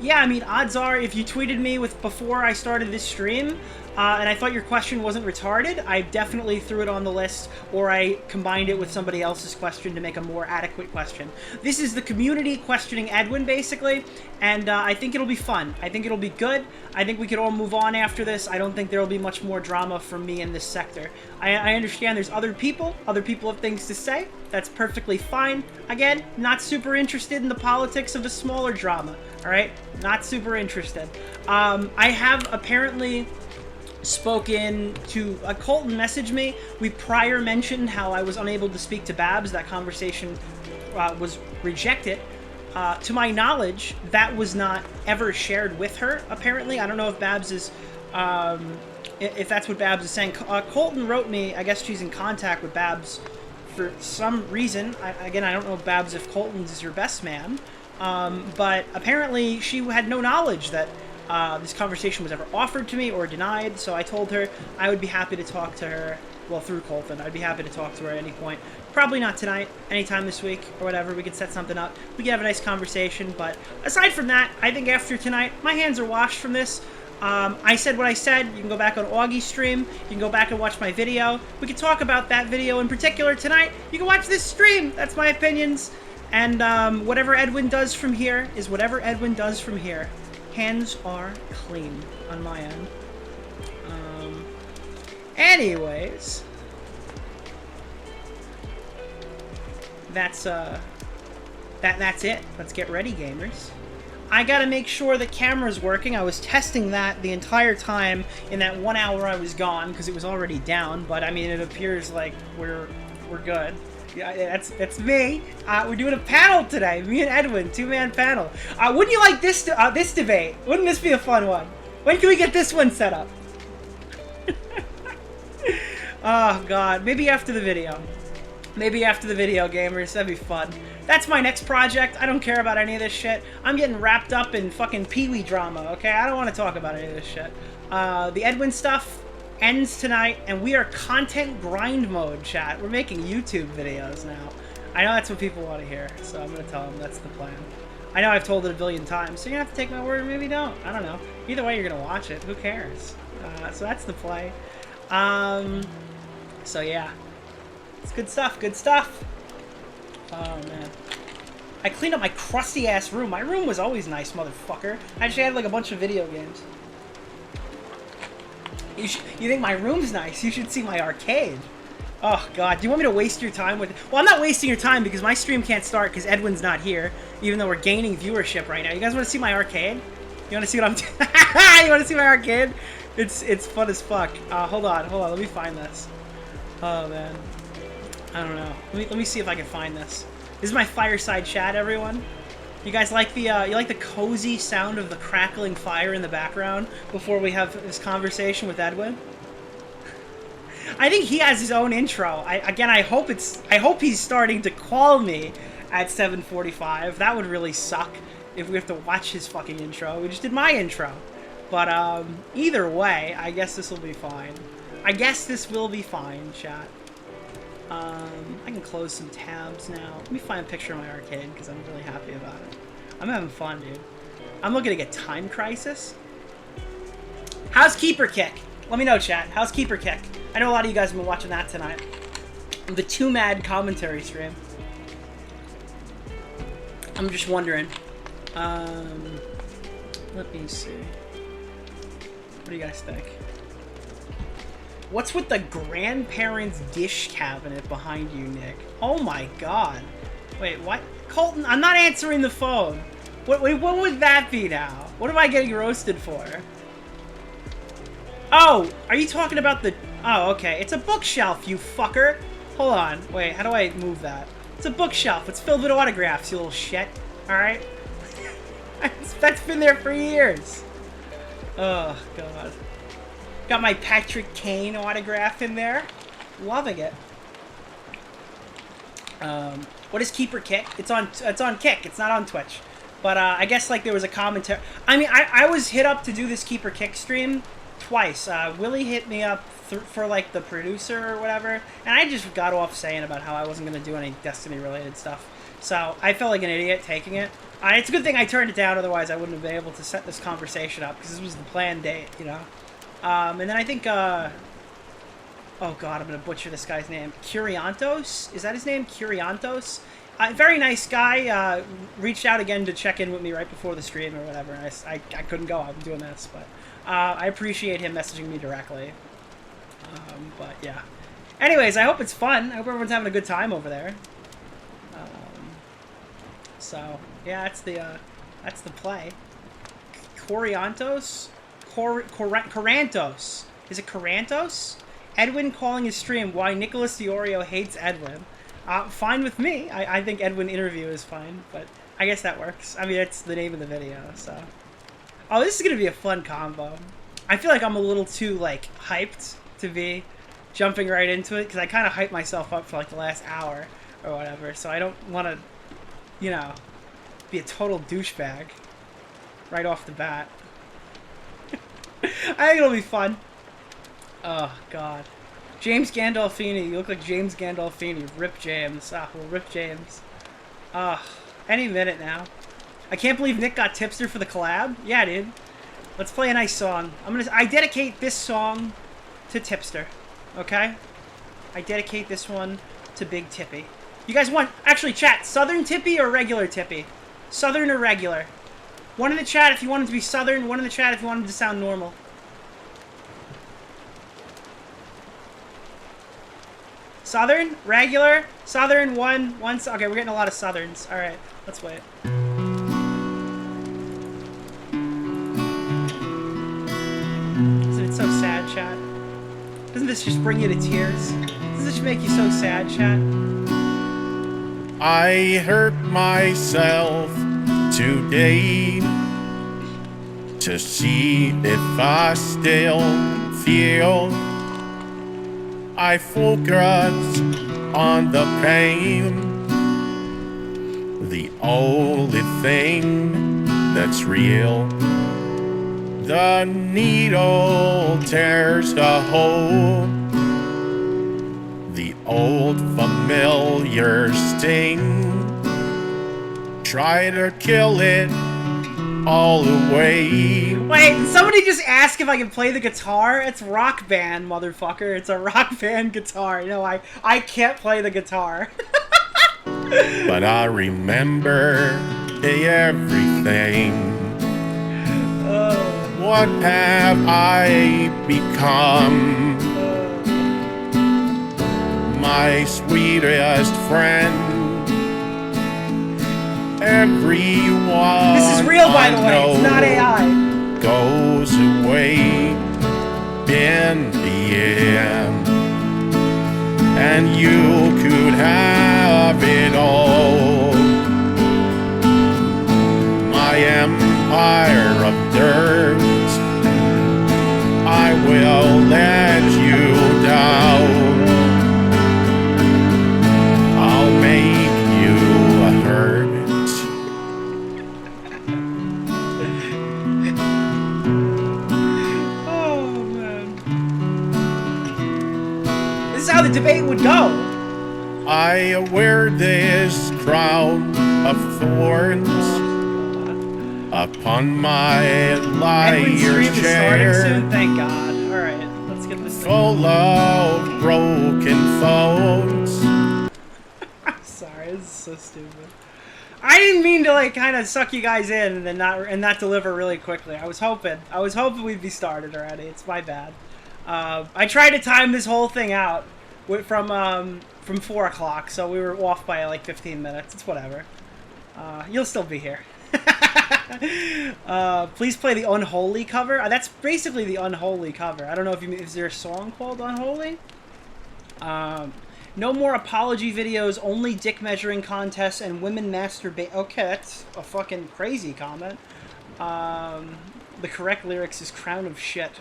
Speaker 7: yeah, I mean, odds are if you tweeted me before I started this stream, and I thought your question wasn't retarded, I definitely threw it on the list, or I combined it with somebody else's question to make a more adequate question. This is the community questioning Edwin, basically, and I think it'll be fun. I think it'll be good. I think we could all move on after this. I don't think there will be much more drama from me in this sector. I understand there's other people have things to say. That's perfectly fine. Again, not super interested in the politics of the smaller drama, alright? Not super interested. I have apparently spoken to Colton messaged me. We prior mentioned how I was unable to speak to Babs. That conversation was rejected. To my knowledge, that was not ever shared with her, apparently. I don't know if Babs is, if that's what Babs is saying. Colton wrote me, I guess she's in contact with Babs for some reason. Again, I don't know, Babs, if Colton is your best man. But apparently she had no knowledge that this conversation was ever offered to me or denied, so I told her I would be happy to talk to her, well, through Colton. I'd be happy to talk to her at any point. Probably not tonight, anytime this week or whatever. We could set something up. We could have a nice conversation, but aside from that, I think after tonight, my hands are washed from this. I said what I said. You can go back on Augie's stream. You can go back and watch my video. We could talk about that video in particular tonight. You can watch this stream. That's my opinions. And whatever Edwin does from here is whatever Edwin does from here. Hands are clean on my end. Anyways, that's it. Let's get ready, gamers. I gotta make sure the camera's working. I was testing that the entire time in that 1 hour I was gone because it was already down. But I mean, it appears like we're good. Yeah, that's me. We're doing a panel today. Me and Edwin, 2-man panel. Wouldn't you like this this debate? Wouldn't this be a fun one? When can we get this one set up? Oh God, maybe after the video. Maybe after the video, gamers. That'd be fun. That's my next project. I don't care about any of this shit. I'm getting wrapped up in fucking Pee-wee drama. Okay, I don't want to talk about any of this shit. The Edwin stuff ends tonight, and we are content grind mode, chat. We're making YouTube videos now. I know that's what people want to hear, so I'm gonna tell them that's the plan. I know I've told it a billion times, so you're gonna have to take my word or maybe don't. I don't know. Either way, you're gonna watch it. Who cares? So that's the play. So yeah. It's good stuff, good stuff. Oh man. I cleaned up my crusty ass room. My room was always nice, motherfucker. I actually had like a bunch of video games. You think my room's nice? You should see my arcade. Oh God, do you want me to waste your time with? Well, I'm not wasting your time because my stream can't start because Edwin's not here. Even though we're gaining viewership right now. You guys want to see my arcade? You want to see what I'm doing? You want to see my arcade? It's fun as fuck. Hold on. Let me find this. Oh man, I don't know. Let me see if I can find this. This is my Fireside chat, everyone. You guys like the you like the cozy sound of the crackling fire in the background before we have this conversation with Edwin? I think he has his own intro. I hope he's starting to call me at 7:45. That would really suck if we have to watch his fucking intro. We just did my intro. But either way, I guess this will be fine. I guess this will be fine, chat. I can close some tabs now. Let me find a picture of my arcade because I'm really happy about it. I'm having fun, dude. I'm looking to get Time Crisis. How's Keeper Kick? Let me know, chat. How's Keeper Kick? I know a lot of you guys have been watching that tonight. The 2-Mad commentary stream. I'm just wondering. Let me see. What do you guys think? What's with the grandparents' dish cabinet behind you, Nick? Oh my God. Wait, what? Colton, I'm not answering the phone. What would that be now? What am I getting roasted for? Oh, are you talking about the... Oh, okay. It's a bookshelf, you fucker. Hold on. Wait, how do I move that? It's a bookshelf. It's filled with autographs, you little shit. Alright? That's been there for years. Oh, God. Got my Patrick Kane autograph in there. Loving it. What is Keeper Kick? It's on Kick. It's not on Twitch. But I guess like there was a commentary. I mean, I was hit up to do this Keeper Kick stream twice. Willie hit me up for like the producer or whatever, and I just got off saying about how I wasn't gonna do any Destiny related stuff. So I felt like an idiot taking it. It's a good thing I turned it down. Otherwise, I wouldn't have been able to set this conversation up because this was the planned date, you know. And then I think, oh god, I'm gonna butcher this guy's name. Curiantos? Is that his name? Curiantos? Very nice guy. Reached out again to check in with me right before the stream or whatever. I couldn't go. I'm doing this, but I appreciate him messaging me directly. But yeah. Anyways, I hope it's fun. I hope everyone's having a good time over there. So yeah, that's the play. Coriantos? Corantos. Is it Corantos? Edwin calling his stream why Nicholas Diorio hates Edwin. Fine with me. I think Edwin interview is fine, but I guess that works. I mean, it's the name of the video, so. Oh, this is gonna be a fun combo. I feel like I'm a little too, like, hyped to be jumping right into it, because I kind of hyped myself up for, like, the last hour or whatever, so I don't want to, you know, be a total douchebag right off the bat. I think it'll be fun. Oh, God. James Gandolfini. You look like James Gandolfini. Rip James. Ah, well, Rip James. Any minute now. I can't believe Nick got Tipster for the collab. Yeah, dude. Let's play a nice song. I dedicate this song to Tipster. Okay? I dedicate this one to Big Tippy. You guys want... Actually, chat. Southern Tippy or regular Tippy? Southern or regular? One in the chat if you want it to be Southern. One in the chat if you want it to sound normal. Southern? Regular? Southern? One. Okay, we're getting a lot of Southerns. Alright, let's wait. Isn't it so sad, chat? Doesn't this just bring you to tears? Doesn't this make you so sad, chat?
Speaker 18: I hurt myself today to see if I still feel. I focus on the pain, the only thing that's real. The needle tears the hole, the old familiar sting. Try to kill it all away.
Speaker 7: Wait, did somebody just ask if I can play the guitar? It's Rock Band, motherfucker. It's a Rock Band guitar. No, I can't play the guitar.
Speaker 18: But I remember everything. What have I become? My sweetest friend. Everyone
Speaker 7: this is real, by the way. It's not AI.
Speaker 18: Goes away in the end, and you could have it all. My empire of dirt, I will let you down. I'll make you hurt.
Speaker 7: How the debate would go.
Speaker 18: I wear this crown of thorns upon my lyre chair.
Speaker 7: Thank God. All right, let's get this
Speaker 18: full of broken phones.
Speaker 7: Sorry, this is so stupid. I didn't mean to like kind of suck you guys in and then not deliver really quickly. I was hoping we'd be started already. It's my bad. I tried to time this whole thing out from 4 o'clock, so we were off by like 15 minutes. It's whatever. You'll still be here. Please play the Unholy cover. That's basically the Unholy cover. I don't know if is there a song called Unholy? No more apology videos, only dick measuring contests and women masturbate. Okay, that's a fucking crazy comment. The correct lyrics is Crown of Shit.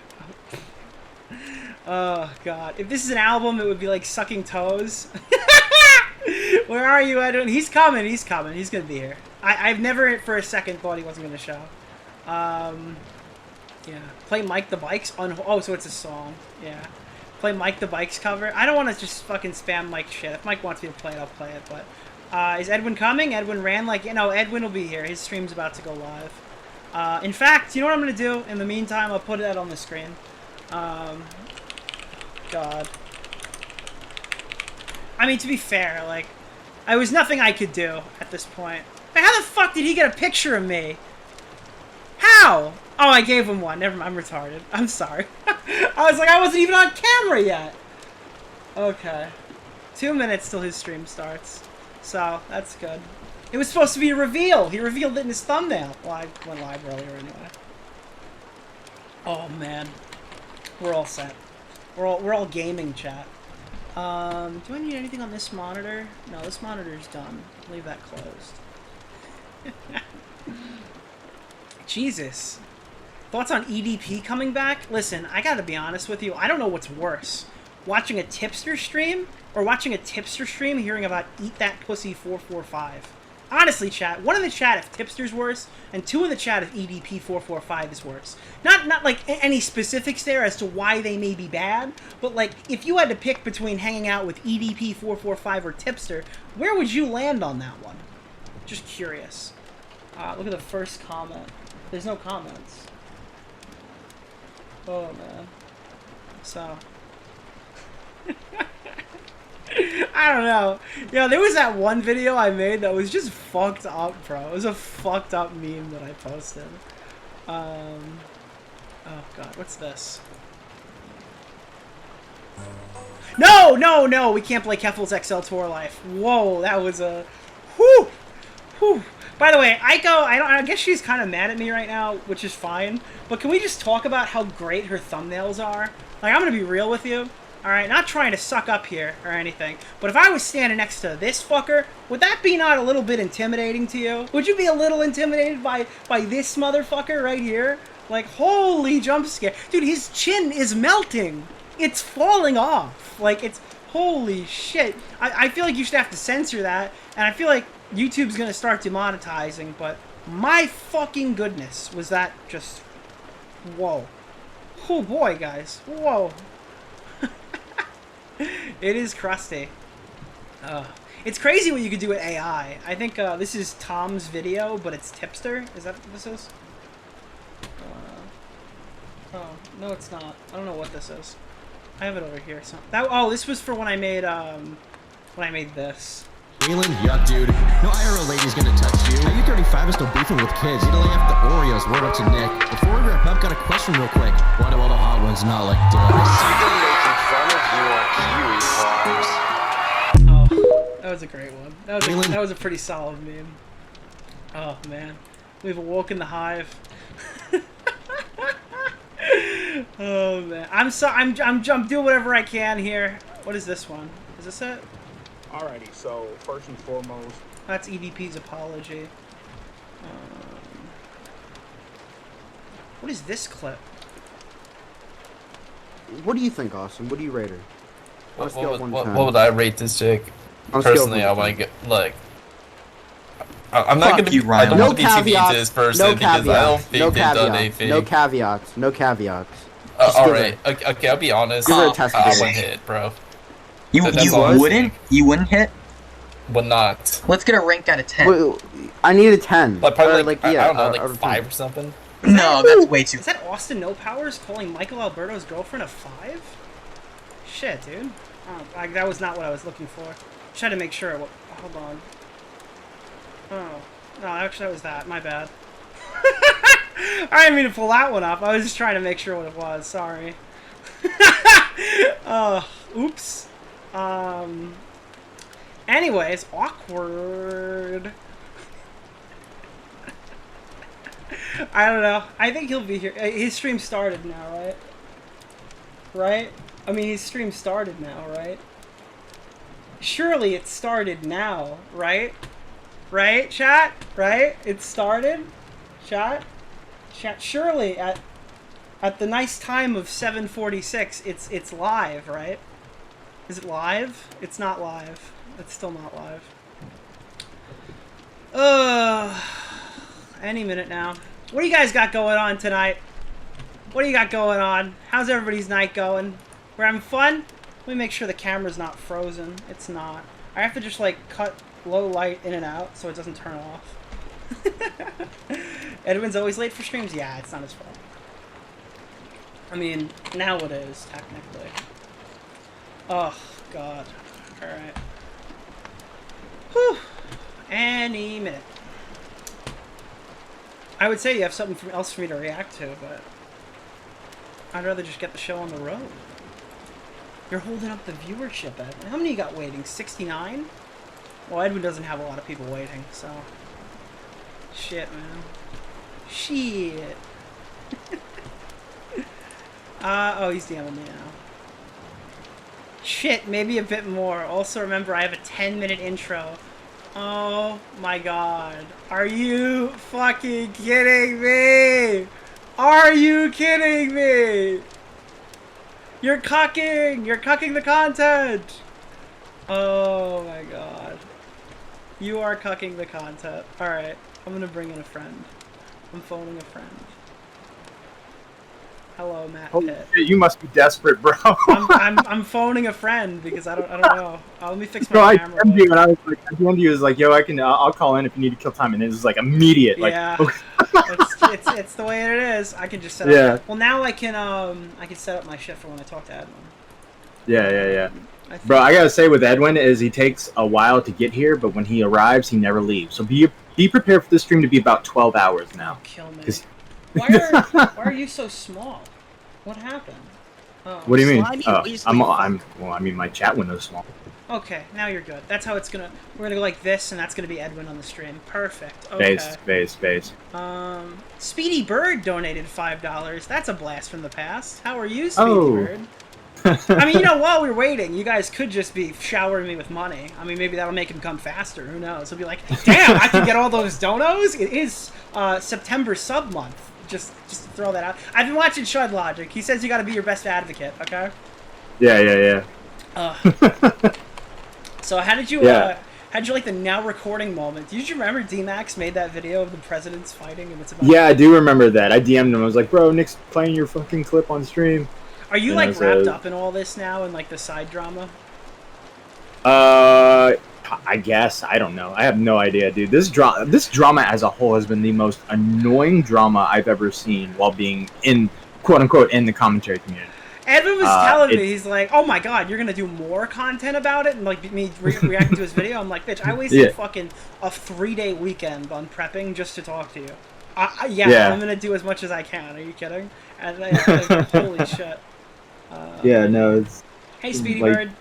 Speaker 7: Oh, God. If this is an album, it would be like Sucking Toes. Where are you, Edwin? He's coming. He's coming. He's going to be here. I've never for a second thought he wasn't going to show. Yeah. Play Mike the Bikes on... Oh, so it's a song. Yeah. Play Mike the Bikes cover. I don't want to just fucking spam Mike shit. If Mike wants me to play it, I'll play it. But is Edwin coming? Edwin ran like... You know, Edwin will be here. His stream's about to go live. In fact, you know what I'm going to do? In the meantime, I'll put that on the screen. God. I mean, to be fair, like, I was nothing I could do at this point. Like, how the fuck did he get a picture of me? How? Oh, I gave him one. Never mind, I'm retarded. I'm sorry. I was like, I wasn't even on camera yet. Okay. 2 minutes till his stream starts. So, that's good. It was supposed to be a reveal. He revealed it in his thumbnail. Well, I went live earlier anyway. Oh, man. We're all set. We're all gaming, chat. Do I need anything on this monitor? No, this monitor's done. Leave that closed. Jesus. Thoughts on EDP coming back? Listen, I gotta be honest with you. I don't know what's worse. Watching a tipster stream or watching a tipster stream hearing about Eat That Pussy 445. Honestly, chat, one in the chat if tipster's worse, and two in the chat if EDP 445 is worse. Not like any specifics there as to why they may be bad, but like if you had to pick between hanging out with EDP 445 or tipster, where would you land on that one? Just curious. Look at the first comment. There's no comments. Oh man. So. I don't know. Yeah, there was that one video I made that was just fucked up, bro. It was a fucked up meme that I posted. Oh god, what's this? No, no, no! We can't play Keffel's XL Tour Life. Whoa, that was a... Whew! Whew! By the way, I guess she's kind of mad at me right now, which is fine. But can we just talk about how great her thumbnails are? Like, I'm gonna be real with you. Alright, not trying to suck up here or anything, but if I was standing next to this fucker, would that be not a little bit intimidating to you? Would you be a little intimidated by this motherfucker right here? Like, holy jump scare. Dude, his chin is melting. It's falling off. Like, it's... Holy shit. I feel like you should have to censor that, and I feel like YouTube's gonna start demonetizing, but my fucking goodness, was that just... Whoa. Oh boy, guys. Whoa. It is crusty. It's crazy what you could do with AI. I think this is Tom's video, but it's tipster. Is that what this is? Oh, no it's not. I don't know what this is. I have it over here. So oh, this was for when I made this.
Speaker 13: Wayland, yuck, dude. No IRL lady's gonna touch you. Now, U35 is still beefing with kids. You laying off the Oreos. Word up to Nick. Before we wrap up, got a question real quick. Why do all the hot ones not like dick?
Speaker 7: Oh, that was a great one. That was a pretty solid meme. Oh man, we've awoken the hive. Oh man, I'm doing whatever I can here. What is this one? Is this it?
Speaker 19: Alrighty, so first and foremost,
Speaker 7: that's EDP's apology. What is this clip?
Speaker 21: What do you think, Austin? What do you rate her? On a scale of 1 to 10.
Speaker 22: What would I rate this chick? Personally, I want to get like. I'm not going to be. I don't want to be too mean to this person because I don't think they've done anything.
Speaker 21: No caveats. No caveats.
Speaker 22: All right. Okay, I'll be honest.
Speaker 21: Give her a test.
Speaker 22: I wouldn't hit, bro.
Speaker 24: You wouldn't? You wouldn't hit?
Speaker 22: Would not.
Speaker 24: Let's get a rank out of 10.
Speaker 21: Wait, I need a 10.
Speaker 22: Like probably
Speaker 21: like
Speaker 22: I don't know, like 5 or something.
Speaker 24: No, that's way too.
Speaker 7: Is that Austin No Powers calling Michael Alberto's girlfriend a 5? Shit, dude. Oh, that was not what I was looking for. Try to make sure. Hold on. Oh. No, actually that was that. My bad. I didn't mean to pull that one up. I was just trying to make sure what it was. Sorry. Oops. Anyways, awkward. I don't know. I think he'll be here. His stream started now, right? Right? I mean, his stream started now, right? Surely it started now, right? Right, chat? Right? It started? Chat? Chat, surely at the nice time of 7:46, it's live, right? Is it live? It's not live. It's still not live. Any minute now. What do you guys got going on tonight? What do you got going on? How's everybody's night going? We're having fun? Let me make sure the camera's not frozen. It's not. I have to just like cut low light in and out so it doesn't turn off. Edwin's always late for streams? Yeah, it's not his fault. I mean, now it is, technically. Oh, God. Alright. Whew. Any minute. I would say you have something else for me to react to, but I'd rather just get the show on the road. You're holding up the viewership, Edwin. How many you got waiting? 69? Well, Edwin doesn't have a lot of people waiting, so... Shit, man. Shit. Oh, he's DMing me now. Shit, maybe a bit more. Also, remember, I have a 10-minute intro. Oh my god. Are you fucking kidding me? Are you kidding me? You're cucking! You're cucking the content! Oh my god. You are cucking the content. Alright, I'm gonna bring in a friend. I'm phoning a friend. Hello, Matt Pitt.
Speaker 3: Shit, you must be desperate, bro.
Speaker 7: I'm phoning a friend because I don't know. Let me fix my camera.
Speaker 3: I DM'd you and I was like, I'll call in if you need to kill time, and it was like immediate.
Speaker 7: Yeah.
Speaker 3: Like,
Speaker 7: it's the way it is. I can just set up.
Speaker 3: Yeah.
Speaker 7: Well, now I can set up my shit for when I talk to Edwin.
Speaker 3: Yeah. Bro, I gotta say with Edwin is he takes a while to get here, but when he arrives, he never leaves. So be prepared for this stream to be about 12 hours now.
Speaker 7: Kill me. Why are you so small? What happened? Oh.
Speaker 3: What do you mean? My chat window's small.
Speaker 7: Okay, now you're good. That's how it's gonna. We're gonna go like this, and that's gonna be Edwin on the stream. Perfect. Okay.
Speaker 3: Space.
Speaker 7: Speedy Bird donated $5. That's a blast from the past. How are you, Speedy Bird? I mean, while we're waiting, you guys could just be showering me with money. I mean, maybe that'll make him come faster. Who knows? He'll be like, damn, I can get all those donos? It is September sub month. Just to throw that out. I've been watching Shud Logic. He says you gotta be your best advocate, okay?
Speaker 3: Yeah.
Speaker 7: So how did you like the now recording moment? Do you remember D-Max made that video of the presidents fighting and it's about...
Speaker 3: Yeah, I do remember that. I DM'd him. I was like, bro, Nick's playing your fucking clip on stream.
Speaker 7: Are you like wrapped up in all this now and like the side drama?
Speaker 3: I guess. I don't know. I have no idea, dude. This drama as a whole has been the most annoying drama I've ever seen while being in, quote unquote, in the commentary community.
Speaker 7: Edwin was telling me, he's like, oh my god, you're gonna do more content about it? And like me reacting to his video, I'm like, bitch, I wasted fucking a 3-day weekend on prepping just to talk to you. Yeah, I'm gonna do as much as I can. Are you kidding? And holy shit.
Speaker 3: No, it's...
Speaker 7: Hey, Speedy Bird.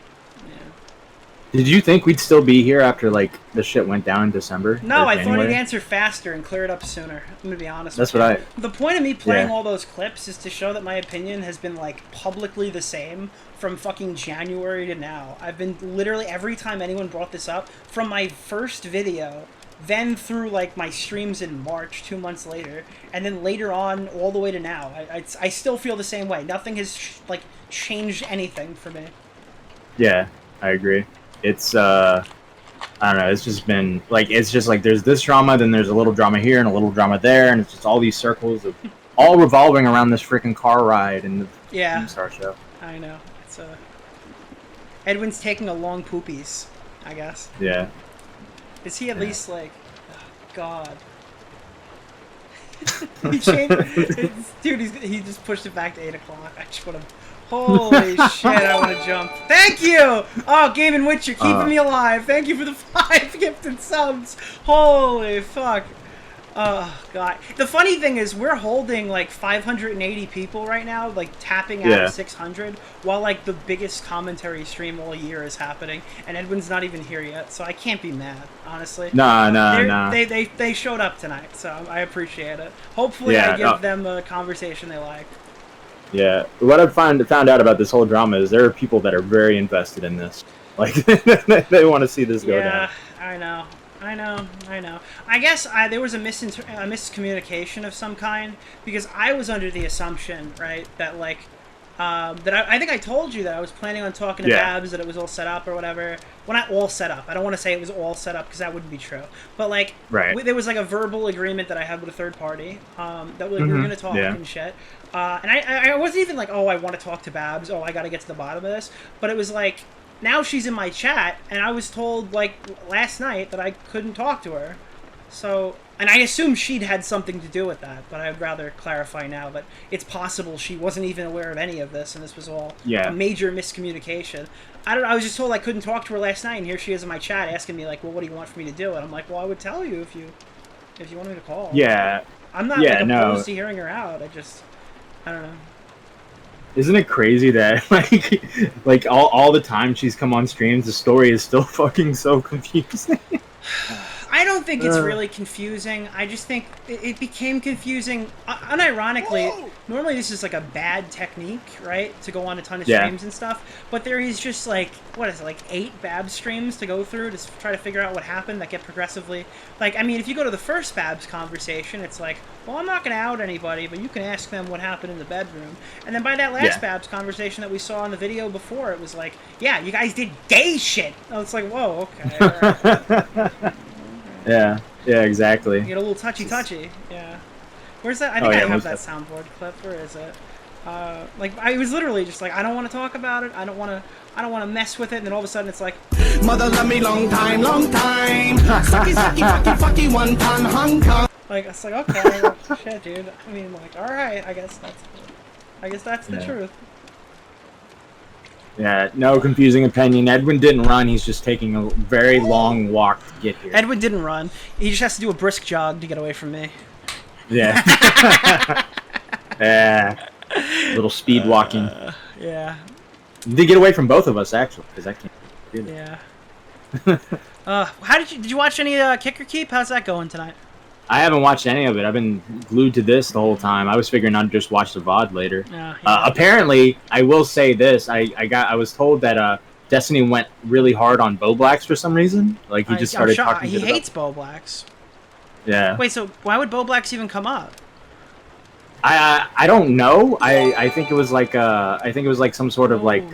Speaker 3: Did you think we'd still be here after, like, the shit went down in December?
Speaker 7: No, I thought he'd answer faster and clear it up sooner. I'm gonna be honest
Speaker 3: with
Speaker 7: you.
Speaker 3: That's what
Speaker 7: The point of me playing all those clips is to show that my opinion has been, like, publicly the same from fucking January to now. I've been literally, every time anyone brought this up, from my first video, then through, like, my streams in March, 2 months later, and then later on, all the way to now. I still feel the same way. Nothing has, changed anything for me.
Speaker 3: Yeah, I agree. It's, I don't know, it's just been, it's just there's this drama, then there's a little drama here and a little drama there, and it's just all these circles of all revolving around this freaking car ride and the Star show.
Speaker 7: I know. It's, Edwin's taking a long poopies, I guess.
Speaker 3: Yeah.
Speaker 7: Is he at least, oh, God. He changed, dude, he just pushed it back to 8 o'clock. I just want to... Holy shit, I want to jump. Thank you! Oh, Game and Witch, you're keeping me alive. Thank you for the 5 gifted subs. Holy fuck. Oh, God. The funny thing is, we're holding, 580 people right now, tapping out 600, while, the biggest commentary stream all year is happening, and Edwin's not even here yet, so I can't be mad, honestly.
Speaker 3: Nah.
Speaker 7: They showed up tonight, so I appreciate it. Hopefully I give them a conversation they like.
Speaker 3: Yeah, what I've found out about this whole drama is there are people that are very invested in this. They want to see this go down.
Speaker 7: Yeah, I know. I guess there was a miscommunication of some kind, because I was under the assumption, right, that I think I told you that I was planning on talking to Babs, that it was all set up or whatever. Well, not all set up. I don't want to say it was all set up because that wouldn't be true. But there was a verbal agreement that I had with a third party that we were going to talk and shit. And I wasn't even oh, I want to talk to Babs. Oh, I got to get to the bottom of this. But it was now she's in my chat, and I was told last night that I couldn't talk to her. So And I assume she'd had something to do with that, but I'd rather clarify now that it's possible she wasn't even aware of any of this, and this was all a major miscommunication. I don't know, I was just told I couldn't talk to her last night, and here she is in my chat asking me, like, well, what do you want for me to do? And I'm like, well, I would tell you if you want me to call.
Speaker 3: Yeah.
Speaker 7: I'm not like, opposed to hearing her out. I don't know.
Speaker 3: Isn't it crazy that like all the time she's come on streams, the story is still fucking so confusing?
Speaker 7: I don't think it's really confusing. I just think it became confusing. Unironically, normally this is like a bad technique, right? To go on a ton of streams and stuff. But there is just like, what is it, like 8 Babs streams to go through to try to figure out what happened that get progressively... Like, I mean, if you go to the first Babs conversation, it's like, well, I'm not going to out anybody, but you can ask them what happened in the bedroom. And then by that last Babs conversation that we saw in the video before, it was like, yeah, you guys did gay shit. I was like, whoa, okay, all right.
Speaker 3: Yeah, exactly.
Speaker 7: You get a little touchy. Yeah. Where's that? I think I have that soundboard clip. Where is it? Like, I was literally just like, I don't want to talk about it. I don't want to mess with it. And then all of a sudden, it's like,
Speaker 10: mother love me long time. Sucky, fucky, one time, Hong Kong.
Speaker 7: Like, it's like, okay, well, shit, dude. I mean, like, all right. I guess that's the truth.
Speaker 3: Yeah, no confusing opinion. Edwin didn't run. He's just taking a very long walk to get here.
Speaker 7: Edwin didn't run. He just has to do a brisk jog to get away from me.
Speaker 3: Yeah. Yeah. Little speed walking.
Speaker 7: Yeah.
Speaker 3: To get away from both of us, actually, because I can't do that.
Speaker 7: Yeah. How did you watch any Kick or Keep? How's that going tonight?
Speaker 3: I haven't watched any of it. I've been glued to this the whole time. I was figuring I'd just watch the VOD later. Apparently, I will say this. I was told that Destiny went really hard on Boblax for some reason. Like, he just started talking
Speaker 7: He hates Boblax.
Speaker 3: Yeah.
Speaker 7: Wait, so why would Boblax even come up?
Speaker 3: I don't know. I think it was like some sort of like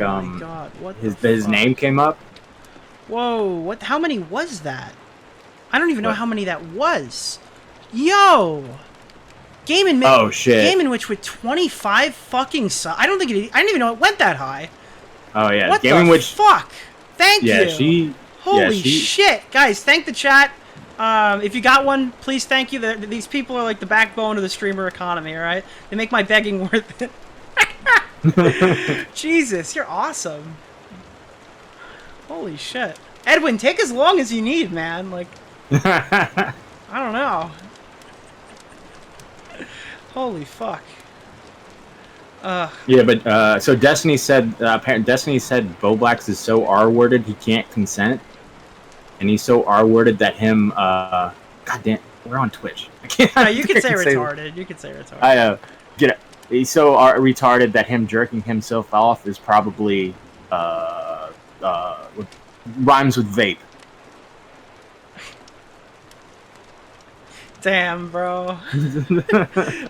Speaker 3: his name came up.
Speaker 7: Whoa, what? How many was that? I don't even know how many that was. Yo, Game & Witch with 25 fucking subs. I didn't even know it went that high.
Speaker 3: Oh yeah,
Speaker 7: what the fuck? Thank you. Holy shit, guys! Thank the chat. If you got one, please thank you. These people are like the backbone of the streamer economy. All right, they make my begging worth it. Jesus, you're awesome. Holy shit, Edwin, take as long as you need, man. Like, I don't know. Holy fuck.
Speaker 3: Yeah, but so Destiny said Boblax is so R-worded he can't consent, and he's so R-worded that him. God damn, we're on Twitch. I can't.
Speaker 7: You can say retarded. You can say retarded.
Speaker 3: Get it. He's so retarded that him jerking himself off is probably rhymes with vape.
Speaker 7: Damn, bro.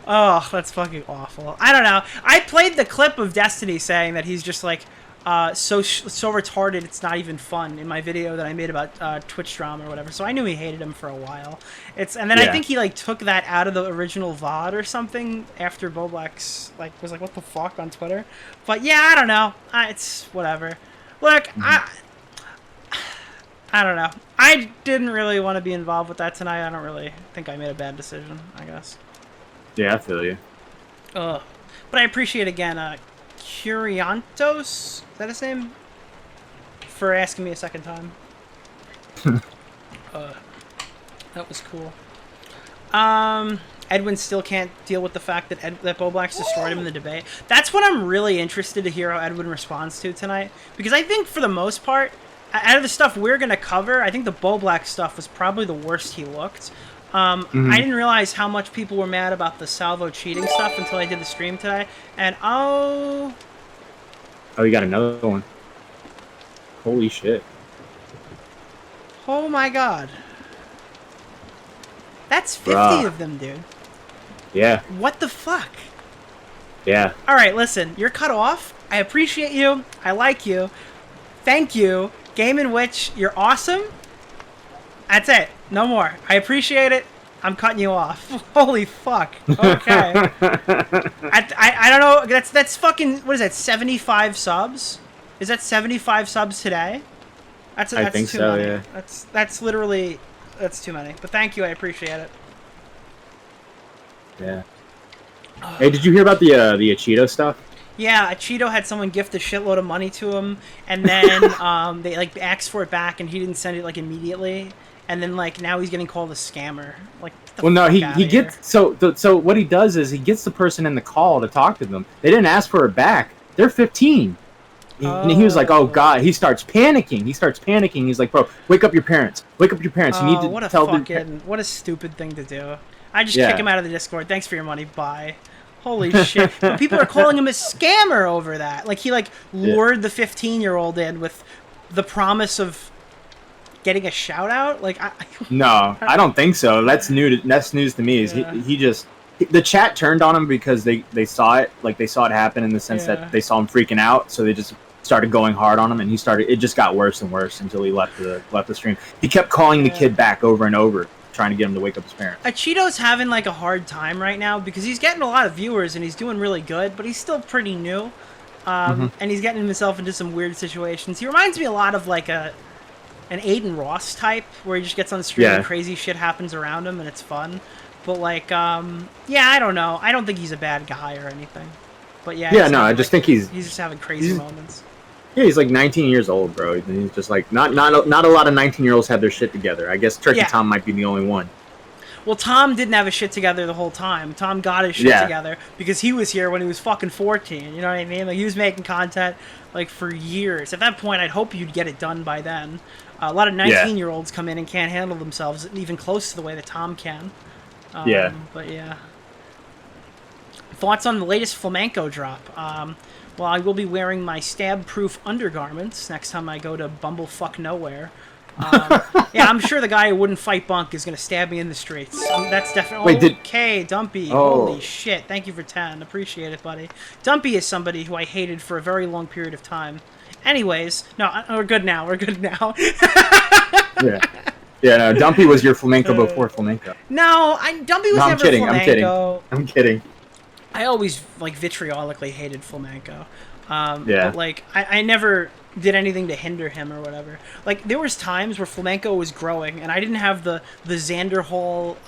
Speaker 7: Oh, that's fucking awful. I don't know. I played the clip of Destiny saying that he's just like so retarded it's not even fun in my video that I made about Twitch drama or whatever. So I knew he hated him for a while. I think he like took that out of the original VOD or something after Boblax was like, what the fuck on Twitter. But yeah, I don't know. It's whatever. Look, I don't know. I didn't really want to be involved with that tonight. I don't really think I made a bad decision, I guess.
Speaker 3: Yeah, I feel you.
Speaker 7: But I appreciate, again, Curiantos, is that his name? For asking me a second time. That was cool. Edwin still can't deal with the fact that Boblax destroyed him in the debate. That's what I'm really interested to hear how Edwin responds to tonight. Because I think, for the most part, out of the stuff we're going to cover, I think the Boblax stuff was probably the worst he looked. I didn't realize how much people were mad about the Salvo cheating stuff until I did the stream today. And oh,
Speaker 3: you got another one. Holy shit.
Speaker 7: Oh my god. That's 50 of them, dude.
Speaker 3: Yeah.
Speaker 7: What the fuck?
Speaker 3: Yeah.
Speaker 7: Alright, listen. You're cut off. I appreciate you. I like you. Thank you. Game & Witch, you're awesome. That's it. No more. I it. I'm cutting you off. Holy fuck. Okay. I don't know. That's fucking, what is that, 75 subs? Is that 75 subs today? That's
Speaker 3: I think
Speaker 7: too
Speaker 3: so,
Speaker 7: many.
Speaker 3: yeah.
Speaker 7: That's literally, that's too many. But thank you. I appreciate it.
Speaker 3: Yeah. Hey, did you hear about the Cheeto stuff?
Speaker 7: Yeah, Cheeto had someone gift a shitload of money to him, and then they like asked for it back, and he didn't send it like immediately, and then like now he's getting called a scammer. Like, get the
Speaker 3: Well, no,
Speaker 7: fuck
Speaker 3: he
Speaker 7: outta
Speaker 3: gets so what he does is he gets the person in the call to talk to them. They didn't ask for it back. They're 15. And he was like, "Oh God!" He starts panicking. He's like, "Bro, wake up your parents. Wake up your parents. You need to
Speaker 7: what a
Speaker 3: tell
Speaker 7: fucking what a stupid thing to do. I just
Speaker 3: Yeah.
Speaker 7: kick him out of the Discord. Thanks for your money. Bye. Holy shit! But people are calling him a scammer over that. Like he lured the 15-year-old in with the promise of getting a shout out. Like
Speaker 3: No, I don't think so. That's news to me. Is he just the chat turned on him because they saw it, like they saw it happen in the sense that they saw him freaking out, so they just started going hard on him, and it just got worse and worse until he left the stream. He kept calling the kid back over and over, trying to get him to wake up his parents.
Speaker 7: Cheeto's having like a hard time right now because he's getting a lot of viewers and he's doing really good, but he's still pretty new, and he's getting himself into some weird situations. He reminds me a lot of like an Aiden Ross type, where he just gets on stream and crazy shit happens around him and it's fun. But like, yeah, I don't know. I don't think he's a bad guy or anything. But yeah.
Speaker 3: Yeah, no, I just think he's
Speaker 7: just having crazy moments.
Speaker 3: Yeah, he's like 19 years old, bro. He's just like not a lot of 19-year-olds have their shit together. I guess Turkey Tom might be the only one.
Speaker 7: Well, Tom didn't have his shit together the whole time. Tom got his shit together because he was here when he was fucking 14. You know what I mean? Like he was making content like for years. At that point, I'd hope you'd get it done by then. A lot of 19-year-olds come in and can't handle themselves even close to the way that Tom can. But yeah. Thoughts on the latest flamenco drop? Well, I will be wearing my stab-proof undergarments next time I go to Bumblefuck Nowhere. Yeah, I'm sure the guy who wouldn't fight Bunk is going to stab me in the streets. That's definitely... Okay, Dumpy. Holy shit. Thank you for 10. Appreciate it, buddy. Dumpy is somebody who I hated for a very long period of time. Anyways, no, we're good now. We're good now.
Speaker 3: Yeah, no, Dumpy was your flamenco before flamenco.
Speaker 7: No, Dumpy was never flamenco.
Speaker 3: I'm kidding.
Speaker 7: I always like vitriolically hated flamenco. But like I never did anything to hinder him or whatever. Like there was times where flamenco was growing and I didn't have the Xander Hall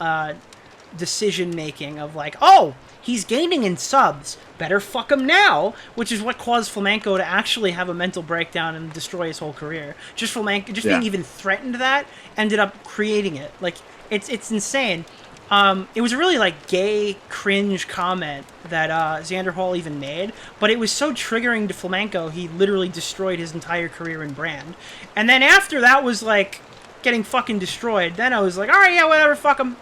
Speaker 7: decision making of like, oh, he's gaining in subs, better fuck him now, which is what caused flamenco to actually have a mental breakdown and destroy his whole career. Just being even threatened that ended up creating it. Like it's insane. It was a really like gay cringe comment that Xander Hall even made, but it was so triggering to flamenco he literally destroyed his entire career and brand. And then after that was like getting fucking destroyed, then I was like, all right, yeah, whatever, fuck him.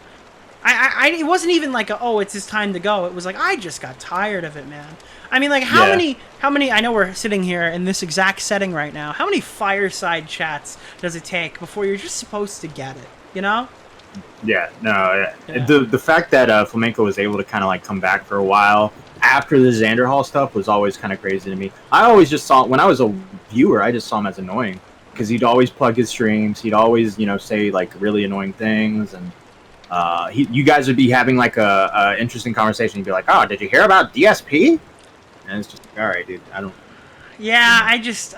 Speaker 7: It wasn't even like it's his time to go. It was like I just got tired of it, man. I mean, like how many? I know we're sitting here in this exact setting right now. How many Fireside chats does it take before you're just supposed to get it? You know?
Speaker 3: Yeah, no, the fact that flamenco was able to kind of like come back for a while after the Xander Hall stuff was always kind of crazy to me. I always just saw, when I was a viewer, I just saw him as annoying because he'd always plug his streams. He'd always, say like really annoying things, and you guys would be having like a interesting conversation. You'd be like, "Oh, did you hear about DSP?" And it's just like, all right, dude, I don't.
Speaker 7: Yeah, I just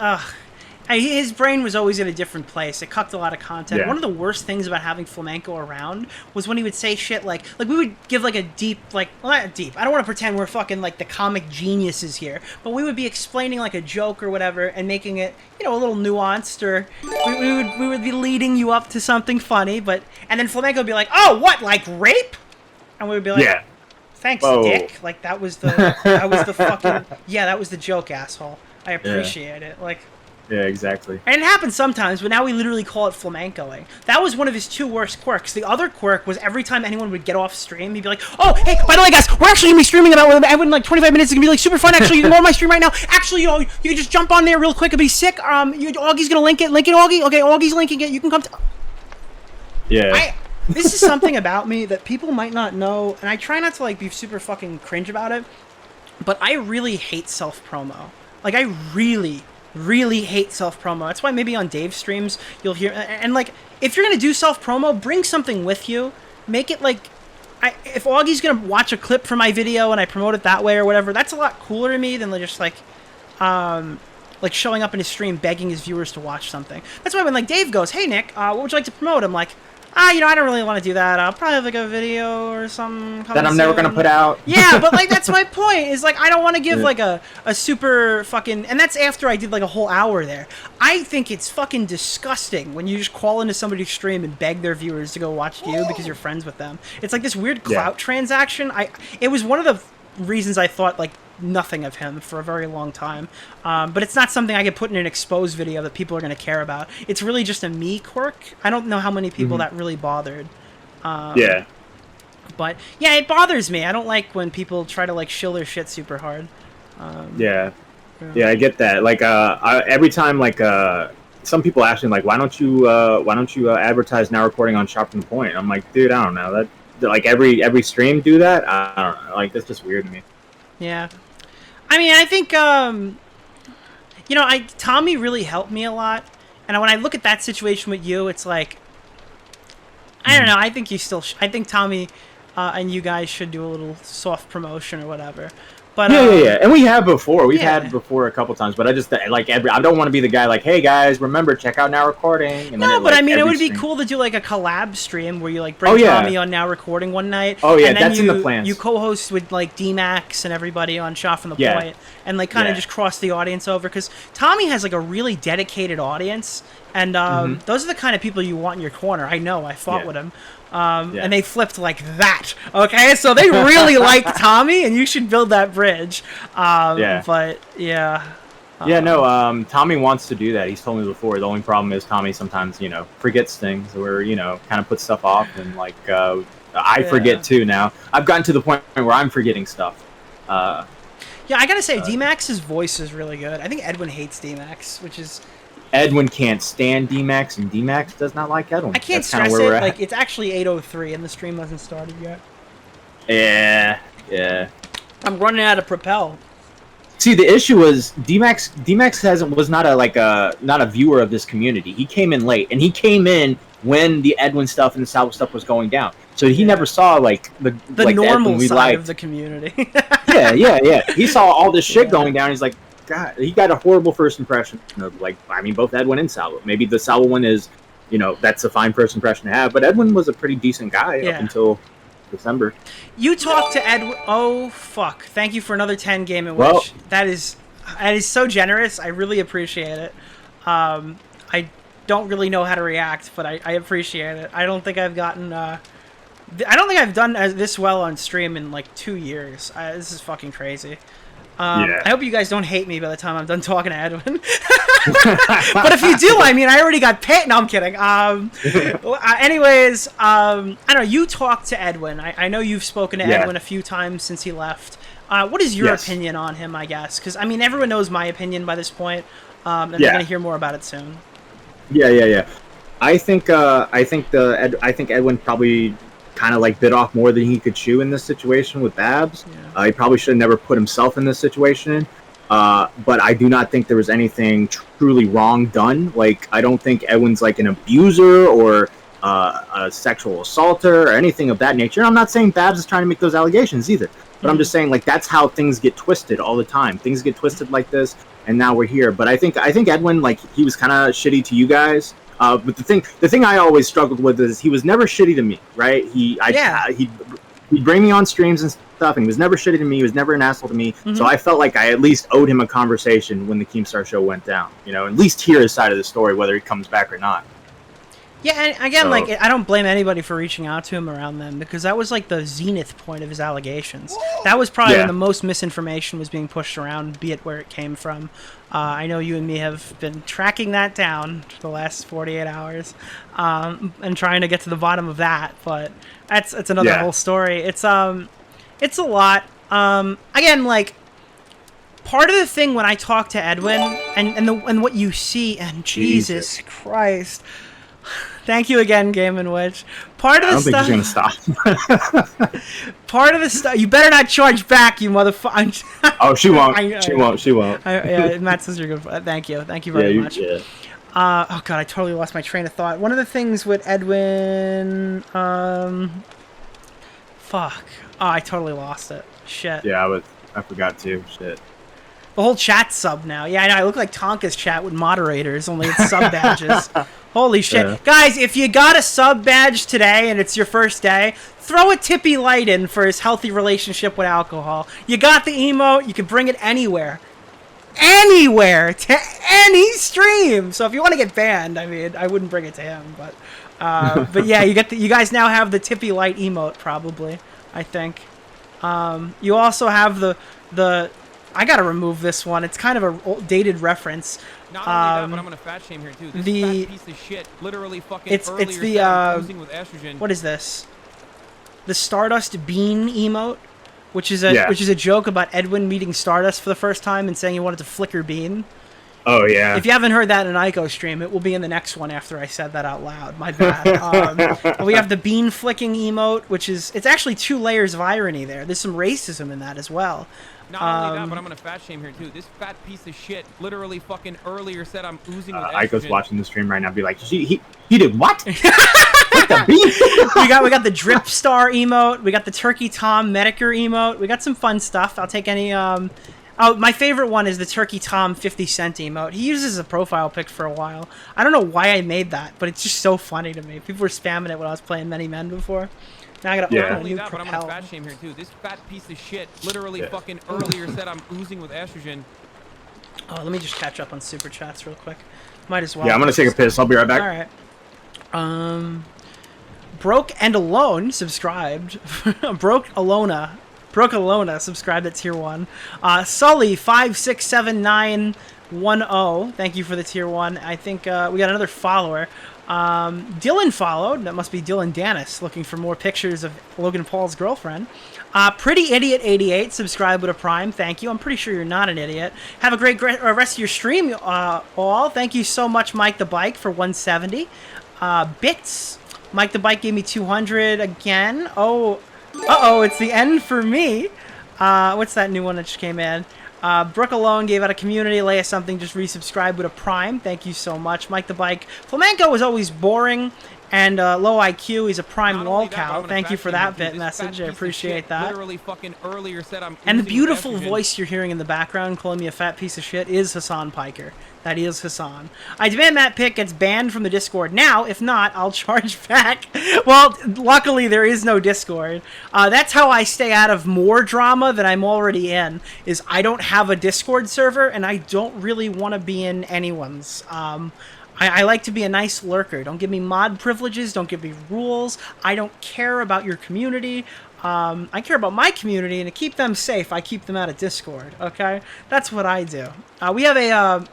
Speaker 7: his brain was always in a different place. It cucked a lot of content.
Speaker 3: Yeah.
Speaker 7: One of the worst things about having flamenco around was when he would say shit like we would give like a deep, like, well, not deep, I don't want to pretend we're fucking like the comic geniuses here, but we would be explaining like a joke or whatever and making it, a little nuanced, or we would be leading you up to something funny, and then flamenco would be like, oh, what, like rape? And we would be like,
Speaker 3: yeah.
Speaker 7: Thanks, Dick. Like that was the fucking, yeah, that was the joke, asshole. I appreciate it. Like,
Speaker 3: yeah, exactly.
Speaker 7: And it happens sometimes, but now we literally call it flamencoing. That was one of his two worst quirks. The other quirk was every time anyone would get off stream, he'd be like, oh, hey, by the way, guys, we're actually going to be streaming about Edwin in like 25 minutes. It's going to be like super fun. Actually, you can go on my stream right now. Actually, you can just jump on there real quick. It'll be sick. Augie's going to link it. Link it, Augie? Okay, Augie's linking it. You can come to...
Speaker 3: Yeah.
Speaker 7: This is something about me that people might not know, and I try not to like be super fucking cringe about it, but I really hate self-promo. Like, I really hate self-promo. That's why maybe on Dave's streams you'll hear, and like, if you're gonna do self-promo, bring something with you. Make it like, if Augie's gonna watch a clip from my video and I promote it that way or whatever, that's a lot cooler to me than just like showing up in his stream begging his viewers to watch something. That's why when like Dave goes, hey Nick, what would you like to promote? I'm like, you know, I don't really want to do that. I'll probably have like a video or something
Speaker 3: that I'm never gonna put out.
Speaker 7: Yeah, but like that's my point. Is like I don't want to give like a super fucking, and that's after I did like a whole hour there. I think it's fucking disgusting when you just call into somebody's stream and beg their viewers to go watch you because you're friends with them. It's like this weird clout transaction. It was one of the reasons I thought like nothing of him for a very long time, but it's not something I could put in an exposed video that people are going to care about. It's really just a me quirk. I don't know how many people that really bothered. But yeah, it bothers me. I don't like when people try to like shill their shit super hard.
Speaker 3: Yeah, I get that. Like every time like some people ask me like, why don't you advertise Now Recording on Shop from the Point? I'm like, dude, I don't know, that like every stream do that. I don't know, like that's just weird to me.
Speaker 7: Yeah. I mean, I think, you know, Tommy really helped me a lot. And when I look at that situation with you, it's like, I don't know. I think I think Tommy and you guys should do a little soft promotion or whatever. But
Speaker 3: yeah. And we have before. We've had before a couple times. But I just like I don't want to be the guy like, hey guys, remember check out Now Recording. And
Speaker 7: no,
Speaker 3: then
Speaker 7: but I mean, it would be cool to do like a collab stream where you like bring Tommy on Now Recording one night.
Speaker 3: Oh yeah,
Speaker 7: and then
Speaker 3: that's in the plans.
Speaker 7: You co-host with like D-Max and everybody on Shot from the Point, and like kind of just cross the audience over because Tommy has like a really dedicated audience, and those are the kind of people you want in your corner. I know. I fought with him. And they flipped like that. Okay, so they really like Tommy, and you should build that bridge. But
Speaker 3: Tommy wants to do that. He's told me before. The only problem is Tommy sometimes, you know, forgets things or, you know, kind of puts stuff off, and like I forget too now. I've gotten to the point where I'm forgetting stuff.
Speaker 7: Yeah, I gotta say, D-Max's voice is really good. I think Edwin hates D-Max, which is.
Speaker 3: Edwin can't stand D-Max, and D-Max does not like Edwin.
Speaker 7: I can't stress it. Like, it's actually 8:03, and the stream hasn't started yet.
Speaker 3: Yeah.
Speaker 7: I'm running out of Propel.
Speaker 3: See, the issue was D-Max was not a viewer of this community. He came in late, and he came in when the Edwin stuff and the Salvo stuff was going down. So he never saw like the
Speaker 7: normal
Speaker 3: the
Speaker 7: side of the community.
Speaker 3: yeah. He saw all this shit going down. He's like, God, he got a horrible first impression of, like, I mean, both Edwin and Salvo. Maybe the Salvo one is, you know, that's a fine first impression to have, but Edwin was a pretty decent guy up until December.
Speaker 7: You talked to Edwin. Oh, fuck. Thank you for another 10 Game & Witch. That is so generous. I really appreciate it. I don't really know how to react, but I appreciate it. I don't think I've gotten... I don't think I've done this well on stream in, like, 2 years. This is fucking crazy. I hope you guys don't hate me by the time I'm done talking to Edwin. But if you do, I mean, I already got paid. No, I'm kidding. Anyways, I don't know. You talked to Edwin. I know you've spoken to Edwin a few times since he left. What is your opinion on him, I guess? Because, I mean, everyone knows my opinion by this point, and they're going to hear more about it soon.
Speaker 3: Yeah. I think Edwin probably kind of like bit off more than he could chew in this situation with Babs. He probably should have never put himself in this situation. But I do not think there was anything truly wrong done. Like, I don't think Edwin's like an abuser or a sexual assaulter or anything of that nature. And I'm not saying Babs is trying to make those allegations either. But I'm just saying, like, that's how things get twisted all the time. Things get twisted like this, and now we're here. But I think Edwin, like, he was kind of shitty to you guys. But the thing I always struggled with is he was never shitty to me, right? He'd bring me on streams and stuff, and he was never shitty to me. He was never an asshole to me. So I felt like I at least owed him a conversation when the Keemstar show went down. You know, at least hear his side of the story, whether he comes back or not.
Speaker 7: Yeah, and again, like, I don't blame anybody for reaching out to him around them, because that was like the zenith point of his allegations. That was probably when the most misinformation was being pushed around, be it where it came from. I know you and me have been tracking that down for the last 48 hours, and trying to get to the bottom of that, but it's another whole story. It's a lot. Again, like, part of the thing when I talk to Edwin and what you see, and Jesus Christ. Thank you again, Game & Witch. Part of the stuff. I don't think she's gonna stop. Part of the stuff. You better not charge back, you motherfucker.
Speaker 3: Oh, she won't. She won't.
Speaker 7: Yeah, Matt says you're good. Thank you. Thank you very much. Oh god, I totally lost my train of thought. One of the things with Edwin. Fuck. Oh, I totally lost it. Shit.
Speaker 3: Yeah, I forgot too. Shit.
Speaker 7: The whole chat's sub now. Yeah, I know. I look like Tonka's chat with moderators, only it's sub badges. Holy shit.
Speaker 3: Yeah.
Speaker 7: Guys, if you got a sub badge today and it's your first day, throw a tippy light in for his healthy relationship with alcohol. You got the emote. You can bring it anywhere. Anywhere. To any stream. So if you want to get banned, I mean, I wouldn't bring it to him. But yeah, you guys now have the tippy light emote, probably, I think. You also have the I gotta remove this one. It's kind of a dated reference.
Speaker 5: Not only that, but I'm gonna fat shame here too. This fat piece of shit literally fucking
Speaker 7: it's
Speaker 5: earlier
Speaker 7: the
Speaker 5: said I'm losing with estrogen.
Speaker 7: what is this? The Stardust Bean emote, which is a joke about Edwin meeting Stardust for the first time and saying he wanted to flicker bean.
Speaker 3: Oh yeah.
Speaker 7: If you haven't heard that in an Ico stream, it will be in the next one after I said that out loud. My bad. We have the bean flicking emote, which it's actually 2 layers of irony there. There's some racism in that as well.
Speaker 5: Not only that, but I'm gonna fat shame here too. This fat piece of shit literally fucking earlier said I'm oozing with estrogen.
Speaker 3: Aiko's watching the stream right now. Be like, he did what?
Speaker 7: we got the drip star emote. We got the Turkey Tom Medicare emote. We got some fun stuff. I'll take any. Oh, my favorite one is the Turkey Tom 50 cent emote. He uses a profile pic for a while. I don't know why I made that, but it's just so funny to me. People were spamming it when I was playing Many Men before. Now I gotta open a new
Speaker 5: But I'm gonna
Speaker 7: Propel.
Speaker 5: fat shame here too. This fat piece of shit literally fucking earlier said I'm oozing with estrogen.
Speaker 7: Oh, let me just catch up on super chats real quick. Might as well.
Speaker 3: Yeah, I'm gonna take a piss. I'll be right back.
Speaker 7: All right. Broke and Alone subscribed. Broke Alona subscribed at tier 1. Sully 567910. Thank you for the tier 1. I think we got another follower. Dylan followed. That must be Dylan Dennis looking for more pictures of Logan Paul's girlfriend. Pretty Idiot 88 subscribed with a prime. Thank you. I'm pretty sure you're not an idiot. Have a great rest of your stream, all. Thank you so much, Mike the Bike, for 170 bits. Mike the Bike gave me 200 again. Oh, it's the end for me. What's that new one that just came in? Brooke Alone gave out a community. Leia Something just resubscribed with a prime. Thank you so much. Mike the Bike. Flamenco is always boring and low IQ. He's a prime lol cow. Thank you for that bit message. I appreciate that.
Speaker 5: Literally fucking earlier said I'm
Speaker 7: And the
Speaker 5: oozing with
Speaker 7: beautiful
Speaker 5: estrogen.
Speaker 7: voice you're hearing in the background calling me a fat piece of shit is Hassan Piker. That is Hassan. I demand that pick gets banned from the Discord now. If not, I'll charge back. Well, luckily there is no Discord. That's how I stay out of more drama that I'm already in, is I don't have a Discord server and I don't really want to be in anyone's. I like to be a nice lurker. Don't give me mod privileges. Don't give me rules. I don't care about your community. I care about my community, and to keep them safe, I keep them out of Discord, okay? That's what I do. We have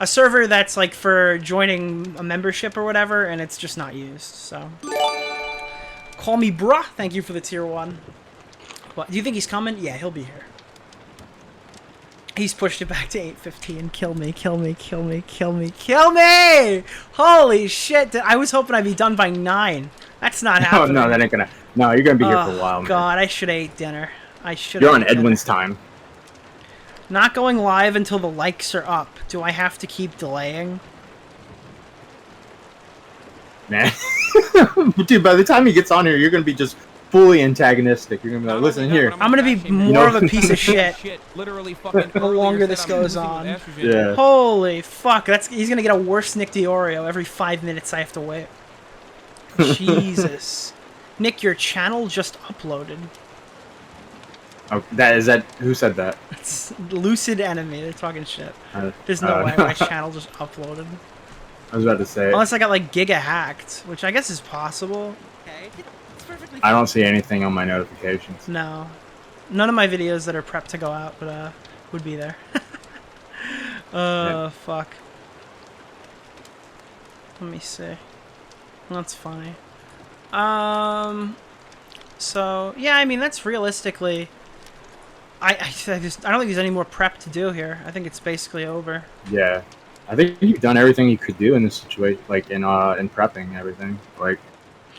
Speaker 7: a server that's like for joining a membership or whatever, and it's just not used, so. Call me bruh. Thank you for the tier 1. What, do you think he's coming? Yeah, he'll be here. He's pushed it back to 8:15. Kill me, kill me, kill me, kill me, kill me! Holy shit! I was hoping I'd be done by 9. That's not happening.
Speaker 3: No, that ain't gonna. No, you're gonna be here for a while, man.
Speaker 7: God, I should have ate dinner. I should.
Speaker 3: You're on Edwin's time.
Speaker 7: Not going live until the likes are up. Do I have to keep delaying?
Speaker 3: Man, dude, by the time he gets on here, you're gonna be just fully antagonistic. You're gonna be like, listen here.
Speaker 7: I'm gonna be more of a piece of shit.
Speaker 5: Literally fucking
Speaker 7: the longer this goes on.
Speaker 3: Yeah.
Speaker 7: Holy fuck! He's gonna get a worse Nick DiOrio every 5 minutes I have to wait. Jesus. Nick, your channel just uploaded.
Speaker 3: Oh, who said that?
Speaker 7: It's Lucid Enemy. They're talking shit. There's no way my channel just uploaded.
Speaker 3: I was about to say.
Speaker 7: Unless I got like giga hacked, which I guess is possible. Okay. It's perfectly
Speaker 3: I don't see anything on my notifications.
Speaker 7: No. None of my videos that are prepped to go out would be there.
Speaker 3: Yeah.
Speaker 7: Fuck. Let me see. That's funny. So yeah, I mean that's realistically. I don't think there's any more prep to do here. I think it's basically over.
Speaker 3: Yeah, I think you've done everything you could do in this situation, like in prepping and everything. Like,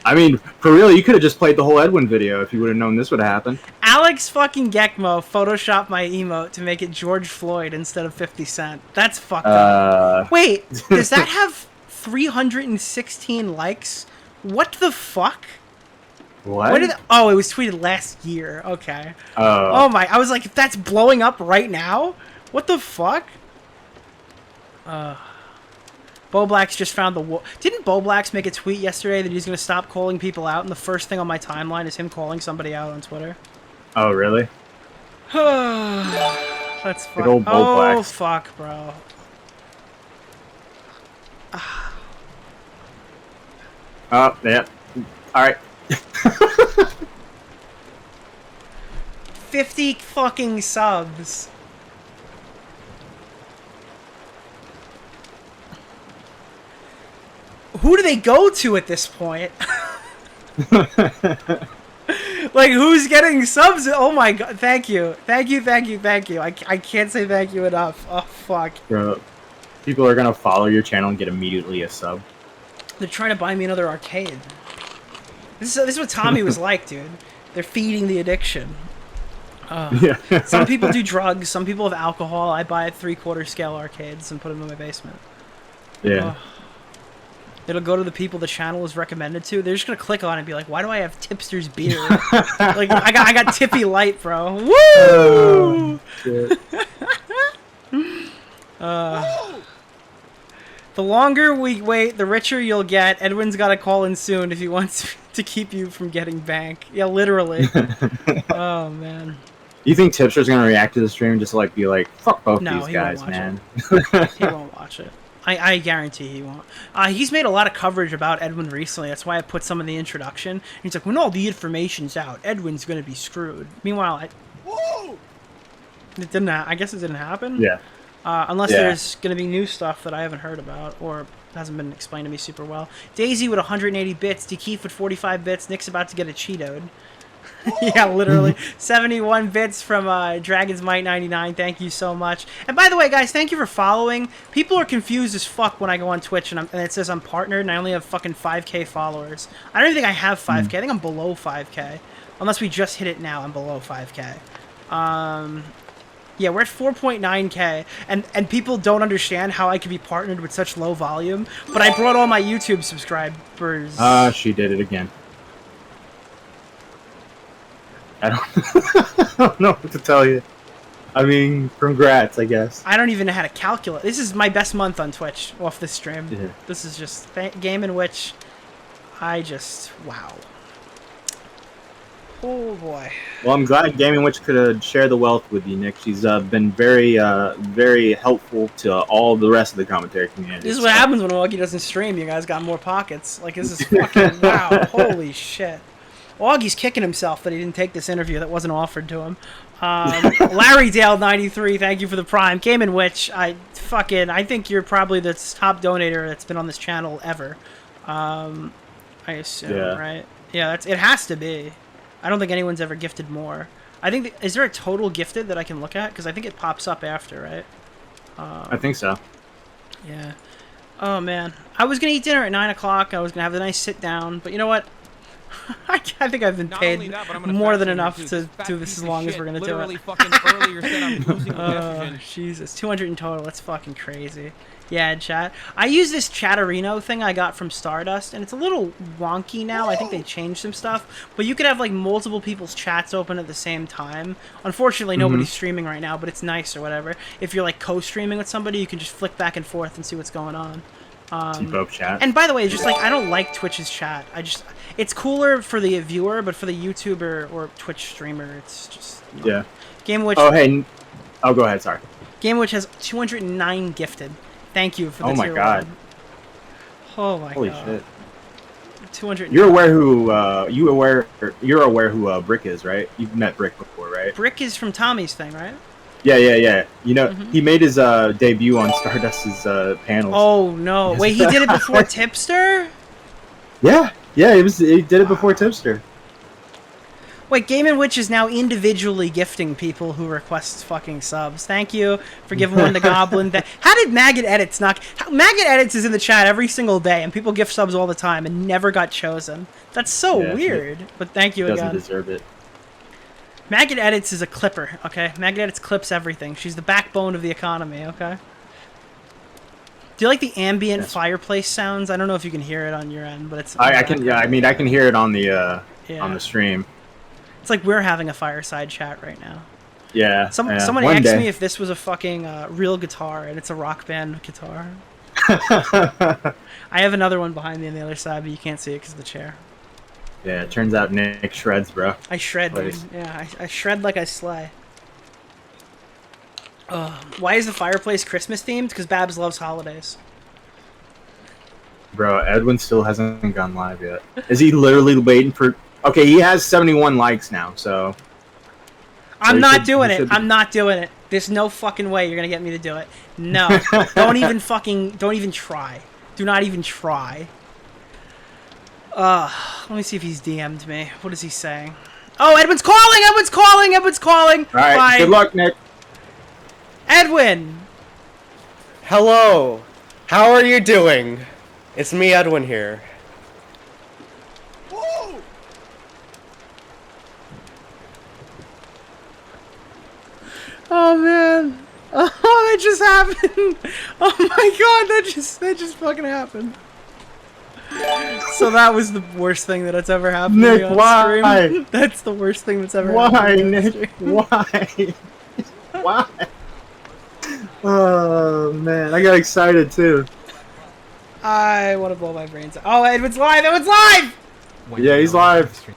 Speaker 3: I mean, for real, you could have just played the whole Edwin video if you would have known this would happen.
Speaker 7: Alex fucking Gekmo photoshopped my emote to make it George Floyd instead of 50 Cent. That's fucked up. Wait, does that have 316 likes? What the fuck?
Speaker 3: What?
Speaker 7: Oh, it was tweeted last year. Okay. Oh my! I was like, if that's blowing up right now, What the fuck? Bo Blacks just found the Didn't Bo Blacks make a tweet yesterday that he's gonna stop calling people out, and the first thing on my timeline is him calling somebody out on Twitter?
Speaker 3: Oh, really?
Speaker 7: That's fuck.
Speaker 3: Good old Bo
Speaker 7: Oh
Speaker 3: Blacks.
Speaker 7: fuck, bro.
Speaker 3: Oh, yeah. All right.
Speaker 7: 50 fucking subs. Who do they go to at this point? Like, who's getting subs? Oh my god, thank you. Thank you, thank you, thank you. I can't say thank you enough. Oh, fuck.
Speaker 3: Bro, people are gonna follow your channel and get immediately a sub.
Speaker 7: They're trying to buy me another arcade. This is what Tommy was like, dude. They're feeding the addiction.
Speaker 3: Yeah.
Speaker 7: Some people do drugs, some people have alcohol. I buy 3/4 scale arcades and put them in my basement.
Speaker 3: Yeah.
Speaker 7: It'll go to the people the channel is recommended to. They're just gonna click on it and be like, "Why do I have Tipster's beer?" Like, I got Tippy Light, bro. Woo!
Speaker 3: Oh, shit.
Speaker 7: The longer we wait, the richer you'll get. Edwin's got to call in soon if he wants to keep you from getting bank. Yeah, literally. Oh man.
Speaker 3: You think Tipster's gonna react to the stream and just like be like, "Fuck both
Speaker 7: No,
Speaker 3: these
Speaker 7: he won't
Speaker 3: guys,
Speaker 7: watch
Speaker 3: man"?
Speaker 7: He won't watch it. I guarantee he won't. He's made a lot of coverage about Edwin recently. That's why I put some in the introduction. He's like, when all the information's out, Edwin's gonna be screwed. Meanwhile, it didn't. I guess it didn't happen.
Speaker 3: Yeah.
Speaker 7: Unless there's gonna be new stuff that I haven't heard about or hasn't been explained to me super well. Daisy with 180 bits. DeKeith with 45 bits. Nick's about to get a Cheetoed. Yeah, literally. 71 bits from Dragon's Might 99. Thank you so much. And by the way, guys, thank you for following. People are confused as fuck when I go on Twitch and it says I'm partnered and I only have fucking 5K followers. I don't even think I have 5K. I think I'm below 5K. Unless we just hit it now, I'm below 5K. Yeah, we're at 4.9K, and people don't understand how I could be partnered with such low volume, but I brought all my YouTube subscribers.
Speaker 3: She did it again. I don't know what to tell you. I mean, congrats, I guess.
Speaker 7: I don't even know how to calculate. This is my best month on Twitch off this stream.
Speaker 3: Yeah.
Speaker 7: This is just a game in which I just, wow. Oh boy.
Speaker 3: Well, I'm glad Gaming Witch could share the wealth with you, Nick. She's been very, very helpful to all the rest of the commentary community.
Speaker 7: This is what happens when Augie doesn't stream. You guys got more pockets. Like, this is fucking, wow. Holy shit. Augie's kicking himself that he didn't take this interview that wasn't offered to him. Larry Dale 93, thank you for the prime. Game in which I think you're probably the top donator that's been on this channel ever. I assume, right? Yeah, it has to be. I don't think anyone's ever gifted more. I think is there a total gifted that I can look at? Because I think it pops up after, right?
Speaker 3: I think so.
Speaker 7: Yeah. Oh man, I was gonna eat dinner at 9 o'clock. I was gonna have a nice sit down, but you know what? I think I've been paid more than enough to do this as long as we're gonna do it.
Speaker 5: Fucking earlier said I'm losing estrogen.
Speaker 7: Jesus, 200 in total. That's fucking crazy. Yeah, chat. I use this Chatterino thing I got from Stardust, and it's a little wonky now. I think they changed some stuff, but you could have like multiple people's chats open at the same time. Unfortunately, nobody's streaming right now, but it's nice or whatever. If you're like co-streaming with somebody, you can just flick back and forth and see what's going on.
Speaker 3: Both chat.
Speaker 7: And by the way, just like I don't like Twitch's chat. It's cooler for the viewer, but for the YouTuber or Twitch streamer, it's just
Speaker 3: yeah.
Speaker 7: Game Witch.
Speaker 3: Oh hey, go ahead. Sorry.
Speaker 7: Game Witch has 209 gifted. Thank you for the
Speaker 3: my god.
Speaker 7: Oh my
Speaker 3: Holy
Speaker 7: god.
Speaker 3: shit.
Speaker 7: 200.
Speaker 3: You're aware who Brick is, right? You've met Brick before, right?
Speaker 7: Brick is from Tommy's thing, right?
Speaker 3: Yeah. You know, he made his debut on Stardust's panels.
Speaker 7: Oh no! Wait, he did it before Tipster?
Speaker 3: Yeah, he did it before Tipster.
Speaker 7: Wait, Game & Witch is now individually gifting people who request fucking subs. Thank you for giving one to Goblin. How did Maggot Edits not... Maggot Edits is in the chat every single day, and people gift subs all the time and never got chosen. That's so weird, but thank you again.
Speaker 3: Doesn't deserve it.
Speaker 7: Maggot Edits is a clipper, okay? Maggot Edits clips everything. She's the backbone of the economy, okay? Do you like the ambient fireplace sounds? I don't know if you can hear it on your end, but it's...
Speaker 3: I can, yeah, I mean, I can hear it on the stream.
Speaker 7: It's like we're having a fireside chat right now.
Speaker 3: Yeah.
Speaker 7: Someone
Speaker 3: one
Speaker 7: asked
Speaker 3: day.
Speaker 7: me if this was a fucking real guitar, and it's a Rock Band guitar. I have another one behind me on the other side, but you can't see it because of the chair.
Speaker 3: Yeah, it turns out Nick shreds, bro.
Speaker 7: I shred, dude.
Speaker 3: Please.
Speaker 7: Yeah, I shred like I slay. Why is the fireplace Christmas themed? Because Babs loves holidays.
Speaker 3: Bro, Edwin still hasn't gone live yet. Is he literally waiting for... Okay, he has 71 likes now, so...
Speaker 7: I'm not doing it. I'm not doing it. There's no fucking way you're gonna get me to do it. No. Don't even try. Do not even try. Let me see if he's DM'd me. What is he saying? Oh, Edwin's calling! Edwin's calling! Edwin's calling!
Speaker 3: Alright,
Speaker 7: Bye.
Speaker 3: good luck, Nick.
Speaker 7: Edwin!
Speaker 14: Hello. How are you doing? It's me, Edwin, here.
Speaker 7: Oh man! Oh, that just happened! Oh my god, that just fucking happened. So that was the worst thing that's ever happened to me
Speaker 3: Nick,
Speaker 7: on
Speaker 3: why?
Speaker 7: stream. That's the worst thing that's ever
Speaker 3: Why,
Speaker 7: happened.
Speaker 3: Nick? Why? Why? Oh, man. I got excited, too.
Speaker 7: I want to blow my brains out. Oh, Edwin's live! Edwin's live!
Speaker 3: Yeah, he's live.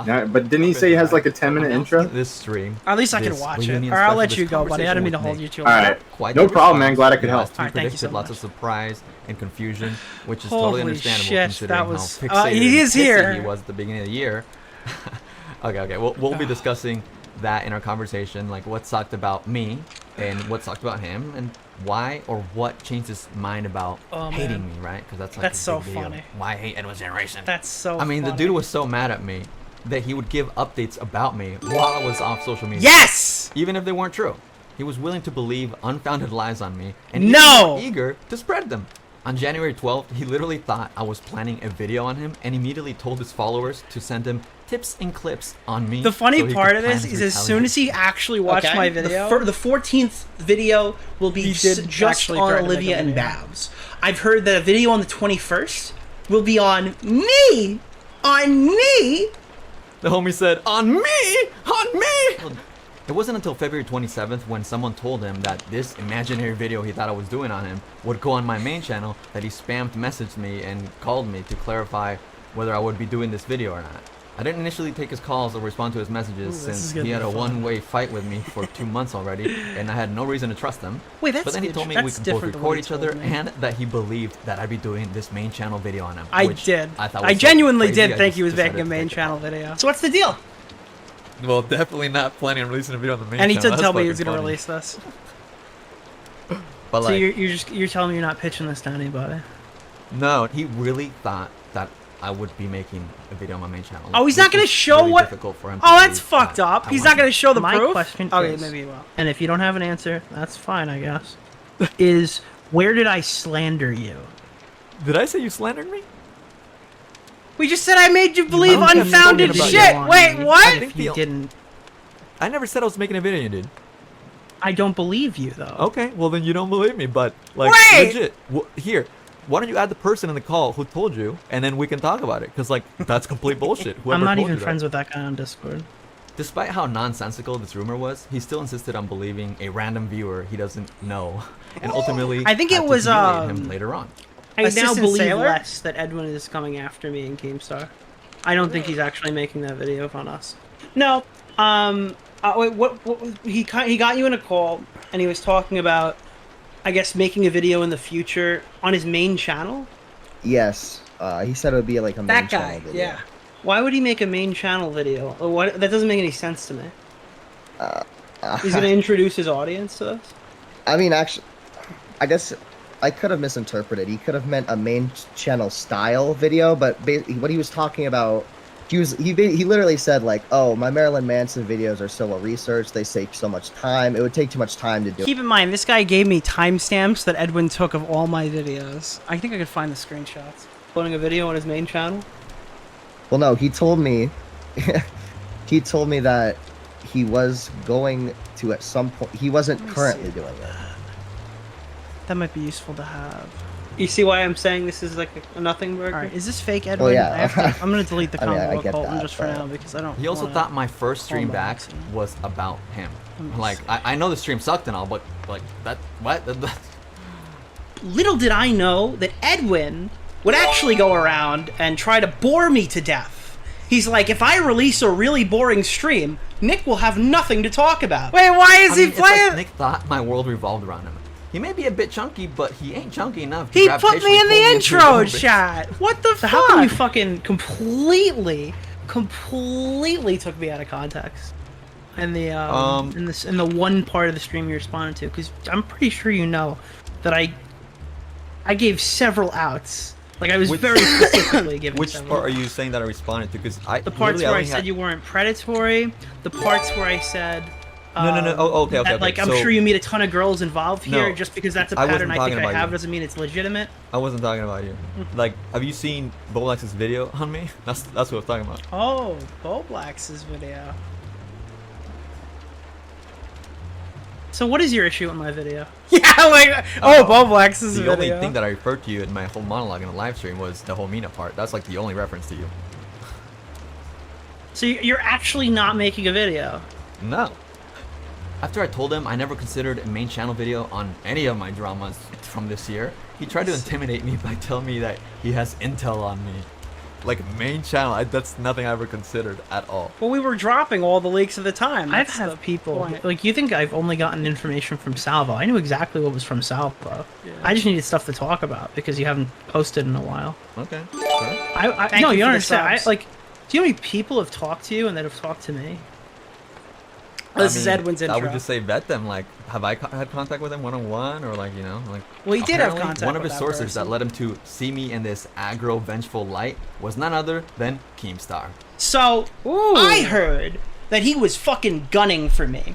Speaker 3: Yeah, but didn't he say he has like a 10-minute intro?
Speaker 15: This stream.
Speaker 7: At least I can watch it. Or I'll let you go, buddy. I didn't mean to hold you too long.
Speaker 3: Alright. No problem, man. Glad I could help.
Speaker 15: Alright,
Speaker 7: thank you so
Speaker 15: lots
Speaker 7: much.
Speaker 15: of surprise and confusion, which is
Speaker 7: Holy
Speaker 15: totally understandable
Speaker 7: shit,
Speaker 15: considering
Speaker 7: that was-
Speaker 15: how fixated
Speaker 7: he is
Speaker 15: and pissy
Speaker 7: here.
Speaker 15: he was at the beginning of the year. Okay, we'll be discussing that in our conversation, like what sucked about me and what sucked about him and why or what changed his mind about hating me, right? Because that's like
Speaker 7: That's
Speaker 15: a
Speaker 7: so
Speaker 15: big deal.
Speaker 7: funny.
Speaker 15: Why hate Edwin's generation?
Speaker 7: That's so
Speaker 15: I mean,
Speaker 7: funny.
Speaker 15: the dude was so mad at me that he would give updates about me while I was off social media.
Speaker 7: Yes!
Speaker 15: Even if they weren't true. He was willing to believe unfounded lies on me and
Speaker 7: No!
Speaker 15: even more eager to spread them. On January 12th, he literally thought I was planning a video on him and immediately told his followers to send him tips and clips on me.
Speaker 7: The funny
Speaker 15: so he
Speaker 7: part
Speaker 15: could
Speaker 7: of
Speaker 15: plan
Speaker 7: this
Speaker 15: his
Speaker 7: is as soon as he actually watched
Speaker 17: Okay.
Speaker 7: my video,
Speaker 17: The 14th video will be
Speaker 7: He did
Speaker 17: just
Speaker 7: actually
Speaker 17: on
Speaker 7: try to make
Speaker 17: Olivia
Speaker 7: a
Speaker 17: and
Speaker 7: video.
Speaker 17: Babs. I've heard that a video on the 21st will be on me! On me!
Speaker 15: The homie said, on me! On me! It wasn't until February 27th when someone told him that this imaginary video he thought I was doing on him would go on my main channel that he spammed messaged me and called me to clarify whether I would be doing this video or not. I didn't initially take his calls or respond to his messages
Speaker 7: Ooh, this is
Speaker 15: since
Speaker 7: gonna
Speaker 15: he had
Speaker 7: be
Speaker 15: a
Speaker 7: fun.
Speaker 15: one-way fight with me for 2 months already and I had no reason to trust him.
Speaker 7: Wait, that's
Speaker 15: but then he
Speaker 7: good.
Speaker 15: told me we
Speaker 7: That's
Speaker 15: could both
Speaker 7: different than what
Speaker 15: record
Speaker 7: he
Speaker 15: each other
Speaker 7: told me.
Speaker 15: and that he believed that I'd be doing this main channel video on him.
Speaker 7: I
Speaker 15: which
Speaker 7: did.
Speaker 15: I thought
Speaker 7: I
Speaker 15: was so
Speaker 7: genuinely
Speaker 15: crazy,
Speaker 7: did
Speaker 15: I
Speaker 7: think
Speaker 15: just
Speaker 7: he was
Speaker 15: decided
Speaker 7: making a
Speaker 15: to
Speaker 7: main
Speaker 15: take it.
Speaker 7: channel video.
Speaker 17: So what's the deal?
Speaker 15: Well, definitely not planning on releasing a video on the main
Speaker 7: And he
Speaker 15: channel.
Speaker 7: did tell
Speaker 15: That's
Speaker 7: me he was
Speaker 15: fucking
Speaker 7: going to
Speaker 15: funny.
Speaker 7: release this.
Speaker 15: But
Speaker 7: So
Speaker 15: like,
Speaker 7: you're telling me you're not pitching this to anybody?
Speaker 15: no, he really thought that I would be making a video on my main channel.
Speaker 7: Oh, he's
Speaker 15: This
Speaker 7: not going to
Speaker 15: was
Speaker 7: show
Speaker 15: really
Speaker 7: what?
Speaker 15: difficult for him to
Speaker 7: Oh, that's
Speaker 15: believe
Speaker 7: fucked
Speaker 15: that
Speaker 7: up.
Speaker 15: I
Speaker 7: He's not
Speaker 15: wasn't.
Speaker 7: going to show the
Speaker 23: My
Speaker 7: proof?
Speaker 23: question
Speaker 7: Okay,
Speaker 23: is-
Speaker 7: maybe he will.
Speaker 23: And if you don't have an answer, that's fine, I guess. Is where did I slander you?
Speaker 15: Did I say you slandered me?
Speaker 7: We just said I made you believe
Speaker 15: haven't
Speaker 7: unfounded
Speaker 15: spoken about
Speaker 7: shit.
Speaker 15: your
Speaker 7: Wait,
Speaker 15: money.
Speaker 7: what?
Speaker 15: If
Speaker 23: You didn't.
Speaker 15: I never said I was making a video, you did.
Speaker 23: I don't believe you, though.
Speaker 15: Okay, well then you don't believe me, but like
Speaker 7: Wait!
Speaker 15: legit. Here, why don't you add the person in the call who told you, and then we can talk about it? Because like that's complete bullshit. Whoever
Speaker 23: I'm not
Speaker 15: told
Speaker 23: even
Speaker 15: you
Speaker 23: friends
Speaker 15: that.
Speaker 23: with that guy on Discord.
Speaker 15: Despite how nonsensical this rumor was, he still insisted on believing a random viewer he doesn't know, and ultimately
Speaker 7: I think
Speaker 15: had
Speaker 7: it
Speaker 15: to
Speaker 7: was,
Speaker 15: humiliate him later on.
Speaker 23: I now
Speaker 7: Assistant
Speaker 23: believe
Speaker 7: Sailor?
Speaker 23: less that Edwin is coming after me in GameStar. I don't think he's actually making that video on us. No.
Speaker 7: Wait, what he got you in a call and he was talking about, I guess, making a video in the future on his main channel.
Speaker 25: Yes. He said it would be like a main
Speaker 7: That
Speaker 25: channel
Speaker 7: guy,
Speaker 25: video.
Speaker 7: yeah. Why would he make a main channel video? Or what? That doesn't make any sense to me. He's gonna introduce his audience to us.
Speaker 25: I mean, actually, I guess I could have misinterpreted. He could have meant a main channel style video, but what he was talking about, he literally said like, "Oh, my Marilyn Manson videos are still a research. They take so much time. It would take too much time to do."
Speaker 7: Keep in mind, this guy gave me timestamps that Edwin took of all my videos. I think I could find the screenshots. Uploading a video on his main channel.
Speaker 25: Well, no, he told me, he told me that he was going to at some point. He wasn't currently doing it.
Speaker 7: That might be useful to have.
Speaker 23: You see why I'm saying this is like a nothing burger? All right, is this fake, Edwin?
Speaker 25: Well, yeah.
Speaker 23: I'm gonna delete the
Speaker 25: I mean, I
Speaker 23: combo
Speaker 25: get
Speaker 23: Colton
Speaker 25: that,
Speaker 23: just for
Speaker 25: but-
Speaker 23: now because I don't.
Speaker 15: He also
Speaker 23: wanna-
Speaker 15: thought my first stream back was about him. Like, I know the stream sucked and all, but like what?
Speaker 23: Little did I know that Edwin would actually go around and try to bore me to death. He's like, if I release a really boring stream, Nick will have nothing to talk about.
Speaker 7: Wait, why is he
Speaker 15: It's
Speaker 7: playing?
Speaker 15: like Nick thought my world revolved around him. He may be a bit chunky, but he ain't chunky enough. To
Speaker 23: He
Speaker 15: gravitationally
Speaker 23: put me in
Speaker 15: pull
Speaker 23: the
Speaker 15: into his
Speaker 23: intro
Speaker 15: orbit.
Speaker 23: shot. What the fuck? How come you fucking completely took me out of context? And the in the one part of the stream you responded to, because I'm pretty sure you know that I gave several outs. Like I was very specifically giving.
Speaker 15: Which
Speaker 23: several
Speaker 15: part are
Speaker 23: outs.
Speaker 15: you saying that I responded to? Because
Speaker 23: The parts where I said you weren't predatory. The parts where I said.
Speaker 15: No. Oh, okay.
Speaker 23: That, like, I'm sure you meet a ton of girls involved here.
Speaker 15: No,
Speaker 23: Just because that's a
Speaker 15: I wasn't
Speaker 23: pattern I
Speaker 15: talking
Speaker 23: think I
Speaker 15: about
Speaker 23: have
Speaker 15: you.
Speaker 23: doesn't mean it's legitimate.
Speaker 15: I wasn't talking about you. Like, have you seen Bolax's video on me? That's what I was talking about.
Speaker 23: Oh, Bo Black's video. So what is your issue with my video?
Speaker 7: Yeah, like Bo Black's
Speaker 15: The
Speaker 7: video.
Speaker 15: only thing that I referred to you in my whole monologue in the live stream was the whole Mina part. That's like the only reference to you.
Speaker 23: So you're actually not making a video?
Speaker 15: No. After I told him I never considered a main channel video on any of my dramas from this year, he tried to intimidate me by telling me that he has intel on me. Like, main channel, that's nothing I ever considered at all.
Speaker 7: Well, we were dropping all the leaks at the time.
Speaker 23: I've
Speaker 7: That's
Speaker 23: had
Speaker 7: the
Speaker 23: people
Speaker 7: point.
Speaker 23: like, you think I've only gotten information from Salvo? I knew exactly what was from Salvo.
Speaker 7: Yeah.
Speaker 23: I just needed stuff to talk about because you haven't posted in a while.
Speaker 15: Okay, sure.
Speaker 23: I
Speaker 7: you
Speaker 23: no, you
Speaker 7: for the
Speaker 23: understand.
Speaker 7: subs.
Speaker 23: Like, do you know how many people have talked to you and that have talked to me?
Speaker 7: This is Edwin's
Speaker 15: I
Speaker 7: intro.
Speaker 15: would just say vet them. Like, have I had contact with him one-on-one? Or like, you know, like...
Speaker 23: Well, he did have
Speaker 15: apparently
Speaker 23: contact
Speaker 15: one of
Speaker 23: with
Speaker 15: his
Speaker 23: that
Speaker 15: sources
Speaker 23: person.
Speaker 15: that led him to see me in this aggro, vengeful light was none other than Keemstar.
Speaker 23: So I heard that he was fucking gunning for me.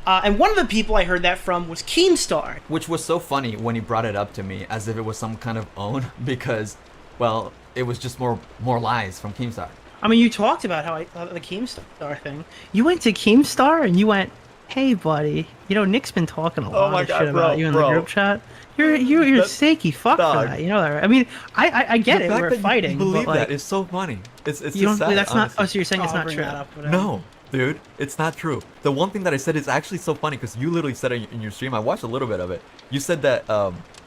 Speaker 23: And one of the people I heard that from was Keemstar.
Speaker 15: Which was so funny when he brought it up to me as if it was some kind of own because, well, it was just more lies from Keemstar.
Speaker 23: I mean, you talked about how the Keemstar thing. You went to Keemstar and you went, "Hey, buddy, you know Nick's been talking a lot
Speaker 15: my
Speaker 23: of
Speaker 15: God,
Speaker 23: shit about you in the group chat. You're a steaky fuck for that. You know that, right? I mean, I get
Speaker 15: The
Speaker 23: it.
Speaker 15: fact
Speaker 23: We're
Speaker 15: that
Speaker 23: fighting,
Speaker 15: you believe
Speaker 23: but like,
Speaker 15: that is so funny. It's
Speaker 23: you
Speaker 15: just
Speaker 23: don't.
Speaker 15: sad,
Speaker 23: That's
Speaker 15: honestly.
Speaker 23: not. Oh, so you're saying it's
Speaker 7: I'll
Speaker 23: not
Speaker 7: bring
Speaker 23: true?
Speaker 7: that up,
Speaker 15: No, dude, it's not true. The one thing that I said is actually so funny because you literally said it in your stream. I watched a little bit of it. You said that,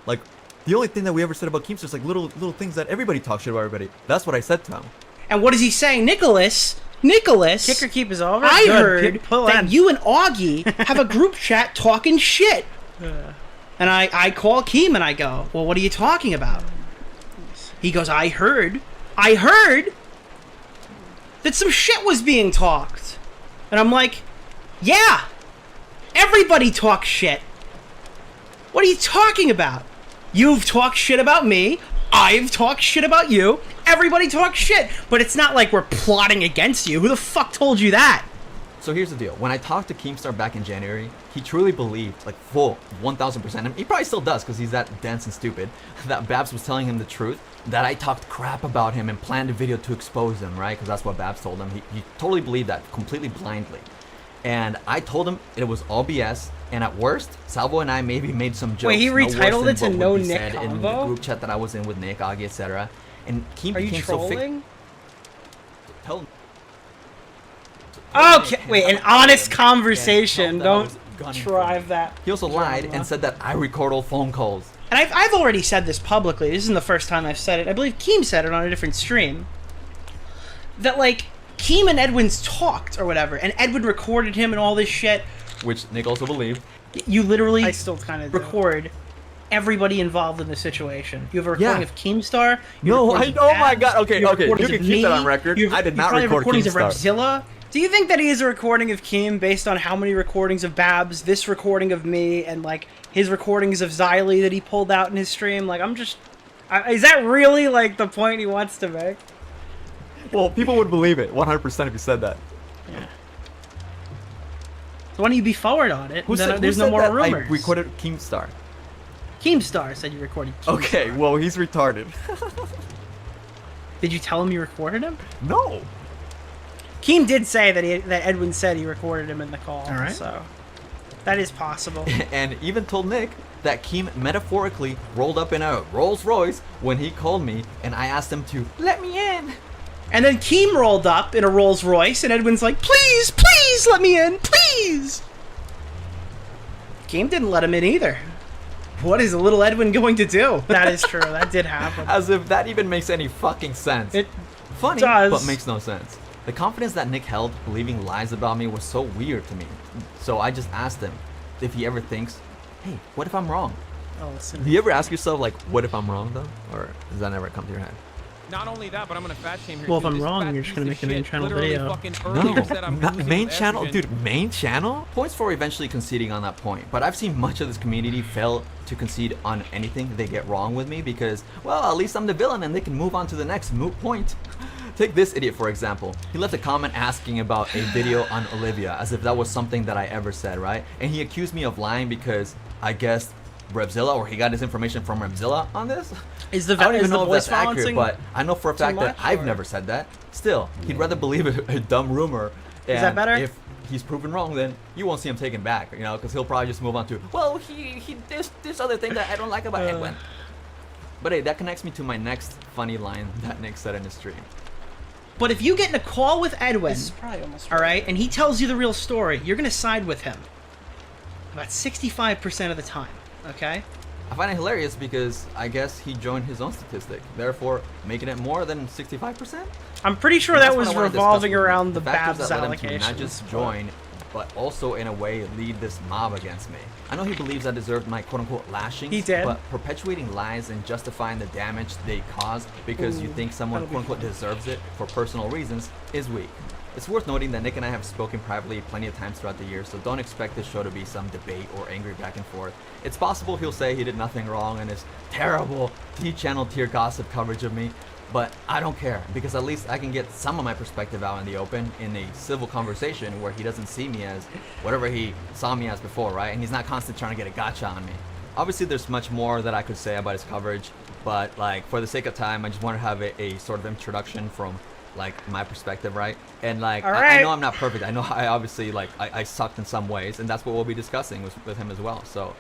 Speaker 15: like, the only thing that we ever said about Keemstar is like little things that everybody talks shit about everybody. That's what I said to him.
Speaker 23: And what is he saying, Nicholas?
Speaker 7: Kicker keep is over.
Speaker 23: I
Speaker 7: Good.
Speaker 23: heard
Speaker 7: Pull
Speaker 23: that
Speaker 7: in.
Speaker 23: you and Augie have a group chat talking shit. And I call Keem and I go, "Well, what are you talking about?" He goes, I heard that some shit was being talked. And I'm like, yeah, everybody talks shit. What are you talking about? You've talked shit about me. I've talked shit about you. Everybody talks shit. But it's not like we're plotting against you. Who the fuck told you that?
Speaker 15: So here's the deal. When I talked to Keemstar back in January, he truly believed, like full 1000%, and he probably still does because he's that dense and stupid, that Babs was telling him the truth, that I talked crap about him and planned a video to expose him, right? Because that's what Babs told him. He totally believed that, completely blindly. And I told him it was all BS, and at worst, Salvo and I maybe made some jokes.
Speaker 7: Wait, he
Speaker 15: worse
Speaker 7: retitled
Speaker 15: than
Speaker 7: it to
Speaker 15: what
Speaker 7: No
Speaker 15: would be
Speaker 7: Nick
Speaker 15: said in
Speaker 7: Convo?
Speaker 15: the group chat that I was in with Nick, Augie, etc. And Keem
Speaker 7: Are you
Speaker 15: became so
Speaker 7: trolling?
Speaker 15: Tell
Speaker 7: Okay, wait, an honest conversation.
Speaker 15: that I
Speaker 7: Don't
Speaker 15: was gunning
Speaker 7: drive that.
Speaker 15: He also lied
Speaker 7: drama.
Speaker 15: and said that I record all phone calls.
Speaker 23: And I've already said this publicly. This isn't the first time I've said it. I believe Keem said it on a different stream. That, like, Keem and Edwin's talked or whatever, and Edwin recorded him and all this shit.
Speaker 15: Which Nick also believed.
Speaker 23: You literally
Speaker 7: I still kind of
Speaker 23: record everybody involved in the situation. You have a recording
Speaker 15: Yeah.
Speaker 23: of Keemstar.
Speaker 15: No, oh my God. Okay,
Speaker 23: you have
Speaker 15: okay, you
Speaker 23: recordings
Speaker 15: can
Speaker 23: of
Speaker 15: keep that
Speaker 23: me,
Speaker 15: on record.
Speaker 23: you have-
Speaker 15: I did
Speaker 23: you
Speaker 15: not
Speaker 23: probably have
Speaker 15: record
Speaker 23: recordings of
Speaker 15: Keemstar.
Speaker 23: Repzilla.
Speaker 7: Do you think that he is a recording of Keem based on how many recordings of Babs, this recording of me, and like his recordings of Xylee that he pulled out in his stream? Like, I'm just, is that really like the point he wants to make?
Speaker 15: Well, people would believe it 100% if you said that.
Speaker 23: So why don't you be forward on it?
Speaker 15: Who
Speaker 23: Then
Speaker 15: said,
Speaker 23: there's
Speaker 15: who
Speaker 23: no
Speaker 15: said
Speaker 23: more
Speaker 15: that
Speaker 23: rumors.
Speaker 15: I recorded Keemstar?
Speaker 23: Keemstar said you recorded Keemstar.
Speaker 15: Okay, well, he's retarded.
Speaker 23: Did you tell him you recorded him?
Speaker 15: No.
Speaker 7: Keem did say that Edwin said he recorded him in the call.
Speaker 23: All right.
Speaker 7: So That is possible.
Speaker 15: And even told Nick that Keem metaphorically rolled up in a Rolls Royce when he called me and I asked him to let me in.
Speaker 7: And then Keem rolled up in a Rolls Royce and Edwin's like, please, please let me in, please. Keem didn't let him in either. What is a little Edwin going to do? That is true. That did happen.
Speaker 15: As if that even makes any fucking sense.
Speaker 7: It
Speaker 15: Funny,
Speaker 7: does.
Speaker 15: but makes no sense. The confidence that Nick held believing lies about me was so weird to me. So I just asked him if he ever thinks, hey, what if I'm wrong?
Speaker 7: Oh, listen.
Speaker 15: Do you ever ask yourself, like, what if I'm wrong, though? Or does that never come to your head?
Speaker 5: Not only that, but I'm gonna fat shame here.
Speaker 7: Well,
Speaker 5: too.
Speaker 7: if I'm
Speaker 5: This
Speaker 7: wrong,
Speaker 5: fat
Speaker 7: you're just
Speaker 5: piece
Speaker 7: gonna
Speaker 5: of
Speaker 7: make a main
Speaker 5: shit
Speaker 7: channel
Speaker 5: literally
Speaker 7: video.
Speaker 5: fucking earlier said I'm
Speaker 15: not
Speaker 5: losing
Speaker 15: main
Speaker 5: with
Speaker 15: channel,
Speaker 5: estrogen.
Speaker 15: dude. Main channel. Points for eventually conceding on that point, but I've seen much of this community fail to concede on anything they get wrong with me because, well, at least I'm the villain and they can move on to the next moot point. Take this idiot for example. He left a comment asking about a video on Olivia as if that was something that I ever said, right? And he accused me of lying because I guessed Revzilla, or he got his information from Revzilla on this.
Speaker 7: Is the
Speaker 15: I don't even know if
Speaker 7: voice
Speaker 15: that's accurate,
Speaker 7: balancing
Speaker 15: but I know for a fact that
Speaker 7: much,
Speaker 15: I've
Speaker 7: or-
Speaker 15: never said that. Still, he'd rather believe a dumb rumor.
Speaker 7: Is that
Speaker 15: and
Speaker 7: better?
Speaker 15: If he's proven wrong, then you won't see him taken back, you know, because he'll probably just move on to, well, he this other thing that I don't like about Edwin. But hey, that connects me to my next funny line that Nick said in his stream.
Speaker 7: But if you get in a call with Edwin,
Speaker 23: This is probably almost
Speaker 7: all right, and he tells you the real story, you're gonna side with him about 65% of the time. Okay.
Speaker 15: I find it hilarious because I guess he joined his own statistic, therefore making it more than 65%.
Speaker 7: I'm pretty sure
Speaker 15: And
Speaker 7: that
Speaker 15: that's what
Speaker 7: was
Speaker 15: I wanna discuss
Speaker 7: revolving
Speaker 15: with you.
Speaker 7: around the
Speaker 15: factors
Speaker 7: Babs
Speaker 15: that led him to
Speaker 7: allegations.
Speaker 15: not just join, but also in a way lead this mob against me. I know he believes I deserved my quote-unquote lashing.
Speaker 7: He did.
Speaker 15: But perpetuating lies and justifying the damage they caused because you
Speaker 7: Ooh,
Speaker 15: think someone
Speaker 7: that'll be
Speaker 15: quote-unquote deserves it for personal reasons is weak. It's worth noting that Nick and I have spoken privately plenty of times throughout the year, so don't expect this show to be some debate or angry back and forth. It's possible he'll say he did nothing wrong in his terrible T-channel tier gossip coverage of me, but I don't care, because at least I can get some of my perspective out in the open in a civil conversation where he doesn't see me as whatever he saw me as before, right? And he's not constantly trying to get a gotcha on me. Obviously, there's much more that I could say about his coverage, but like for the sake of time, I just want to have a sort of introduction from like my perspective, right? And like I know I'm not perfect. I know I obviously like I sucked in some ways, and that's what we'll be discussing with him as well. So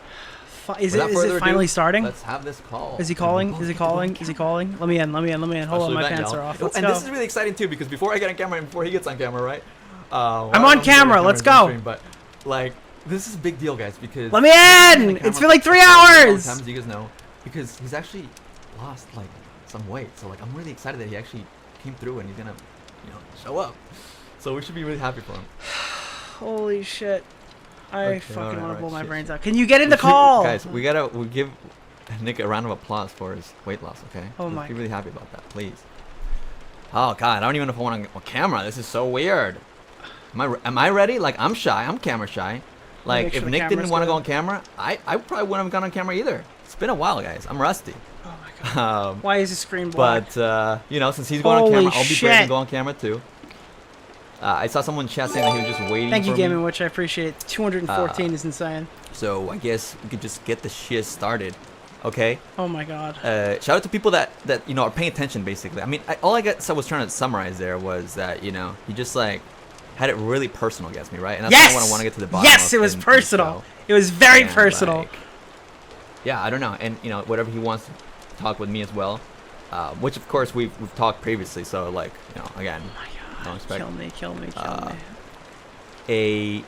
Speaker 7: Is
Speaker 15: without
Speaker 7: it
Speaker 15: further
Speaker 7: finally
Speaker 15: ado,
Speaker 7: starting?
Speaker 15: Let's have this call.
Speaker 7: Is he calling? Is he calling? Is he calling? Let me in. Let me in. Let me in. Hold on,
Speaker 15: Special
Speaker 7: my
Speaker 15: event,
Speaker 7: pants
Speaker 15: y'all.
Speaker 7: are off. Let's
Speaker 15: and
Speaker 7: go.
Speaker 15: this is really exciting too because before I get on camera and before he gets on camera, right?
Speaker 7: I'm on camera. Let's go.
Speaker 15: But like, this is a big deal, guys, because
Speaker 7: Let me in! It's been like 3 hours!
Speaker 15: Times you guys know, because he's actually lost like some weight. So like, I'm really excited that he actually came through and he's gonna, you know, show up. So we should be really happy for him.
Speaker 7: Holy shit. I
Speaker 15: Okay,
Speaker 7: fucking
Speaker 15: alright,
Speaker 7: want to
Speaker 15: alright,
Speaker 7: blow my
Speaker 15: shit,
Speaker 7: brains
Speaker 15: shit.
Speaker 7: out. Can you get in the call?
Speaker 15: Guys, we give Nick a round of applause for his weight loss, okay?
Speaker 7: Oh
Speaker 15: Let's
Speaker 7: my
Speaker 15: be really happy about that, please. Oh god, I don't even know if I want on camera. This is so weird. Am I ready? Like, I'm shy. I'm camera shy. Like,
Speaker 7: Make sure
Speaker 15: if
Speaker 7: the
Speaker 15: Nick didn't
Speaker 7: camera's
Speaker 15: want to
Speaker 7: good.
Speaker 15: go on camera, I probably wouldn't have gone on camera either. It's been a while, guys. I'm rusty.
Speaker 7: Oh my god. Why is the screen black?
Speaker 15: But you know, since he's going on
Speaker 7: Holy
Speaker 15: camera, I'll be brave
Speaker 7: shit.
Speaker 15: and go on camera too. I saw someone in chat saying that he was just waiting
Speaker 7: Thank you,
Speaker 15: for
Speaker 7: Gaming
Speaker 15: me.
Speaker 7: Witch. I appreciate it. 214 is insane.
Speaker 15: So I guess we could just get the shit started, okay?
Speaker 7: Oh my god.
Speaker 15: Shout out to people that you know are paying attention. Basically, I mean, all I guess I was trying to summarize there was that, you know, he just like had it really personal against me, right? And that's
Speaker 7: Yes!
Speaker 15: what I want to get to the bottom
Speaker 7: Yes,
Speaker 15: of
Speaker 7: it was
Speaker 15: in the
Speaker 7: personal.
Speaker 15: show.
Speaker 7: It was very
Speaker 15: And,
Speaker 7: personal.
Speaker 15: like, yeah, I don't know, and you know, whatever he wants to talk with me as well, which of course we've talked previously. So like, you know, again, don't expect
Speaker 7: Kill me, kill me, kill me.
Speaker 15: a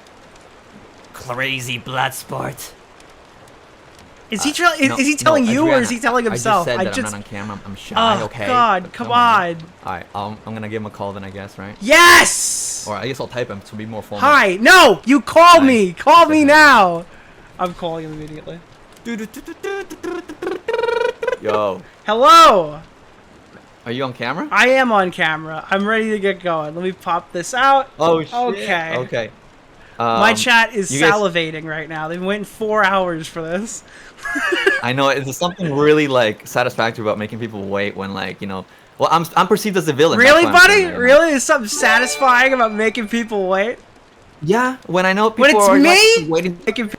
Speaker 15: crazy blood sport.
Speaker 7: Is he is he telling you or is he telling himself?
Speaker 15: I just said that I'm not on camera. I'm shy.
Speaker 7: Oh
Speaker 15: Okay.
Speaker 7: god,
Speaker 15: But
Speaker 7: come
Speaker 15: on.
Speaker 7: on.
Speaker 15: All right, I'm gonna give him a call then, I guess, right?
Speaker 7: Yes!
Speaker 15: Or I guess I'll type him to be more formal.
Speaker 7: Hi. No, you call me. Call me now. I'm calling him immediately.
Speaker 15: Yo,
Speaker 7: Hello.
Speaker 15: are you on camera?
Speaker 7: I am on camera. I'm ready to get going. Let me pop this out.
Speaker 15: Oh shit.
Speaker 7: Okay.
Speaker 15: Okay.
Speaker 7: My chat is
Speaker 15: you guys-
Speaker 7: salivating right now. They've been waiting 4 hours for this.
Speaker 15: I know there's something really like satisfactory about making people wait when, like, you know, well, I'm perceived as a villain. that's
Speaker 7: Really,
Speaker 15: why I'm
Speaker 7: buddy?
Speaker 15: saying that, you know?
Speaker 7: Really? There's something satisfying about making people wait?
Speaker 15: Yeah, when I know people
Speaker 7: When it's
Speaker 15: are
Speaker 7: me?
Speaker 15: like, waiting.
Speaker 7: Making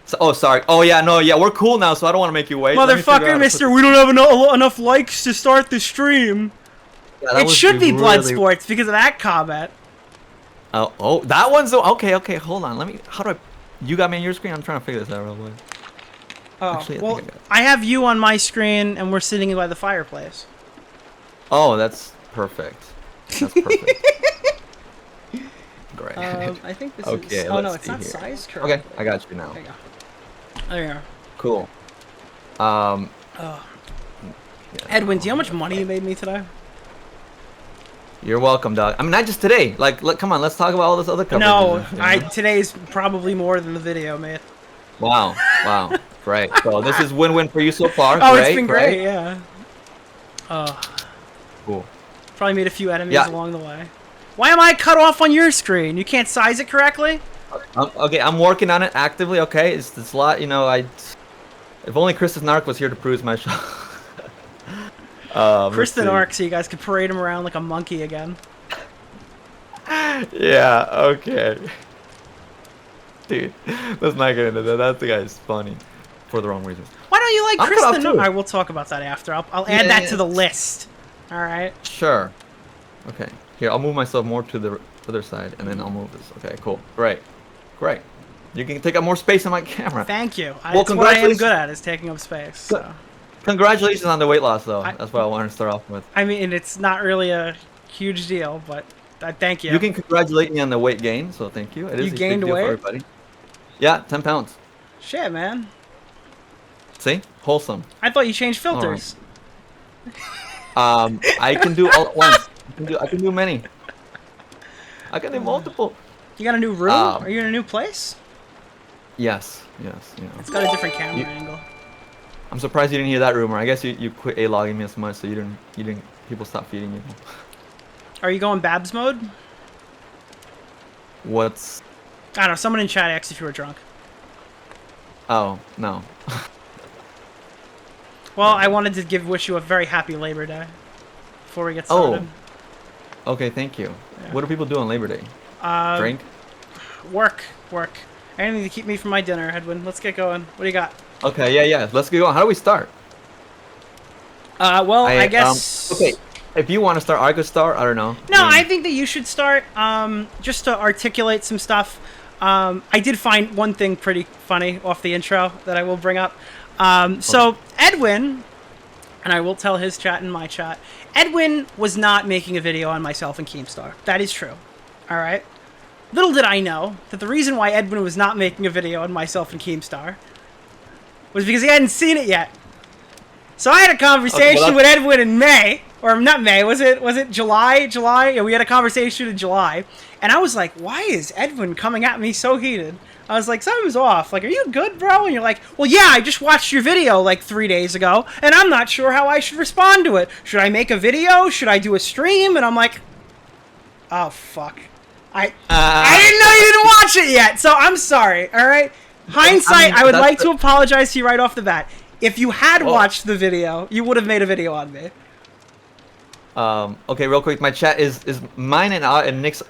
Speaker 15: So, oh, sorry. Oh yeah, no, yeah, we're cool now, so I don't want to make you wait. Let me figure
Speaker 7: Motherfucker,
Speaker 15: out-
Speaker 7: mister, we don't have enough likes to start the stream.
Speaker 15: Yeah, that
Speaker 7: It
Speaker 15: would
Speaker 7: should be
Speaker 15: really-
Speaker 7: Bloodsports because of that comment.
Speaker 15: Oh, that one's okay. Hold on. Let me. How do I You got me on your screen. I'm trying to figure this out real quick.
Speaker 7: Oh,
Speaker 15: Actually,
Speaker 7: well,
Speaker 15: think I got it.
Speaker 7: I have you on my screen, and we're sitting by the fireplace.
Speaker 15: Oh, that's perfect. That's perfect. Great.
Speaker 7: I think this
Speaker 15: Okay,
Speaker 7: is. Oh no,
Speaker 15: let's
Speaker 7: it's
Speaker 15: see
Speaker 7: not
Speaker 15: here.
Speaker 7: sized correctly.
Speaker 15: Okay, I got you now.
Speaker 7: There you go. There you are.
Speaker 15: Cool.
Speaker 7: Oh. Edwin, do you know how much money you made me today?
Speaker 15: You're welcome, dog. I mean, not just today. Like, come on, let's talk about all this other coverage.
Speaker 7: No, today's probably more than the video, man.
Speaker 15: Wow, wow, great. So this is win-win for you so far.
Speaker 7: Oh,
Speaker 15: great,
Speaker 7: it's been great, yeah.
Speaker 15: Cool.
Speaker 7: Probably made a few enemies along the way. Why am I cut off on your screen? You can't size it correctly?
Speaker 15: Okay, I'm working on it actively. Okay, it's a lot. You know, if only Kristen Nark was here to prove my shot.
Speaker 7: Kristen Ark, so you guys could parade him around like a monkey again.
Speaker 15: Yeah, okay. Dude, let's not get into that. That guy's funny for the wrong reasons.
Speaker 7: Why don't you like
Speaker 15: I'm cut off
Speaker 7: Kristen?
Speaker 15: too.
Speaker 7: Alright, we'll talk about that after. I'll add that to the list. Alright.
Speaker 15: Sure. Okay. Here, I'll move myself more to the other side, and then I'll move this. Okay, cool. Great. Great. You can take up more space on my camera.
Speaker 7: Thank you.
Speaker 15: Well,
Speaker 7: That's what I am good at, is taking up space. So.
Speaker 15: Congratulations on the weight loss, though. That's what I wanted to start off with.
Speaker 7: I mean, it's not really a huge deal, but thank you.
Speaker 15: You can congratulate me on the weight gain, so thank you. It is
Speaker 7: You
Speaker 15: a big
Speaker 7: gained
Speaker 15: deal
Speaker 7: weight?
Speaker 15: for everybody. Yeah, 10 pounds.
Speaker 7: Shit, man.
Speaker 15: See? Wholesome.
Speaker 7: I thought you changed filters.
Speaker 15: I can do all at once. I can do many. I can do multiple.
Speaker 7: You got a new room? Are you in a new place?
Speaker 15: Yes, yes, yeah.
Speaker 7: It's got a different camera angle.
Speaker 15: I'm surprised you didn't hear that rumor. I guess you quit A-logging me as much, so you didn't. People stopped feeding you.
Speaker 7: Are you going Babs mode?
Speaker 15: What's?
Speaker 7: I don't know. Someone in chat asked if you were drunk.
Speaker 15: Oh no.
Speaker 7: Well, I wanted to wish you a very happy Labor Day before we get started.
Speaker 15: Oh. Okay, thank you. Yeah. What do people do on Labor Day? Drink?
Speaker 7: Work. Anything to keep me from my dinner, Edwin. Let's get going. What do you got?
Speaker 15: Okay, yeah. Let's get going. How do we start?
Speaker 7: Well, I guess...
Speaker 15: okay, if you want to start, I could start. I don't know.
Speaker 7: No, I think that you should start, just to articulate some stuff. I did find one thing pretty funny off the intro that I will bring up. So, Edwin, and I will tell his chat and my chat, Edwin was not making a video on myself and Keemstar. That is true. Alright? Little did I know that the reason why Edwin was not making a video on myself and Keemstar was because he hadn't seen it yet. So I had a conversation with Edwin in May, or not May, was it July? Yeah, we had a conversation in July, and I was like, why is Edwin coming at me so heated? I was like, something's off. Like, are you good, bro? And you're like, well, yeah, I just watched your video like 3 days ago, and I'm not sure how I should respond to it. Should I make a video? Should I do a stream? And I'm like, oh, fuck. I didn't know you didn't watch it yet, so I'm sorry, all right? Hindsight, I would like to apologize to you right off the bat. If you had watched the video, you would have made a video on me.
Speaker 15: Okay, real quick, my chat is mine and Nick's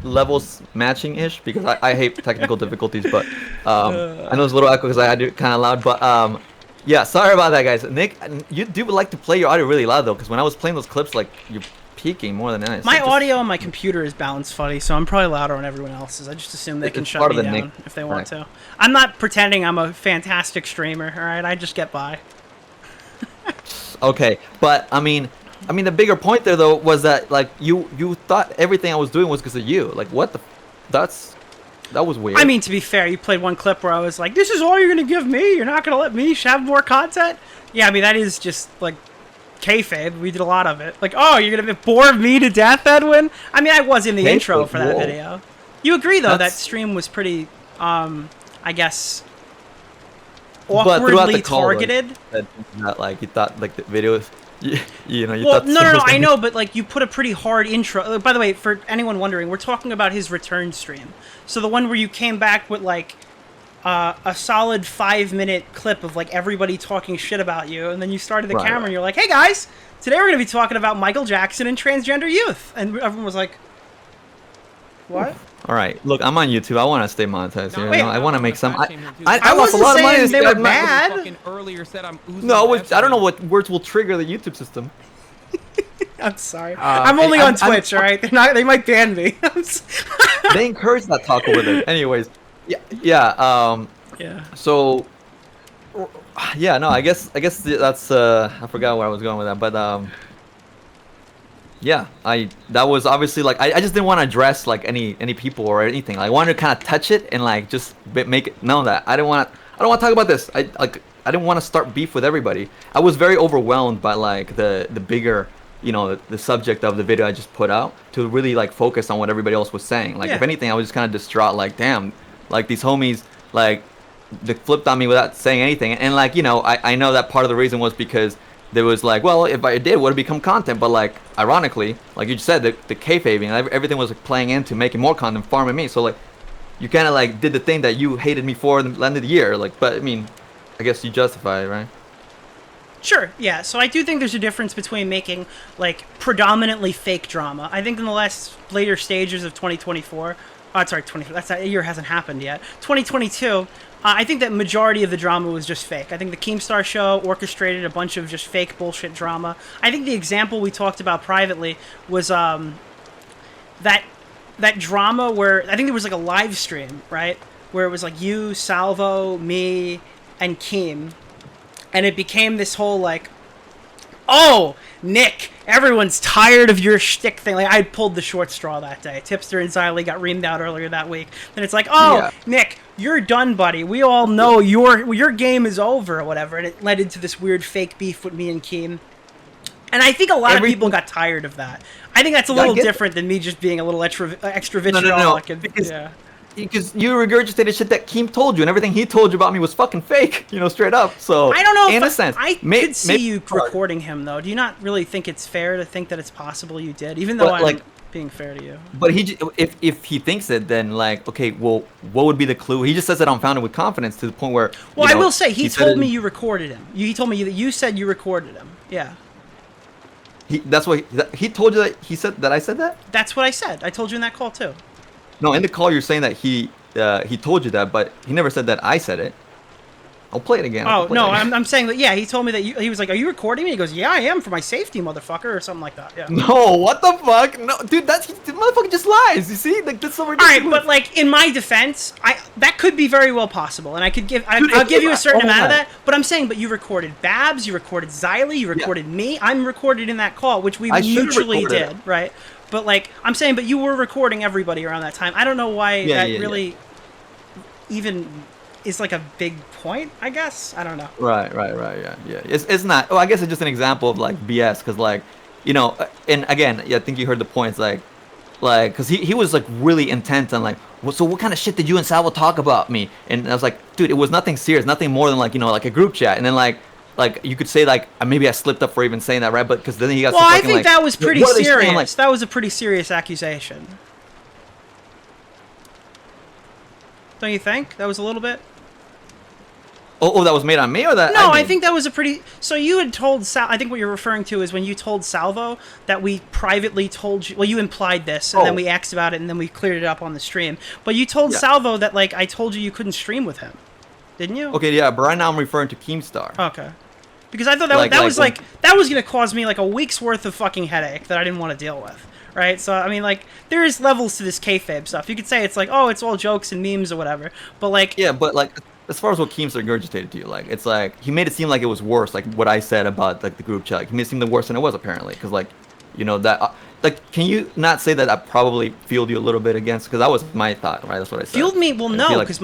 Speaker 15: levels matching-ish, because I hate technical difficulties, but I know there's a little echo because I do it kind of loud, but yeah, sorry about that, guys. Nick, you do like to play your audio really loud, though, because when I was playing those clips, like, you're peaking more than anything.
Speaker 7: My audio on my computer is balanced funny, so I'm probably louder on everyone else's. I just assume they can shut me down if they want to. I'm not pretending I'm a fantastic streamer, alright? I just get by.
Speaker 15: Okay, but, I mean, the bigger point there, though, was that, like, you thought everything I was doing was because of you. Like, what the... That was weird.
Speaker 7: I mean, to be fair, you played one clip where I was like, this is all you're going to give me? You're not going to let me have more content? Yeah, I mean, that is just, like, kayfabe. We did a lot of it. Like, oh, you're going to bore me to death, Edwin? I mean, I was in the intro for that video. You agree, though, that stream was pretty, I guess, awkwardly targeted?
Speaker 15: Not like, you thought, like, the video was... You know,
Speaker 7: well, no, I know, but like you put a pretty hard intro. By the way, for anyone wondering, we're talking about his return stream. So the one where you came back with like a solid 5-minute clip of like everybody talking shit about you, and then you started the camera and you're like, "Hey guys, today we're gonna be talking about Michael Jackson and transgender youth," and everyone was like, "What?"
Speaker 15: All right, look, I'm on YouTube. I want to stay monetized.
Speaker 7: No,
Speaker 15: you
Speaker 7: wait,
Speaker 15: know, I want to make some.
Speaker 7: I lost a lot of money. They were bad.
Speaker 15: No, I don't know what words will trigger the YouTube system.
Speaker 7: I'm sorry. I'm only on Twitch. All right, they might ban me.
Speaker 15: They encourage that talk over there. Anyways, Yeah.
Speaker 7: Yeah.
Speaker 15: So. Yeah. No. I guess that's. I forgot where I was going with that, but yeah. That was obviously like I just didn't want to address like any people or anything. Like, I wanted to kind of touch it and like just make it known that I don't want to talk about this. I didn't want to start beef with everybody. I was very overwhelmed by like the bigger, the subject of the video I just put out, to really like focus on what everybody else was saying. Like, if anything, I was just kind of distraught. Like, damn, like these homies like they flipped on me without saying anything. And like, I know that part of the reason was because there was like, well, if I did, would it become content? But like, ironically, like you just said, the kayfabing, everything was like playing into making more content, farming me. So like, you kind of like did the thing that you hated me for in the end of the year. Like, but I mean, I guess you justify it, right?
Speaker 7: Sure, yeah. So I do think there's a difference between making like predominantly fake drama. I think in the later stages of 2024, that year hasn't happened yet. 2022. I think that majority of the drama was just fake. I think the Keemstar show orchestrated a bunch of just fake bullshit drama. I think the example we talked about privately was that drama where I think there was like a live stream, right? Where it was like you, Salvo, me, and Keem. And it became this whole like, oh, Nick, everyone's tired of your shtick thing. Like, I pulled the short straw that day. Tipster and Xylee got reamed out earlier that week. Then it's like, oh, yeah. Nick, you're done, buddy. We all know your game is over or whatever. And it led into this weird fake beef with me and Keem. And I think a lot of people got tired of that. I think that's a little different than me just being a little extra vitriolic.
Speaker 15: No. Because you regurgitated shit that Keem told you, and everything he told you about me was fucking fake, straight up. So
Speaker 7: I don't know.
Speaker 15: In a sense,
Speaker 7: I could see you recording him, though. Do you not really think it's fair to think that it's possible you did, even though I'm being fair to you?
Speaker 15: But if he thinks it, then like, okay, well, what would be the clue? He just says it unfounded with confidence to the point where.
Speaker 7: Well, I will say he told me you recorded him. He told me that you said you recorded him. Yeah.
Speaker 15: That's what he told you that he said that I said that.
Speaker 7: That's what I said. I told you in that call too.
Speaker 15: No, in the call you're saying that he told you that, but he never said that I said it. I'll play it again.
Speaker 7: Oh, no, I'm saying that, yeah, he told me that he was like, are you recording me? He goes, yeah, I am, for my safety, motherfucker, or something like that, yeah.
Speaker 15: No, what the fuck? No, dude, the motherfucker just lies, you see? Like, that's so ridiculous.
Speaker 7: Alright, but like, in my defense, that could be very well possible, and I'll give you a certain amount of that, but I'm saying, but you recorded Babs, you recorded Xylee, you recorded me, I'm recorded in that call, which we mutually did, right? But like, I'm saying, but you were recording everybody around that time. I don't know why really even is like a big point, I guess. I don't know.
Speaker 15: Right, yeah. It's not. Well, I guess it's just an example of like BS, because like, and again, I think you heard the points, like, because he was like really intent on like, well, so what kind of shit did you and Salvo talk about me? And I was like, dude, it was nothing serious, nothing more than like, like a group chat, and then like you could say like maybe I slipped up for even saying that, right? But because then he got.
Speaker 7: Well, I think like, that was pretty serious. Like, that was a pretty serious accusation. Don't you think that was a little bit?
Speaker 15: Oh, that was made on me, or that?
Speaker 7: No, I think that was a pretty. So you had told I think what you're referring to is when you told Salvo that we privately told you. Well, you implied this, and then we asked about it, and then we cleared it up on the stream. But you told Salvo that like I told you couldn't stream with him, didn't you?
Speaker 15: Okay, yeah, but right now I'm referring to Keemstar.
Speaker 7: Okay. Because I thought that was gonna cause me like a week's worth of fucking headache that I didn't want to deal with, right? So I mean, like, there is levels to this kayfabe stuff. You could say it's like, oh, it's all jokes and memes or whatever, but like,
Speaker 15: yeah, but like, as far as what Keemstar regurgitated to you, like, it's like he made it seem like it was worse, like what I said about like the group chat. Like, he made it seem worse than it was apparently, because like, that. Like, can you not say that I probably fueled you a little bit against? Because that was my thought, right? That's what I said.
Speaker 7: Fueled me? Well, no, because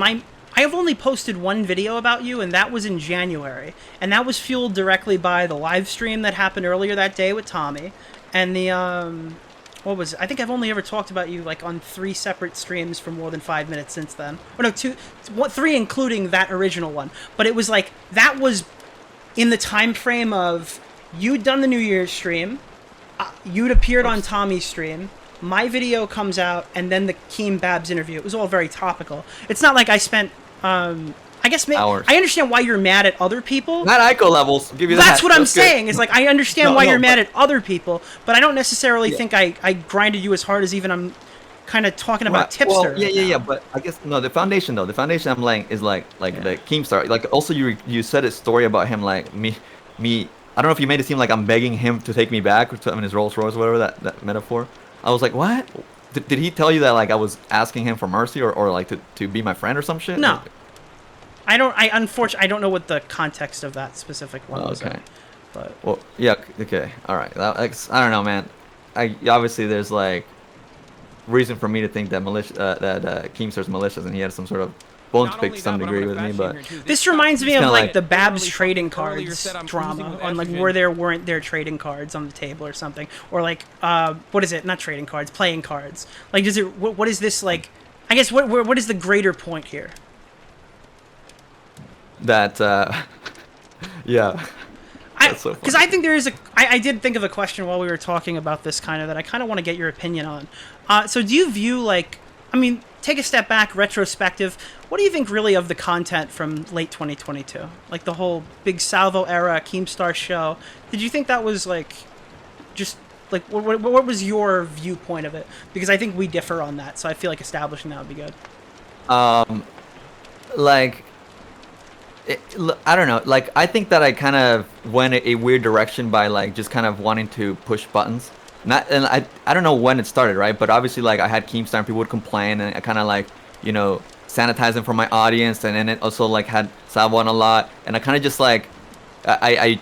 Speaker 7: I have only posted one video about you, and that was in January. And that was fueled directly by the live stream that happened earlier that day with Tommy. And the, I think I've only ever talked about you, like, on 3 separate streams for more than 5 minutes since then. Or no, 3 including that original one. But it was like, that was in the time frame of you'd done the New Year's stream, you'd appeared on Tommy's stream, my video comes out, and then the Keem Babs interview. It was all very topical. It's not like I spent, I guess,
Speaker 15: hours.
Speaker 7: I understand why you're mad at other people.
Speaker 15: Not ICO levels. I'll give you that.
Speaker 7: That's what I'm saying. It's like, I understand why you're mad at other people, but I don't necessarily think I grinded you as hard as even I'm kind of talking about Tipster.
Speaker 15: Well, yeah, but I guess, no, the foundation I'm laying is like the Keemstar. Like, also you said a story about him, like, me, I don't know if you made it seem like I'm begging him to take me back in his Rolls Royce or whatever, that metaphor. I was like, what? did he tell you that like I was asking him for mercy or like to be my friend or some shit?
Speaker 7: No.
Speaker 15: Like,
Speaker 7: Unfortunately, I don't know what the context of that specific one was.
Speaker 15: Okay.
Speaker 7: But
Speaker 15: well, yeah. Okay. All right. I don't know, man. Obviously there's like reason for me to think that Keemstar's malicious, and he had some sort of bone to pick to some degree with me. But
Speaker 7: this reminds me of
Speaker 15: kinda
Speaker 7: like the Babs trading cards drama on like where weren't there trading cards on the table or something, or like what is it? Not trading cards, playing cards. Like, does it? What is this like? I guess what is the greater point here?
Speaker 15: That yeah.
Speaker 7: Because I think there is I did think of a question while we were talking about this kind of that I kind of want to get your opinion on. So do you view like, I mean, take a step back, retrospective, what do you think really of the content from late 2022? Like the whole big Salvo era, Keemstar show. Did you think that was like, just like, what was your viewpoint of it? Because I think we differ on that, so I feel like establishing that would be good.
Speaker 15: Like, I don't know. Like, I think that I kind of went a weird direction by like just kind of wanting to push buttons. And I don't know when it started, right? But obviously, like I had Keemstar and people would complain, and I kind of like, you know, sanitizing for my audience, and then it also like had Salvo on a lot, and I kind of just like I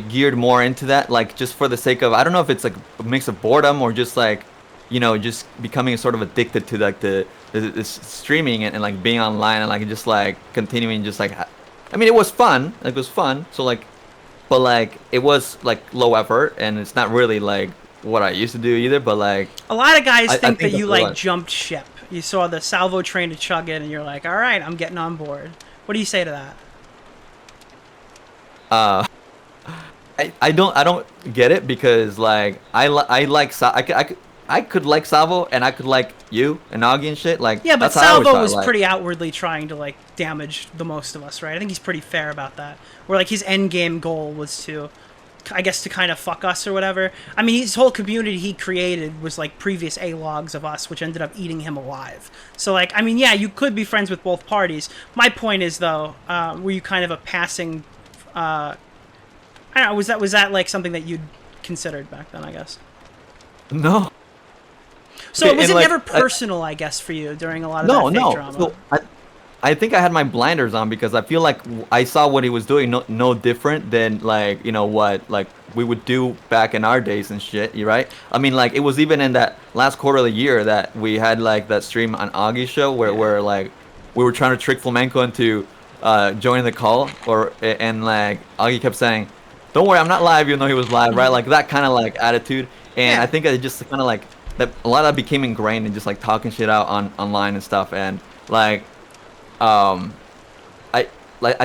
Speaker 15: geared more into that, like just for the sake of, I don't know if it's like a mix of boredom or just like, you know, just becoming sort of addicted to like the streaming and like being online and like just like continuing just like, I mean, it was fun, like it was fun, so like, but like it was like low effort, and it's not really like what I used to do either, but like
Speaker 7: a lot of guys think that you like
Speaker 15: what.
Speaker 7: jumped ship. You saw the Salvo train to chug it, and you're like, all right, I'm getting on board. What do you say to that?
Speaker 15: I don't get it, because like I could like Salvo, and I could like you and Augie and shit. Like,
Speaker 7: yeah, but
Speaker 15: that's how I always
Speaker 7: Salvo
Speaker 15: thought,
Speaker 7: was
Speaker 15: like,
Speaker 7: pretty outwardly trying to like damage the most of us, right? I think he's pretty fair about that. Where like his end game goal was to, I guess, to kind of fuck us or whatever. I mean, his whole community he created was like previous A-logs of us, which ended up eating him alive. So like, I mean, yeah, you could be friends with both parties. My point is though, were you kind of a passing? I don't know. Was that like something that you'd considered back then? I guess.
Speaker 15: No.
Speaker 7: So
Speaker 15: Okay,
Speaker 7: was it
Speaker 15: and, like,
Speaker 7: never personal, I guess, for you during a lot of that fake drama?
Speaker 15: So I think I had my blinders on, because I feel like I saw what he was doing no different than like, you know, what like we would do back in our days and shit, you right? I mean, like it was even in that last quarter of the year that we had like that stream on Augie's show where like we were trying to trick Flamenco into joining the call, and like Augie kept saying, "Don't worry, I'm not live," even though he was live, right? Like that kind of like attitude, and I think I just kind of like that a lot of that became ingrained in just like talking shit out online and stuff, and like I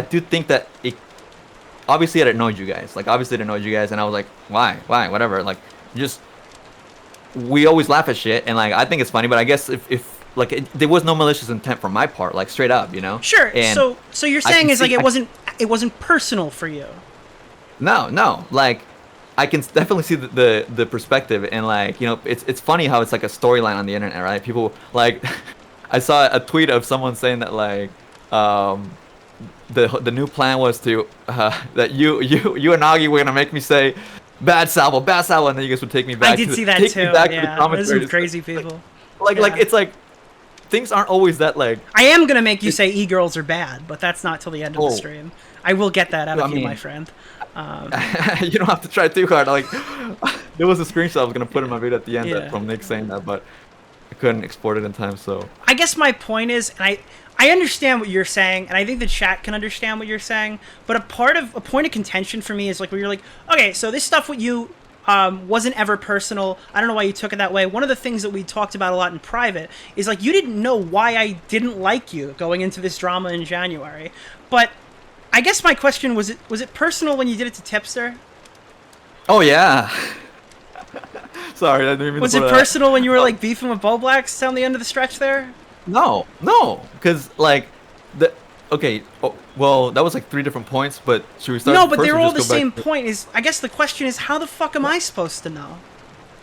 Speaker 15: do think that it obviously it annoyed you guys, and I was like, why whatever, like just we always laugh at shit, and like I think it's funny, but I guess if like there was no malicious intent from my part, like straight up, you know.
Speaker 7: Sure.
Speaker 15: And
Speaker 7: so you're saying is like it wasn't personal for you.
Speaker 15: No, like I can definitely see the perspective, and like, you know, it's funny how it's like a storyline on the internet, right? People like I saw a tweet of someone saying that like the new plan was to that you and Augie were gonna make me say bad Salvo, and then you guys would take me back.
Speaker 7: I did see that too. Yeah, there's some crazy people.
Speaker 15: Like it's like things aren't always that like.
Speaker 7: I am gonna make you say e-girls are bad, but that's not till the end of the stream. I will get that out of you, my friend.
Speaker 15: You don't have to try too hard. Like there was a screenshot I was gonna put in my video at the end from Nick saying that, but I couldn't export it in time. So
Speaker 7: I guess my point is, and I understand what you're saying, and I think the chat can understand what you're saying. But a point of contention for me is like where you're like, okay, so this stuff with you wasn't ever personal. I don't know why you took it that way. One of the things that we talked about a lot in private is like you didn't know why I didn't like you going into this drama in January, but I guess my question was it personal when you did it to Tipster?
Speaker 15: Oh yeah. Sorry, I didn't even.
Speaker 7: Was it personal when you were like beefing with Bo Blacks down the end of the stretch there?
Speaker 15: No, because like well, that was like 3 different points, but should we start?
Speaker 7: No, but they're all the same point. Is I guess the question is how the fuck am I supposed to know?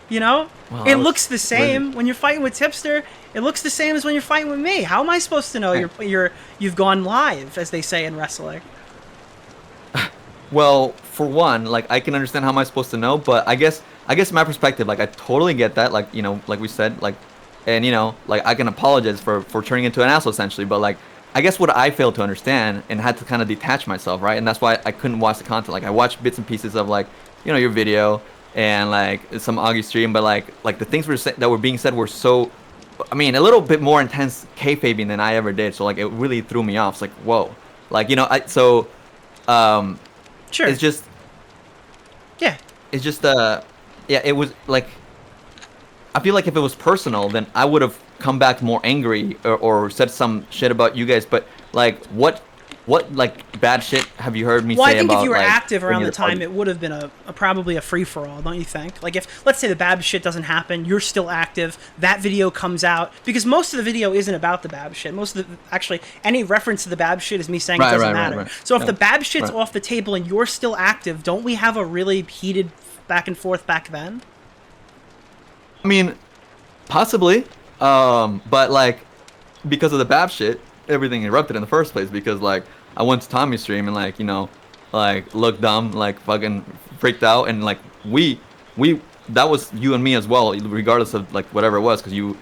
Speaker 7: You know,
Speaker 15: well,
Speaker 7: it looks the same when you're fighting with Tipster. It looks the same as when you're fighting with me. How am I supposed to know you've gone live, as they say in wrestling?
Speaker 15: Well, for one, like I can understand how am I supposed to know, but I guess my perspective, like I totally get that, like, you know, like we said, like, and you know, like I can apologize for turning into an asshole essentially, but like I guess what I failed to understand and had to kind of detach myself, right? And that's why I couldn't watch the content. Like I watched bits and pieces of like, you know, your video and like some Augie stream, but like the things that were being said were so, I mean, a little bit more intense kayfabing than I ever did. So like it really threw me off. It's like, whoa, like, you know, sure. It's just,
Speaker 7: yeah,
Speaker 15: it's just yeah, it was like, I feel like if it was personal, then I would have come back more angry or said some shit about you guys. But like, what like bad shit have you heard me say about?
Speaker 7: Well, I think if you were
Speaker 15: like,
Speaker 7: active around the time,
Speaker 15: party?
Speaker 7: it would have been a probably a free for all, don't you think? Like if, let's say the Bab shit doesn't happen, you're still active, that video comes out, because most of the video isn't about the Bab shit. Most of the, actually, any reference to the Bab shit is me saying it doesn't matter.
Speaker 15: Right.
Speaker 7: So if the Bab shit's off the table and you're still active, don't we have a really heated back and forth back then?
Speaker 15: I mean, possibly, but like because of the Bab shit, everything erupted in the first place. Because like I went to Tommy's stream and like, you know, like looked dumb, like fucking freaked out, and like we that was you and me as well, regardless of like whatever it was, because you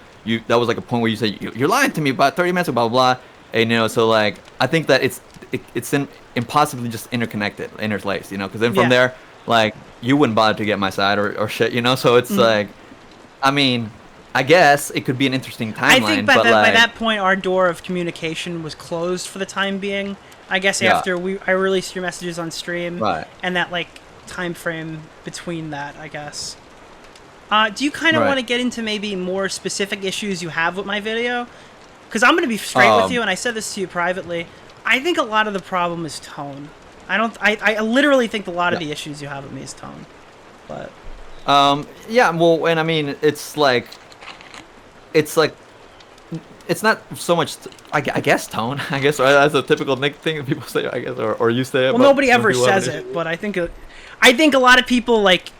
Speaker 15: that was like a point where you said you're lying to me about 30 minutes ago, blah blah, and you know, so like I think that it's impossibly just interlaced, you know, because then from there, like you wouldn't bother to get my side or shit, you know, so it's like, I mean, I guess it could be an interesting timeline.
Speaker 7: I think by
Speaker 15: but
Speaker 7: by
Speaker 15: like,
Speaker 7: that point, our door of communication was closed for the time being. I guess after I released your messages on stream, and that like time frame between that, I guess. Do you kind of want to get into maybe more specific issues you have with my video? Because I'm going to be straight with you, and I said this to you privately. I think a lot of the problem is tone. I literally think a lot of the issues you have with me is tone. But
Speaker 15: yeah, well, and I mean, it's like it's not so much I guess tone, I guess, or that's a typical Nick thing that people say, I guess, or you say it.
Speaker 7: Well, nobody ever says it, but I think a lot of people like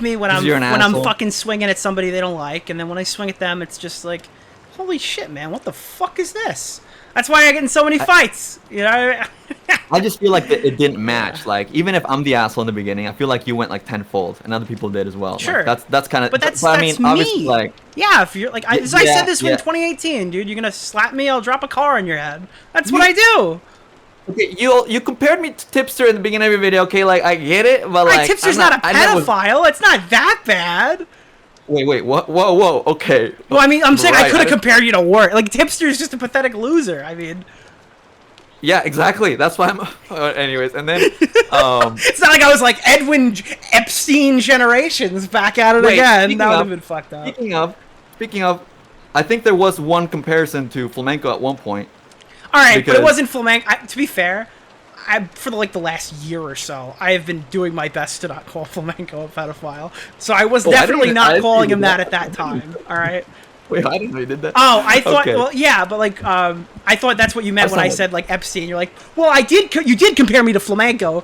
Speaker 7: me when I'm fucking swinging at somebody they don't like, and then when I swing at them, it's just like, holy shit, man, what the fuck is this? That's why I get in so many fights, you know.
Speaker 15: I just feel like it didn't match. Like, even if I'm the asshole in the beginning, I feel like you went like tenfold, and other people did as well.
Speaker 7: Sure,
Speaker 15: like, that's kind of.
Speaker 7: But that's
Speaker 15: I mean, obviously,
Speaker 7: me.
Speaker 15: like,
Speaker 7: yeah, if you're like, I said this in 2018, dude. You're gonna slap me, I'll drop a car on your head. That's what I do.
Speaker 15: Okay, you compared me to Tipster in the beginning of your video. Okay, like I get it, but like
Speaker 7: Tipster's not a pedophile. It's not that bad.
Speaker 15: Wait, what? Whoa, okay.
Speaker 7: Well, I mean, I'm saying I could have compared you to work. Like, Tipster's just a pathetic loser. I mean.
Speaker 15: Yeah, exactly. That's why I'm. Anyways, and then
Speaker 7: it's not like I was like Edwin Epstein generations back at it again. That would have been fucked up.
Speaker 15: Speaking of, I think there was one comparison to Flamenco at one point.
Speaker 7: All right, but it wasn't Flamenco. To be fair, for the last year or so, I have been doing my best to not call Flamenco a pedophile. So I was definitely not calling him that at that time. All right.
Speaker 15: Wait, I didn't know you did that.
Speaker 7: Oh, I thought. Okay. Well, yeah, but like, I thought that's what you meant when I said like Epstein. You're like, well, I did. You did compare me to Flamenco.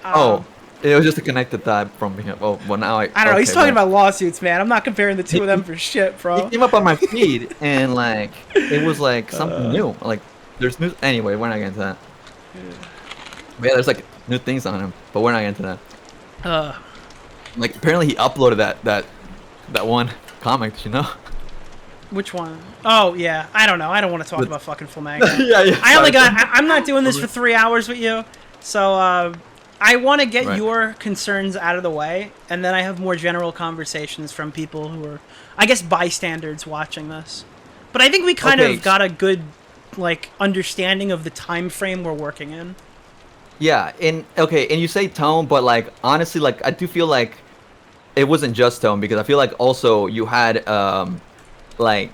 Speaker 15: It was just a connected thought from him. Oh, well, now I
Speaker 7: don't know. He's talking about lawsuits, man. I'm not comparing the two of them for shit, bro.
Speaker 15: He came up on my feed, and like, it was like something new. Like, there's new. Anyway, we're not getting into that. But yeah, there's like new things on him, but we're not getting into that. Like, apparently he uploaded that one comic. You know.
Speaker 7: Which one? Oh, yeah. I don't know. I don't want to talk about fucking Flamenco.
Speaker 15: yeah.
Speaker 7: I'm not doing this for 3 hours with you. So, I want to get your concerns out of the way. And then I have more general conversations from people who are, I guess, bystanders watching this. But I think we kind of got a good, like, understanding of the time frame we're working in.
Speaker 15: Yeah. And you say tone, but, like, honestly, like, I do feel like it wasn't just tone. Because I feel like also you had, like,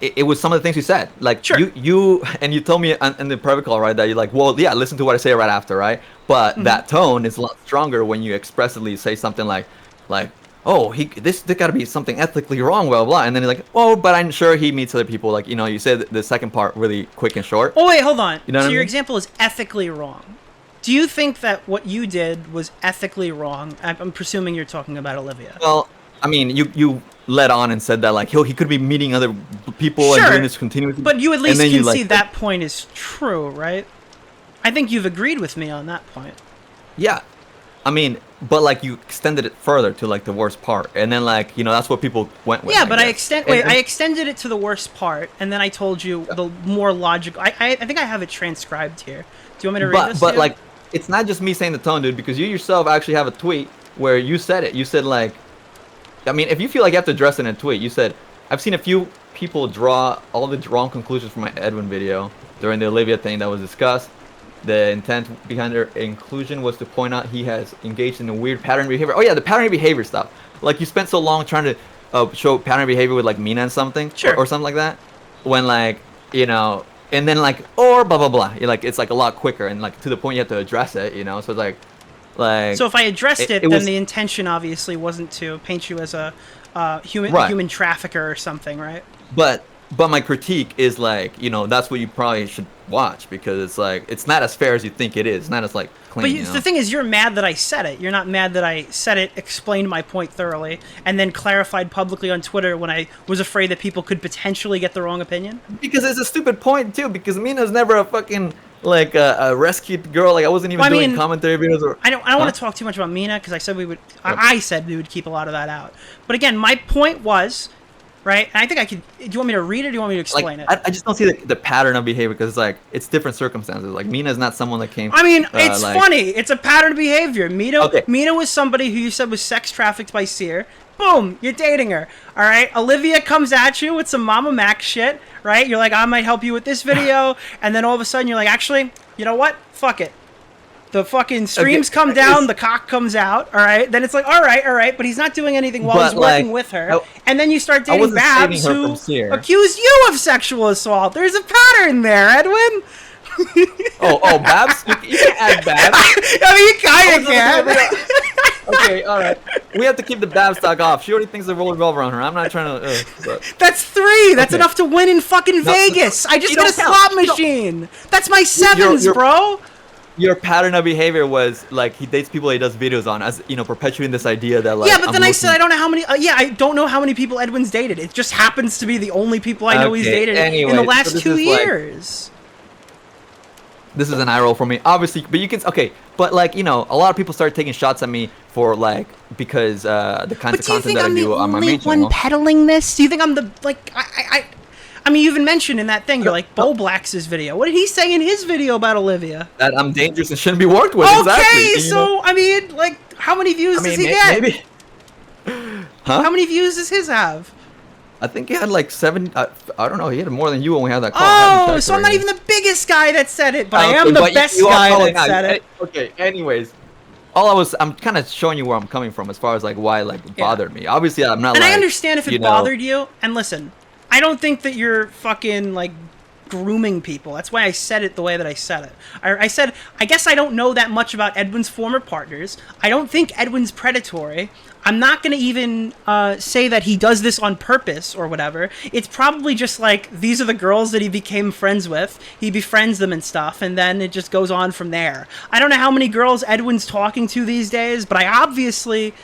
Speaker 15: it was some of the things you said. Like, you told me in the private call, right, that you're like, well, yeah, listen to what I say right after, right? But that tone is a lot stronger when you expressly say something like, oh, this got to be something ethically wrong, blah, blah, and then you're like, oh, but I'm sure he meets other people. Like, you know, you said the second part really quick and short.
Speaker 7: Oh, wait, hold on.
Speaker 15: You know
Speaker 7: so your example is ethically wrong. Do you think that what you did was ethically wrong? I'm presuming you're talking about Olivia.
Speaker 15: Well, I mean, you led on and said that like he could be meeting other people and doing this continuously.
Speaker 7: But you at least concede that point is true, right? I think you've agreed with me on that point.
Speaker 15: Yeah, I mean, but like you extended it further to like the worst part, and then like that's what people went with.
Speaker 7: Yeah, but I
Speaker 15: guess.
Speaker 7: I extended it to the worst part, and then I told you the more logical. I think I have it transcribed here. Do you want me to read this?
Speaker 15: But
Speaker 7: to you?
Speaker 15: like, it's not just me saying the tone, dude, because you yourself actually have a tweet where you said it. You said like, I mean, if you feel like you have to address it in a tweet, you said, I've seen a few people draw all the wrong conclusions from my Edwin video during the Olivia thing that was discussed. The intent behind her inclusion was to point out he has engaged in a weird pattern behavior. Oh yeah, the pattern behavior stuff. Like you spent so long trying to show pattern behavior with like Mina and something, or something like that. When like and then like or blah blah blah. You're like it's like a lot quicker and like to the point you have to address it. So it's like.
Speaker 7: So if I addressed it, then
Speaker 15: was,
Speaker 7: the intention obviously wasn't to paint you as a human trafficker or something, right?
Speaker 15: But my critique is like, that's what you probably should watch because it's like it's not as fair as you think it is. It's not as like clean.
Speaker 7: But the thing is, you're mad that I said it. You're not mad that I said it, explained my point thoroughly, and then clarified publicly on Twitter when I was afraid that people could potentially get the wrong opinion.
Speaker 15: Because it's a stupid point too. Because Mina's never a fucking like a rescued girl. Like I wasn't even doing commentary videos. Or
Speaker 7: I don't want to talk too much about Mina because I said we would. I said we would keep a lot of that out. But again, my point was. Right, and I think I could. Do you want me to read it or do you want me to explain it?
Speaker 15: I just don't see the pattern of behavior because it's like it's different circumstances. Like Mina's not someone that came.
Speaker 7: I mean, it's funny. It's a pattern of behavior. Mina was somebody who you said was sex trafficked by Seer. Boom, you're dating her. All right, Olivia comes at you with some Mama Mac shit. Right, you're like, I might help you with this video, and then all of a sudden you're like, actually, you know what? Fuck it. The fucking streams come down, the cock comes out, all right? Then it's like, all right, but he's not doing anything while he's working with her. And then you start dating Babs who accuse you of sexual assault. There's a pattern there, Edwin.
Speaker 15: oh, Babs? You can't add Babs.
Speaker 7: I mean, you kind of can.
Speaker 15: Okay, all right. We have to keep the Babs talk off. She already thinks the roller revolver on her. I'm not trying to...
Speaker 7: That's 3. That's enough to win in fucking Vegas. I just got a slot machine. That's my 7s, bro.
Speaker 15: Your pattern of behavior was like he dates people he does videos on, as perpetuating this idea that like.
Speaker 7: Yeah, but then I said I don't know how many. I don't know how many people Edwin's dated. It just happens to be the only people I know he's dated in the last 2 years.
Speaker 15: This is an eye roll for me, obviously. But you can but like a lot of people started taking shots at me for like because the kinds of content that I do on my main channel.
Speaker 7: But do you think I'm the only one peddling this? Do you think I'm the like I mean, you even mentioned in that thing, you're like, Bo Blacks's video. What did he say in his video about Olivia?
Speaker 15: That I'm dangerous and shouldn't be worked with,
Speaker 7: okay,
Speaker 15: exactly.
Speaker 7: So, I mean, like, how many views does he get?
Speaker 15: Maybe. Huh?
Speaker 7: How many views does his have?
Speaker 15: I think he had like 7, I don't know, he had more than you when we had that call.
Speaker 7: Oh, so I'm not even the biggest guy that said it, but I am the best guy that said it.
Speaker 15: Okay, anyways. I'm kind of showing you where I'm coming from as far as like why it bothered me. Obviously, I'm not
Speaker 7: and I understand if it bothered you, and listen, I don't think that you're fucking, like, grooming people. That's why I said it the way that I said it. I said, I guess I don't know that much about Edwin's former partners. I don't think Edwin's predatory. I'm not going to even say that he does this on purpose or whatever. It's probably just like, these are the girls that he became friends with. He befriends them and stuff, and then it just goes on from there. I don't know how many girls Edwin's talking to these days, but I obviously...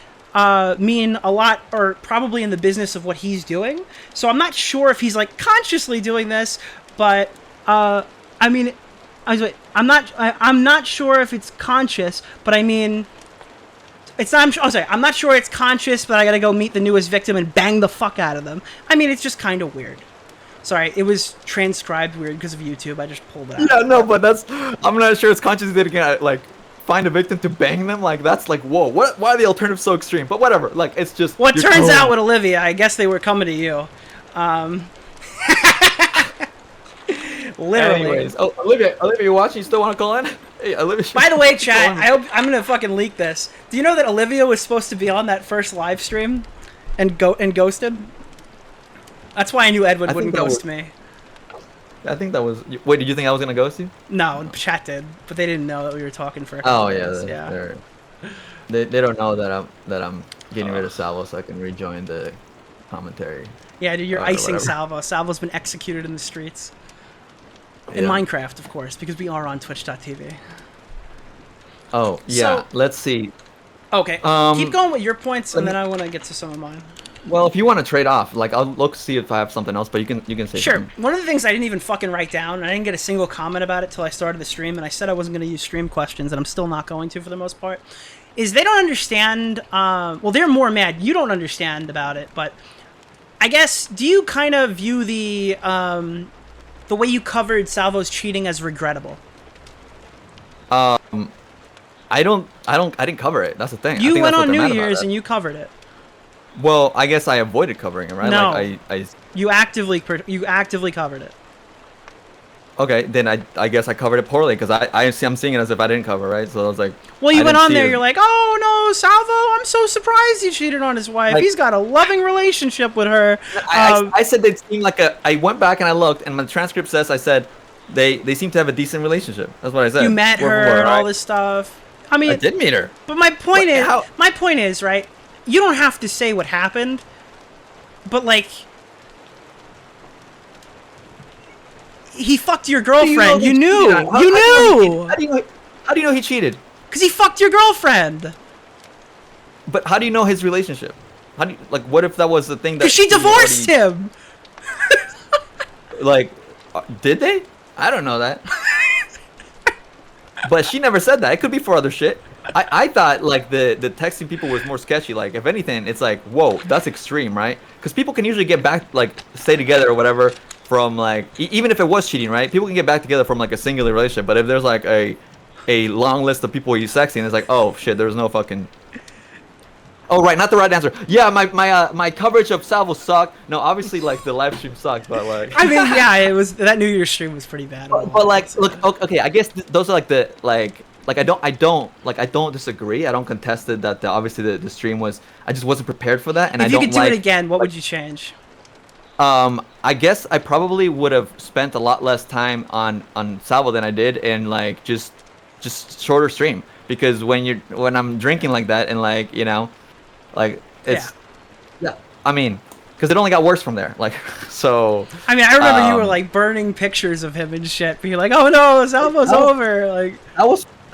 Speaker 7: mean a lot, or probably in the business of what he's doing. So I'm not sure if he's like consciously doing this, but I mean, I'm not sure if it's conscious, but I mean, it's not. I'm not sure it's conscious, but I gotta go meet the newest victim and bang the fuck out of them. I mean, it's just kind of weird. Sorry, it was transcribed weird because of YouTube. I just pulled it out.
Speaker 15: Yeah, no, but I'm not sure it's conscious that again, like. Find a victim to bang them, like that's like whoa, why are the alternatives so extreme? But whatever, like it's just
Speaker 7: what turns out with Olivia, I guess they were coming to you. Literally.
Speaker 15: Anyways, Olivia, you watching? You still want to call in? Hey, Olivia.
Speaker 7: By the way, chat, I hope I'm gonna fucking leak this. Do you know that Olivia was supposed to be on that first live stream and ghosted? That's why I knew Edwin wouldn't ghost me.
Speaker 15: I think that was. Wait, did you think I was gonna ghost you?
Speaker 7: No, chat did, but they didn't know that we were talking for.
Speaker 15: They don't know that I'm getting rid of Salvo so I can rejoin the commentary.
Speaker 7: Yeah, dude, you're icing Salvo. Salvo's been executed in the streets. In Minecraft, of course, because we are on Twitch.tv.
Speaker 15: Oh yeah, let's see.
Speaker 7: Okay, keep going with your points, and then I want to get to some of mine.
Speaker 15: Well, if you want to trade off, like I'll look see if I have something else, but you can say
Speaker 7: sure.
Speaker 15: Something.
Speaker 7: One of the things I didn't even fucking write down, and I didn't get a single comment about it till I started the stream, and I said I wasn't going to use stream questions, and I'm still not going to for the most part, is they don't understand. Well, they're more mad. You don't understand about it, but I guess, do you kind of view the way you covered Salvo's cheating as regrettable?
Speaker 15: I didn't cover it. That's the thing.
Speaker 7: You went on New Year's and you covered it.
Speaker 15: Well, I guess I avoided covering it, right?
Speaker 7: No.
Speaker 15: Like
Speaker 7: You actively covered it.
Speaker 15: Okay, then I guess I covered it poorly because I'm seeing it as if I didn't cover, right? So I was like,
Speaker 7: well, you went on there. You're like, oh no, Salvo! I'm so surprised he cheated on his wife.
Speaker 15: Like,
Speaker 7: he's got a loving relationship with her.
Speaker 15: I said they seemed like I went back and I looked, and my transcript says I said they seem to have a decent relationship. That's what I said.
Speaker 7: You met her and all this stuff. I mean,
Speaker 15: I did meet her.
Speaker 7: But my point is, right? You don't have to say what happened, but like, he fucked your girlfriend. You knew. You knew.
Speaker 15: How do you know he cheated?
Speaker 7: Because he fucked your girlfriend.
Speaker 15: But how do you know his relationship? How do you, like, what if that was the thing that?
Speaker 7: Because she divorced him.
Speaker 15: Like, did they? I don't know that. But she never said that. It could be for other shit. I thought like the texting people was more sketchy. Like, if anything, it's like, whoa, that's extreme, right? Because people can usually get back, like, stay together or whatever from like, even if it was cheating, right? People can get back together from like a singular relationship. But if there's like a long list of people he's sexting, it's like, oh shit, there's no fucking. Oh right, not the right answer. Yeah, my coverage of Salvo sucked. No, obviously like the live stream sucked, but like.
Speaker 7: I mean, yeah, it was that New Year's stream was pretty bad.
Speaker 15: But like, look, okay, I guess those are like the like I don't disagree. I don't contest it that obviously the stream was. I just wasn't prepared for that, and
Speaker 7: if you could do it again, what would you change?
Speaker 15: I guess I probably would have spent a lot less time on Salvo than I did, and like just shorter stream, because when I'm drinking like that and like, you know, like it's yeah, I mean, because it only got worse from there, like, so.
Speaker 7: I mean, I remember you were like burning pictures of him and shit, being like, oh no, Salvo's over, like.
Speaker 15: That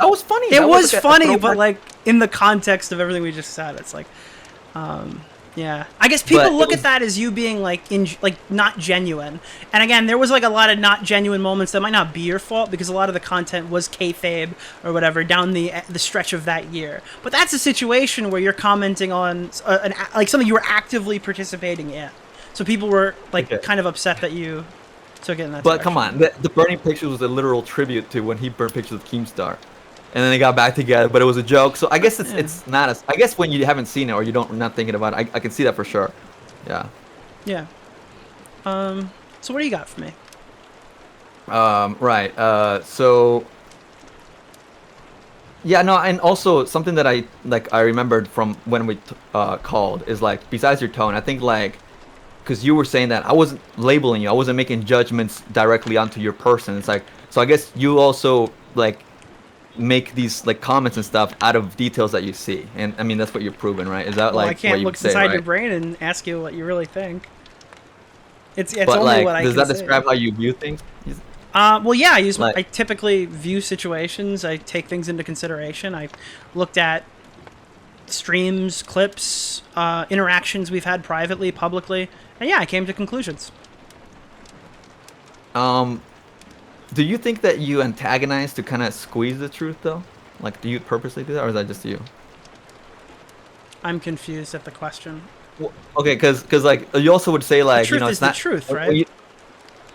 Speaker 15: was funny.
Speaker 7: It was funny, but like in the context of everything we just said, it's like, yeah. I guess people look at that as you being like not genuine. And again, there was like a lot of not genuine moments that might not be your fault, because a lot of the content was kayfabe or whatever down the stretch of that year. But that's a situation where you're commenting on like something you were actively participating in. So people were like kind of upset that you took it in that
Speaker 15: But
Speaker 7: direction.
Speaker 15: come on, the burning pictures was a literal tribute to when he burned pictures of Keemstar. And then they got back together, but it was a joke. So I guess it's not as. I guess when you haven't seen it or you're not thinking about it, I can see that for sure. Yeah.
Speaker 7: Yeah. So what do you got for me?
Speaker 15: Right. So. Yeah. No. And also something that I remembered from when we called is like, besides your tone, I think like, because you were saying that I wasn't labeling you, I wasn't making judgments directly onto your person. It's like, so I guess you also like make these like comments and stuff out of details that you see, and I mean that's what you're proving, right? Is that
Speaker 7: Well,
Speaker 15: like
Speaker 7: I can't
Speaker 15: what you
Speaker 7: look
Speaker 15: would say,
Speaker 7: inside
Speaker 15: right?
Speaker 7: your brain and ask you what you really think. It's
Speaker 15: But
Speaker 7: only
Speaker 15: like,
Speaker 7: what I
Speaker 15: does
Speaker 7: can
Speaker 15: that describe how you view things?
Speaker 7: Well, yeah,
Speaker 15: Like-
Speaker 7: I typically view situations. I take things into consideration. I looked at streams, clips, interactions we've had privately, publicly, and yeah, I came to conclusions.
Speaker 15: Do you think that you antagonize to kind of squeeze the truth, though? Like, do you purposely do that, or is that just you?
Speaker 7: I'm confused at the question.
Speaker 15: Well, okay, because like you also would say like,
Speaker 7: The truth
Speaker 15: you know,
Speaker 7: is
Speaker 15: it's
Speaker 7: the
Speaker 15: not
Speaker 7: truth,
Speaker 15: when
Speaker 7: right?
Speaker 15: you-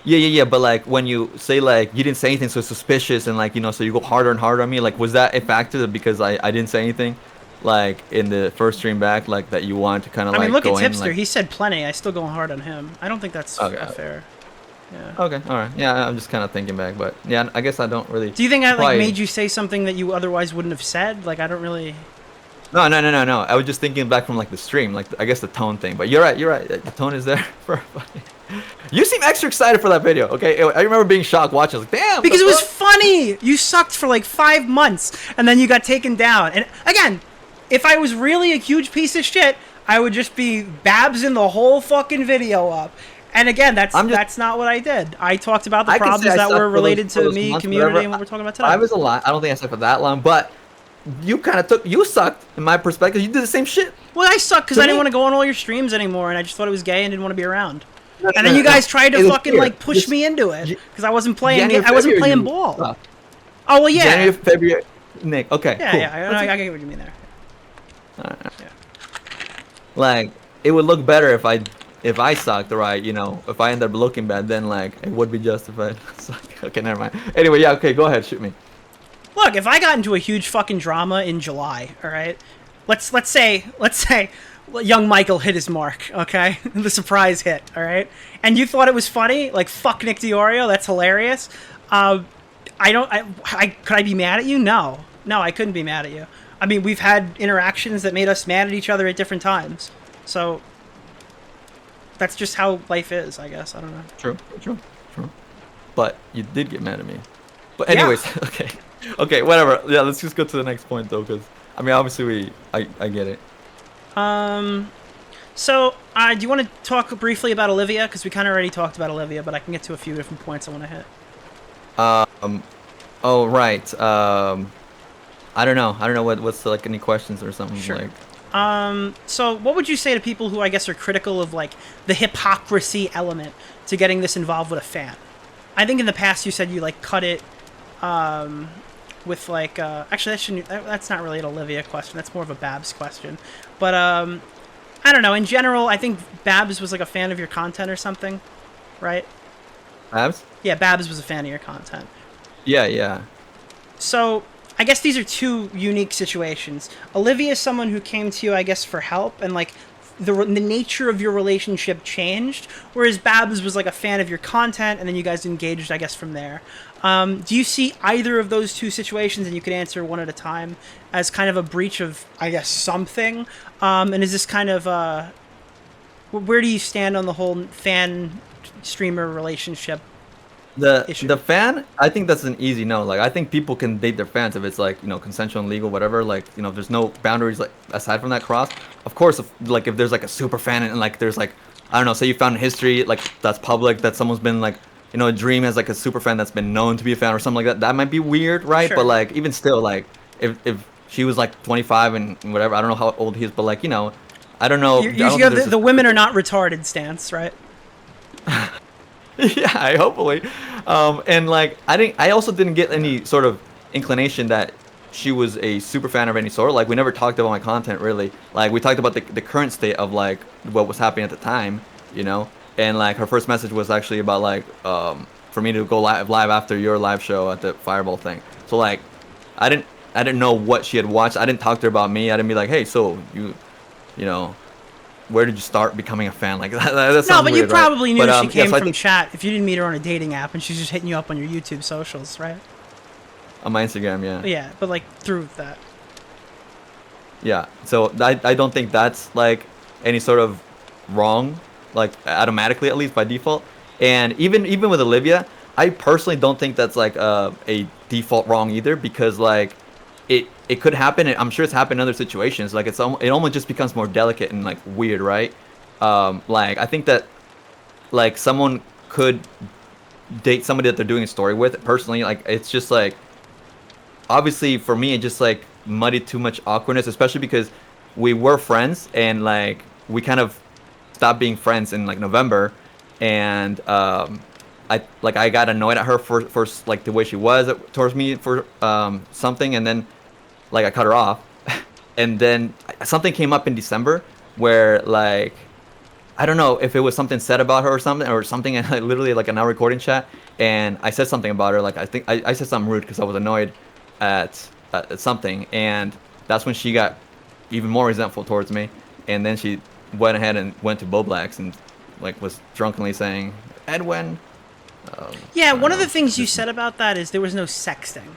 Speaker 15: yeah. But like when you say like you didn't say anything, so it's suspicious, and like, you know, so you go harder and harder on me. Like, was that a factor because I didn't say anything, like in the first stream back, like that you want to kind of
Speaker 7: I
Speaker 15: like
Speaker 7: mean, look
Speaker 15: go
Speaker 7: at
Speaker 15: in,
Speaker 7: Tipster.
Speaker 15: like-
Speaker 7: He said plenty. I still go hard on him. I don't think that's fair. Yeah.
Speaker 15: Okay, all right. Yeah, I'm just kind of thinking back, but yeah, I guess I don't really.
Speaker 7: Do you think I like
Speaker 15: probably-
Speaker 7: made you say something that you otherwise wouldn't have said? Like, I don't really.
Speaker 15: No. I was just thinking back from like the stream, like I guess the tone thing. But you're right. The tone is there for everybody. You seem extra excited for that video. Okay, I remember being shocked watching. I was like, damn.
Speaker 7: Because it was funny. You sucked for like 5 months, and then you got taken down. And again, if I was really a huge piece of shit, I would just be Babs-ing the whole fucking video up. And again, that's not what I did. I talked about the
Speaker 15: I can say
Speaker 7: problems
Speaker 15: I
Speaker 7: that
Speaker 15: sucked
Speaker 7: were
Speaker 15: for
Speaker 7: related
Speaker 15: those- for
Speaker 7: to
Speaker 15: those
Speaker 7: me,
Speaker 15: months,
Speaker 7: community,
Speaker 15: whatever.
Speaker 7: and what we're talking about today.
Speaker 15: I was a lot. I don't think I sucked for that long, but you kind of you sucked in my perspective. You did the same shit.
Speaker 7: Well, I sucked because
Speaker 15: To
Speaker 7: I didn't
Speaker 15: me.
Speaker 7: want to go on all your streams anymore, and I just thought it was gay and didn't want to be around.
Speaker 15: No,
Speaker 7: And then you guys tried
Speaker 15: it
Speaker 7: to
Speaker 15: was
Speaker 7: fucking
Speaker 15: weird.
Speaker 7: like push me into it because I wasn't playing.
Speaker 15: January,
Speaker 7: I wasn't
Speaker 15: February,
Speaker 7: playing
Speaker 15: you
Speaker 7: ball.
Speaker 15: sucked.
Speaker 7: Oh well, yeah.
Speaker 15: January, February, Nick. Okay,
Speaker 7: Yeah,
Speaker 15: cool.
Speaker 7: yeah. I get what you mean there.
Speaker 15: like it would look better if I sucked, right? You know, if I end up looking bad, then like it would be justified. It's like, okay, never mind. Anyway, yeah, okay, go ahead, shoot me.
Speaker 7: Look, if I got into a huge fucking drama in July, all right, let's say young Michael hit his mark, okay, the surprise hit, all right, and you thought it was funny, like fuck Nick DiOrio, that's hilarious. Could I be mad at you? No, I couldn't be mad at you. I mean, we've had interactions that made us mad at each other at different times, so that's just how life is, I guess. I don't know.
Speaker 15: True. But you did get mad at me. But anyways, yeah. Okay, whatever. Yeah, let's just go to the next point though, because I mean, obviously, I get it.
Speaker 7: So, do you want to talk briefly about Olivia? Because we kind of already talked about Olivia, but I can get to a few different points I want to hit.
Speaker 15: Oh right. I don't know. What's like any questions or something?
Speaker 7: Sure.
Speaker 15: Like.
Speaker 7: So what would you say to people who I guess are critical of like the hypocrisy element to getting this involved with a fan? I think in the past you said you like cut it, with like actually that's not really an Olivia question. That's more of a Babs question. But I don't know. In general, I think Babs was like a fan of your content or something, right?
Speaker 15: Babs?
Speaker 7: Yeah, Babs was a fan of your content.
Speaker 15: Yeah.
Speaker 7: So I guess these are two unique situations. Olivia is someone who came to you, I guess, for help, and like the nature of your relationship changed, whereas Babs was like a fan of your content, and then you guys engaged, I guess, from there. Do you see either of those two situations, and you could answer one at a time, as kind of a breach of, I guess, something? And is this kind of where do you stand on the whole fan streamer relationship?
Speaker 15: The fan, I think that's an easy no. Like I think people can date their fans if it's like, you know, consensual and legal, whatever. Like, you know, there's no boundaries like aside from that cross. Of course, if there's like a super fan and like there's like, I don't know, say you found history like that's public, that someone's been like, you know, a dream as like a super fan that's been known to be a fan or something like that. That might be weird, right?
Speaker 7: Sure.
Speaker 15: But like even still, like if she was like 25 and whatever, I don't know how old he is, but like, you know, I don't know.
Speaker 7: You have the women are not retarded stance, right?
Speaker 15: Yeah, hopefully. And like I also didn't get any sort of inclination that she was a super fan of any sort. Like we never talked about my content really. Like we talked about the current state of like what was happening at the time, you know. And like her first message was actually about like for me to go live after your live show at the Fireball thing. So like I didn't know what she had watched. I didn't talk to her about me. I didn't be like, hey, so you know, where did you start becoming a fan? Like that
Speaker 7: no, but
Speaker 15: weird,
Speaker 7: you probably
Speaker 15: right?
Speaker 7: knew she came
Speaker 15: so
Speaker 7: from chat if you didn't meet her on a dating app and she's just hitting you up on your YouTube socials, right?
Speaker 15: On my Instagram, yeah.
Speaker 7: Yeah, but like through that.
Speaker 15: Yeah, so I don't think that's like any sort of wrong, like automatically at least by default. And even with Olivia, I personally don't think that's like a default wrong either, because like it could happen, and I'm sure it's happened in other situations. Like it almost just becomes more delicate and like weird, right? Like I think that like someone could date somebody that they're doing a story with. Personally, like it's just like obviously for me it just like muddied too much awkwardness, especially because we were friends and like we kind of stopped being friends in like November, and I got annoyed at her for like the way she was towards me for something, and then like I cut her off. And then something came up in December where like I don't know if it was something said about her or something and like literally like an hour recording chat, and I said something about her, like I think I said something rude because I was annoyed at something, and that's when she got even more resentful towards me, and then she went ahead and went to Boblax and like was drunkenly saying, Edwin.
Speaker 7: Yeah, one of the things you said about that is there was no sexting.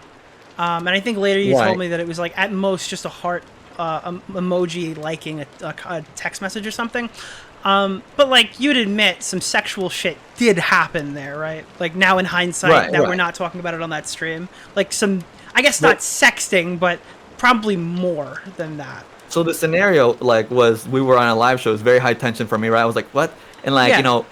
Speaker 7: And I think later you told me that it was like at most just a heart emoji liking a text message or something. But like you'd admit some sexual shit did happen there, right? Like now in hindsight, we're not talking about it on that stream. Like some, I guess not sexting, but probably more than that.
Speaker 15: So the scenario like was we were on a live show. It was very high tension for me, right? I was like, what? And like, you know,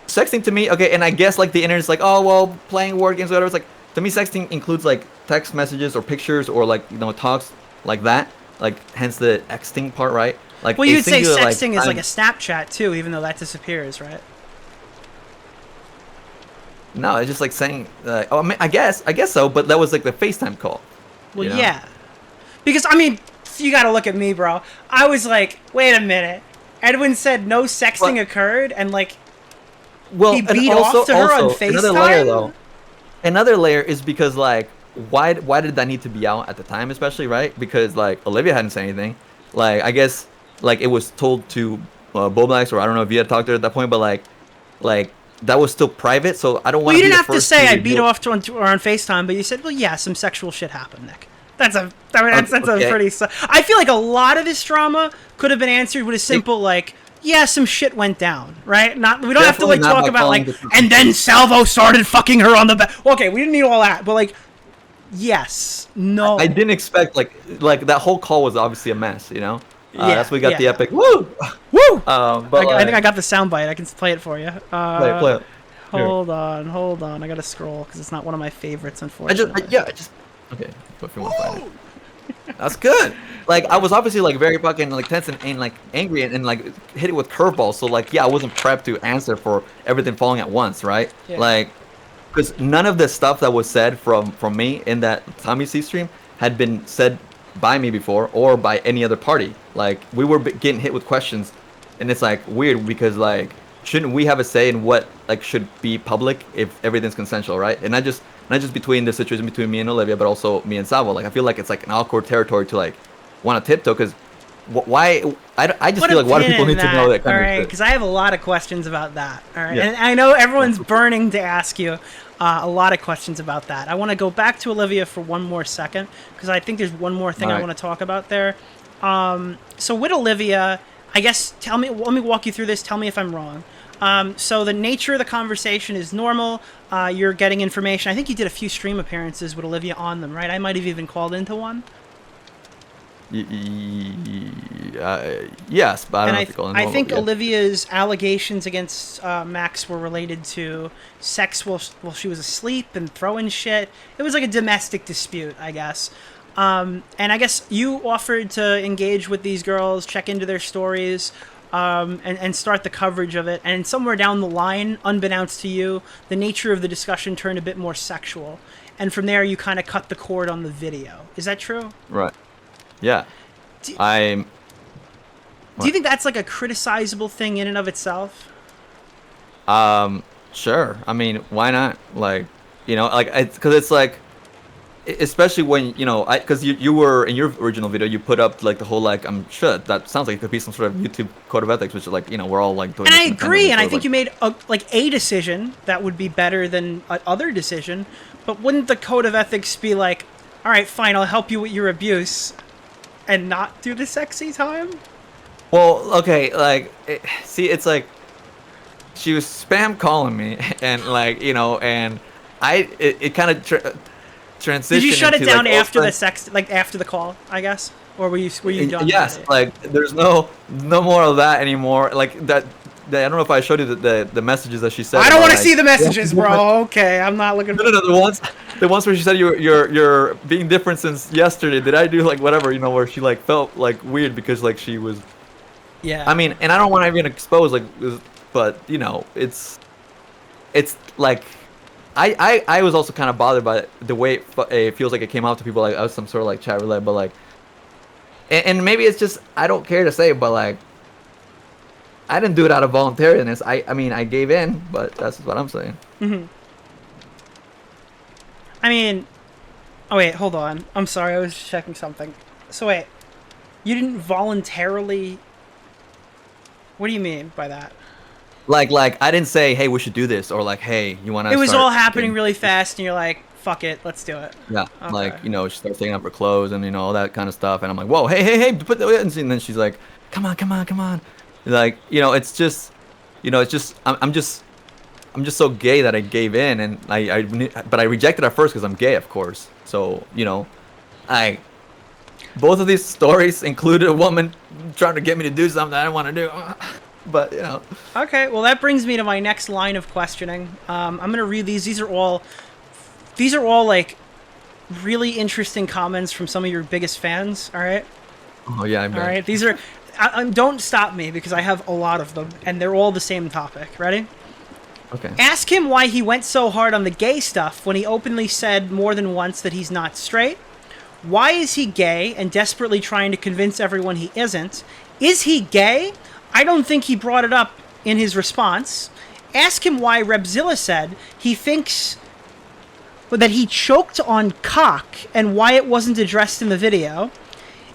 Speaker 15: sexting to me, okay, and I guess like the internet's like, oh well, playing word games or whatever. It's like to me, sexting includes like text messages or pictures or like, you know, talks like that. Like hence the Xting part, right? Like
Speaker 7: well, you'd say sexting is like a Snapchat too, even though that disappears, right?
Speaker 15: No, it's just like saying, oh, I mean, I guess so, but that was like the FaceTime call.
Speaker 7: Well, yeah, because I mean, you gotta look at me, bro. I was like, wait a minute. Edwin said no sexting occurred, and like, he beat off to her on FaceTime?
Speaker 15: Another layer is because, like, why did that need to be out at the time, especially, right? Because, like, Olivia hadn't said anything. Like, I guess, like, it was told to Boblax, or I don't know if you had talked to her at that point, but, like, that was still private, so I don't want
Speaker 7: to
Speaker 15: be
Speaker 7: you
Speaker 15: the
Speaker 7: didn't have to
Speaker 15: first
Speaker 7: say I beat off to her on FaceTime, but you said, well, yeah, some sexual shit happened, Nick. That's a pretty... I feel like a lot of this drama could have been answered with a simple, like, yeah, some shit went down, right? We don't have to, like, talk about, like, and then Salvo started fucking her on the back. Okay, we didn't need all that, but, like, yes, no.
Speaker 15: I didn't expect, like that whole call was obviously a mess, you know? That's when we got the epic, woo!
Speaker 7: Woo!
Speaker 15: But
Speaker 7: I think I got the soundbite. I can play it for you.
Speaker 15: Play it.
Speaker 7: Hold on. I gotta scroll, because it's not one of my favorites, unfortunately.
Speaker 15: Okay, if you want to find it. That's good. Like, I was obviously, like, very fucking, like, tense and like, angry and, like, hit it with curveballs. So, like, yeah, I wasn't prepped to answer for everything falling at once, right?
Speaker 7: Yeah.
Speaker 15: Like, because none of the stuff that was said from me in that Tommy C stream had been said by me before or by any other party. Like, we were getting hit with questions, and it's, like, weird because, like, shouldn't we have a say in what, like, should be public if everything's consensual, right? And not just between the situation between me and Olivia, but also me and Salvo. Like, I feel like it's like an awkward territory to, like, want to tiptoe, because why? I just feel like a lot of people need to know that kind of shit.
Speaker 7: Because I have a lot of questions about that. All right,
Speaker 15: Yeah.
Speaker 7: and I know everyone's burning to ask you a lot of questions about that. I want to go back to Olivia for one more second, because I think there's one more thing I want to talk about there. So with Olivia, I guess, let me walk you through this. Tell me if I'm wrong. So the nature of the conversation is normal. You're getting information. I think you did a few stream appearances with Olivia on them, right? I might have even called into one.
Speaker 15: Yes, but I don't know if you call it
Speaker 7: I think Olivia's allegations against Max were related to sex while she was asleep and throwing shit. It was like a domestic dispute, I guess. And I guess you offered to engage with these girls, check into their stories, and start the coverage of it. And somewhere down the line, unbeknownst to you, the nature of the discussion turned a bit more sexual. And from there, you kind of cut the cord on the video. Is that true?
Speaker 15: Right. Yeah. Do you
Speaker 7: think that's like a criticizable thing in and of itself?
Speaker 15: Sure. I mean, why not? Like, you know, like, because it's like, especially when, you know, because you were in your original video, you put up like the whole, like, I'm sure that sounds like it could be some sort of YouTube code of ethics, which is like, you know, we're all like doing.
Speaker 7: And I agree, and I think you made a decision that would be better than other decision, but wouldn't the code of ethics be like, all right, fine, I'll help you with your abuse, and not do the sexy time?
Speaker 15: Well, okay, like, it's like, she was spam calling me, and like, you know, and it kind of transitioned.
Speaker 7: Did you shut it down
Speaker 15: like,
Speaker 7: after the sex, like after the call, I guess, or were you done?
Speaker 15: Yes, like, there's no more of that anymore. Like that. I don't know if I showed you the messages that she said.
Speaker 7: I don't want to see the messages, bro. Okay, I'm not looking.
Speaker 15: No, the ones where she said you're being different since yesterday. Did I do like whatever, you know, where she like felt like weird because like she was.
Speaker 7: Yeah.
Speaker 15: I mean, and I don't want to even expose like, but you know, it's like, I was also kind of bothered by the way it feels like it came out to people like I was some sort of like chat roulette, but like, and maybe it's just I don't care to say, but like. I didn't do it out of voluntariness. I mean, I gave in, but that's what I'm saying.
Speaker 7: Mm-hmm. I mean, oh wait, hold on. I'm sorry, I was checking something. So wait, you didn't voluntarily... What do you mean by that?
Speaker 15: Like I didn't say, hey, we should do this, or like, hey, you want to...
Speaker 7: It was all happening really fast, and you're like, fuck it, let's do it.
Speaker 15: Yeah, okay. Like, you know, she starts taking off her clothes and, you know, all that kind of stuff, and I'm like, whoa, hey, put the... And then she's like, come on. Like, you know, it's just, you know, it's just, I'm just so gay that I gave in, and but I rejected at first because I'm gay, of course. So, you know, both of these stories included a woman trying to get me to do something I didn't want to do, but, you know.
Speaker 7: Okay, well, that brings me to my next line of questioning. I'm gonna read these. These are all like really interesting comments from some of your biggest fans. All right.
Speaker 15: Oh yeah, I bet.
Speaker 7: All right, these are. Don't stop me because I have a lot of them, and they're all the same topic. Ready?
Speaker 15: Okay.
Speaker 7: Ask him why he went so hard on the gay stuff when he openly said more than once that he's not straight. Why is he gay and desperately trying to convince everyone he isn't? Is he gay? I don't think he brought it up in his response. Ask him why Repzilla said he thinks that he choked on cock and why it wasn't addressed in the video.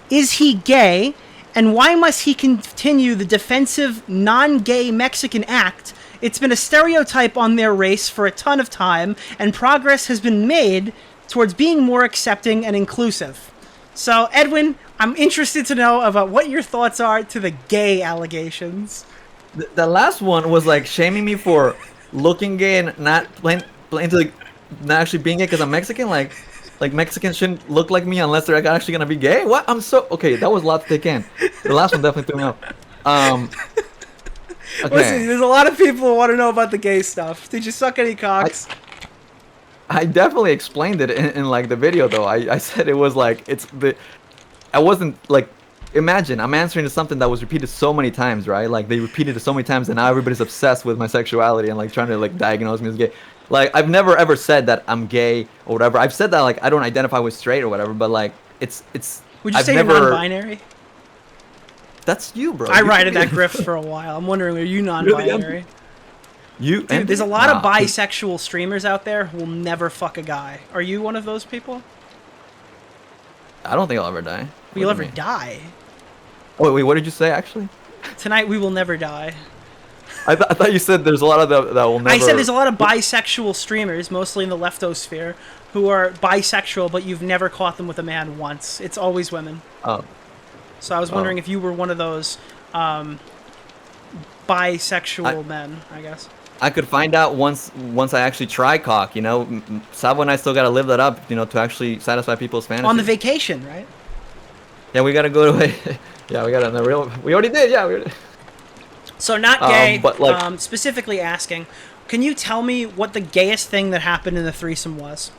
Speaker 7: Is he gay? And why must he continue the defensive, non-gay Mexican act? It's been a stereotype on their race for a ton of time, and progress has been made towards being more accepting and inclusive. So, Edwin, I'm interested to know about what your thoughts are to the gay allegations.
Speaker 15: The last one was like shaming me for looking gay and not playing to like, not actually being gay because I'm Mexican. Like Mexicans shouldn't look like me unless they're actually gonna be gay. What? I'm so okay. That was a lot to take in. The last one definitely threw me off. Okay.
Speaker 7: Listen, there's a lot of people who want to know about the gay stuff. Did you suck any cocks?
Speaker 15: I definitely explained it in like the video though. I said it was like I wasn't like, imagine I'm answering to something that was repeated so many times, right? Like they repeated it so many times and now everybody's obsessed with my sexuality and like trying to like diagnose me as gay. Like I've never ever said that I'm gay or whatever. I've said that like I don't identify with straight or whatever, but like it's
Speaker 7: Would you
Speaker 15: I've
Speaker 7: say
Speaker 15: never...
Speaker 7: you're non-binary?
Speaker 15: That's you, bro.
Speaker 7: I ride in that grift for a while. I'm wondering, are you non-binary?
Speaker 15: You?
Speaker 7: Dude, there's a lot of bisexual streamers out there who will never fuck a guy. Are you one of those people?
Speaker 15: I don't think I'll ever die.
Speaker 7: Will you ever die?
Speaker 15: Oh, wait, what did you say actually?
Speaker 7: Tonight we will never die.
Speaker 15: I thought you said there's a lot of that will never...
Speaker 7: I said there's a lot of bisexual streamers, mostly in the leftosphere, who are bisexual, but you've never caught them with a man once. It's always women.
Speaker 15: Oh.
Speaker 7: So I was wondering if you were one of those bisexual men, I guess.
Speaker 15: I could find out once I actually try cock, you know. Sabo and I still gotta live that up, you know, to actually satisfy people's fantasies.
Speaker 7: On the vacation, right?
Speaker 15: Yeah, we gotta go to yeah, we gotta, we already did, yeah.
Speaker 7: So not gay,
Speaker 15: but like,
Speaker 7: specifically asking, can you tell me what the gayest thing that happened in the threesome was?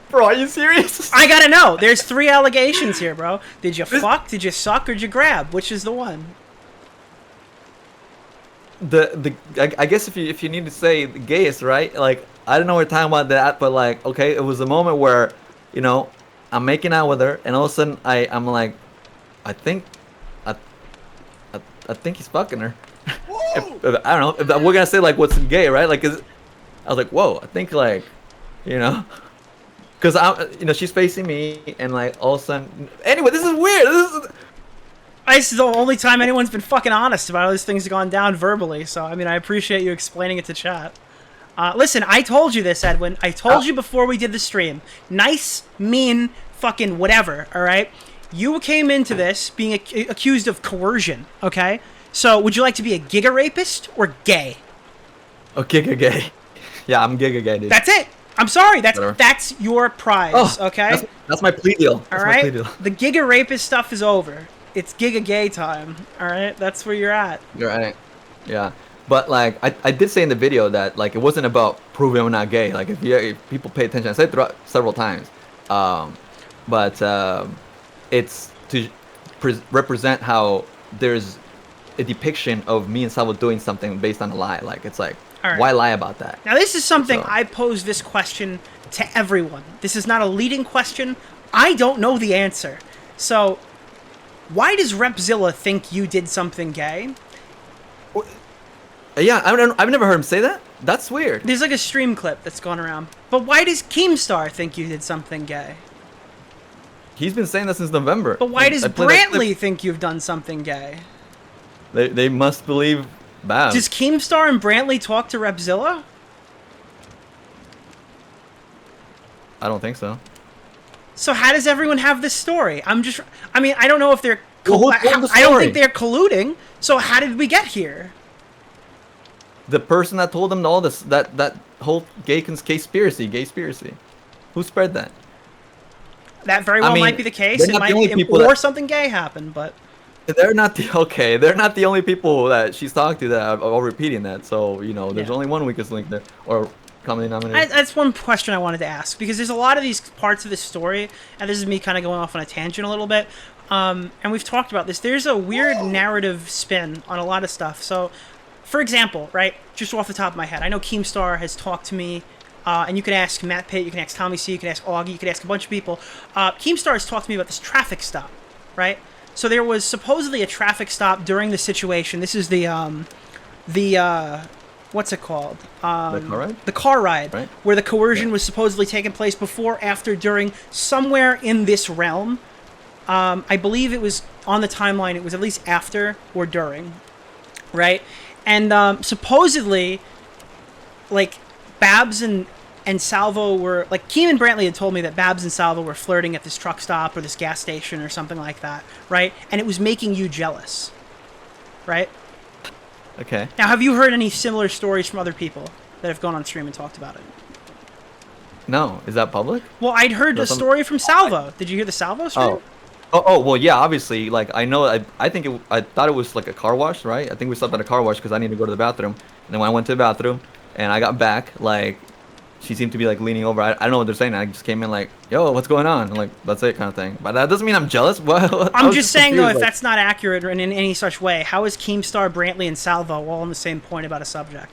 Speaker 15: Bro, are you serious?
Speaker 7: I gotta know. There's 3 allegations here, bro. Did you fuck, did you suck, or did you grab? Which is the one?
Speaker 15: I guess if you need to say the gayest, right? Like, I don't know we're talking about that, but like, okay, it was a moment where, you know, I'm making out with her, and all of a sudden I'm like, I think he's fucking her. If, I don't know. If we're gonna say like what's gay, right? Like, I was like, whoa. I think like, you know, because you know, she's facing me, and like all of a sudden. Anyway, this is weird.
Speaker 7: This is the only time anyone's been fucking honest about how this thing's gone down verbally. So I mean, I appreciate you explaining it to chat. Listen, I told you this, Edwin. I told you before we did the stream. Nice, mean, fucking whatever. All right. You came into this being accused of coercion, okay? So, would you like to be a giga rapist or gay?
Speaker 15: Oh, giga gay. Yeah, I'm giga gay, dude.
Speaker 7: That's it. I'm sorry. That's your prize, okay?
Speaker 15: That's my plea deal.
Speaker 7: All right? The giga rapist stuff is over. It's giga gay time, all right? That's where you're at.
Speaker 15: You're right. Yeah. But, like, I did say in the video that, like, it wasn't about proving I'm not gay. Like, if people pay attention, I said it several times. It's to represent how there's a depiction of me and Salvo doing something based on a lie. Like, it's like, why lie about that?
Speaker 7: Now, this is something I pose this question to everyone. This is not a leading question. I don't know the answer. So, why does Repzilla think you did something gay?
Speaker 15: Yeah, I've never heard him say that. That's weird.
Speaker 7: There's like a stream clip that's gone around. But why does Keemstar think you did something gay?
Speaker 15: He's been saying that since November.
Speaker 7: But why does Brantley think you've done something gay?
Speaker 15: They must believe Bab.
Speaker 7: Does Keemstar and Brantley talk to Repzilla?
Speaker 15: I don't think so.
Speaker 7: So how does everyone have this story? I mean, I don't know if they're...
Speaker 15: I
Speaker 7: don't think they're colluding. So how did we get here?
Speaker 15: The person that told them all this, that whole gay-spiracy. Who spread that?
Speaker 7: That very well might be the case. It might, or something gay happened, but
Speaker 15: they're not they're not the only people that she's talked to that are all repeating that. So you know, there's only one weakest link there, or common denominator.
Speaker 7: That's one question I wanted to ask, because there's a lot of these parts of this story, and this is me kind of going off on a tangent a little bit. And we've talked about this. There's a weird narrative spin on a lot of stuff. So, for example, right, just off the top of my head, I know Keemstar has talked to me and you can ask Matt Pitt, you can ask Tommy C, you can ask Augie, you can ask a bunch of people. Keemstar has talked to me about this traffic stop, right? So there was supposedly a traffic stop during the situation. This is the what's it called?
Speaker 15: The car ride?
Speaker 7: The car ride,
Speaker 15: right?
Speaker 7: Where the coercion was supposedly taking place before, after, during, somewhere in this realm. I believe it was on the timeline. It was at least after or during, right? And supposedly, like, Babs and Salvo were, like, Keeman Brantley had told me that Babs and Salvo were flirting at this truck stop or this gas station or something like that, right? And it was making you jealous, right?
Speaker 15: Okay.
Speaker 7: Now, have you heard any similar stories from other people that have gone on stream and talked about it?
Speaker 15: No. Is that public?
Speaker 7: Well, I'd heard a story from Salvo. Did you hear the Salvo stream?
Speaker 15: Oh, well, yeah, obviously, like, I know, I think I thought it was, like, a car wash, right? I think we stopped at a car wash because I needed to go to the bathroom. And then when I went to the bathroom, and I got back, like, she seemed to be, like, leaning over. I don't know what they're saying. I just came in, like, yo, what's going on? And, like, that's it kind of thing. But that doesn't mean I'm jealous. Well,
Speaker 7: I'm just saying, though,
Speaker 15: confused,
Speaker 7: if that's not accurate in any such way, how is Keemstar, Brantley, and Salvo all on the same point about a subject?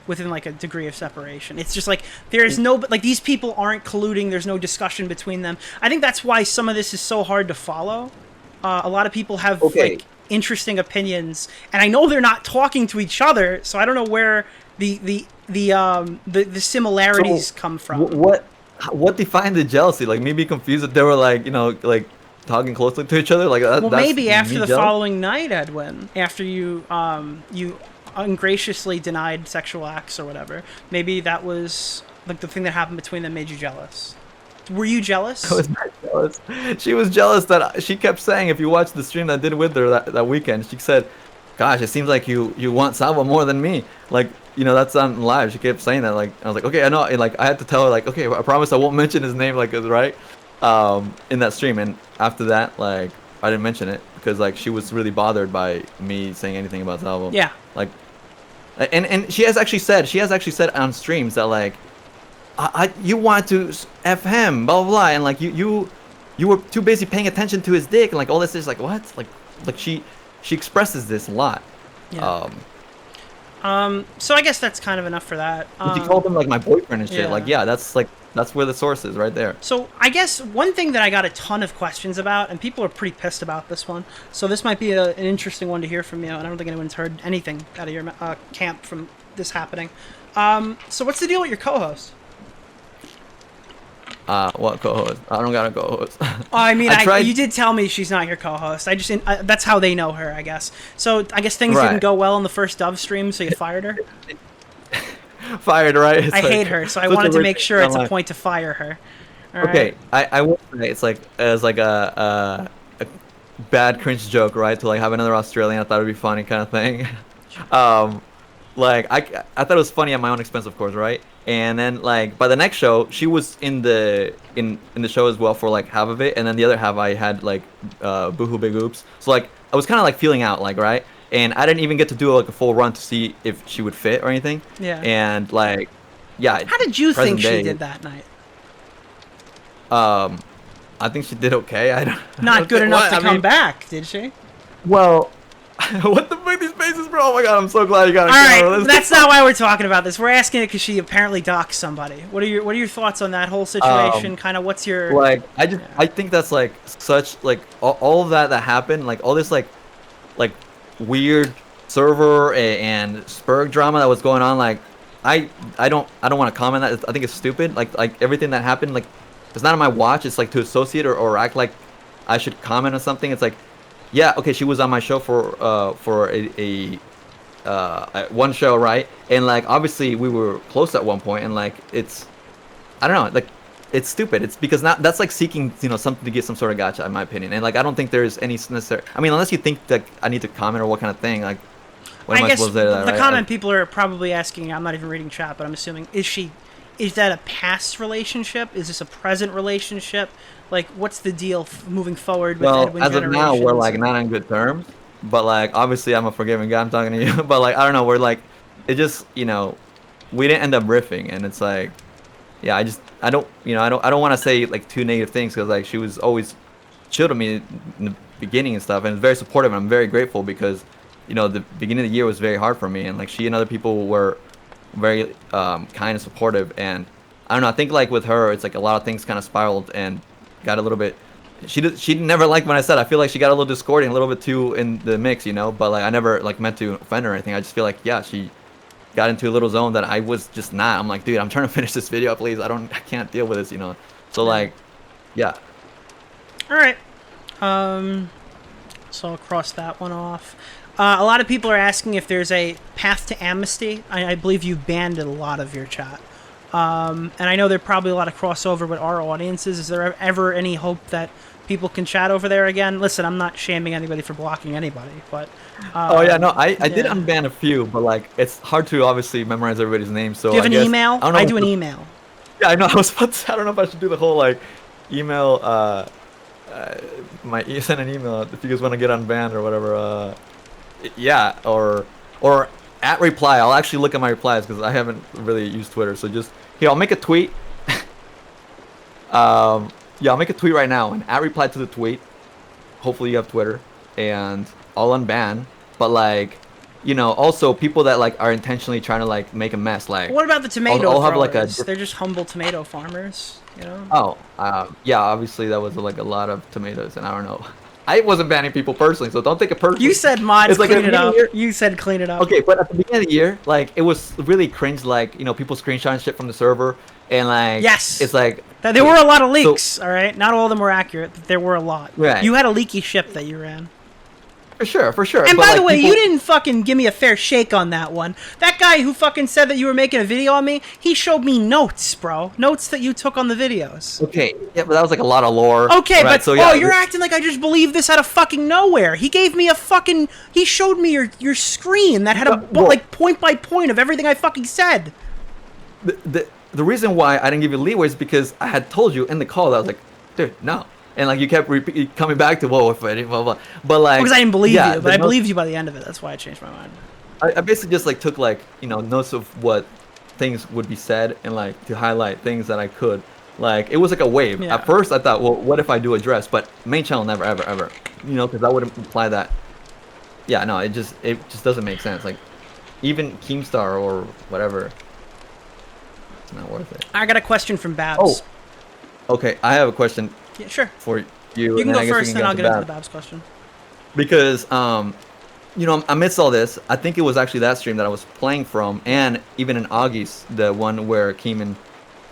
Speaker 7: Within, like, a degree of separation. It's just, like, there's no... Like, these people aren't colluding. There's no discussion between them. I think that's why some of this is so hard to follow. A lot of people have, like, interesting opinions. And I know they're not talking to each other, so I don't know where the similarities come from.
Speaker 15: What defined the jealousy? Like, maybe confused that they were, like, you know, like, talking closely to each other? Like,
Speaker 7: well, maybe after the following night, Edwin, after you ungraciously denied sexual acts or whatever, maybe that was, like, the thing that happened between them made you jealous. Were you jealous?
Speaker 15: I was not jealous. She was jealous that she kept saying, if you watch the stream that I did with her that weekend, she said, gosh, it seems like you want Salvo more than me. Like, you know, that's on live. She kept saying that. Like, I was like, okay, I know. And, like, I had to tell her, like, okay, I promise I won't mention his name, like, right? In that stream. And after that, like, I didn't mention it because, like, she was really bothered by me saying anything about Salvo.
Speaker 7: Yeah.
Speaker 15: Like, and she has actually said on streams that, like, you want to F him, blah, blah, blah. And, like, you were too busy paying attention to his dick. And, like, all this is, like, what? Like she expresses this a lot.
Speaker 7: Yeah. So I guess that's kind of enough for that.
Speaker 15: She called him, like, my boyfriend and shit.
Speaker 7: Yeah.
Speaker 15: Like, yeah, that's where the source is right there.
Speaker 7: So I guess one thing that I got a ton of questions about, and people are pretty pissed about this one, so this might be an interesting one to hear from you, and I don't think anyone's heard anything out of your camp from this happening. So what's the deal with your co-host?
Speaker 15: What co-host? I don't got a co-host.
Speaker 7: I mean, you did tell me she's not your co-host. I just that's how they know her, I guess. So I guess things didn't go well in the first Dove stream, so you fired her.
Speaker 15: Fired, right? It's
Speaker 7: I hate her, so I wanted to make sure it's a point to fire her. All
Speaker 15: okay,
Speaker 7: right.
Speaker 15: I will say it's like a bad cringe joke, right? To, like, have another Australian, I thought it'd be funny, kind of thing. Like, I thought it was funny at my own expense, of course, right? And then, like, by the next show, she was in the show as well for, like, half of it, and then the other half I had, like, Boohoo Big Oops. So, like, I was kind of, like, feeling out, like, right? And I didn't even get to do, like, a full run to see if she would fit or anything.
Speaker 7: Yeah.
Speaker 15: And, like, yeah.
Speaker 7: How did you think she did that night?
Speaker 15: I think she did okay. I don't.
Speaker 7: Not good enough to come back, did she?
Speaker 15: Well, what the fuck, these faces, bro? Oh my god, I'm so glad you got a camera.
Speaker 7: Alright, that's not why we're talking about this. We're asking it because she apparently doxed somebody. What are your thoughts on that whole situation? Kind of what's your...
Speaker 15: Like, I think that's, like, such, like, all of that happened, like, all this, like weird server and Spurg drama that was going on, like, I don't want to comment on that. I think it's stupid. Like everything that happened, like, it's not on my watch. It's, like, to associate or act like I should comment on something. It's like, yeah, okay, she was on my show for a one show, right? And, like, obviously we were close at one point, and, like, it's, I don't know, like, it's stupid. It's because that's, like, seeking, you know, something to get some sort of gotcha, in my opinion. And, like, I don't think there's any necessary. I mean, unless you think that I need to comment or what kind of thing, like, what am I supposed to say to that,
Speaker 7: the
Speaker 15: right?
Speaker 7: comment people are probably asking, I'm not even reading chat, but I'm assuming, is that a past relationship? Is this a present relationship? Like, what's the deal moving forward with Edwin
Speaker 15: as of now, we're, like, not on good terms. But, like, obviously, I'm a forgiving guy. I'm talking to you. But, like, I don't know. We're, like, it just, you know, we didn't end up riffing, and it's like, yeah, I don't want to say, like, too negative things because, like, she was always chill to me in the beginning and stuff, and very supportive. And I'm very grateful because, you know, the beginning of the year was very hard for me, and, like, she and other people were very kind and supportive, and I don't know. I think like with her, it's like a lot of things kind of spiraled and got a little bit. She never liked when I said. I feel like she got a little discordant, a little bit too in the mix, you know. But like I never like meant to offend her or anything. I just feel like she got into a little zone that I was just not. I'm like, dude, I'm trying to finish this video, please. I can't deal with this, you know. So like, yeah.
Speaker 7: All right. So I'll cross that one off. A lot of people are asking if there's a path to amnesty. I believe you banned a lot of your chat. And I know there's probably a lot of crossover with our audiences. Is there ever any hope that people can chat over there again? Listen, I'm not shaming anybody for blocking anybody, but...
Speaker 15: oh, yeah, no, I did unban a few, but, like, it's hard to, obviously, memorize everybody's name, so
Speaker 7: do you have
Speaker 15: an
Speaker 7: email? I do an email.
Speaker 15: Yeah, I know, I was about to say, I don't know if I should do the whole, like, email, send an email if you guys want to get unbanned or whatever, yeah, or at reply. I'll actually look at my replies, because I haven't really used Twitter, so just... Here, I'll make a tweet. Yeah, I'll make a tweet right now, and at reply to the tweet, hopefully you have Twitter, and I'll unban. But like, you know, also people that like are intentionally trying to like make a mess. Like,
Speaker 7: what about the tomato
Speaker 15: I'll have like
Speaker 7: They're just humble tomato farmers, you know.
Speaker 15: Oh, yeah, obviously that was like a lot of tomatoes, and I don't know. I wasn't banning people personally, so don't take it personally.
Speaker 7: You said mods,
Speaker 15: it's like
Speaker 7: clean it up. You said clean it up.
Speaker 15: Okay, but at the beginning of the year, like it was really cringe. Like, you know, people screenshotting shit from the server, and like,
Speaker 7: yes,
Speaker 15: it's like
Speaker 7: there were a lot of leaks. All right, not all of them were accurate, but there were a lot.
Speaker 15: Right.
Speaker 7: You had a leaky ship that you ran.
Speaker 15: For sure.
Speaker 7: And
Speaker 15: but,
Speaker 7: by
Speaker 15: like,
Speaker 7: the way, you didn't fucking give me a fair shake on that one. That guy who fucking said that you were making a video on me, he showed me notes, bro. Notes that you took on the videos.
Speaker 15: Okay, yeah, but that was like a lot of lore.
Speaker 7: Okay,
Speaker 15: right?
Speaker 7: but
Speaker 15: so, yeah,
Speaker 7: you're acting like I just believed this out of fucking nowhere. He gave me he showed me your screen that had like point by point of everything I fucking said.
Speaker 15: The reason why I didn't give you leeway is because I had told you in the call that I was like, dude, no. And like you kept coming back to blah blah, but like
Speaker 7: because I didn't believe you, but I believed you by the end of it. That's why I changed my mind.
Speaker 15: I basically just like took like, you know, notes of what things would be said and like to highlight things that I could. Like it was like a wave.
Speaker 7: Yeah.
Speaker 15: At first I thought, well, what if I do address? But main channel never ever, you know, because that would imply that. Yeah, no, it just doesn't make sense. Like even Keemstar or whatever, it's not worth it.
Speaker 7: I got a question from Babs.
Speaker 15: Oh, okay, I have a question.
Speaker 7: Yeah, sure.
Speaker 15: For you.
Speaker 7: You can go first, then I'll get into the Babs question.
Speaker 15: Because, you know, amidst all this, I think it was actually that stream that I was playing from, and even in Augie's, the one where Keem and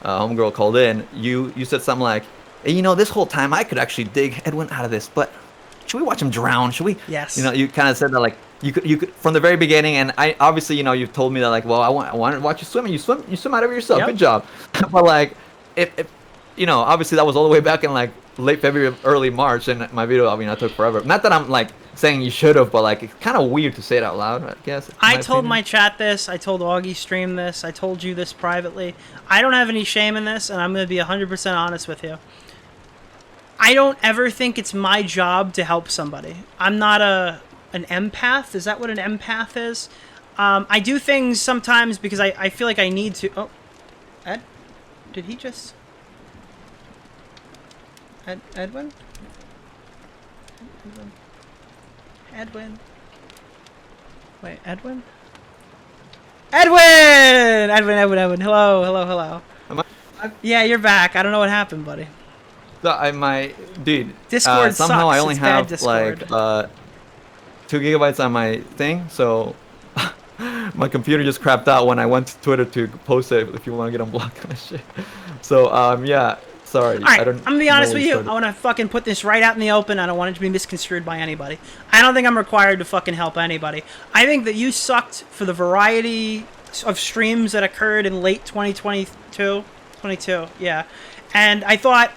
Speaker 15: Homegirl called in, you said something like, hey, you know, this whole time I could actually dig Edwin out of this, but should we watch him drown? Should we?
Speaker 7: Yes.
Speaker 15: You know, you kind of said that like you could from the very beginning, and I obviously, you know, you've told me that like, well, I want to watch you swim, and you swim out of yourself.
Speaker 7: Yep.
Speaker 15: Good job. But like, if you know, obviously that was all the way back in like late February, early March, and my video, I mean, I took forever. Not that I'm like saying you should have, but like it's kind of weird to say it out loud, I guess.
Speaker 7: I told my chat this. I told Augie stream this. I told you this privately. I don't have any shame in this, and I'm going to be 100% honest with you. I don't ever think it's my job to help somebody. I'm not an empath. Is that what an empath is? I do things sometimes because I feel like I need to. Oh, Ed? Did he just... Edwin? Edwin? Wait, Edwin? Edwin! Hello. Yeah, you're back. I don't know what happened, buddy.
Speaker 15: Dude.
Speaker 7: Discord
Speaker 15: somehow
Speaker 7: sucks.
Speaker 15: I only
Speaker 7: It's bad
Speaker 15: have
Speaker 7: Discord.
Speaker 15: like 2 gigabytes on my thing, so my computer just crapped out when I went to Twitter to post it. If you want to get unblocked and shit. So yeah. Sorry.
Speaker 7: All right, I'm gonna be honest with you. I want to fucking put this right out in the open. I don't want it to be misconstrued by anybody. I don't think I'm required to fucking help anybody. I think that you sucked for the variety of streams that occurred in late 2022. 22, yeah. And I thought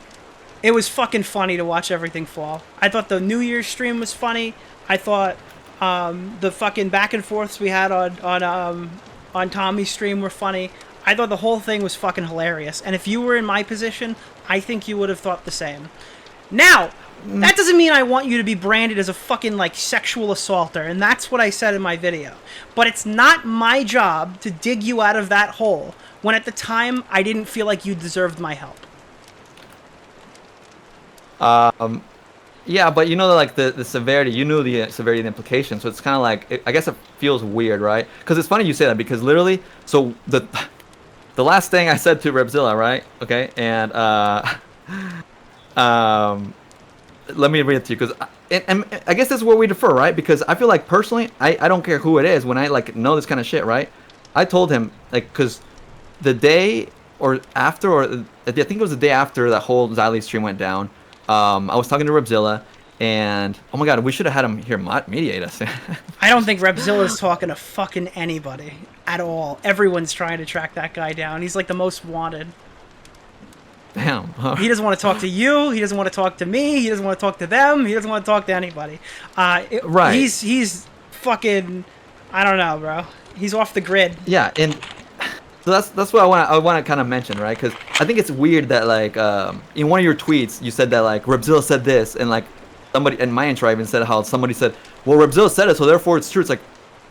Speaker 7: it was fucking funny to watch everything fall. I thought the New Year's stream was funny. I thought the fucking back and forths we had on Tommy's stream were funny. I thought the whole thing was fucking hilarious. And if you were in my position, I think you would have thought the same. Now, that doesn't mean I want you to be branded as a fucking, like, sexual assaulter. And that's what I said in my video. But it's not my job to dig you out of that hole when at the time I didn't feel like you deserved my help.
Speaker 15: Yeah, but you know, like the severity, you knew the severity and the implications, so it's kind of like, I guess it feels weird, right? Because it's funny you say that, because literally, so the last thing I said to Repzilla, right? Okay, and let me read it to you, because and I guess this is where we differ, right? Because I feel like personally, I don't care who it is when I like know this kind of shit, right? I told him, like, because the day or after, or I think it was the day after that whole Xylee stream went down, I was talking to Repzilla, and oh my god, we should have had him here mediate us.
Speaker 7: I don't think Repzilla's talking to fucking anybody at all. Everyone's trying to track that guy down. He's like the most wanted.
Speaker 15: Damn.
Speaker 7: He doesn't want to talk to you. He doesn't want to talk to me. He doesn't want to talk to them. He doesn't want to talk to anybody.
Speaker 15: Right.
Speaker 7: He's fucking, I don't know, bro. He's off the grid.
Speaker 15: Yeah, and so that's what I want to kind of mention, right? Because I think it's weird that like in one of your tweets you said that like Repzilla said this, and like somebody in my intro even said how somebody said, well, Repzilla said it, so therefore it's true. It's like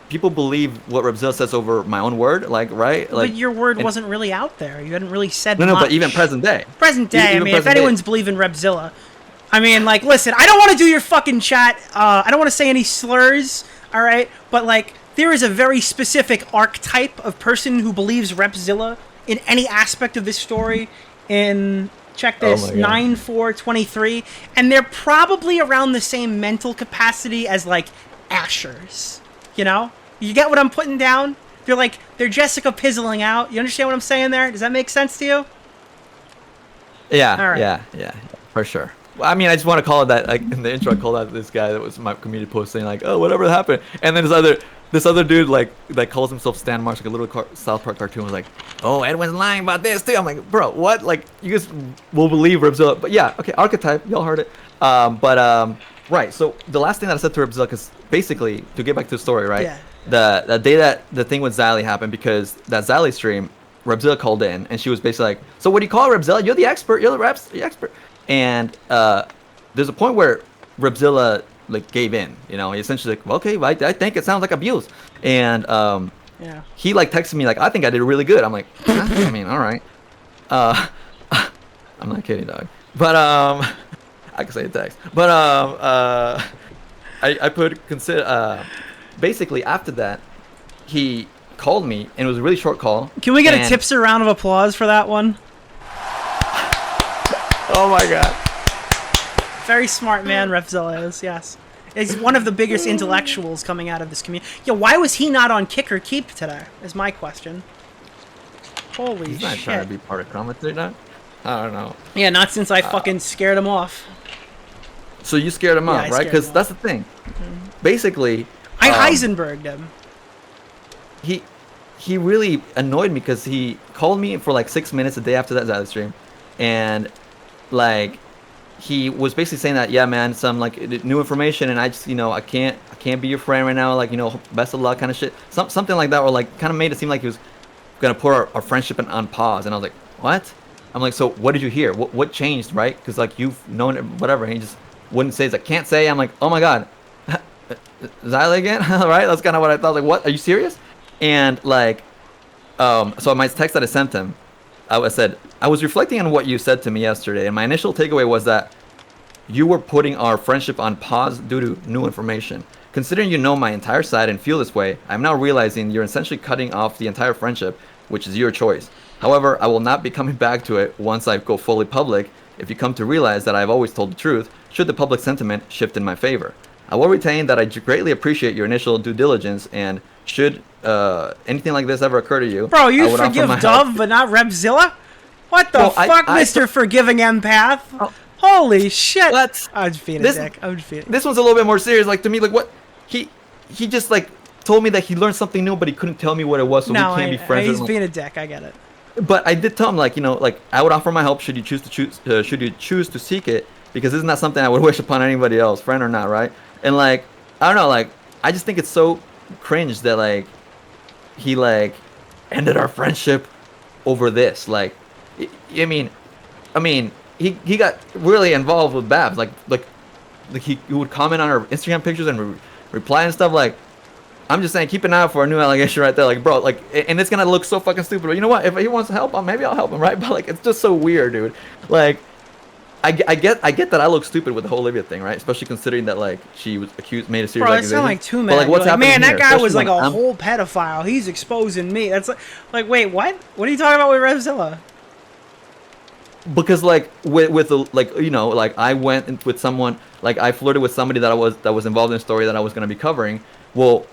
Speaker 15: people believe what Repzilla says over my own word, like, right? Like,
Speaker 7: but your word wasn't really out there. You hadn't really said
Speaker 15: no,
Speaker 7: much.
Speaker 15: but even present day.
Speaker 7: Present day, I mean, if anyone's believing Repzilla, I mean, like, listen, I don't want to do your fucking chat. I don't want to say any slurs, all right? But, like, there is a very specific archetype of person who believes Repzilla in any aspect of this story in, check this, 9/4/23, and they're probably around the same mental capacity as, like, Ashers. You know? You get what I'm putting down? They're Jessica Pizzling out. You understand what I'm saying there? Does that make sense to you?
Speaker 15: Yeah,
Speaker 7: all right.
Speaker 15: yeah, for sure. Well, I mean, I just want to call it that. Like in the intro, I called out this guy that was my community post saying like, "Oh, whatever happened," and then this other dude like that calls himself Stan Marsh, like a little South Park cartoon, was like, "Oh, Edwin's lying about this too." I'm like, bro, what? Like, you guys will believe Repzilla? But yeah, okay, archetype, y'all heard it. Right. So the last thing that I said to Repzilla, because basically to get back to the story, right?
Speaker 7: Yeah.
Speaker 15: The day that the thing with Xylee happened, because that Xylee stream, Repzilla called in and she was basically like, "So what do you call it, Repzilla? You're the expert. You're the expert." And there's a point where Repzilla like gave in. You know, he essentially like, "Okay, I think it sounds like abuse." And
Speaker 7: yeah,
Speaker 15: he like texted me like, "I think I did really good." I'm like, I mean, all right. I'm not kidding, dog. But I can say a text. But I put consider. Basically, after that, he called me, and it was a really short call.
Speaker 7: Can we get a tipster round of applause for that one?
Speaker 15: Oh my god.
Speaker 7: Very smart man, Repzilla is, yes. He's one of the biggest intellectuals coming out of this community. Yo, why was he not on Kick or Keep today, is my question. Holy
Speaker 15: He's not
Speaker 7: shit.
Speaker 15: trying to be part of commentary now? I don't know.
Speaker 7: Yeah, not since I fucking scared him off.
Speaker 15: So you scared him off, right? Because that's the thing. Basically,
Speaker 7: I Heisenberged him.
Speaker 15: He really annoyed me because he called me for like 6 minutes a day after that Xylee stream, and like he was basically saying that, yeah, man, some like new information, and I just, you know, I can't be your friend right now, like, you know, best of luck kind of shit, something like that, or like kind of made it seem like he was gonna put our friendship on pause, and I was like, what? I'm like, so what did you hear? What changed, right? Because like you've known it, whatever, and he just wouldn't say. He's like, can't say. I'm like, oh my god, Xylee again? Right? That's kind of what I thought. Like, what? Are you serious? And like, so my text that I sent him, I said, I was reflecting on what you said to me yesterday, and my initial takeaway was that you were putting our friendship on pause due to new information. Considering you know my entire side and feel this way, I'm now realizing you're essentially cutting off the entire friendship, which is your choice. However, I will not be coming back to it once I go fully public if you come to realize that I've always told the truth, should the public sentiment shift in my favor. I will retain that I greatly appreciate your initial due diligence, and should anything like this ever occur to you,
Speaker 7: bro, you forgive Dove but not Repzilla? What the fuck, Mr. Forgiving Empath? Oh. Holy shit! I'm just being a dick.
Speaker 15: This one's a little bit more serious. Like, to me, like, what he just like told me that he learned something new, but he couldn't tell me what it was, so we can't be friends.
Speaker 7: He's being a dick. I get it.
Speaker 15: But I did tell him, like, you know, like, I would offer my help should you choose to seek it, because this is not something I would wish upon anybody else, friend or not, right? And like, I don't know, like, I just think it's so cringe that like he like ended our friendship over this. Like, I mean, he got really involved with Babs. Like he would comment on her Instagram pictures and reply and stuff. Like, I'm just saying, keep an eye out for a new allegation right there. Like, bro, like, and it's gonna look so fucking stupid. But you know what? If he wants to help, maybe I'll help him, right? But like, it's just so weird, dude. Like, I get that I look stupid with the whole Olivia thing, right? Especially considering that like she was made a serious
Speaker 23: Bro,
Speaker 15: accusation.
Speaker 23: it sounds like too
Speaker 15: But,
Speaker 23: many.
Speaker 15: like, what's happening
Speaker 23: man,
Speaker 15: here?
Speaker 23: that guy was
Speaker 15: Especially
Speaker 23: like a
Speaker 15: when
Speaker 23: whole pedophile. He's exposing me. That's like, wait, what? What are you talking about with Revzilla?
Speaker 15: Because like with like you know like I went with someone, like I flirted with somebody that was involved in a story that I was gonna be covering. Well,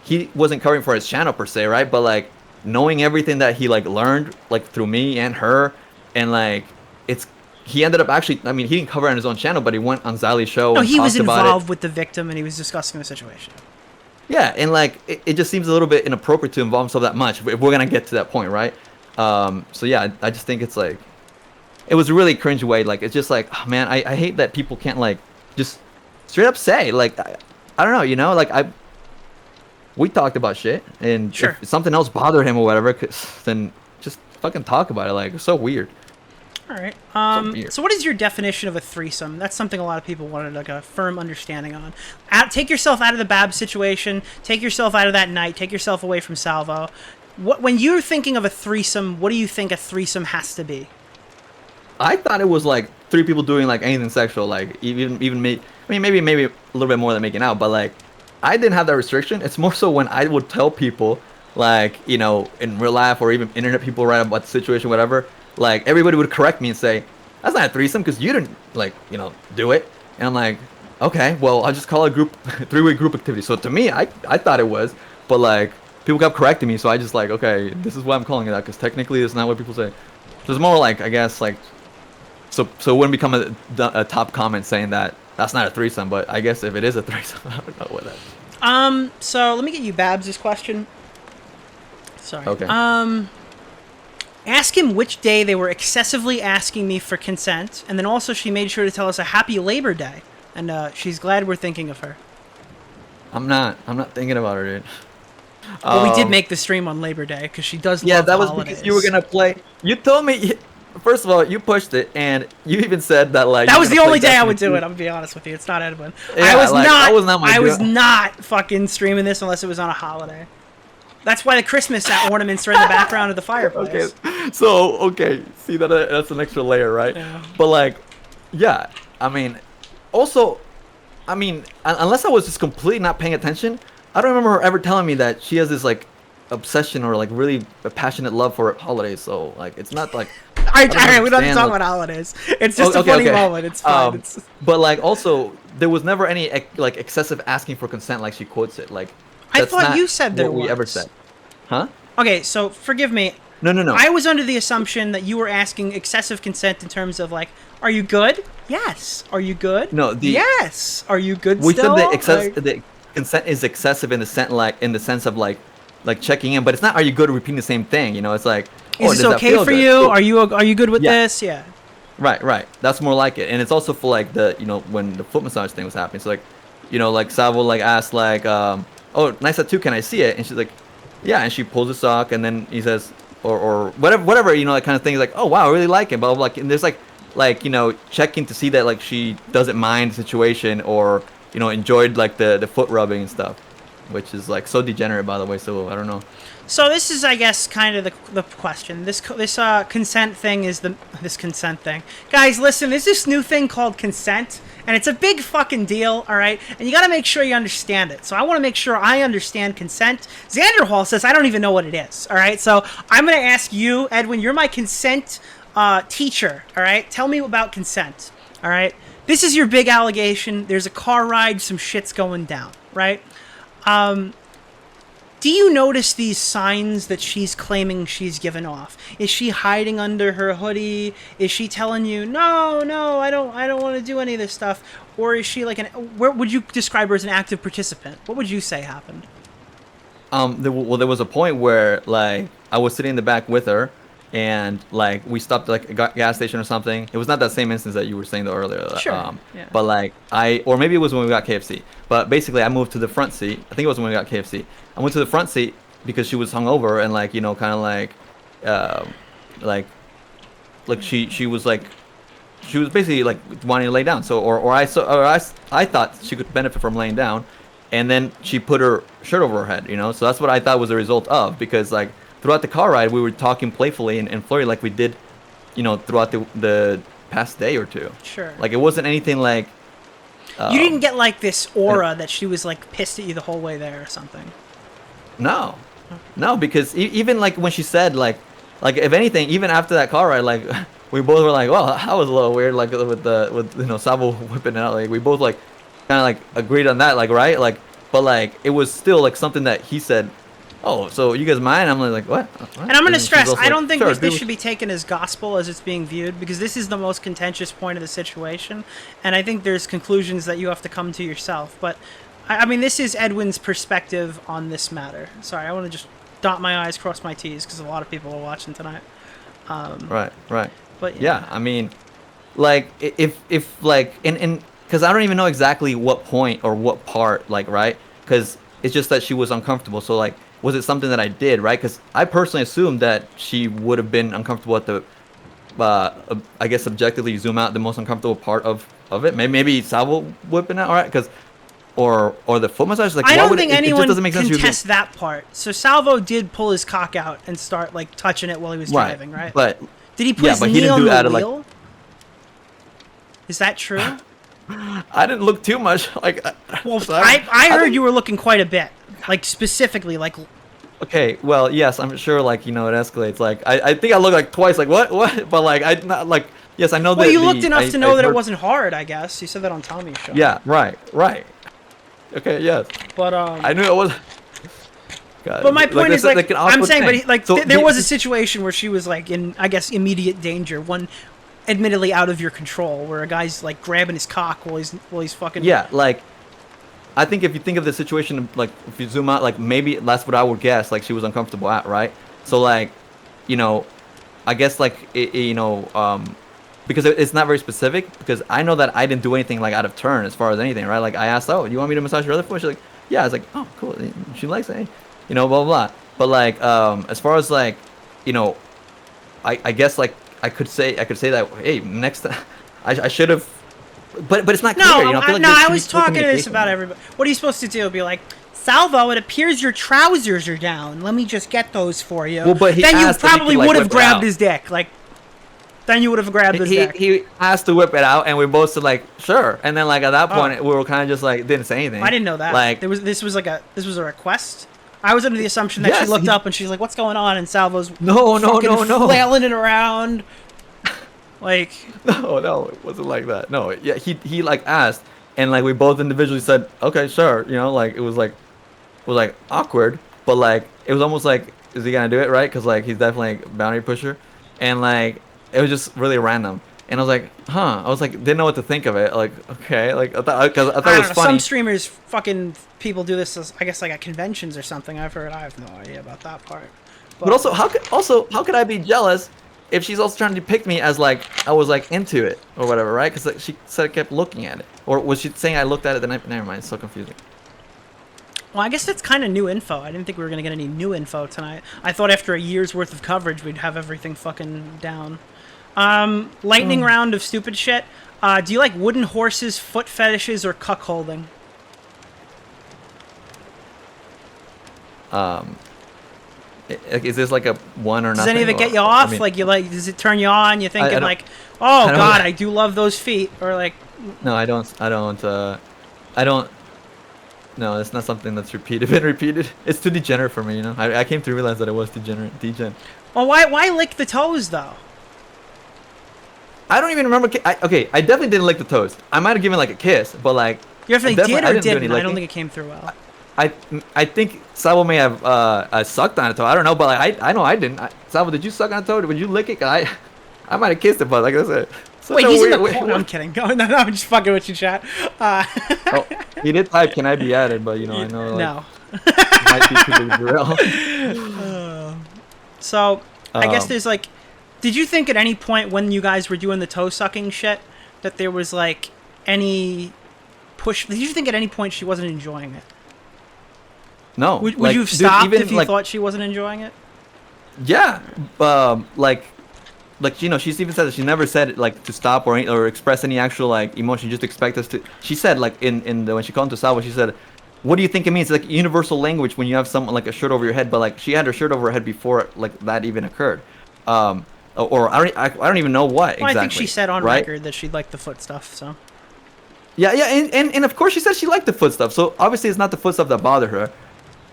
Speaker 15: he wasn't covering for his channel per se, right? But like knowing everything that he like learned like through me and her, and like he ended up actually, I mean, he didn't cover it on his own channel, but he went on Zali's show.
Speaker 23: No,
Speaker 15: and
Speaker 23: he was
Speaker 15: talked about it.
Speaker 23: involved with the victim and he was discussing the situation.
Speaker 15: Yeah, and like it just seems a little bit inappropriate to involve himself that much if we're gonna get to that point, right? So yeah, I just think it's like it was a really cringe way. Like it's just like, oh, man, I hate that people can't like just straight up say like I don't know, you know, like we talked about shit, and
Speaker 23: sure.
Speaker 15: if something else bothered him or whatever, then just fucking talk about it. Like it's so weird.
Speaker 23: All right. So what is your definition of a threesome? That's something a lot of people wanted like a firm understanding on. Take yourself out of the Bab situation. Take yourself out of that night. Take yourself away from Salvo. When you're thinking of a threesome, what do you think a threesome has to be?
Speaker 15: I thought it was like 3 people doing like anything sexual, like even me. I mean, maybe a little bit more than making out, but like I didn't have that restriction. It's more so when I would tell people, like, you know, in real life or even internet people write about the situation, whatever. Like everybody would correct me and say, "That's not a threesome because you didn't like, you know, do it." And I'm like, "Okay, well, I'll just call it a group 3-way group activity." So to me, I thought it was, but like people kept correcting me, so I just like, okay, this is why I'm calling it that because technically it's not what people say. So it's more like, I guess, like so it wouldn't become a top comment saying that that's not a threesome, but I guess if it is a threesome, I don't know what that is.
Speaker 23: So let me get you Babs' question. Sorry.
Speaker 15: Okay.
Speaker 23: Ask him which day they were excessively asking me for consent, and then also she made sure to tell us a happy Labor Day, and she's glad we're thinking of her.
Speaker 15: I'm not thinking about her, dude.
Speaker 23: Well, we did make the stream on Labor Day because she does.
Speaker 15: Yeah,
Speaker 23: love
Speaker 15: that was
Speaker 23: holidays.
Speaker 15: because you were gonna play. You told me. First of all, you pushed it, and you even said that like
Speaker 23: that was the only day I would do it. I'm gonna be honest with you. It's not Edwin.
Speaker 15: Yeah,
Speaker 23: I was
Speaker 15: like,
Speaker 23: not.
Speaker 15: that was not my
Speaker 23: I was
Speaker 15: deal.
Speaker 23: not fucking streaming this unless it was on a holiday. That's why the Christmas ornaments are in the background of the fireplace.
Speaker 15: Okay, so see that's an extra layer, right?
Speaker 23: Yeah.
Speaker 15: But like, yeah, I mean, also, I mean, unless I was just completely not paying attention, I don't remember her ever telling me that she has this like obsession or like really a passionate love for holidays. So like, it's not like.
Speaker 23: All right, we don't have to talk
Speaker 15: like,
Speaker 23: about holidays. It's just a funny moment. It's fine.
Speaker 15: But like, also, there was never any like excessive asking for consent, like she quotes it. Like,
Speaker 23: I thought you said there
Speaker 15: what
Speaker 23: was.
Speaker 15: we ever said, huh?
Speaker 23: Okay, so forgive me.
Speaker 15: No.
Speaker 23: I was under the assumption that you were asking excessive consent in terms of like, are you good? Yes. Are you good?
Speaker 15: No.
Speaker 23: Yes. Are you good?
Speaker 15: We
Speaker 23: still?
Speaker 15: said the consent is excessive in the sense of like checking in, but it's not. Are you good? Repeating the same thing. You know, it's like.
Speaker 23: Is this okay for you? Are you good with this? Yeah.
Speaker 15: Right. That's more like it, and it's also for like the when the foot massage thing was happening. So like, like Salvo like asked like, oh, nice tattoo, can I see it? And she's like, yeah, and she pulls a sock, and then he says, or whatever, that kind of thing. He's like, oh wow, I really like it, blah blah blah. And there's like checking to see that like she doesn't mind the situation or enjoyed like the foot rubbing and stuff, which is like so degenerate, by the way. So I don't know.
Speaker 23: So this is, I guess, kind of the question. This consent thing is this consent thing. Guys, listen, there's this new thing called consent, and it's a big fucking deal, all right? And you got to make sure you understand it. So I want to make sure I understand consent. Xander Hall says I don't even know what it is, all right? So I'm going to ask you, Edwin, you're my consent teacher, all right? Tell me about consent, all right? This is your big allegation. There's a car ride, some shit's going down, right? Do you notice these signs that she's claiming she's given off? Is she hiding under her hoodie? Is she telling you, no, I don't want to do any of this stuff? Or is she like where would you describe her as an active participant? What would you say happened?
Speaker 15: There was a point where like I was sitting in the back with her, and like we stopped at like a gas station or something. It was not that same instance that you were saying though earlier.
Speaker 23: Sure. Yeah.
Speaker 15: But like or maybe it was when we got KFC. But basically, I moved to the front seat. I think it was when we got KFC. I went to the front seat because she was hungover and like kind of like she was like she was basically like wanting to lay down. So I thought she could benefit from laying down, and then she put her shirt over her head. So that's what I thought was a result of, because like throughout the car ride we were talking playfully and flirty like we did, throughout the past day or two.
Speaker 7: Sure.
Speaker 15: Like it wasn't anything like.
Speaker 7: You didn't get like this aura that she was like pissed at you the whole way there or something.
Speaker 15: No, because even like when she said like if anything, even after that car ride, like we both were like, well, that was a little weird, like with Sabo whipping it out, like we both like kind of like agreed on that, like right, like but like it was still like something that he said. Oh, so you guys mind? I'm like, what?
Speaker 7: And I'm going to stress, I don't think
Speaker 15: sure,
Speaker 7: this should be taken as gospel as it's being viewed, because this is the most contentious point of the situation, and I think there's conclusions that you have to come to yourself. But, I mean, this is Edwin's perspective on this matter. Sorry, I want to just dot my I's, cross my T's, because a lot of people are watching tonight.
Speaker 15: Right.
Speaker 7: But
Speaker 15: yeah, I mean, like, if like, and because I don't even know exactly what point or what part, like, right? Because it's just that she was uncomfortable, so, like, was it something that I did, right? Because I personally assumed that she would have been uncomfortable at the, I guess objectively zoom out the most uncomfortable part of it. Maybe Salvo whipping out, all right? Because, or the foot massage. Like,
Speaker 7: I don't think anyone
Speaker 15: doesn't make sense.
Speaker 7: contests that part. So Salvo did pull his cock out and start like touching it while he was driving, right?
Speaker 15: But
Speaker 7: did he put his knee on the wheel?
Speaker 15: Like,
Speaker 7: is that true?
Speaker 15: I didn't look too much. Like,
Speaker 7: well, I heard you were looking quite a bit. Like specifically, like.
Speaker 15: Okay, well, yes, I'm sure. Like, you know, it escalates. Like, I think I looked like twice. Like, what? But like, I not like. Yes, I know that.
Speaker 7: Well, you looked enough to know that it wasn't hard. I guess you said that on Tommy's show.
Speaker 15: Yeah. Right. Okay. Yes.
Speaker 7: But
Speaker 15: I knew it was. God,
Speaker 7: but my point is like I'm saying,
Speaker 15: thing.
Speaker 7: but like
Speaker 15: so
Speaker 7: there was a situation where she was like in, I guess, immediate danger. One, admittedly out of your control, where a guy's like grabbing his cock while he's fucking.
Speaker 15: Yeah, like. I think if you think of the situation, like if you zoom out, like maybe that's what I would guess. Like she was uncomfortable at, right? So like, you know, I guess like you know, because it's not very specific. Because I know that I didn't do anything like out of turn as far as anything, right? Like I asked, oh, you want me to massage your other foot? She's like, yeah. I was like, oh, cool. She likes it, you know, blah blah blah. But like, as far as like, you know, I guess like I could say that, hey, next time I should have. But it's not clear.
Speaker 7: No,
Speaker 15: you know? I feel like
Speaker 7: I was talking to this about everybody. What are you supposed to do? Be like, Salvo, it appears your trousers are down. Let me just get those for you.
Speaker 15: Well, but
Speaker 7: then you probably would have grabbed his dick. Like, then you would have grabbed his dick.
Speaker 15: He asked to whip it out, and we both said like, sure. And then like at that point, we were kind of just like didn't say anything.
Speaker 7: I didn't know that.
Speaker 15: Like
Speaker 7: this was a request. I was under the assumption that she looked up and she's like, "What's going on?" And Salvo's
Speaker 15: no,
Speaker 7: flailing it around. Like
Speaker 15: no, it wasn't like that. No, yeah, he like asked, and like we both individually said, okay, sure, you know, like it was like awkward, but like it was almost like, is he gonna do it, right? Because like he's definitely a boundary pusher, and like it was just really random, and I was like, I was like didn't know what to think of it, like okay, like I thought it was funny.
Speaker 7: Some streamers, fucking people do this, I guess like at conventions or something. I've heard. I have no idea about that part.
Speaker 15: But also, how could I be jealous? If she's also trying to depict me as like I was like into it or whatever, right? Because like, she said I kept looking at it, or was she saying I looked at it? Then never mind. It's so confusing.
Speaker 7: Well, I guess that's kind of new info. I didn't think we were gonna get any new info tonight. I thought after a year's worth of coverage, we'd have everything fucking down. Lightning round of stupid shit. Do you like wooden horses, foot fetishes, or cuckolding?
Speaker 15: Is this like a one or nothing?
Speaker 7: Does any of it get you off? I mean, like you like? Does it turn you on? You thinking like, oh god, I do love those feet, or like?
Speaker 15: No, I don't. No, it's not something that's repeated. It's too degenerate for me, you know. I came to realize that it was degenerate.
Speaker 7: Well, why lick the toes though?
Speaker 15: I don't even remember. Okay, I definitely didn't lick the toes. I might have given like a kiss, but like.
Speaker 7: You definitely did or didn't? I don't think it came through well.
Speaker 15: I think Sabo may have sucked on a toe. I don't know, but like, I know I didn't. Sabo, did you suck on a toe? Would you lick it? Cause I might have kissed it, but like I said.
Speaker 7: Wait, he's in the corner. I'm kidding. No, I'm just fucking with you, chat.
Speaker 15: Oh, he did type, "Can I be added?" But you know, I know. Like,
Speaker 7: no.
Speaker 15: Might be too big a drill.
Speaker 7: So I guess there's like, did you think at any point when you guys were doing the toe sucking shit that there was like any push? Did you think at any point she wasn't enjoying it?
Speaker 15: No.
Speaker 7: Would you have stopped if you thought she wasn't enjoying it?
Speaker 15: Yeah, like you know, she's even said that she never said like to stop or express any actual like emotion. Just expect us to. She said like in the when she called to Salvo, she said, "What do you think it means?" It's like universal language when you have someone like a shirt over your head, but like she had her shirt over her head before like that even occurred. or I don't even know what exactly.
Speaker 7: Well, I think she said on
Speaker 15: right?
Speaker 7: record that she liked the foot stuff. So.
Speaker 15: Yeah, and of course she said she liked the foot stuff. So obviously it's not the foot stuff that bothered her,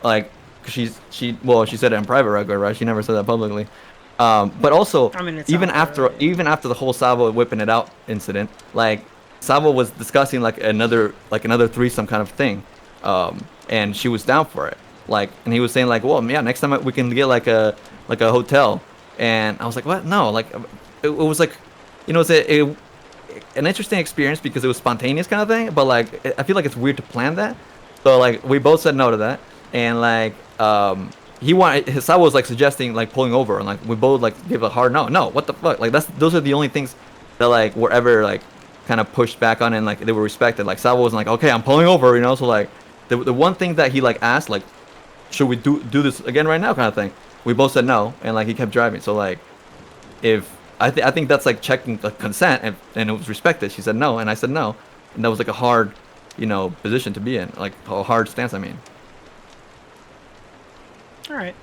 Speaker 15: like she said it in private record, right? She never said that publicly. But also,
Speaker 7: I mean,
Speaker 15: even after the whole Salvo whipping it out incident, like Salvo was discussing like another threesome kind of thing, and she was down for it. Like, and he was saying like, well, yeah, next time we can get like a hotel. And I was like, what? No, like it was like, you know, it's an interesting experience because it was spontaneous kind of thing. But like, I feel like it's weird to plan that. So like, we both said no to that, and like Salvo was like suggesting like pulling over, and like we both like gave a hard no. What the fuck? Like those are the only things that like were ever like kind of pushed back on, and like they were respected. Like Salvo was like, okay, I'm pulling over, you know. So like the one thing that he like asked, like, should we do this again right now, kind of thing. We both said no, and like he kept driving. So like, if I think that's like checking the consent, and it was respected. She said no, and I said no, and that was like a hard, you know, position to be in, like a hard stance. I mean.
Speaker 7: All right.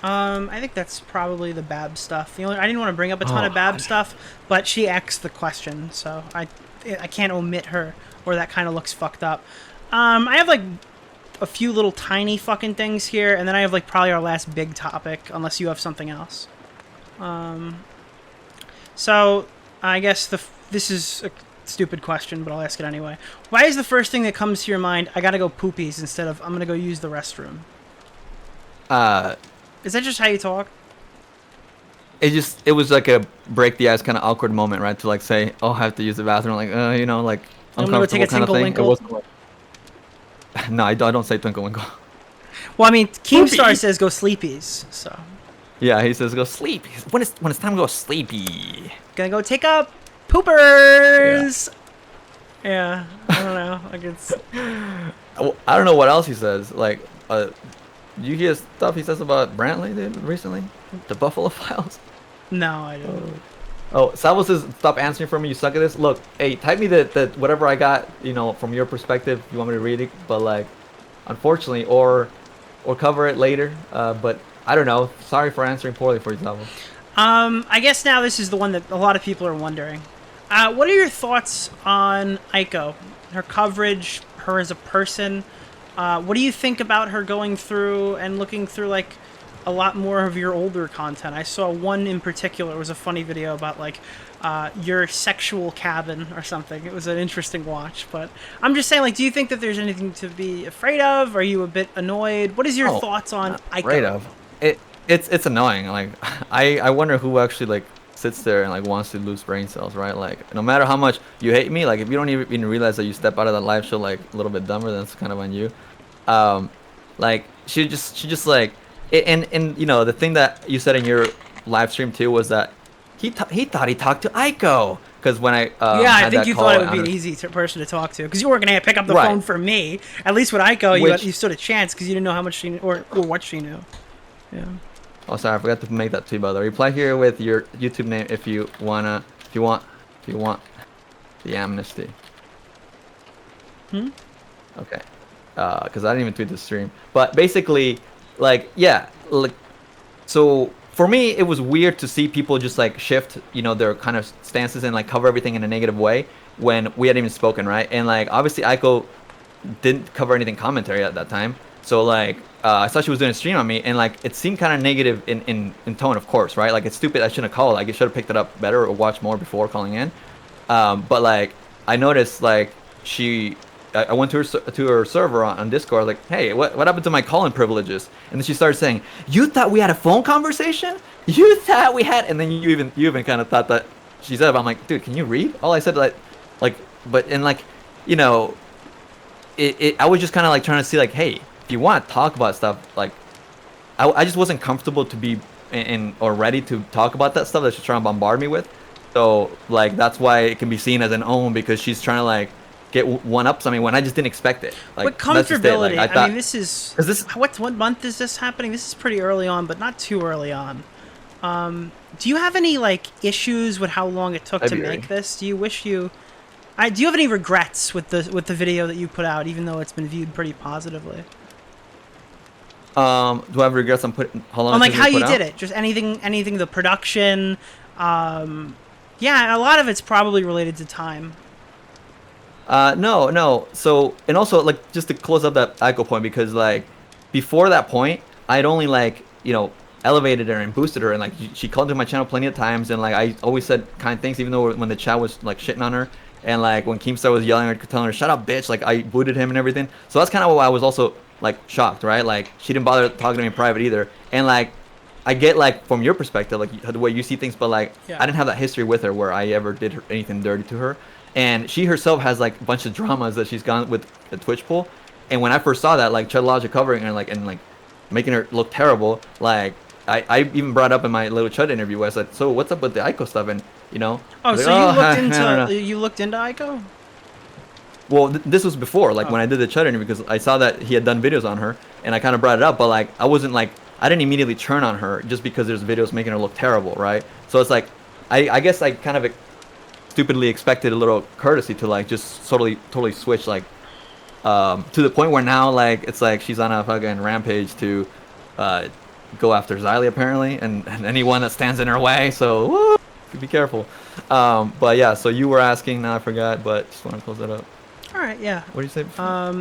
Speaker 7: I think that's probably the Bab stuff. I didn't want to bring up a ton of Bab stuff, but she asked the question, so I can't omit her, or that kind of looks fucked up. I have like a few little tiny fucking things here, and then I have like probably our last big topic, unless you have something else. So I guess this is a stupid question, but I'll ask it anyway. Why is the first thing that comes to your mind, I gotta go poopies, instead of I'm gonna go use the restroom? Is that just how you talk?
Speaker 15: It was like a break the ice kind of awkward moment, right? To like say, oh, I have to use the bathroom, like, you know, like uncomfortable kind of thing. It wasn't like, no, I don't say twinkle winkle.
Speaker 7: Well, I mean, Keemstar says go sleepies, so.
Speaker 15: Yeah, he says go sleep. When it's time to go sleepy.
Speaker 7: Gonna go take up poopers. Yeah, I don't know. Like it's.
Speaker 15: I don't know what else he says. Like, you hear stuff he says about Brantley recently? The Buffalo Files?
Speaker 7: No, I don't.
Speaker 15: Oh, Salvo says, stop answering for me, you suck at this. Look, hey, type me the whatever I got, you know, from your perspective, if you want me to read it. But, like, unfortunately, or cover it later. But, I don't know. Sorry for answering poorly for you, Salvo.
Speaker 7: I guess now this is the one that a lot of people are wondering. What are your thoughts on Aiko? Her coverage, her as a person? What do you think about her going through and looking through, like, a lot more of your older content? I saw one in particular. It was a funny video about, like, your sexual cabin or something. It was an interesting watch. But I'm just saying, like, do you think that there's anything to be afraid of? Are you a bit annoyed? What is your thoughts on Aiko?
Speaker 15: Afraid of? It's annoying. Like, I wonder who actually, like, sits there and, like, wants to lose brain cells, right? Like, no matter how much you hate me, like, if you don't even realize that you step out of that live show, like, a little bit dumber, then it's kind of on you. Like, she just like, and you know, the thing that you said in your live stream too was that he thought he talked to Aiko, because when I
Speaker 7: I think you thought it would be an easy person to talk to, because you weren't gonna pick up the phone for me. At least with Aiko, you stood a chance because you didn't know how much she knew, or what she knew. Yeah. Oh, sorry, I forgot to make that to you, by the way. Reply here with your YouTube name if you want the amnesty. Okay. Because I didn't even tweet the stream. But basically, like, yeah, like, so for me, it was weird to see people just like shift, you know, their kind of stances and like cover everything in a negative way when we hadn't even spoken, right? And like, obviously, Aiko didn't cover anything commentary at that time. So like, I thought she was doing a stream on me, and like, it seemed kind of negative in tone, of course, right? Like, it's stupid. I shouldn't have called. Like, I should have picked it up better or watched more before calling in. But like, I noticed like I went to her server on Discord, like, hey, what happened to my calling privileges? And then she started saying, you thought we had a phone conversation? You thought we had, and then you even kind of thought that she said, I'm like, dude, can you read? All I said, like, you know, I was just kind of like trying to see, like, hey, if you want to talk about stuff, like, I just wasn't comfortable to be or ready to talk about that stuff that she's trying to bombard me with. So like, that's why it can be seen as an own, because she's trying to like get one up something when I just didn't expect it. Like, but comfortability.
Speaker 15: Like,
Speaker 7: I mean, this is what month is this happening? This is pretty early on, but not too early on. Do you have any like issues with how long it took to make this? Do you wish you? Do you have any regrets with the video that you put out, even though it's been viewed pretty positively?
Speaker 15: Do I have regrets on putting? How long?
Speaker 7: On like how you did it, just anything, the production. Yeah, a lot of it's probably related to time.
Speaker 15: No. So, and also, like, just to close up that Aiko point, because, like, before that point, I'd only, like, you know, elevated her and boosted her, and, like, she called to my channel plenty of times, and, like, I always said kind things, even though when the chat was, like, shitting on her, and, like, when Keemstar was yelling at her, telling her, shut up, bitch, like, I booted him and everything. So that's kind of why I was also, like, shocked, right? Like, she didn't bother talking to me in private either. And, like, I get, like, from your perspective, like, the way you see things, but, like, I didn't have that history with her where I ever did anything dirty to her. And she herself has, like, a bunch of dramas that she's gone with the Twitch pool. And when I first saw that, like, Chud Logic covering her, and making her look terrible, like, I even brought up in my little Chud interview where I said, so what's up with the Aiko stuff? And, you know.
Speaker 7: Oh,
Speaker 15: like,
Speaker 7: so you looked into Aiko?
Speaker 15: Well, this was before, like, when I did the Chud interview, because I saw that he had done videos on her, and I kind of brought it up, but, like, I wasn't, like, I didn't immediately turn on her just because there's videos making her look terrible, right? So it's like, I guess I kind of stupidly expected a little courtesy to, like, just totally switch, like, to the point where now, like, it's like she's on a fucking rampage to go after Xylee, apparently, and anyone that stands in her way, so woo, be careful. But yeah, so you were asking, now I forgot, but just want to close that up.
Speaker 7: All right, yeah.
Speaker 15: What do you say?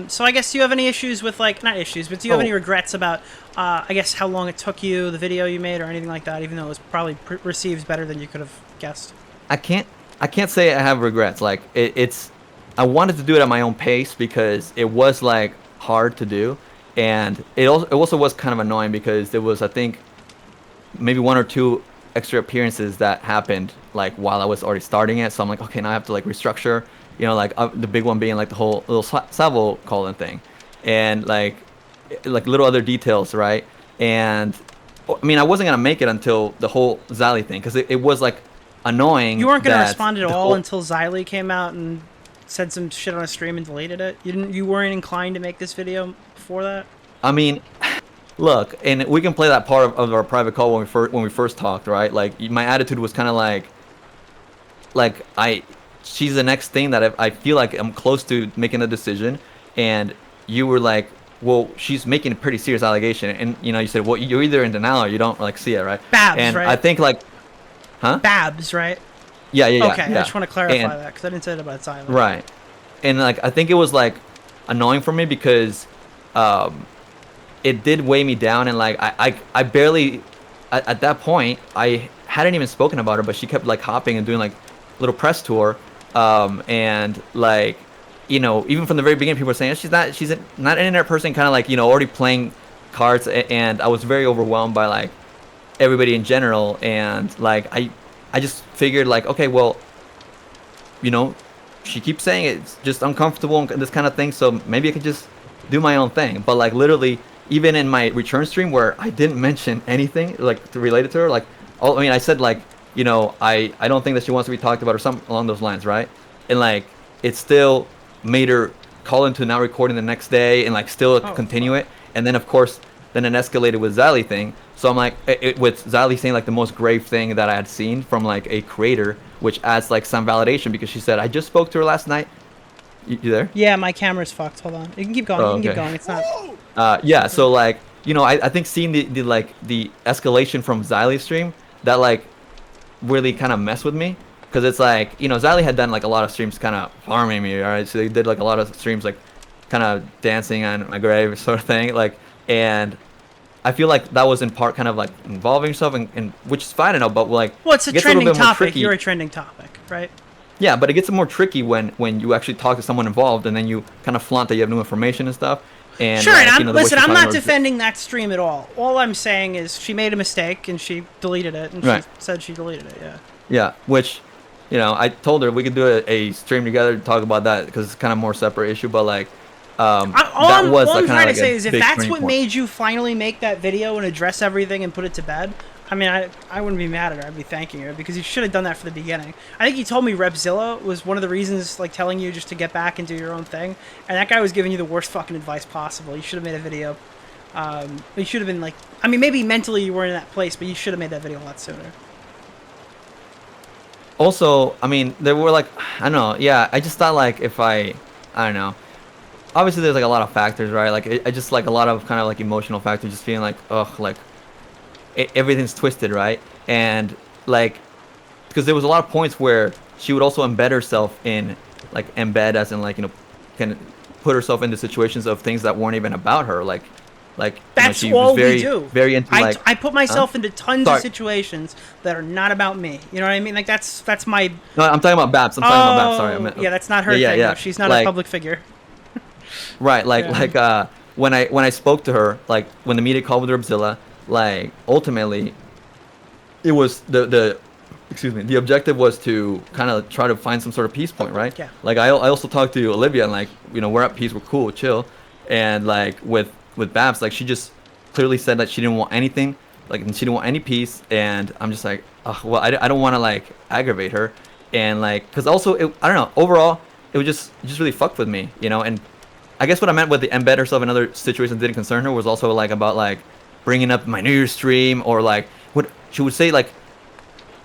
Speaker 7: So I guess, do you have any issues with, like, not issues, but do you have any regrets about, I guess, how long it took you, the video you made, or anything like that, even though it was probably received better than you could have guessed?
Speaker 15: I can't say I have regrets. Like, I wanted to do it at my own pace because it was, like, hard to do, and it also was kind of annoying because there was, I think, maybe 1 or 2 extra appearances that happened, like, while I was already starting it. So I'm like, okay, now I have to, like, restructure. You know, like, the big one being, like, the whole little Salvo call-in thing. And, like little other details, right? And, I mean, I wasn't going to make it until the whole Xylee thing, because it was, like, annoying.
Speaker 7: You weren't going to respond at all until Xylee came out and said some shit on a stream and deleted it? You weren't inclined to make this video before that?
Speaker 15: I mean, look, and we can play that part of our private call when we first talked, right? Like, my attitude was kind of like, she's the next thing that I feel like I'm close to making a decision, and you were like, well, she's making a pretty serious allegation, and, you know, you said, well, you're either in denial or you don't, like, see it, right?
Speaker 7: Babs,
Speaker 15: and
Speaker 7: right?
Speaker 15: I think, like, huh?
Speaker 7: Babs, right?
Speaker 15: Yeah.
Speaker 7: Okay, I just want to clarify that, because I didn't say it about Xylee.
Speaker 15: Right. And, like, I think it was, like, annoying for me because it did weigh me down, and, like, I barely, at that point, I hadn't even spoken about her, but she kept, like, hopping and doing, like, little press tour. And, like, you know, even from the very beginning, people were saying she's not an internet person, kind of, like, you know, already playing cards, and I was very overwhelmed by, like, everybody in general, and, like, I just figured, like, okay, well, you know, she keeps saying it's just uncomfortable and this kind of thing, so maybe I could just do my own thing. But, like, literally, even in my return stream where I didn't mention anything, like, related to her, like, I mean, I said, like, you know, I don't think that she wants to be talked about or something along those lines, right? And, like, it still made her call into not recording the next day and, like, still continue it. And then, of course, then it escalated with Xylee thing. So I'm like, with Xylee saying, like, the most grave thing that I had seen from, like, a creator, which adds, like, some validation, because she said, I just spoke to her last night. You there?
Speaker 7: Yeah, my camera's fucked. Hold on. You can keep going.
Speaker 15: Oh,
Speaker 7: you can
Speaker 15: okay.
Speaker 7: keep going. It's not...
Speaker 15: Yeah, so, like, you know, I think seeing the escalation from Xylee's stream, that, like, really kind of messed with me, because it's like, you know, Xylee had done, like, a lot of streams kind of farming me, alright? So they did, like, a lot of streams, like, kind of dancing on my grave sort of thing, like, and I feel like that was in part kind of, like, involving yourself, and which is fine enough, but, like,
Speaker 7: well, it's a trending topic. You're a trending topic, right?
Speaker 15: Yeah, but it gets more tricky when you actually talk to someone involved, and then you kind of flaunt that you have new information and stuff. And,
Speaker 7: sure,
Speaker 15: like,
Speaker 7: and
Speaker 15: you know,
Speaker 7: listen, I'm not defending that stream at all. All I'm saying is she made a mistake and she deleted it, and she said she deleted it. Yeah.
Speaker 15: Yeah, which, you know, I told her we could do a stream together to talk about that, because it's kind of more separate issue. But, like, all
Speaker 7: I'm trying to say is, if that's what made you finally make that video and address everything and put it to bed, I mean, I wouldn't be mad at her. I'd be thanking her, because you should have done that from the beginning. I think you told me Repzilla was one of the reasons, like, telling you just to get back and do your own thing. And that guy was giving you the worst fucking advice possible. You should have made a video. You should have been, like, I mean, maybe mentally you weren't in that place, but you should have made that video a lot sooner.
Speaker 15: Also, I mean, there were, like, I don't know, yeah, I just thought, like, if I don't know. Obviously, there's, like, a lot of factors, right? Like, I just, like, a lot of kind of, like, emotional factors, just feeling like, ugh, like, everything's twisted, right? And, like, because there was a lot of points where she would also embed herself in, like, embed as in, like, you know, can put herself into situations of things that weren't even about her, like
Speaker 7: that's
Speaker 15: you know, she
Speaker 7: all
Speaker 15: was very,
Speaker 7: we do.
Speaker 15: very into, like,
Speaker 7: I put myself into tons
Speaker 15: Sorry.
Speaker 7: of situations that are not about me. You know what I mean? Like that's my.
Speaker 15: No, I'm talking about Babs. I'm talking about Babs. Sorry, I meant,
Speaker 7: yeah, that's not her thing. No, she's not
Speaker 15: like,
Speaker 7: a public figure.
Speaker 15: Right, when I spoke to her, like when the media called with Rubzilla, like ultimately, it was the objective was to kind of try to find some sort of peace point, right?
Speaker 7: Yeah.
Speaker 15: Like I also talked to Olivia, and like, you know, we're at peace, we're cool, chill, and like with Babs, like she just clearly said that she didn't want anything, like, and she didn't want any peace, and I'm just like, well, I don't want to like aggravate her, and like, cause also I don't know, overall it was just really fucked with me, you know, and I guess what I meant with the embed herself in other situations didn't concern her was also like about like bringing up my New Year's stream, or like what she would say, like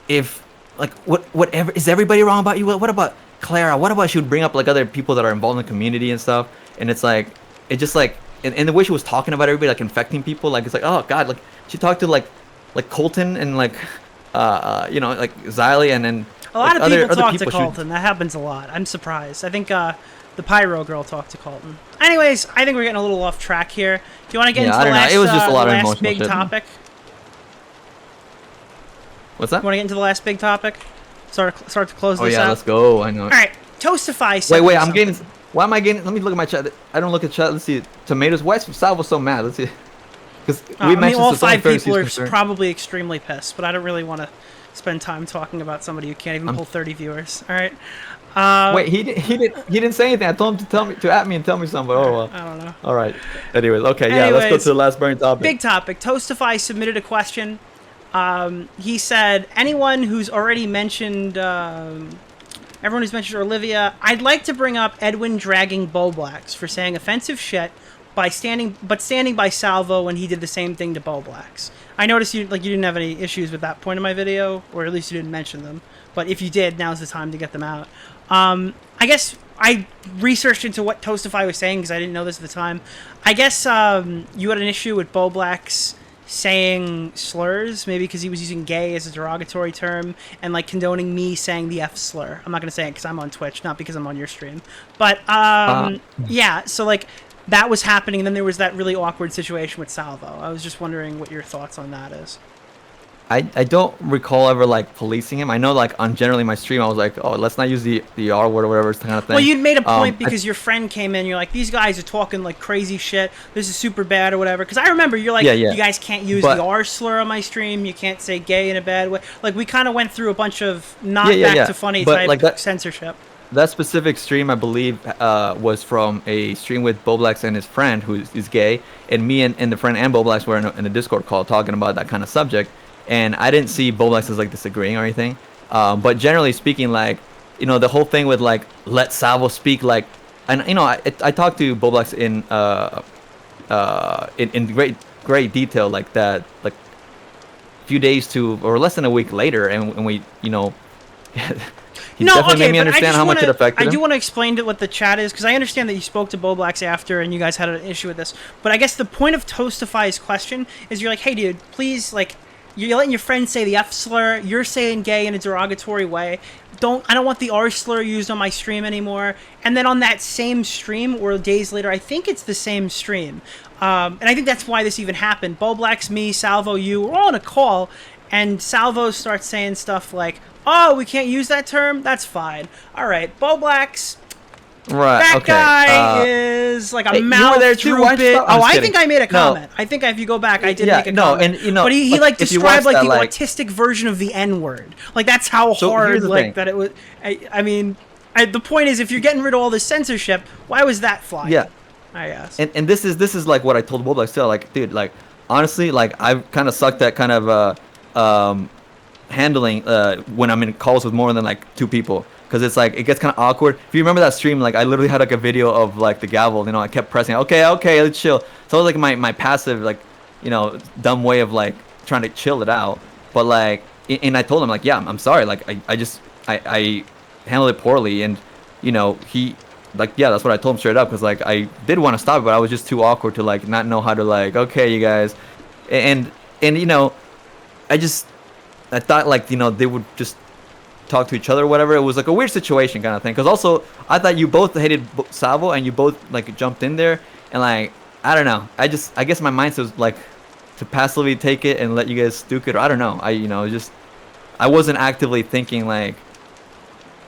Speaker 15: if like whatever, is everybody wrong about you? What about Clara? What about she would bring up like other people that are involved in the community and stuff, and it's like it just like and the way she was talking about everybody, like infecting people, like it's like, oh god, like she talked to like Colton and like you know, like Xylee, and then
Speaker 7: A lot
Speaker 15: like,
Speaker 7: of people
Speaker 15: other
Speaker 7: talk
Speaker 15: people
Speaker 7: to Colton. That happens a lot. I'm surprised. I think the Pyro girl talked to Colton. Anyways, I think we're getting a little off track here. Do you want to get into the last,
Speaker 15: It was just a lot of
Speaker 7: last
Speaker 15: emotional
Speaker 7: big
Speaker 15: shit.
Speaker 7: topic?
Speaker 15: What's that?
Speaker 7: You want to get into the last big topic? Start to close
Speaker 15: Oh
Speaker 7: this
Speaker 15: yeah,
Speaker 7: out?
Speaker 15: let's go. I know.
Speaker 7: All right, Toastify said
Speaker 15: Wait, I'm
Speaker 7: something.
Speaker 15: getting. Why am I getting? Let me look at my chat. I don't look at chat. Let's see. Tomatoes. Why is Salvo so mad? Let's see. Because
Speaker 7: I mean, all 5 people are probably extremely pissed, but I don't really want to spend time talking about somebody who can't even pull 30 viewers. All right.
Speaker 15: Wait, he didn't say anything. I told him to at me and tell me something. Oh well.
Speaker 7: I don't know.
Speaker 15: All right. Anyways, okay, yeah. Let's go to the last burning topic.
Speaker 7: Big topic. Toastify submitted a question. He said, anyone who's already mentioned, everyone who's mentioned Olivia, I'd like to bring up Edwin dragging Boblax for saying offensive shit by standing by Salvo when he did the same thing to Boblax. I noticed you didn't have any issues with that point in my video, or at least you didn't mention them. But if you did, now's the time to get them out. I guess I researched into what Toastify was saying because I didn't know this at the time. I guess you had an issue with Boblax saying slurs, maybe because he was using gay as a derogatory term and like condoning me saying the F slur. I'm not going to say it because I'm on Twitch, not because I'm on your stream. But yeah, so like that was happening, and then there was that really awkward situation with Salvo. I was just wondering what your thoughts on that is.
Speaker 15: I don't recall ever like policing him. I know like on generally my stream I was like, oh, let's not use the R word or whatever kind of thing.
Speaker 7: Well, you'd made a point because your friend came in. You're like, these guys are talking like crazy shit. This is super bad or whatever. Because I remember you're like, you guys can't use the R slur on my stream. You can't say gay in a bad way. Like we kind of went through a bunch of not back to funny type like censorship.
Speaker 15: That specific stream, I believe, was from a stream with Boblax and his friend who is gay, and me and the friend and Boblax were in a Discord call talking about that kind of subject. And I didn't see Boblax as like disagreeing or anything, but generally speaking, like, you know, the whole thing with like let Salvo speak, like, and you know, I talked to Boblax in great detail, like that, like a few days to or less than a week later, and we, you know, he definitely made me understand how much it affected him.
Speaker 7: I do want to explain what the chat is, because I understand that you spoke to Boblax after and you guys had an issue with this, but I guess the point of Toastify's question is you're like, hey dude, please, like, you're letting your friend say the F slur. You're saying gay in a derogatory way. I don't want the R slur used on my stream anymore. And then on that same stream, or days later, I think it's the same stream. And I think that's why this even happened. Boblax, me, Salvo, you, we're all on a call, and Salvo starts saying stuff like, "Oh, we can't use that term. That's fine. All right, Boblax."
Speaker 15: Right.
Speaker 7: That guy is like a mouth drooping. Oh, I think I made a comment. I think if you go back, I did make a comment.
Speaker 15: And you know,
Speaker 7: but he like described like the
Speaker 15: like,
Speaker 7: autistic version of the N word. Like that's how hard like that it was. I mean, the point is, if you're getting rid of all this censorship, why was that flying?
Speaker 15: Yeah.
Speaker 7: I guess.
Speaker 15: And this is like what I told Boblax still, like, dude, like honestly, like I've kind of sucked at kind of handling when I'm in calls with more than like 2 people. Because it's like, it gets kind of awkward. If you remember that stream, like, I literally had, like, a video of, like, the gavel, you know, I kept pressing, okay, let's chill. So it was, like, my passive, like, you know, dumb way of, like, trying to chill it out. But, like, and I told him, like, yeah, I'm sorry. Like, I handled it poorly. And, you know, he, like, yeah, that's what I told him straight up. Because, like, I did want to stop it, but I was just too awkward to, like, not know how to, like, okay, you guys. And you know, I thought, like, you know, they would just talk to each other or whatever. It was like a weird situation kind of thing. Because also, I thought you both hated Salvo and you both like jumped in there. And like, I don't know. I guess my mindset was like to passively take it and let you guys duke it. Or I don't know. I wasn't actively thinking like,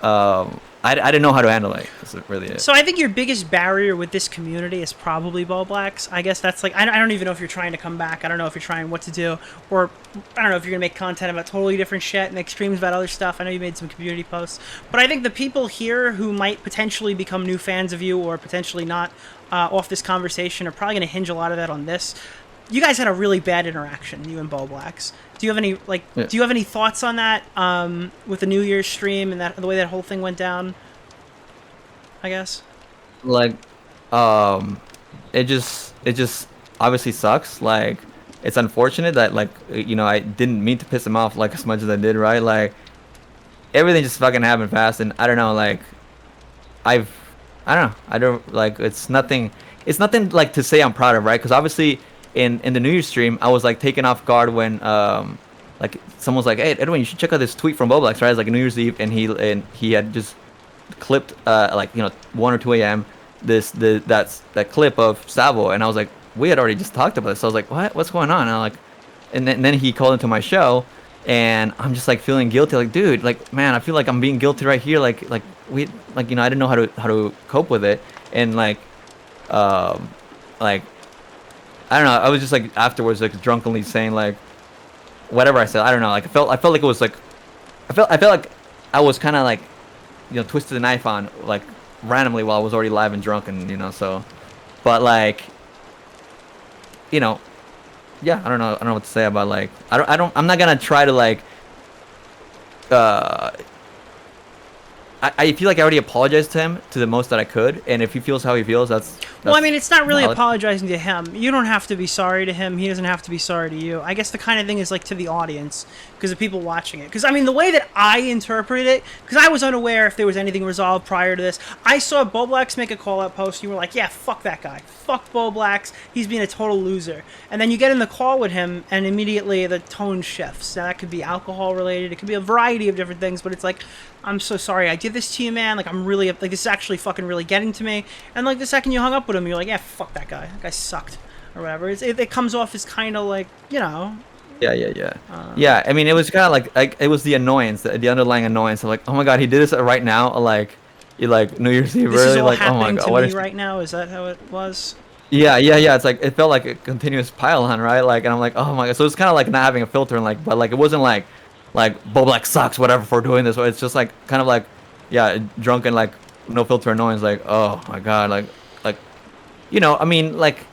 Speaker 15: I didn't know how to handle it. That's really it.
Speaker 7: So I think your biggest barrier with this community is probably Ball Blacks. I guess that's like, I don't even know if you're trying to come back. I don't know if you're trying what to do. Or I don't know if you're going to make content about totally different shit, make streams about other stuff. I know you made some community posts. But I think the people here who might potentially become new fans of you or potentially not off this conversation are probably going to hinge a lot of that on this. You guys had a really bad interaction, you and Ball Blacks. Do you have any Do you have any thoughts on that with the New Year's stream and the way that whole thing went down? I guess.
Speaker 15: Like, it just obviously sucks. Like, it's unfortunate that like I didn't mean to piss him off like as much as I did, right? Like, everything just fucking happened fast, and I don't know. Like, I don't like. It's nothing like to say I'm proud of, right? Because obviously. In the New Year's stream, I was like taken off guard when like someone was like, "Hey, Edwin, you should check out this tweet from Boblax," right? It's like New Year's Eve, and he had just clipped 1 or 2 a.m. that clip of Salvo, and I was like, we had already just talked about this. So I was like, what's going on? And then he called into my show, and I'm just like feeling guilty, like, dude, like, man, I feel like I'm being guilty right here, like I didn't know how to cope with it, and like I don't know. I was just like afterwards, like drunkenly saying like, whatever I said. I don't know. Like I felt like it was like, I felt like I was kind of like, twisted the knife on like randomly while I was already live and drunk, and so, but like, yeah, I don't know what to say about like, I'm not gonna try to like, I feel like I already apologized to him to the most that I could, and if he feels how he feels, that's
Speaker 7: well, I mean, it's not really
Speaker 15: valid.
Speaker 7: apologizing to him. You don't have to be sorry to him. He doesn't have to be sorry to you. I guess the kind of thing is like to the audience, because of people watching it. Because, I mean, the way that I interpreted it, because I was unaware if there was anything resolved prior to this, I saw Boblax make a call-out post, and you were like, yeah, fuck that guy. Fuck Boblax. He's being a total loser. And then you get in the call with him, and immediately the tone shifts. Now, that could be alcohol-related. It could be a variety of different things, but it's like, I'm so sorry I did this to you, man. Like, I'm really, like, this is actually fucking really getting to me. And, like, the second you hung up with him, you're like, yeah, fuck that guy. That guy sucked. Or whatever. It comes off as kind of like,
Speaker 15: Yeah. Yeah, I mean, it was kind of like, it was the annoyance, the underlying annoyance of like, oh my god, he did this right now. Like, New Year's Eve,
Speaker 7: this
Speaker 15: really?
Speaker 7: Is all
Speaker 15: like,
Speaker 7: happening
Speaker 15: oh my god.
Speaker 7: To
Speaker 15: what
Speaker 7: me
Speaker 15: is
Speaker 7: right now? Is that how it was?
Speaker 15: Yeah. It's like, it felt like a continuous pile on, right? Like, and I'm like, oh my god. So it's kind of like not having a filter, and like, but like, it wasn't like Boblax sucks, whatever, for doing this. It's just like, kind of like, yeah, drunken, like, no filter annoyance, like, oh my god, like, I mean, like,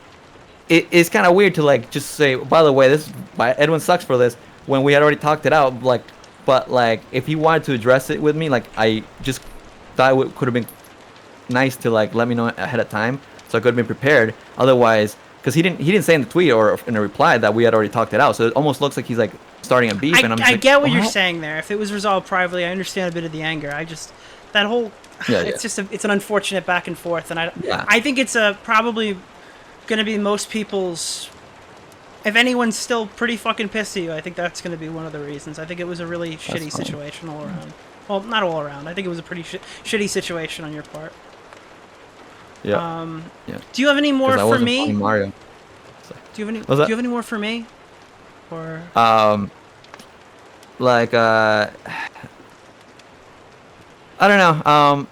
Speaker 15: it's kind of weird to like just say, by the way, Edwin sucks for this, when we had already talked it out, like, but like, if he wanted to address it with me, like, I just thought it could have been nice to like let me know ahead of time, so I could have been prepared. Otherwise, because he didn't say in the tweet or in a reply that we had already talked it out, so it almost looks like he's like starting a beef. And I'm just
Speaker 7: I
Speaker 15: like,
Speaker 7: get what you're saying there. If it was resolved privately, I understand a bit of the anger. That whole, it's an unfortunate back and forth, and I think it's probably going to be most people's. If anyone's still pretty fucking pissed at you, I think that's going to be one of the reasons. I think it was a really shitty situation all around. Well, not all around. I think it was a pretty shitty situation on your part.
Speaker 15: Yeah.
Speaker 7: Do you have any more for me?
Speaker 15: Mario.
Speaker 7: Do you have any more for me? Or
Speaker 15: like I don't know.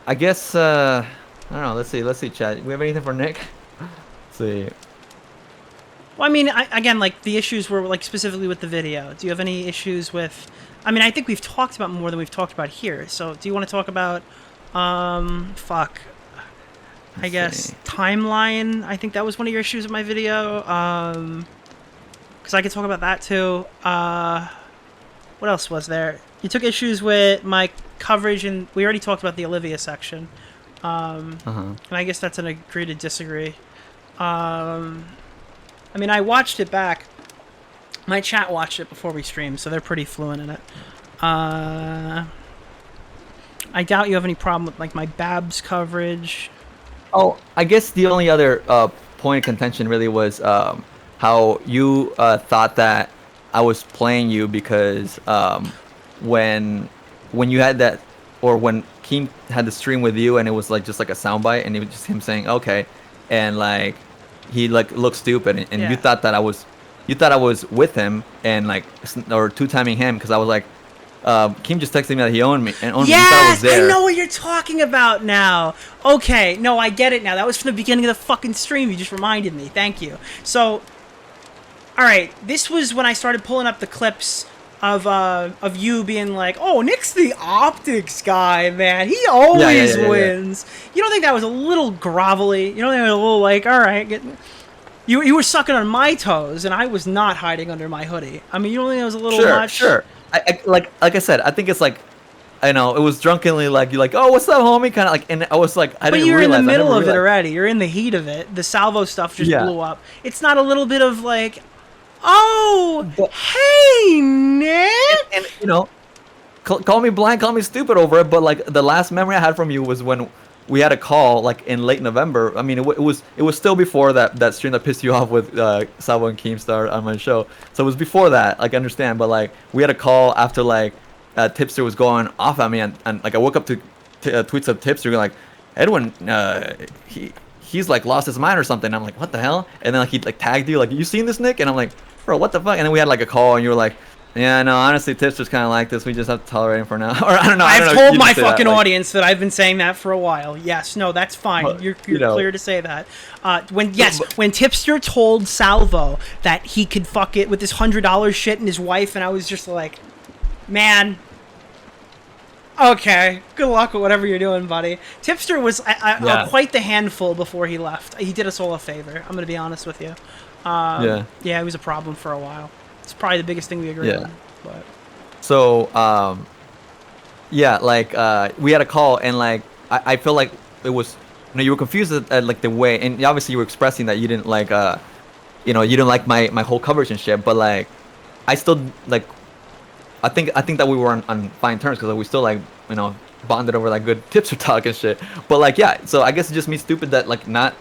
Speaker 15: I guess I don't know. Let's see, chat. We have anything for Nick? Let's see.
Speaker 7: Well, I mean, again, like, the issues were, like, specifically with the video. Do you have any issues with... I mean, I think we've talked about more than we've talked about here. So, do you want to talk about, I guess, timeline? I think that was one of your issues with my video. Because I could talk about that, too. What else was there? You took issues with my coverage, and we already talked about the Olivia section. And I guess that's an agree to disagree. I mean, I watched it back. My chat watched it before we streamed, so they're pretty fluent in it. I doubt you have any problem with, like, my Babs coverage.
Speaker 15: Oh, I guess the only other point of contention really was how you thought that I was playing you because when you had that, or when Keem had the stream with you, and it was like just like a soundbite, and it was just him saying okay, and like he like looked stupid, and you thought that I was with him, and like, or two-timing him, because I was like, Keem just texted me that he owned me, and
Speaker 7: yes,
Speaker 15: he thought I was there.
Speaker 7: I know what you're talking about now. Okay, no, I get it now. That was from the beginning of the fucking stream. You just reminded me. Thank you. So, all right, this was when I started pulling up the clips of you being like, oh, Nick's the optics guy, man. He always wins. You don't think that was a little grovelly? You don't think it was a little like, all right, you were sucking on my toes, and I was not hiding under my hoodie. I mean, you don't think it was a little much?
Speaker 15: Sure. I like I said, I think it's like, I know, it was drunkenly like, you're like, oh, what's up, homie? Kind of like, and I was like, I didn't realize. But
Speaker 7: you're in the middle of it already. You're in the heat of it. The salvo stuff just blew up. It's not a little bit of like, oh, hey, Nick.
Speaker 15: And you know, call me blind, call me stupid over it, but like the last memory I had from you was when we had a call like in late November. I mean, it was still before that stream that pissed you off with Salvo and Keemstar on my show. So it was before that. Like, I understand, but like we had a call after like Tipster was going off at me, and like I woke up to tweets of Tipster like, Edwin, he's like lost his mind or something. I'm like, what the hell? And then like he like tagged you like, you seen this, Nick? And I'm like, bro, what the fuck? And then we had like a call, and you were like, yeah, no, honestly, Tipster's kind of like this. We just have to tolerate him for now. Or I don't know.
Speaker 7: I've told my fucking audience that I've been saying that for a while. Yes, no, that's fine. Well, you're clear to say that. When Tipster told Salvo that he could fuck it with this $100 shit and his wife, and I was just like, man, okay, good luck with whatever you're doing, buddy. Tipster was quite the handful before he left. He did us all a favor. I'm gonna be honest with you. Yeah, it was a problem for a while. It's probably the biggest thing we agree on. But.
Speaker 15: So, like, we had a call, and like, I feel like it was, you were confused at like the way, and obviously you were expressing that you didn't like, you didn't like my whole coverage and shit, but like, I still like, I think that we were on fine terms, because like, we still like, bonded over like good tips or talk and shit. But like, yeah, so I guess it's just me stupid that like not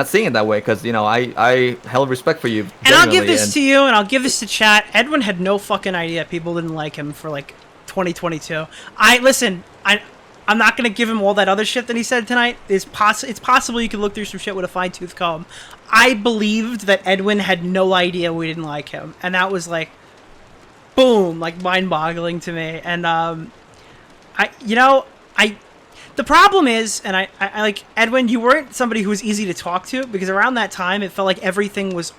Speaker 15: seeing it that way, because I held respect for you.
Speaker 7: And I'll give this to you, and I'll give this to chat. Edwin had no fucking idea people didn't like him for like 2022. I'm not gonna give him all that other shit that he said tonight. It's possible you could look through some shit with a fine-tooth comb. I believed that Edwin had no idea we didn't like him, and that was like, boom, like mind-boggling to me. And the problem is, and I like, Edwin, you weren't somebody who was easy to talk to, because around that time, it felt like everything was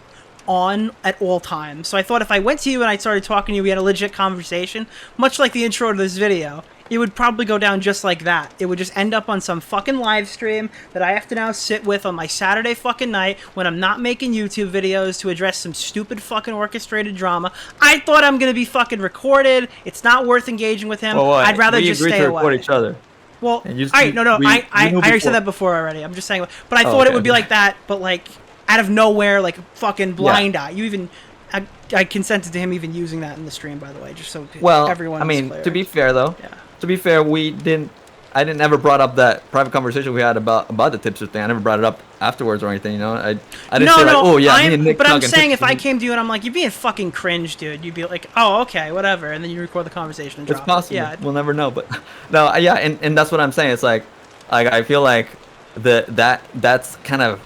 Speaker 7: on at all times. So I thought if I went to you and I started talking to you, we had a legit conversation, much like the intro to this video, it would probably go down just like that. It would just end up on some fucking live stream that I have to now sit with on my Saturday fucking night when I'm not making YouTube videos to address some stupid fucking orchestrated drama. I thought I'm gonna be fucking recorded. It's not worth engaging with him.
Speaker 15: Well,
Speaker 7: I'd rather just stay away.
Speaker 15: We agreed to record each other.
Speaker 7: Well, I already said that before already. I'm just saying, but I thought it would be like that, but like out of nowhere, like fucking blind eye. You even, I consented to him even using that in the stream, by the way, just so everyone.
Speaker 15: I mean,
Speaker 7: clear.
Speaker 15: To be fair though, I didn't ever brought up that private conversation we had about the Tipster thing. I never brought it up afterwards or anything, I didn't say like, oh yeah, me and Nick.
Speaker 7: But I'm saying if I came to you and I'm like, you're being fucking cringe, dude, you'd be like, oh okay, whatever, and then you record the conversation and drop
Speaker 15: it's possible.
Speaker 7: It. Yeah,
Speaker 15: we'll never know, but no, yeah, and that's what I'm saying. It's like I feel like that's kind of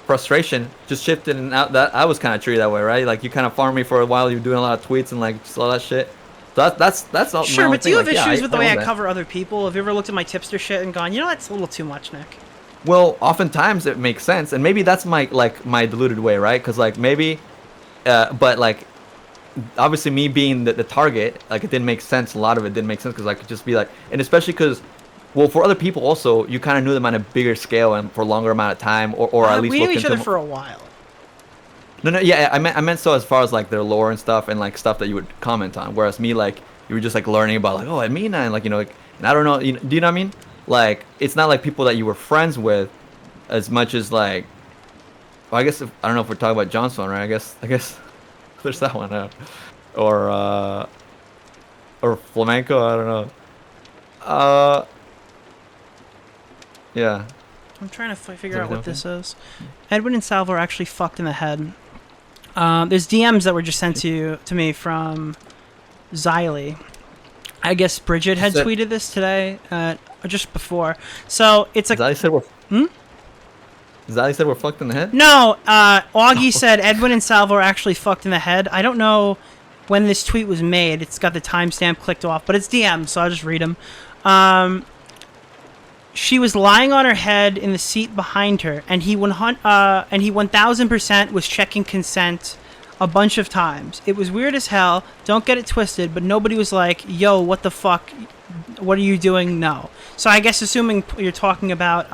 Speaker 15: frustration just shifted, and out that I was kind of treated that way, right? Like you kind of farmed me for a while. You were doing a lot of tweets and like just all that shit. So that's all.
Speaker 7: Sure, but do you have issues with the way I cover other people? Have you ever looked at my Tipster shit and gone, that's a little too much, Nick?
Speaker 15: Well, oftentimes it makes sense, and maybe that's my diluted way, right? Because like maybe, but like, obviously me being the target, like it didn't make sense. A lot of it didn't make sense because I could just be like, and especially because, well, for other people also, you kind of knew them on a bigger scale and for a longer amount of time, or at least
Speaker 7: we knew each other for a while.
Speaker 15: No, yeah, I meant so as far as like their lore and stuff, and like stuff that you would comment on. Whereas me, like, you were just like learning about like, oh, Amina, and like, like, and I don't know, do you know what I mean? Like, it's not like people that you were friends with, as much as like, well, I guess I don't know if we're talking about Johnson, right? I guess there's that one, or flamenco, I don't know. Yeah.
Speaker 7: I'm trying to figure out what this is. Edwin and Salvo are actually fucked in the head. There's DMs that were just sent to me from Xylee. I guess Bridget had tweeted this today, just before. So it's
Speaker 15: Is that said we're
Speaker 7: Hmm?
Speaker 15: Is that said we're fucked in the head?
Speaker 7: No, Augie said Edwin and Salvo are actually fucked in the head. I don't know when this tweet was made. It's got the timestamp clicked off, but it's DMs, so I'll just read them. She was lying on her head in the seat behind her, and he 1000% was checking consent a bunch of times. It was weird as hell. Don't get it twisted, but nobody was like, "Yo, what the fuck? What are you doing?" No. So I guess assuming you're talking about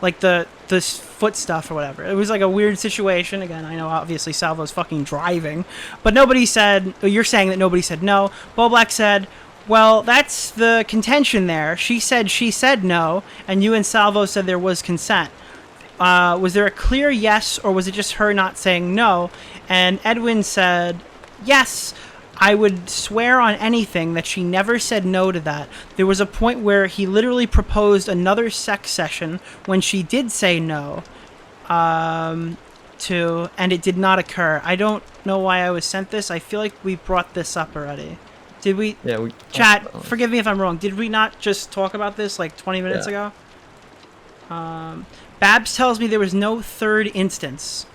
Speaker 7: like the foot stuff or whatever. It was like a weird situation. Again, I know obviously Salvo's fucking driving, but nobody said. You're saying that nobody said no. Bo Black said, well, that's the contention there. She said no, and you and Salvo said there was consent. Was there a clear yes, or was it just her not saying no? And Edwin said, yes, I would swear on anything that she never said no to that. There was a point where he literally proposed another sex session when she did say no, and it did not occur. I don't know why I was sent this. I feel like we brought this up already. Did we?
Speaker 15: Yeah, we...
Speaker 7: Chat, forgive me if I'm wrong. Did we not just talk about this like 20 minutes ago? Babs tells me there was no third instance.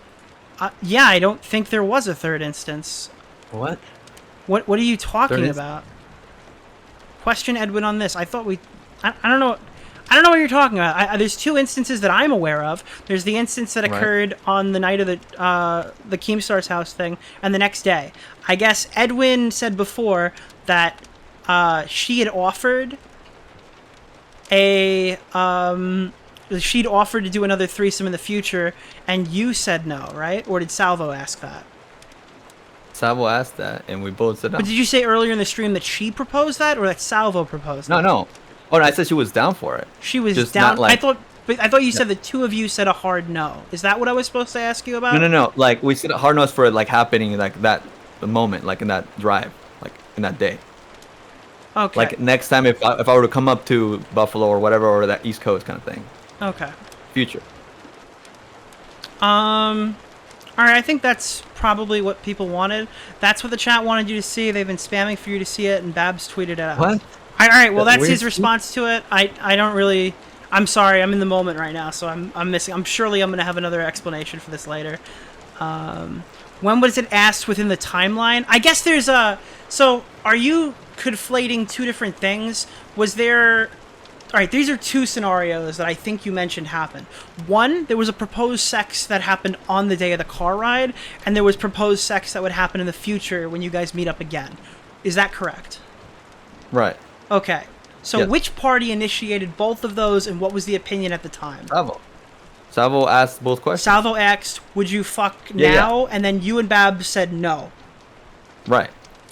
Speaker 7: Yeah, I don't think there was a third instance.
Speaker 15: What?
Speaker 7: What are you talking about? Question Edwin on this. I thought we... I don't know... I don't know what you're talking about. There's two instances that I'm aware of. There's the instance that occurred on the night of the Keemstar's house thing, and the next day. I guess Edwin said before that she had offered she'd offered to do another threesome in the future, and you said no, right? Or did Salvo ask that?
Speaker 15: Salvo asked that, and we both said no.
Speaker 7: But did you say earlier in the stream that she proposed that, or that Salvo proposed that?
Speaker 15: No. Oh, no, I said she was down for it.
Speaker 7: She was
Speaker 15: just
Speaker 7: down.
Speaker 15: Not like...
Speaker 7: I thought you said the two of you said a hard no. Is that what I was supposed to ask you about?
Speaker 15: No. Like we said, hard no's for it, like happening like that, the moment, like in that drive, like in that day.
Speaker 7: Okay.
Speaker 15: Like next time, if I were to come up to Buffalo or whatever, or that East Coast kind of thing.
Speaker 7: Okay.
Speaker 15: Future.
Speaker 7: All right. I think that's probably what people wanted. That's what the chat wanted you to see. They've been spamming for you to see it, and Babs tweeted it out.
Speaker 15: What?
Speaker 7: All right, well, that's his response to it. I don't really... I'm sorry, I'm in the moment right now, so I'm missing... I'm going to have another explanation for this later. When was it asked within the timeline? I guess there's a... So, are you conflating two different things? Was there... All right, these are two scenarios that I think you mentioned happened. One, there was a proposed sex that happened on the day of the car ride, and there was proposed sex that would happen in the future when you guys meet up again. Is that correct?
Speaker 15: Right.
Speaker 7: Okay. So which party initiated both of those, and what was the opinion at the time?
Speaker 15: Salvo asked both questions.
Speaker 7: Salvo asked, would you fuck now? And then you and Babs said no.
Speaker 15: Right.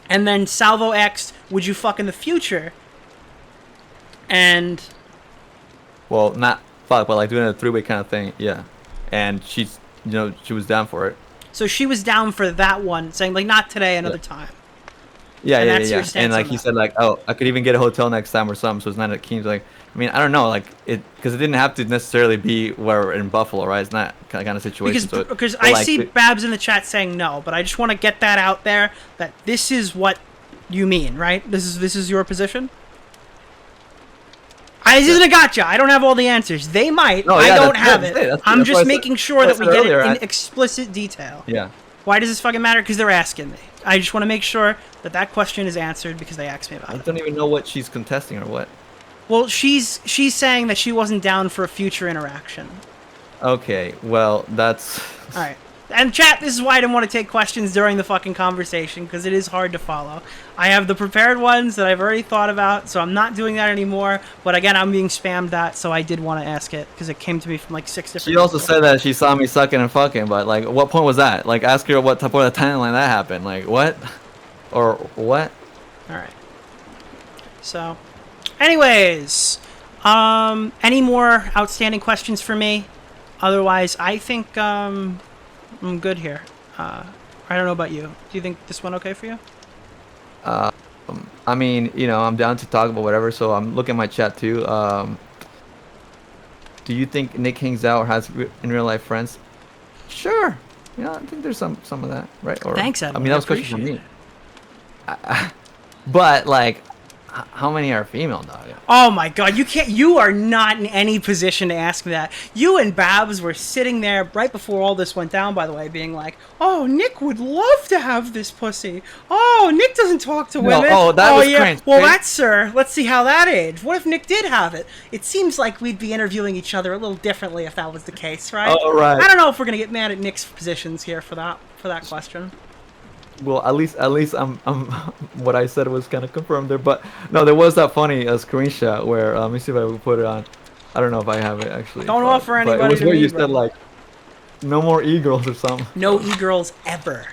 Speaker 7: And then Salvo asked, would you fuck in the future? And...
Speaker 15: Well, not fuck, but like doing a three-way kind of thing, yeah. And she's, she was down for it.
Speaker 7: So she was down for that one, saying like, not today, another time.
Speaker 15: Yeah. And like he said, like, oh, I could even get a hotel next time or something, so it's not at Keem's. Like, I mean, I don't know, like because it didn't have to necessarily be where we're in Buffalo, right? It's not kind of situation.
Speaker 7: Because I see Babs in the chat saying no, but I just want to get that out there that this is what you mean, right? This is your position. This isn't a gotcha. I don't have all the answers. They might. I don't have it. I'm just making sure that we get it in explicit detail.
Speaker 15: Yeah.
Speaker 7: Why does this fucking matter? Because they're asking me. I just want to make sure that question is answered because they asked me about it.
Speaker 15: I don't even know what she's contesting or what.
Speaker 7: Well, she's saying that she wasn't down for a future interaction.
Speaker 15: Okay, well, that's...
Speaker 7: All right. And chat, this is why I didn't want to take questions during the fucking conversation, because it is hard to follow. I have the prepared ones that I've already thought about, so I'm not doing that anymore. But again, I'm being spammed that, so I did want to ask it, because it came to me from like 6 different...
Speaker 15: She also said that she saw me sucking and fucking, but like, what point was that? Like, ask her what point of the timeline that happened. Like, what? Or what?
Speaker 7: Alright. So, anyways, any more outstanding questions for me? Otherwise, I think, I'm good here. I don't know about you. Do you think this one okay for you?
Speaker 15: I mean, I'm down to talk about whatever, so I'm looking at my chat too. Do you think Nick hangs out or has in real life friends? Sure. I think there's some of that, right? Or,
Speaker 7: thanks, Edwin.
Speaker 15: I mean, that was a question for me. But like, How many are female, dog?
Speaker 7: Oh my god, you are not in any position to ask me that. You and Babs were sitting there right before all this went down, by the way, being like, oh, Nick would love to have this pussy. Oh, Nick doesn't talk to women.
Speaker 15: That was cringe.
Speaker 7: Well, that's, sir, let's see how that aged. What if Nick did have it? It seems like we'd be interviewing each other a little differently if that was the case, right?
Speaker 15: Oh, right.
Speaker 7: I don't know if we're going to get mad at Nick's positions here for that question.
Speaker 15: Well, at least I'm what I said was kind of confirmed there. But no, there was that funny screenshot where let me see if I will put it on. I don't know if I have it actually.
Speaker 7: Don't offer anybody.
Speaker 15: But it was where you
Speaker 7: bro.
Speaker 15: said like, no more e-girls or something.
Speaker 7: No e-girls ever.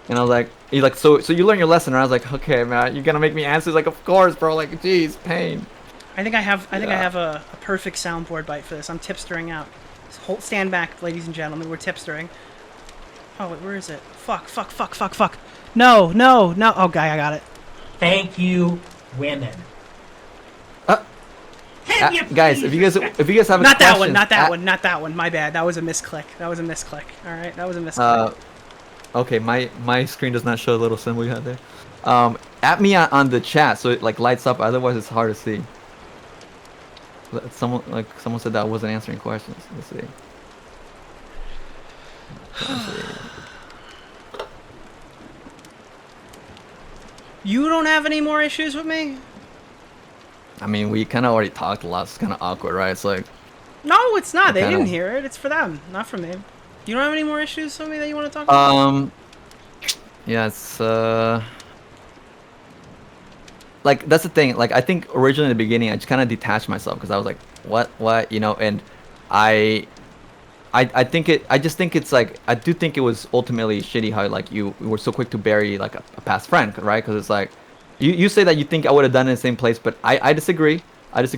Speaker 15: And I was like, he's like, so you learned your lesson. And I was like, okay, man, you're gonna make me answer. He's like, of course, bro. Like, geez, pain.
Speaker 7: I think I have a perfect soundboard bite for this. I'm tipstering out. Stand back, ladies and gentlemen. We're tipstering. Oh, wait, where is it? Fuck. No. Oh, guy, I got it.
Speaker 17: Thank you, women.
Speaker 15: Guys, if you guys have
Speaker 7: not that one. My bad. That was a misclick. All right, that was a misclick.
Speaker 15: Okay, my screen does not show the little symbol you had there. At me on the chat, so it like lights up. Otherwise, it's hard to see. Someone said that I wasn't answering questions. Let's see.
Speaker 7: You don't have any more issues with me?
Speaker 15: I mean, we kind of already talked a lot. It's kind of awkward, right? It's like...
Speaker 7: No, it's not. They didn't hear it. It's for them, not for me. You don't have any more issues with me that you want to talk about?
Speaker 15: Yeah, it's... Like, that's the thing. Like, I think originally in the beginning, I just kind of detached myself because I was like, what? You know, and I just think it's like, I do think it was ultimately shitty how like you were so quick to bury like a past friend, right? Because it's like, you say that you think I would have done it in the same place, but I disagree. That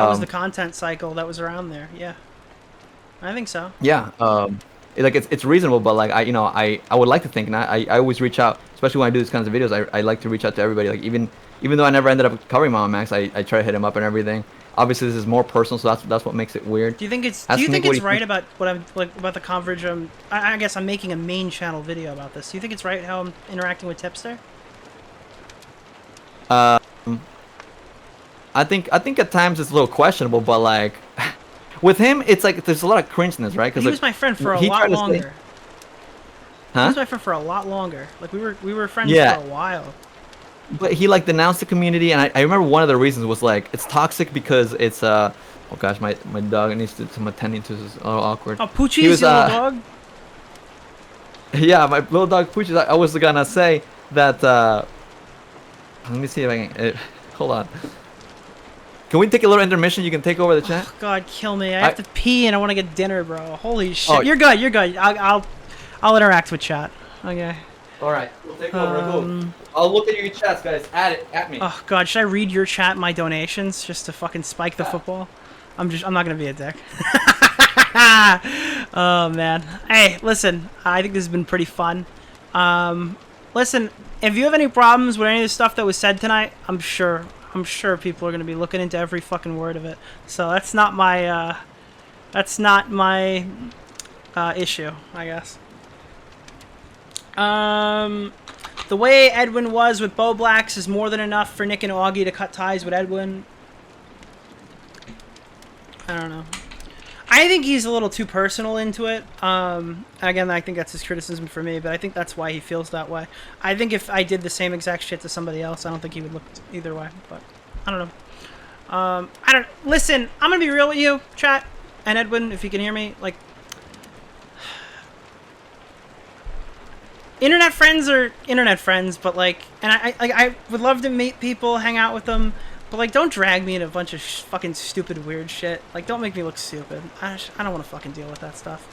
Speaker 7: was the content cycle that was around there. Yeah, I think so.
Speaker 15: Yeah, like it's reasonable, but like I would like to think, and I always reach out, especially when I do these kinds of videos. I like to reach out to everybody. Like even though I never ended up covering Mama Max, I try to hit him up and everything. Obviously, this is more personal, so that's what makes it weird.
Speaker 7: Do you think it's right about what I'm like about the coverage? I guess I'm making a main channel video about this. Do you think it's right how I'm interacting with Tipster?
Speaker 15: I think at times it's a little questionable, but like with him, it's like there's a lot of cringeness, right?
Speaker 7: Because he was my friend for a lot longer. He was my friend for a lot longer. Like we were friends for a while.
Speaker 15: But he like denounced the community, and I remember one of the reasons was like it's toxic because it's oh gosh, my dog needs some attending to. This is awkward.
Speaker 7: Oh, Poochie, your little dog.
Speaker 15: Yeah, my little dog Poochie. I was gonna say that. Let me see if I can. Hold on. Can we take a little intermission? You can take over the chat.
Speaker 7: Oh, God, kill me! I have to pee and I want to get dinner, bro. Holy shit! Oh, you're good. You're good. I'll interact with chat. Okay.
Speaker 15: All right, we'll take over. Cool. I'll look at your chats, guys. At me.
Speaker 7: Oh God, should I read your chat, my donations, just to fucking spike the football? I'm not gonna be a dick. Oh man. Hey, listen. I think this has been pretty fun. Listen, if you have any problems with any of the stuff that was said tonight, I'm sure people are gonna be looking into every fucking word of it. So that's not my issue, I guess. The way Edwin was with Bo Blacks is more than enough for Nick and Augie to cut ties with Edwin. I don't know. I think he's a little too personal into it. Again, I think that's his criticism for me, but I think that's why he feels that way. I think if I did the same exact shit to somebody else, I don't think he would look either way, but I don't know. Listen, I'm gonna be real with you, chat, and Edwin, if you can hear me, like, internet friends are internet friends, but like, and I would love to meet people, hang out with them, but like, don't drag me into a bunch of fucking stupid, weird shit. Like, don't make me look stupid. I don't want to fucking deal with that stuff.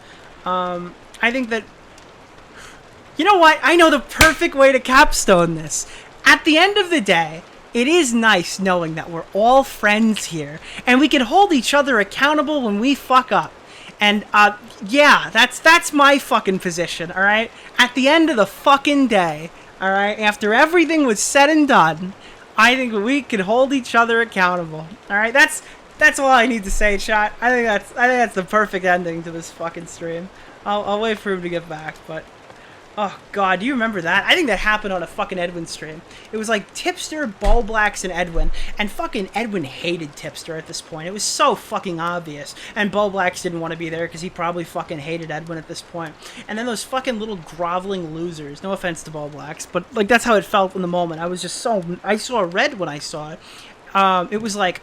Speaker 7: I think that, you know what? I know the perfect way to capstone this. At the end of the day, it is nice knowing that we're all friends here, and we can hold each other accountable when we fuck up. And, yeah, that's my fucking position, alright? At the end of the fucking day, alright? After everything was said and done, I think we can hold each other accountable. Alright? That's all I need to say, chat. I think that's the perfect ending to this fucking stream. I'll wait for him to get back, but Oh god, do you remember that? I think that happened on a fucking Edwin stream. It was like Tipster, Ballblacks, and Edwin. And fucking Edwin hated Tipster at this point. It was so fucking obvious. And Ballblacks didn't want to be there because he probably fucking hated Edwin at this point. And then those fucking little groveling losers. No offense to Ballblacks, but like that's how it felt in the moment. I was just so... I saw red when I saw it. It was like...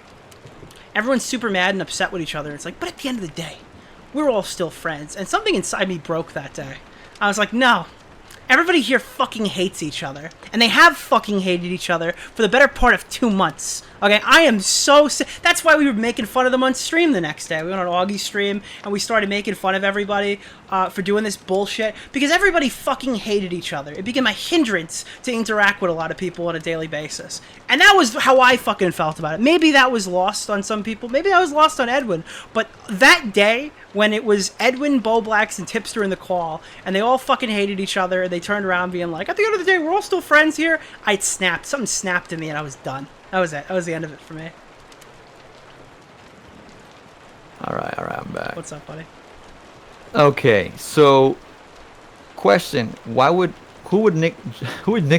Speaker 7: Everyone's super mad and upset with each other. It's like, but at the end of the day, we're all still friends. And something inside me broke that day. I was like, no. Everybody here fucking hates each other. And they have fucking hated each other for the better part of 2 months. Okay, I am so sick. That's why we were making fun of them on stream the next day. We went on Augie's stream, and we started making fun of everybody for doing this bullshit. Because everybody fucking hated each other. It became a hindrance to interact with a lot of people on a daily basis. And that was how I fucking felt about it. Maybe that was lost on some people. Maybe that was lost on Edwin. But that day, when it was Edwin, Ballblacks, and Tipster in the call, and they all fucking hated each other, and they turned around being like, at the end of the day, we're all still friends here, I snapped. Something snapped in me, and I was done. That was it. That was the end of it for me.
Speaker 15: Alright, I'm back.
Speaker 7: What's up, buddy?
Speaker 15: Okay, so question: who would Nick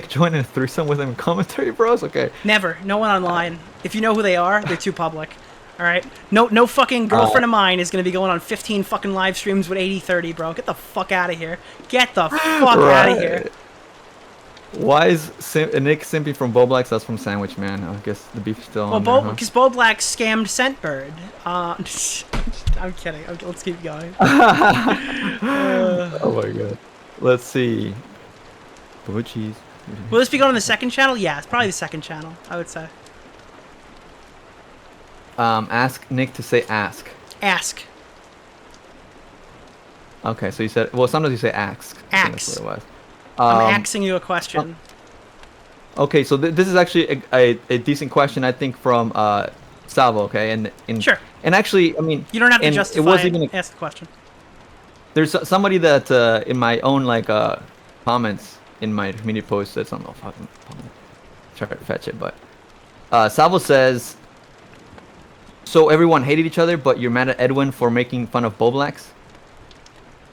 Speaker 15: join in a threesome with him in commentary, bros? Okay.
Speaker 7: Never. No one online. If you know who they are, they're too public. All right. No fucking girlfriend of mine is gonna be going on 15 fucking live streams with 80/30, bro. Get the fuck out of here. Get the fuck out of here.
Speaker 15: Why is Nick simping from Ballblacks? That's from Sandwich Man. I guess the beef's still on there,
Speaker 7: because Ballblacks scammed Scentbird. I'm kidding. Let's keep going.
Speaker 15: Oh my god. Let's see. Oh jeez.
Speaker 7: Will this be going on the second channel? Yeah, it's probably the second channel, I would say.
Speaker 15: Ask Nick to say ask.
Speaker 7: Ask.
Speaker 15: Okay, so you said... Well, sometimes you say ask.
Speaker 7: Ask.
Speaker 15: That's what it was.
Speaker 7: I'm asking you a question.
Speaker 15: Okay, so this is actually a decent question, I think, from Salvo, okay? And
Speaker 7: sure.
Speaker 15: And actually, I mean...
Speaker 7: You don't have to justify
Speaker 15: it. Wasn't even
Speaker 7: ask the question.
Speaker 15: There's somebody that, in my own, like, comments in my community post said something. I'll fucking try to fetch it, but... Salvo says... So everyone hated each other, but you're mad at Edwin for making fun of Ballblacks?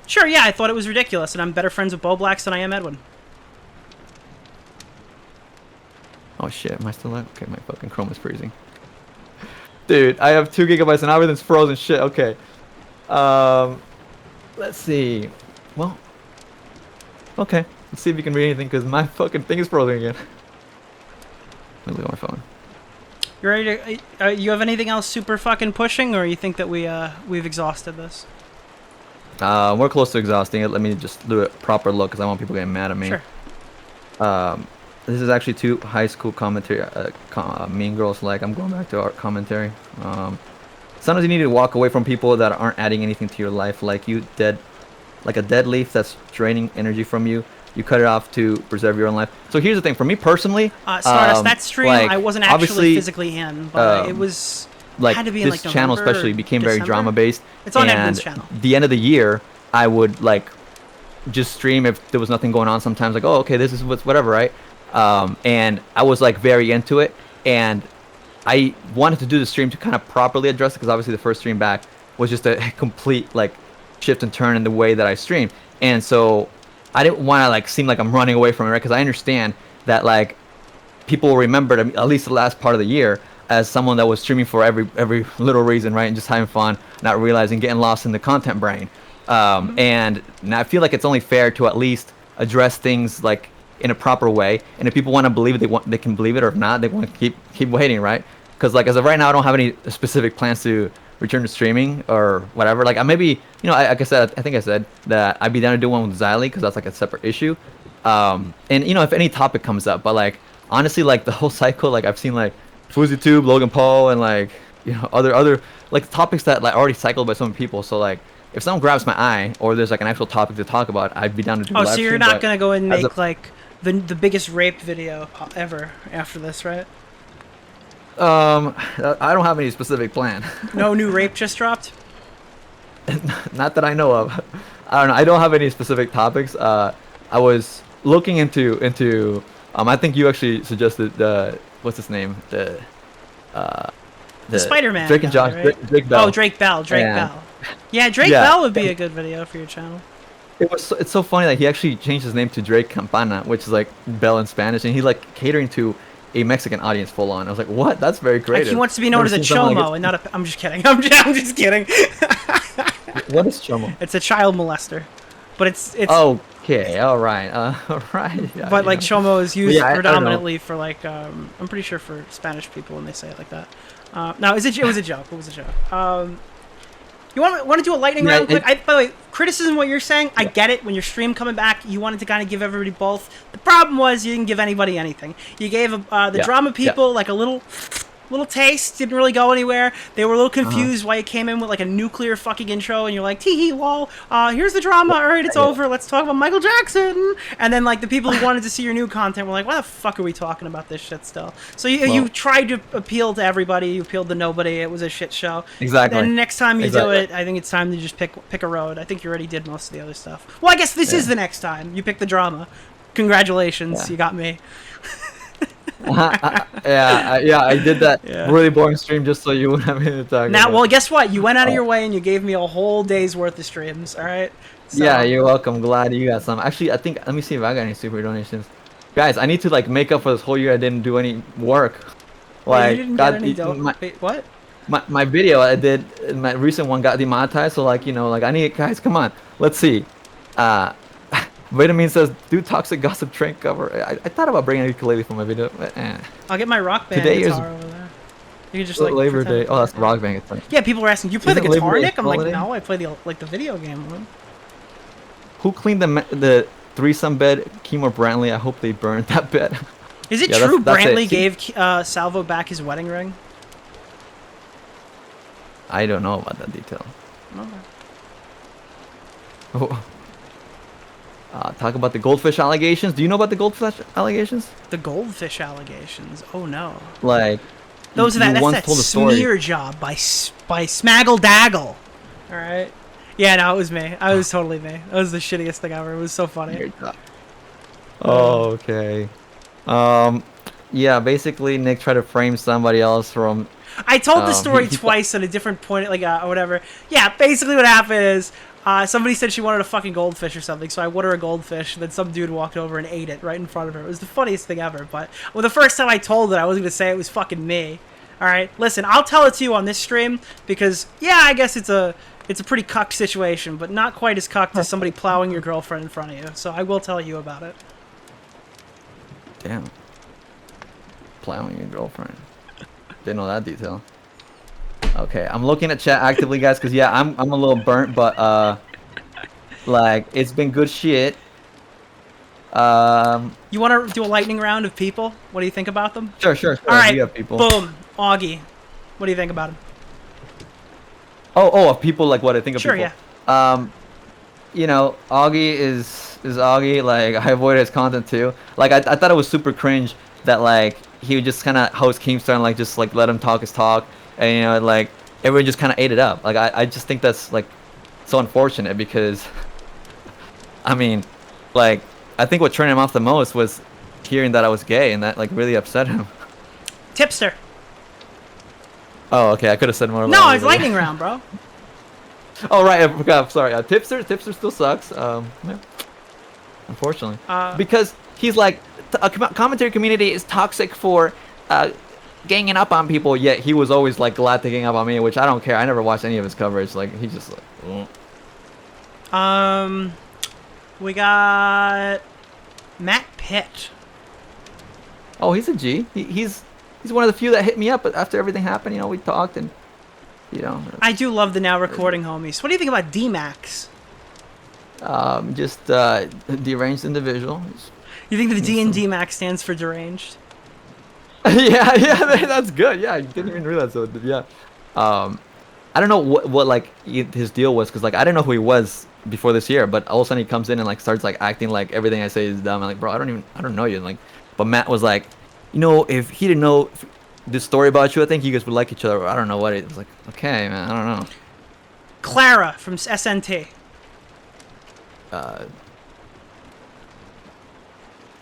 Speaker 7: Sure, yeah, I thought it was ridiculous, and I'm better friends with Ballblacks than I am Edwin.
Speaker 15: Oh shit, am I still live? Okay, my fucking Chrome is freezing. Dude, I have 2 gigabytes and everything's frozen. Shit, okay. Let's see. Well, okay. Let's see if you can read anything, because my fucking thing is frozen again. Let me look at my phone.
Speaker 7: You ready to... you have anything else super fucking pushing, or you think that we've exhausted this?
Speaker 15: We're close to exhausting it. Let me just do a proper look, because I want people getting mad at me.
Speaker 7: Sure.
Speaker 15: This is actually 2 high school commentary, Mean Girls like. I'm going back to art commentary. Sometimes you need to walk away from people that aren't adding anything to your life, like a dead leaf that's draining energy from you. You cut it off to preserve your own life. So here's the thing, for me personally,
Speaker 7: Stardust, that stream I wasn't actually physically in, but it was...
Speaker 15: Like,
Speaker 7: had to be
Speaker 15: this
Speaker 7: in, like,
Speaker 15: channel
Speaker 7: November
Speaker 15: especially became
Speaker 7: December?
Speaker 15: very drama based.
Speaker 7: It's on
Speaker 15: and
Speaker 7: Edwin's channel.
Speaker 15: The end of the year, I would like just stream if there was nothing going on. Sometimes like, oh, okay, this is whatever, right? And I was like very into it, and I wanted to do the stream to kind of properly address it, because obviously the first stream back was just a complete like shift and turn in the way that I streamed, and so I didn't want to like seem like I'm running away from it, right? Because I understand that like people will remember at least the last part of the year as someone that was streaming for every little reason, right? And just having fun, not realizing, getting lost in the content brain. And I feel like it's only fair to at least address things like in a proper way. And if people want to believe it, they can believe it, or if not, they want to keep waiting, right? Because like as of right now, I don't have any specific plans to return to streaming or whatever. Like I maybe, like I said, I think I said that I'd be down to do one with Xylee, because that's like a separate issue. And if any topic comes up, but like honestly, like the whole cycle, like I've seen like FuzzyTube, Logan Paul, and like other like topics that like already cycled by some people. So like if someone grabs my eye or there's like an actual topic to talk about, I'd be down to do.
Speaker 7: Oh, so you're not gonna go and make like the biggest rape video ever after this, right?
Speaker 15: I don't have any specific plan.
Speaker 7: No new rape just dropped?
Speaker 15: Not that I know of. I don't know. I don't have any specific topics. I was looking into I think you actually suggested the what's his name, the
Speaker 7: Spider-Man
Speaker 15: Drake and Josh,
Speaker 7: right?
Speaker 15: Drake Bell.
Speaker 7: Oh, Drake Bell. Yeah, Drake Bell would be a good video for your channel.
Speaker 15: It's so funny that he actually changed his name to Drake Campana, which is like Bell in Spanish, and he's like catering to a Mexican audience full on. I was like, what? That's very creative.
Speaker 7: Like he wants to be known as a chomo and not a. I'm just kidding. I'm just kidding.
Speaker 15: What is chomo?
Speaker 7: It's a child molester, but it's.
Speaker 15: Okay, all right, all right. Yeah,
Speaker 7: but like chomo is used
Speaker 15: I
Speaker 7: predominantly for like I'm pretty sure for Spanish people when they say it like that. No, it was a joke. It was a joke. You want to do a lightning round quick? By the way, criticism what you're saying, I get it. When your stream coming back, you wanted to kind of give everybody both. The problem was you didn't give anybody anything. You gave the drama people like a little taste, didn't really go anywhere. They were a little confused why you came in with like a nuclear fucking intro and you're like, tee hee lol, here's the drama, alright, it's over, let's talk about Michael Jackson. And then like the people who wanted to see your new content were like, why the fuck are we talking about this shit still? So you tried to appeal to everybody, you appealed to nobody, it was a shit show.
Speaker 15: Exactly.
Speaker 7: And next time you do it, I think it's time to just pick a road. I think you already did most of the other stuff. Well, I guess this is the next time. You pick the drama. Congratulations, you got me.
Speaker 15: I did that really boring stream just so you wouldn't have anything to talk about.
Speaker 7: Well, guess what? You went out of your way and you gave me a whole day's worth of streams. All right. So.
Speaker 15: Yeah, you're welcome. Glad you got some. Actually, I think let me see if I got any super donations. Guys, I need to like make up for this whole year I didn't do any work. Like,
Speaker 7: you didn't get any Wait, what?
Speaker 15: My video I did, my recent one got demonetized. So like I need guys. Come on, let's see. Vitamin says, do toxic gossip train cover. I thought about bringing a ukulele for my video, but
Speaker 7: I'll get my rock band guitar over there. You can just like
Speaker 15: Labor Day. Oh, that's the rock band guitar.
Speaker 7: Yeah, people were asking, you play the guitar, Nick? I'm like, no, I play the video game one.
Speaker 15: Who cleaned the threesome bed? Kimo Brantley. I hope they burned that bed.
Speaker 7: Is it true Brantley gave Salvo back his wedding ring?
Speaker 15: I don't know about that detail. Okay. Talk about the goldfish allegations. Do you know about the goldfish allegations?
Speaker 7: The goldfish allegations? Oh no.
Speaker 15: Like,
Speaker 7: that's that smear job by Smaggle Daggle. All right. Yeah, no, it was me. I was totally me. That was the shittiest thing ever. It was so funny.
Speaker 15: Oh, okay. Yeah, basically Nick tried to frame somebody else from.
Speaker 7: I told the story twice at a different point, like or whatever. Yeah, basically what happened is. Somebody said she wanted a fucking goldfish or something, so I bought her a goldfish, and then some dude walked over and ate it right in front of her. It was the funniest thing ever, but the first time I told it, I wasn't going to say it was fucking me. Alright, listen, I'll tell it to you on this stream, because, yeah, I guess it's a pretty cucked situation, but not quite as cucked as somebody plowing your girlfriend in front of you, so I will tell you about it.
Speaker 15: Damn. Plowing your girlfriend. Didn't know that detail. Okay, I'm looking at chat actively, guys, because yeah, I'm a little burnt, but like it's been good shit.
Speaker 7: You want to do a lightning round of people? What do you think about them?
Speaker 15: Sure.
Speaker 7: All right,
Speaker 15: we have people.
Speaker 7: Boom, Augie. What do you think about him?
Speaker 15: Oh, people like what I think of people.
Speaker 7: Sure, yeah.
Speaker 15: Augie is Augie. Like I avoided his content too. Like I thought it was super cringe that like he would just kind of host Keemstar and like just like let him talk his talk. And like everyone just kind of ate it up. Like I just think that's like so unfortunate because I mean, like I think what turned him off the most was hearing that I was gay, and that like really upset him.
Speaker 7: Tipster.
Speaker 15: Oh, okay. I could have said more.
Speaker 7: No, it's lightning round, bro.
Speaker 15: Oh right, I forgot. Sorry. Tipster still sucks. Yeah. Unfortunately, because he's like a commentary community is toxic for ganging up on people, yet he was always like glad to gang up on me, which I don't care. I never watched any of his coverage. Like he's just like
Speaker 7: we got Matt Pitt.
Speaker 15: Oh, he's a G. He's one of the few that hit me up after everything happened. We talked and
Speaker 7: I do love the now recording homies. What do you think about D-Max?
Speaker 15: Just deranged individual.
Speaker 7: You think the D in D-Max stands for deranged?
Speaker 15: yeah, that's good. Yeah, I didn't even realize that. Yeah, I don't know what like his deal was, because like I didn't know who he was before this year, but all of a sudden he comes in and like starts like acting like everything I say is dumb. I'm like, bro, I don't know you. And, like, but Matt was like, if he didn't know this story about you, I think you guys would like each other. I don't know what it was. Like, okay, man, I don't know.
Speaker 7: Clara from SNT.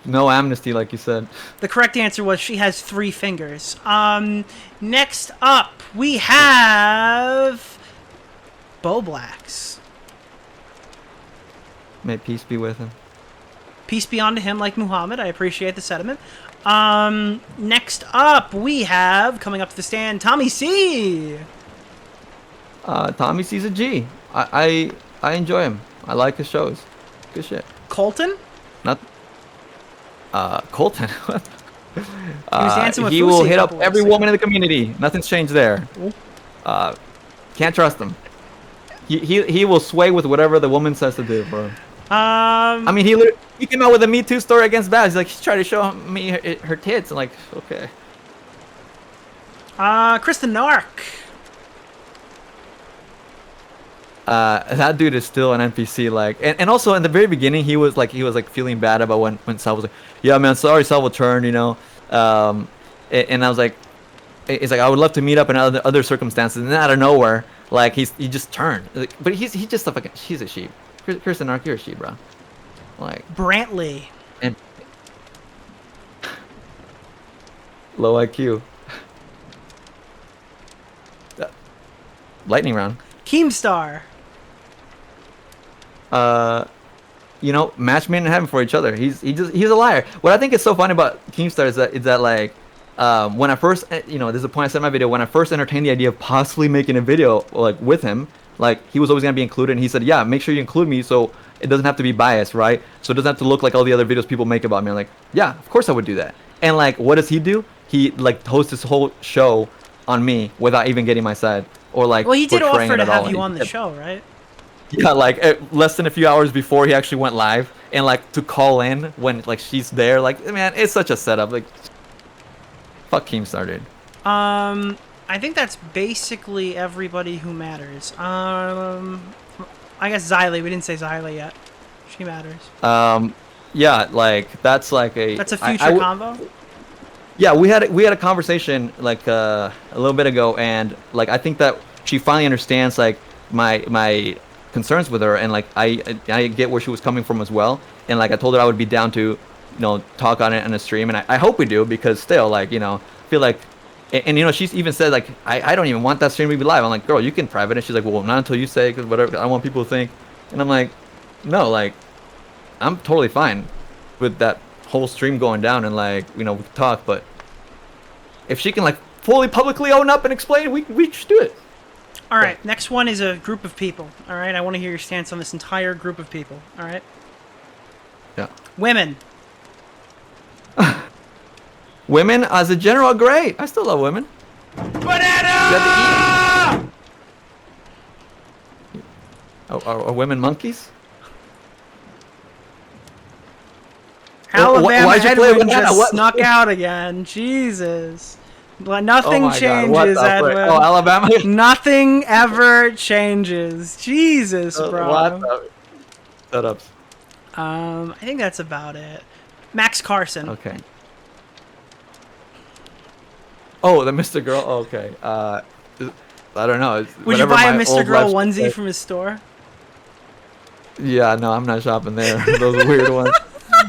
Speaker 15: No amnesty, like you said.
Speaker 7: The correct answer was she has 3 fingers. Next up, we have Bo Blacks.
Speaker 15: May peace be with him.
Speaker 7: Peace be unto him, like Muhammad. I appreciate the sentiment. Next up, we have, coming up to the stand, Tommy C.
Speaker 15: Tommy C's a G. I enjoy him. I like his shows. Good shit.
Speaker 7: Colton?
Speaker 15: Not. Colton.
Speaker 7: He was dancing with
Speaker 15: he
Speaker 7: Fusi
Speaker 15: will
Speaker 7: a
Speaker 15: hit up
Speaker 7: couple
Speaker 15: every
Speaker 7: weeks ago.
Speaker 15: woman in the community. Nothing's changed there. Can't trust him. He will sway with whatever the woman says to do, bro. I mean, he came out with a Me Too story against Baz. He's like, he's trying to show me her tits. I'm like, okay.
Speaker 7: Kristen Nark.
Speaker 15: That dude is still an NPC, like, and also in the very beginning he was like feeling bad about when Sal was like, yeah man, sorry Sal will turn, you know, and I was like, it's like I would love to meet up in other circumstances, and then out of nowhere, like he just turned, like, but he's just a fucking, he's a sheep. Kristen Nark, you're a sheep, bro. Like
Speaker 7: Brantley.
Speaker 15: And low IQ. Lightning round.
Speaker 7: Keemstar.
Speaker 15: You know, match made in heaven for each other. He's a liar. What I think is so funny about Keemstar is that like, when I first, you know, there's a point I said in my video, when I first entertained the idea of possibly making a video like with him, like he was always gonna be included, and he said, yeah, make sure you include me so it doesn't have to be biased, right? So it doesn't have to look like all the other videos people make about me. I'm like, yeah, of course I would do that. And like, what does he do? He like hosts this whole show on me without even getting my side or like.
Speaker 7: Well, he did
Speaker 15: portraying
Speaker 7: offer
Speaker 15: it
Speaker 7: to
Speaker 15: at all.
Speaker 7: have you on the show, right?
Speaker 15: Yeah, like less than a few hours before he actually went live, and like to call in when like she's there, like, man, it's such a setup. Like, fuck Keemstar, dude.
Speaker 7: I think that's basically everybody who matters. I guess Xylee. We didn't say Xylee yet. She matters.
Speaker 15: Yeah, like that's like a.
Speaker 7: That's a future combo.
Speaker 15: Yeah, we had a conversation like a little bit ago, and like I think that she finally understands like my concerns with her, and like I get where she was coming from as well, and like I told her I would be down to, you know, talk on it in a stream, and I hope we do, because still, like, you know, I feel like, and you know, she's even said like I don't even want that stream to be live. I'm like, girl, you can private it. She's like, well, not until you say, because whatever, I don't want people to think, and I'm like, no, like I'm totally fine with that whole stream going down, and like, you know, we can talk, but if she can like fully publicly own up and explain, we should do it.
Speaker 7: All right, next one is a group of people. All right, I want to hear your stance on this entire group of people. All right.
Speaker 15: Yeah.
Speaker 7: Women.
Speaker 15: Women, as a general, great. I still love women. Banana! Are women monkeys?
Speaker 7: Alabama
Speaker 15: why'd you play
Speaker 7: Edwin
Speaker 15: banana?
Speaker 7: just
Speaker 15: What?
Speaker 7: snuck out again. Jesus. But nothing
Speaker 15: Oh my God,
Speaker 7: changes,
Speaker 15: what the
Speaker 7: Edwin.
Speaker 15: frick? Oh, Alabama?
Speaker 7: Nothing ever changes. Jesus, bro.
Speaker 15: What the setups?
Speaker 7: I think that's about it. Max Carson.
Speaker 15: Okay. Oh, the Mr. Girl. Oh, okay. I don't know.
Speaker 7: Would you buy a Mr. Girl onesie from his store?
Speaker 15: Yeah, no, I'm not shopping there. Those weird ones.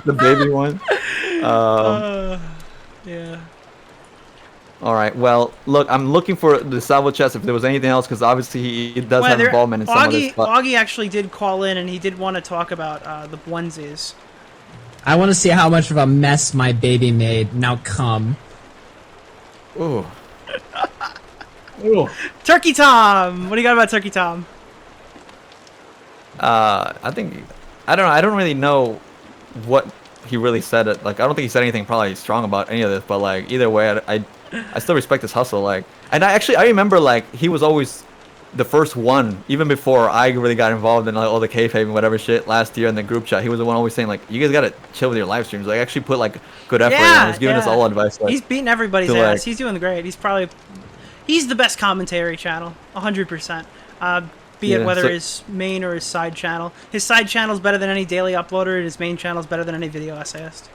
Speaker 15: The baby one.
Speaker 7: Yeah.
Speaker 15: All right. Well, look, I'm looking for the Salvo chest if there was anything else, because obviously he does have involvement in some of this. But
Speaker 7: Augie actually did call in, and he did want to talk about the onesies.
Speaker 4: I want to see how much of a mess my baby made. Now come.
Speaker 15: Ooh.
Speaker 7: Turkey Tom! What do you got about Turkey Tom?
Speaker 15: I think, I don't know. I don't really know what he really said. Like, I don't think he said anything probably strong about any of this, but like, either way, I still respect his hustle. Like, and I remember like he was always the first one, even before I really got involved in like, all the kayfabe and whatever shit last year in the group chat. He was the one always saying like, you guys gotta chill with your live streams. Like, actually put like good effort in. He's giving us all advice. Like,
Speaker 7: he's beating everybody's
Speaker 15: to,
Speaker 7: ass.
Speaker 15: like,
Speaker 7: He's doing great. He's the best commentary channel, 100%. Be it whether his main or his side channel. His side channel is better than any daily uploader, and his main channel is better than any video essayist.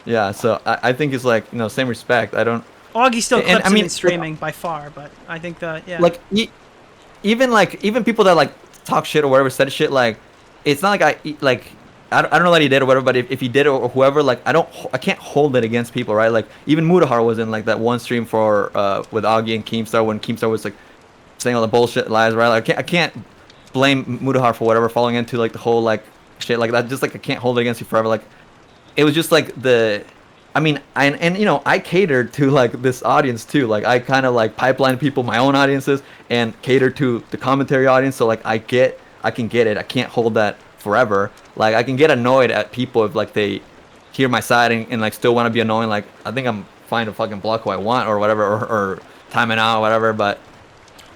Speaker 15: Yeah, so I think it's like, you know, same respect. I don't.
Speaker 7: Augie still clips
Speaker 15: I mean,
Speaker 7: him in streaming by far, but I think that
Speaker 15: like even people that like talk shit or whatever said shit, like it's not like I don't know that he did or whatever, but if he did or whoever, like I can't hold it against people, right? Like even Mudahar was in like that one stream for with Augie and Keemstar when Keemstar was like saying all the bullshit lies, right? Like, I can't blame Mudahar for whatever falling into like the whole like shit like that. Just like I can't hold it against you forever. Like it was just like the. I mean, and you know, I catered to like this audience too. Like I kind of like pipeline people, my own audiences, and cater to the commentary audience. So like I can get it. I can't hold that forever. Like I can get annoyed at people if like they hear my side and like still want to be annoying. Like I think I'm fine to fucking block who I want or whatever, or time it out or whatever. But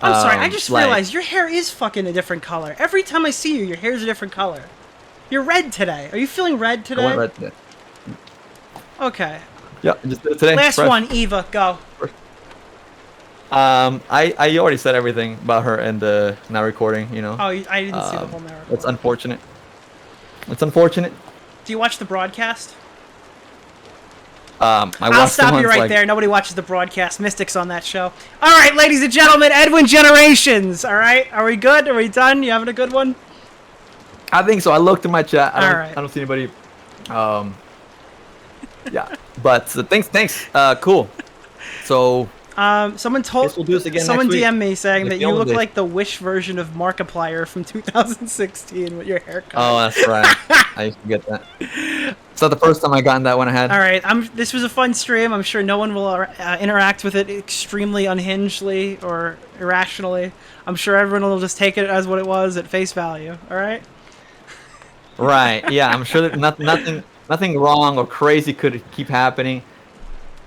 Speaker 7: I'm sorry, I just realized your hair is fucking a different color. Every time I see you, your hair's a different color. You're red today. Are you feeling red today?
Speaker 15: I went red today.
Speaker 7: Okay.
Speaker 15: Yeah, just did it today.
Speaker 7: Last
Speaker 15: fresh.
Speaker 7: one, Eva, go.
Speaker 15: I already said everything about her and the now recording. You know.
Speaker 7: Oh, I didn't see the whole now.
Speaker 15: It's unfortunate. It's unfortunate.
Speaker 7: Do you watch the broadcast?
Speaker 15: I'll
Speaker 7: stop you right there. Nobody watches the broadcast. Mystic's on that show. All right, ladies and gentlemen, Edwin Generations. All right, are we good? Are we done? You having a good one?
Speaker 15: I think so. I looked in my chat.
Speaker 7: I
Speaker 15: don't see anybody. Yeah, but thanks. Cool. So.
Speaker 7: Someone told.
Speaker 15: We'll do this again
Speaker 7: someone
Speaker 15: next week.
Speaker 7: DM'd me saying that you look
Speaker 15: day.
Speaker 7: like the Wish version of Markiplier from 2016 with your haircut.
Speaker 15: Oh, that's right. I used to get that. It's not the first time I gotten that one I had.
Speaker 7: All right, this was a fun stream. I'm sure no one will interact with it extremely unhingedly or irrationally. I'm sure everyone will just take it as what it was at face value. All right.
Speaker 15: Right. Yeah, I'm sure that nothing wrong or crazy could keep happening.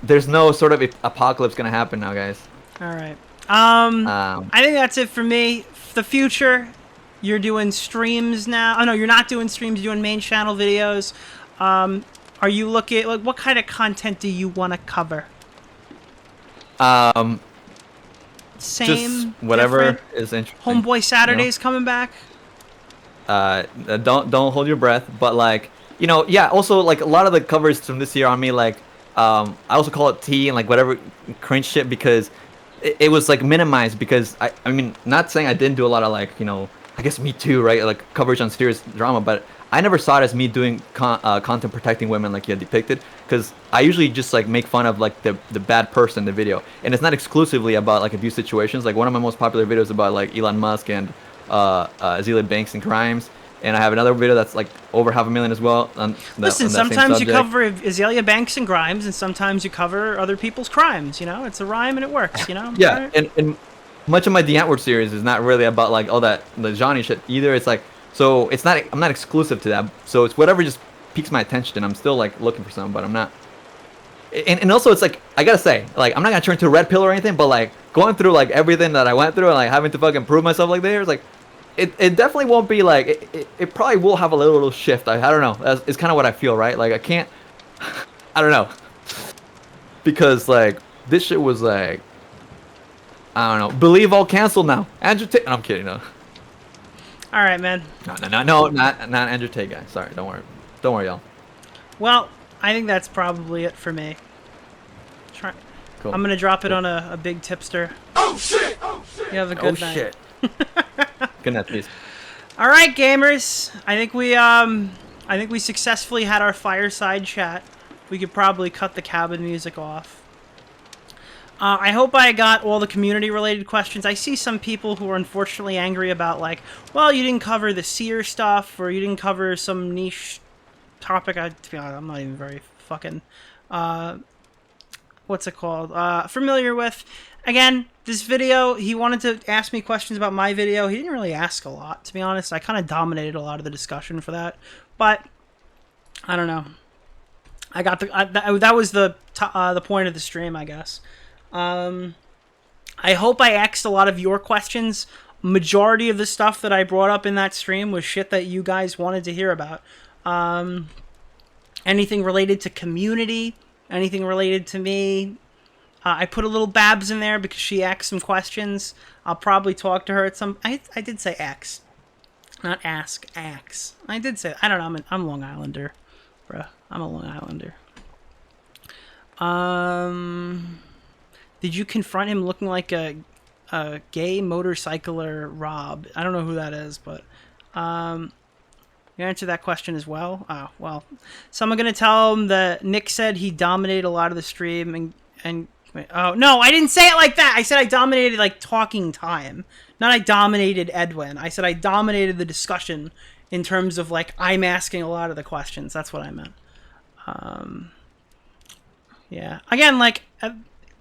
Speaker 15: There's no sort of apocalypse gonna happen now, guys.
Speaker 7: All right. I think that's it for me. The future, you're doing streams now. Oh no, you're not doing streams. You're doing main channel videos. Are you looking like what kind of content do you want to cover? Same.
Speaker 15: Just whatever
Speaker 7: different?
Speaker 15: is interesting.
Speaker 7: Homeboy Saturdays coming back.
Speaker 15: Don't hold your breath, but like yeah. Also, like a lot of the covers from this year on me, like. I also call it tea and like whatever cringe shit because it was like minimized because I mean not saying I didn't do a lot of like I guess Me Too, right, like coverage on serious drama, but I never saw it as me doing content protecting women like you had depicted because I usually just like make fun of like the bad person in the video, and it's not exclusively about like abuse situations. Like one of my most popular videos about like Elon Musk and Azealia Banks and crimes. And I have another video that's like over 500,000 as well.
Speaker 7: Listen, sometimes you cover Azealia Banks and crimes, and sometimes you cover other people's crimes. It's a rhyme and it works.
Speaker 15: Yeah, right? and much of my The Antwoord series is not really about like all that the Johnny shit either. It's like so it's not. I'm not exclusive to that. So it's whatever just piques my attention. I'm still like looking for something, but I'm not. And also it's like I gotta say like I'm not gonna turn to a red pill or anything, but like going through like everything that I went through and like having to fucking prove myself like there is like. It definitely won't be like it probably will have a little shift. I don't know. It's kind of what I feel, right? Like I can't. I don't know. Because like this shit was like I don't know. Believe all canceled now. Andrew Tate. I'm kidding. No.
Speaker 7: All right, man.
Speaker 15: No, not Andrew Tate guy. Sorry. Don't worry, y'all.
Speaker 7: Well, I think that's probably it for me.
Speaker 15: Cool.
Speaker 7: I'm gonna drop it on a big tipster. Oh shit! You have a good night.
Speaker 15: Shit. Good night, please.
Speaker 7: All right, gamers. I think we successfully had our fireside chat. We could probably cut the cabin music off. I hope I got all the community-related questions. I see some people who are unfortunately angry about like, well, you didn't cover the seer stuff, or you didn't cover some niche topic. To be honest, I'm not even very fucking what's it called? Familiar with. Again, this video, he wanted to ask me questions about my video. He didn't really ask a lot, to be honest. I kind of dominated a lot of the discussion for that. But, I don't know. I got that was the point of the stream, I guess. I hope I asked a lot of your questions. Majority of the stuff that I brought up in that stream was shit that you guys wanted to hear about. Anything related to community, anything related to me. I put a little Babs in there because she asked some questions. I'll probably talk to her at some... I did say ask. Not ask, ax. I did say... I don't know, I'm a Long Islander. Bruh, I'm a Long Islander. Did you confront him looking like a gay motorcycler Rob? I don't know who that is, but... you answer that question as well? Oh, well. So I'm going to tell him that Nick said he dominated a lot of the stream and oh, no, I didn't say it like that. I said I dominated, like, talking time. Not I dominated Edwin. I said I dominated the discussion in terms of like I'm asking a lot of the questions. That's what I meant. Yeah. Again, like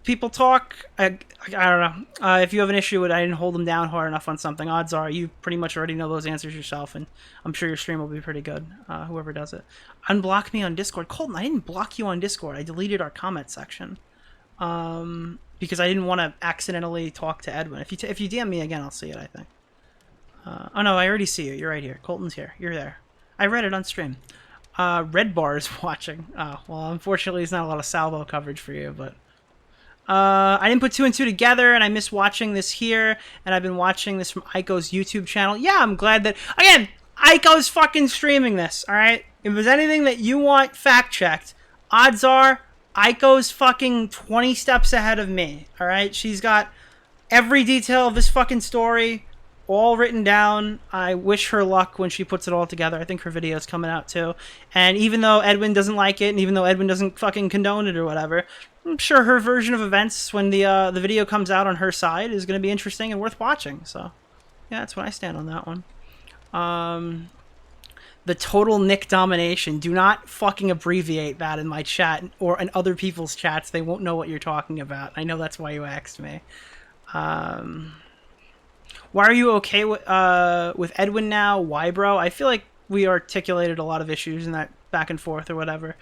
Speaker 7: people talk. I don't know. If you have an issue with I didn't hold them down hard enough on something, odds are you pretty much already know those answers yourself, and I'm sure your stream will be pretty good. Whoever does it. Unblock me on Discord. Colton, I didn't block you on Discord. I deleted our comment section. Because I didn't want to accidentally talk to Edwin. If you DM me again, I'll see it, I think. Oh no, I already see you. You're right here. Colton's here. You're there. I read it on stream. Red Bar is watching. Oh, well, unfortunately, there's not a lot of Salvo coverage for you, but... I didn't put 2 and 2 together, and I missed watching this here, and I've been watching this from Aiko's YouTube channel. Yeah, I'm glad that... Again, Aiko's fucking streaming this, alright? If there's anything that you want fact-checked, odds are Aiko's fucking 20 steps ahead of me, alright? She's got every detail of this fucking story all written down. I wish her luck when she puts it all together. I think her video's coming out too. And even though Edwin doesn't like it, and even though Edwin doesn't fucking condone it or whatever, I'm sure her version of events when the video comes out on her side is going to be interesting and worth watching. So, yeah, that's what I stand on that one. The total Nick domination. Do not fucking abbreviate that in my chat or in other people's chats. They won't know what you're talking about. I know that's why you asked me. Why are you okay with Edwin now? Why, bro? I feel like we articulated a lot of issues in that back and forth or whatever.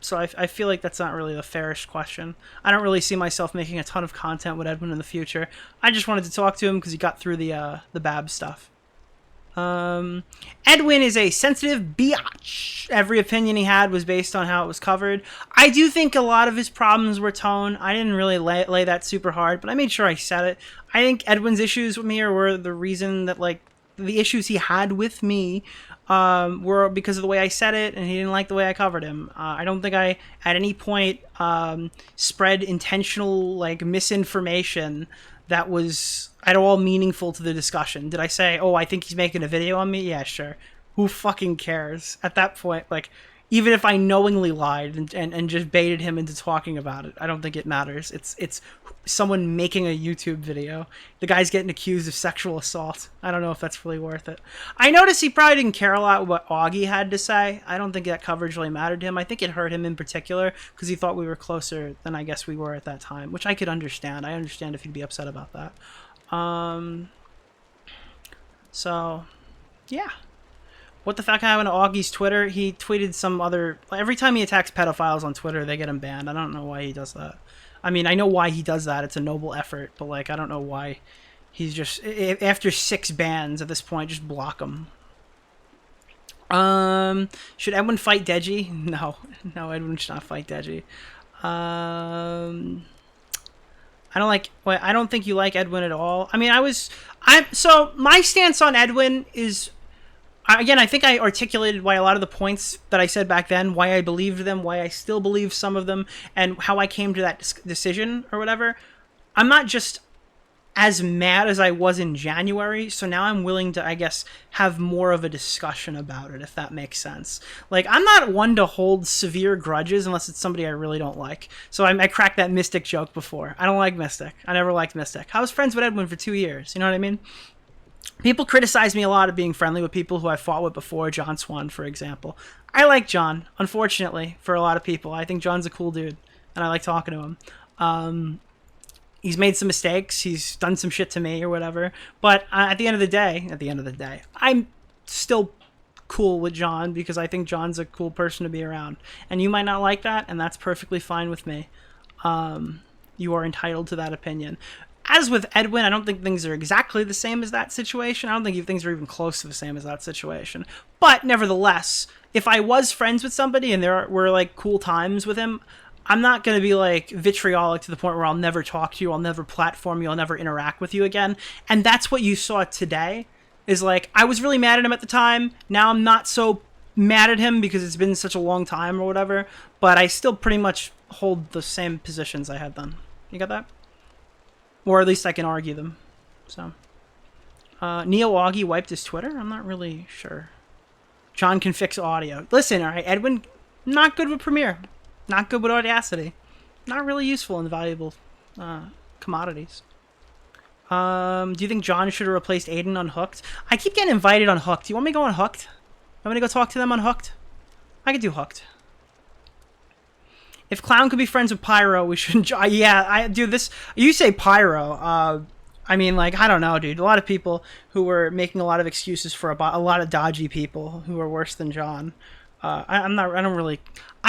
Speaker 7: So I feel like that's not really the fairest question. I don't really see myself making a ton of content with Edwin in the future. I just wanted to talk to him because he got through the Bab stuff. Edwin is a sensitive biatch. Every opinion he had was based on how it was covered. I do think a lot of his problems were tone. I didn't really lay that super hard, but I made sure I said it. I think Edwin's issues with me were the reason that, like, the issues he had with me were because of the way I said it, and he didn't like the way I covered him. I don't think I, at any point, spread intentional, like, misinformation that was at all meaningful to the discussion. Did I say, oh, I think he's making a video on me? Yeah, sure. Who fucking cares? At that point, like, even if I knowingly lied and just baited him into talking about it, I don't think it matters. It's someone making a YouTube video. The guy's getting accused of sexual assault. I don't know if that's really worth it. I noticed he probably didn't care a lot what Augie had to say. I don't think that coverage really mattered to him. I think it hurt him in particular because he thought we were closer than I guess we were at that time, which I could understand. I understand if he'd be upset about that. So, yeah. What the fuck happened to Augie's Twitter? He tweeted some other... Every time he attacks pedophiles on Twitter, they get him banned. I don't know why he does that. I mean, I know why he does that. It's a noble effort. But, like, I don't know why he's just... After 6 bans at this point, just block him. Should Edwin fight Deji? No. No, Edwin should not fight Deji. I don't like... Wait, I don't think you like Edwin at all. I mean, so, my stance on Edwin is... Again, I think I articulated why a lot of the points that I said back then, why I believed them, why I still believe some of them, and how I came to that decision or whatever. I'm not just as mad as I was in January, so now I'm willing to, I guess, have more of a discussion about it, if that makes sense. Like, I'm not one to hold severe grudges unless it's somebody I really don't like. So I cracked that Mystic joke before. I don't like Mystic. I never liked Mystic. I was friends with Edwin for 2 years, you know what I mean? People criticize me a lot of being friendly with people who I fought with before, John Swan, for example. I like John, unfortunately, for a lot of people. I think John's a cool dude, and I like talking to him. He's made some mistakes, he's done some shit to me or whatever, but at the end of the day, I'm still cool with John because I think John's a cool person to be around. And you might not like that, and that's perfectly fine with me. You are entitled to that opinion. As with Edwin, I don't think things are exactly the same as that situation. I don't think things are even close to the same as that situation. But nevertheless, if I was friends with somebody and there were like cool times with him, I'm not going to be like vitriolic to the point where I'll never talk to you, I'll never platform you, I'll never interact with you again. And that's what you saw today, is like, I was really mad at him at the time. Now I'm not so mad at him because it's been such a long time or whatever. But I still pretty much hold the same positions I had then. You got that? Or at least I can argue them. So, Neo Augie wiped his Twitter? I'm not really sure. John can fix audio. Listen, alright, Edwin, not good with Premiere. Not good with Audacity. Not really useful and valuable commodities. Do you think John should have replaced Aiden on Hooked? I keep getting invited on Hooked. Do you want me to go on Hooked? You want me to go talk to them on Hooked? I could do Hooked. If Clown could be friends with Pyro, we shouldn't... Yeah, I do this... You say Pyro. I mean, like, I don't know, dude. A lot of people who were making a lot of excuses for a lot of dodgy people who are worse than John. I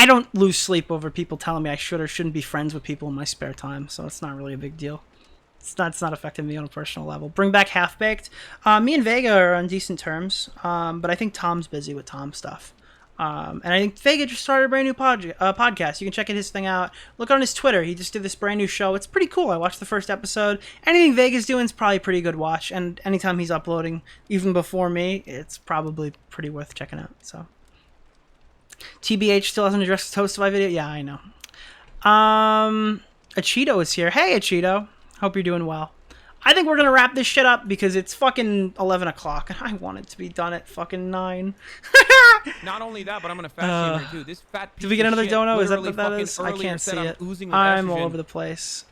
Speaker 7: don't lose sleep over people telling me I should or shouldn't be friends with people in my spare time, so it's not really a big deal. It's not affecting me on a personal level. Bring back Half Baked. Me and Vega are on decent terms, but I think Tom's busy with Tom stuff. And I think Vega just started a brand new podcast. You can check his thing out. Look on his Twitter. He just did this brand new show. It's pretty cool. I watched the first episode. Anything Vega's doing is probably a pretty good watch. And anytime he's uploading, even before me, it's probably pretty worth checking out. So, TBH still hasn't addressed the Toastify video. Yeah, I know. Achito is here. Hey, Achito. Hope you're doing well. I think we're going to wrap this shit up because it's fucking 11 o'clock and I want it to be done at fucking 9.
Speaker 5: Not only that, but I'm going to fat shame her too. This fat piece
Speaker 7: Did we get another
Speaker 5: of shit
Speaker 7: dono? Is that
Speaker 5: literally
Speaker 7: what that
Speaker 5: fucking
Speaker 7: is? I
Speaker 5: earlier
Speaker 7: can't
Speaker 5: said
Speaker 7: see
Speaker 5: I'm
Speaker 7: it.
Speaker 5: oozing with
Speaker 7: I'm all
Speaker 5: estrogen.
Speaker 7: over the place.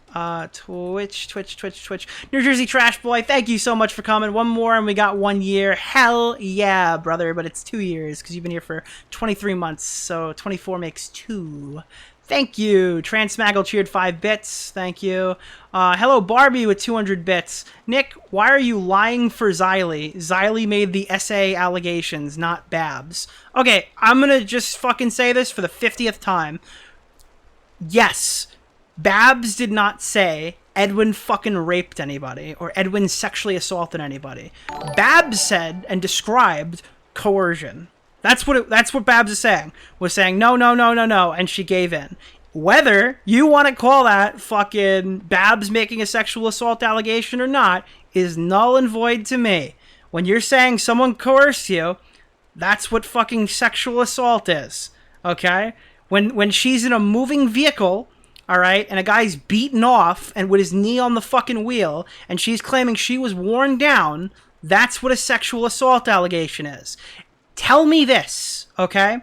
Speaker 7: Twitch. New Jersey Trash Boy, thank you so much for coming. One more and we got 1 year. Hell yeah, brother. But it's 2 years because you've been here for 23 months. So 24 makes 2. Thank you. Transmaggle cheered 5 bits. Thank you. Hello, Barbie with 200 bits. Nick, why are you lying for Xylee? Xylee made the essay allegations, not Babs. Okay, I'm gonna just fucking say this for the 50th time. Yes, Babs did not say Edwin fucking raped anybody or Edwin sexually assaulted anybody. Babs said and described coercion. That's what Babs is saying. Was saying no, and she gave in. Whether you want to call that fucking Babs making a sexual assault allegation or not is null and void to me. When you're saying someone coerced you, that's what fucking sexual assault is. Okay? When she's in a moving vehicle, all right, and a guy's beaten off and with his knee on the fucking wheel, and she's claiming she was worn down, that's what a sexual assault allegation is. Tell me this, okay?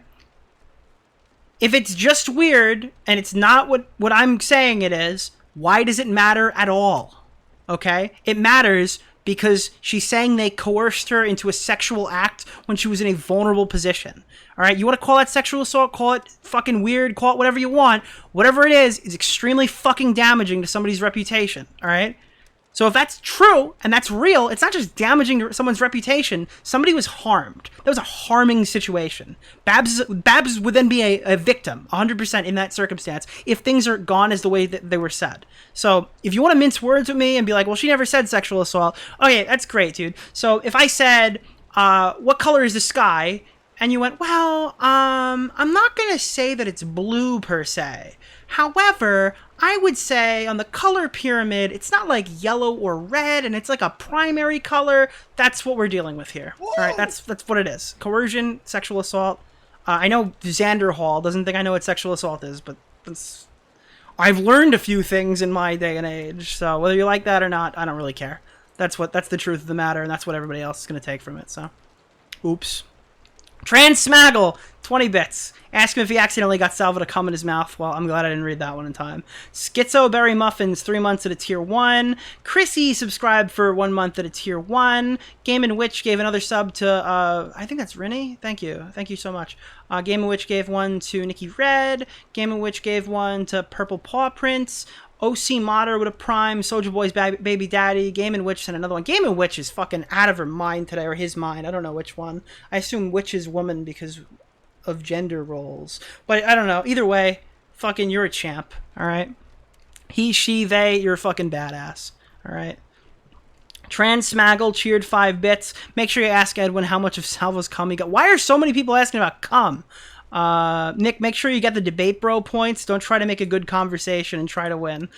Speaker 7: If it's just weird and it's not what I'm saying it is, why does it matter at all? Okay? It matters because she's saying they coerced her into a sexual act when she was in a vulnerable position. All right? You want to call that sexual assault, call it fucking weird, call it whatever you want. Whatever it is extremely fucking damaging to somebody's reputation. All right? So if that's true and that's real, it's not just damaging someone's reputation. Somebody was harmed. That was a harming situation. Babs would then be a victim, 100% in that circumstance, if things are gone as the way that they were said. So if you want to mince words with me and be like, well, she never said sexual assault. Okay, that's great, dude. So if I said, what color is the sky? And you went, well, I'm not going to say that it's blue per se. However, I would say on the color pyramid, it's not like yellow or red, and it's like a primary color. That's what we're dealing with here. Whoa. All right, that's what it is. Coercion, sexual assault. I know Xander Hall doesn't think I know what sexual assault is, but I've learned a few things in my day and age. So whether you like that or not, I don't really care. That's the truth of the matter, and that's what everybody else is going to take from it. So, oops. Transmaggle, 20 bits. Ask him if he accidentally got Salvo to cum in his mouth. Well, I'm glad I didn't read that one in time. Schizo Berry Muffins, 3 months at a tier 1. Chrissy subscribed for 1 month at a tier 1. Game & Witch gave another sub to, I think that's Rinny. Thank you. Thank you so much. Game & Witch gave one to Nikki Red. Game & Witch gave one to Purple Paw Prince. OC Modder with a prime. Soulja Boy's baby daddy. Game & Witch sent another one. Game & Witch is fucking out of her mind today, or his mind. I don't know which one. I assume Witch is woman because of gender roles. But I don't know. Either way, fucking you're a champ. All right? He, she, they, you're a fucking badass. All right? Transmaggle cheered 5 bits. Make sure you ask Edwin how much of Salvo's cum he got. Why are so many people asking about cum? Nick, make sure you get the debate bro points. Don't try to make a good conversation and try to win.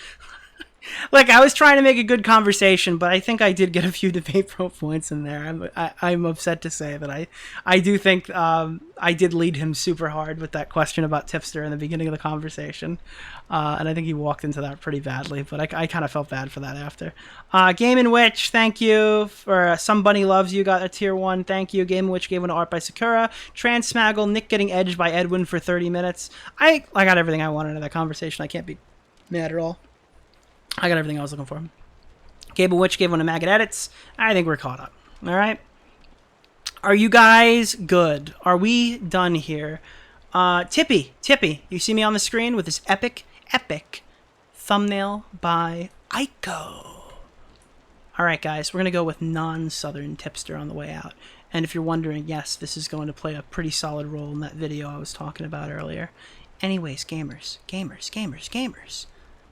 Speaker 7: Like, I was trying to make a good conversation, but I think I did get a few debate pro points in there. I'm upset to say that I do think I did lead him super hard with that question about Tipster in the beginning of the conversation. And I think he walked into that pretty badly, but I kind of felt bad for that after. Game & Witch, thank you. For Somebody Loves You, got a tier 1, thank you. Game & Witch gave one to Art by Sakura. Transmaggle, Nick getting edged by Edwin for 30 minutes. I got everything I wanted in that conversation. I can't be mad at all. I got everything I was looking for. Gable Witch gave one to Maggot Edits. I think we're caught up. All right. Are you guys good? Are we done here? Tippy, you see me on the screen with this epic thumbnail by Aiko. All right, guys, we're going to go with non-Southern tipster on the way out. And if you're wondering, yes, this is going to play a pretty solid role in that video I was talking about earlier. Anyways, gamers,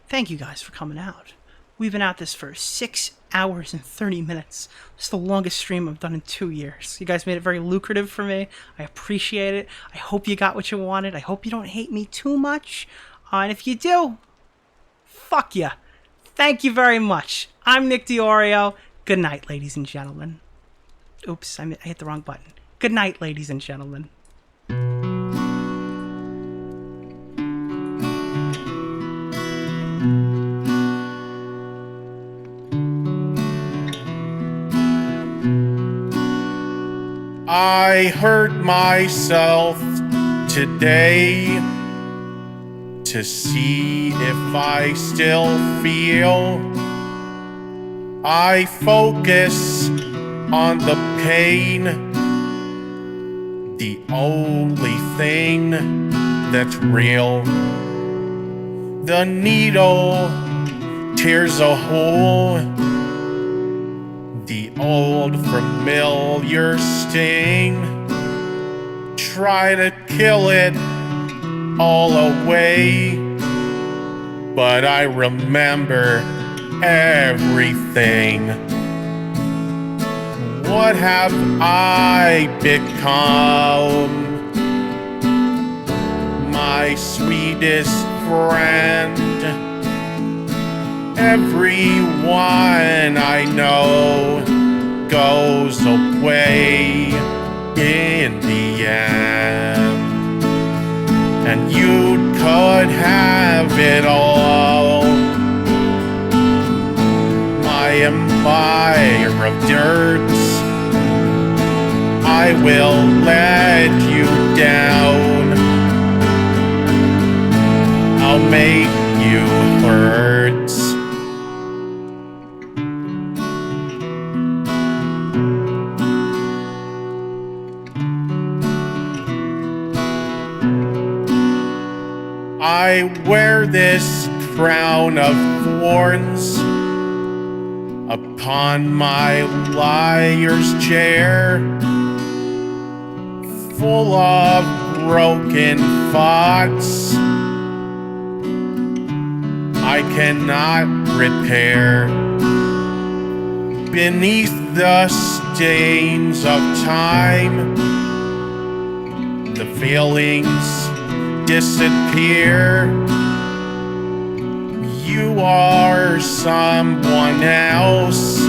Speaker 7: thank you guys for coming out. We've been at this for 6 hours and 30 minutes. It's the longest stream I've done in 2 years. You guys made it very lucrative for me. I appreciate it. I hope you got what you wanted. I hope you don't hate me too much. And if you do, fuck ya. Thank you very much. I'm Nick DiOrio. Good night, ladies and gentlemen. Oops, I hit the wrong button. Good night, ladies and gentlemen.
Speaker 18: I hurt myself today to see if I still feel. I focus on the pain, the only thing that's real. The needle tears a hole, the old familiar sting. Try to kill it all away, but I remember everything. What have I become? My sweetest friend. Everyone I know goes away in the end. And you could have it all. My empire of dirt, I will let you down. I'll make you hurt. I wear this crown of thorns upon my liar's chair, full of broken thoughts I cannot repair. Beneath the stains of time, the feelings disappear. You are someone else.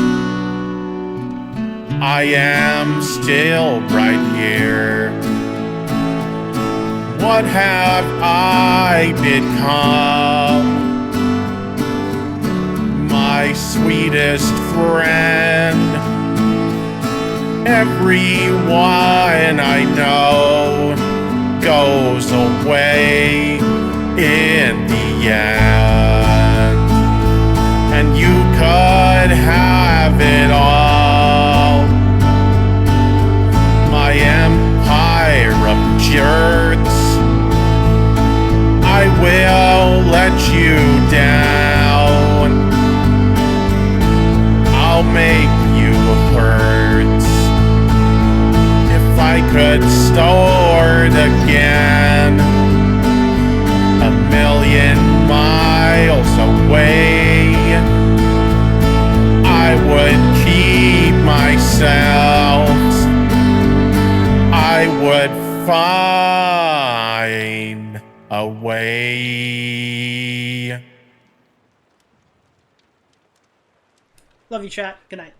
Speaker 18: I am still right here. What have I become? My sweetest friend. Everyone I know goes away in the end. And you could have it all. My empire of jerks, I will let you down. I'll make you hurt. If I could start again, 1,000,000 miles away, I would keep myself. I would find a way.
Speaker 7: Love you, chat. Good night.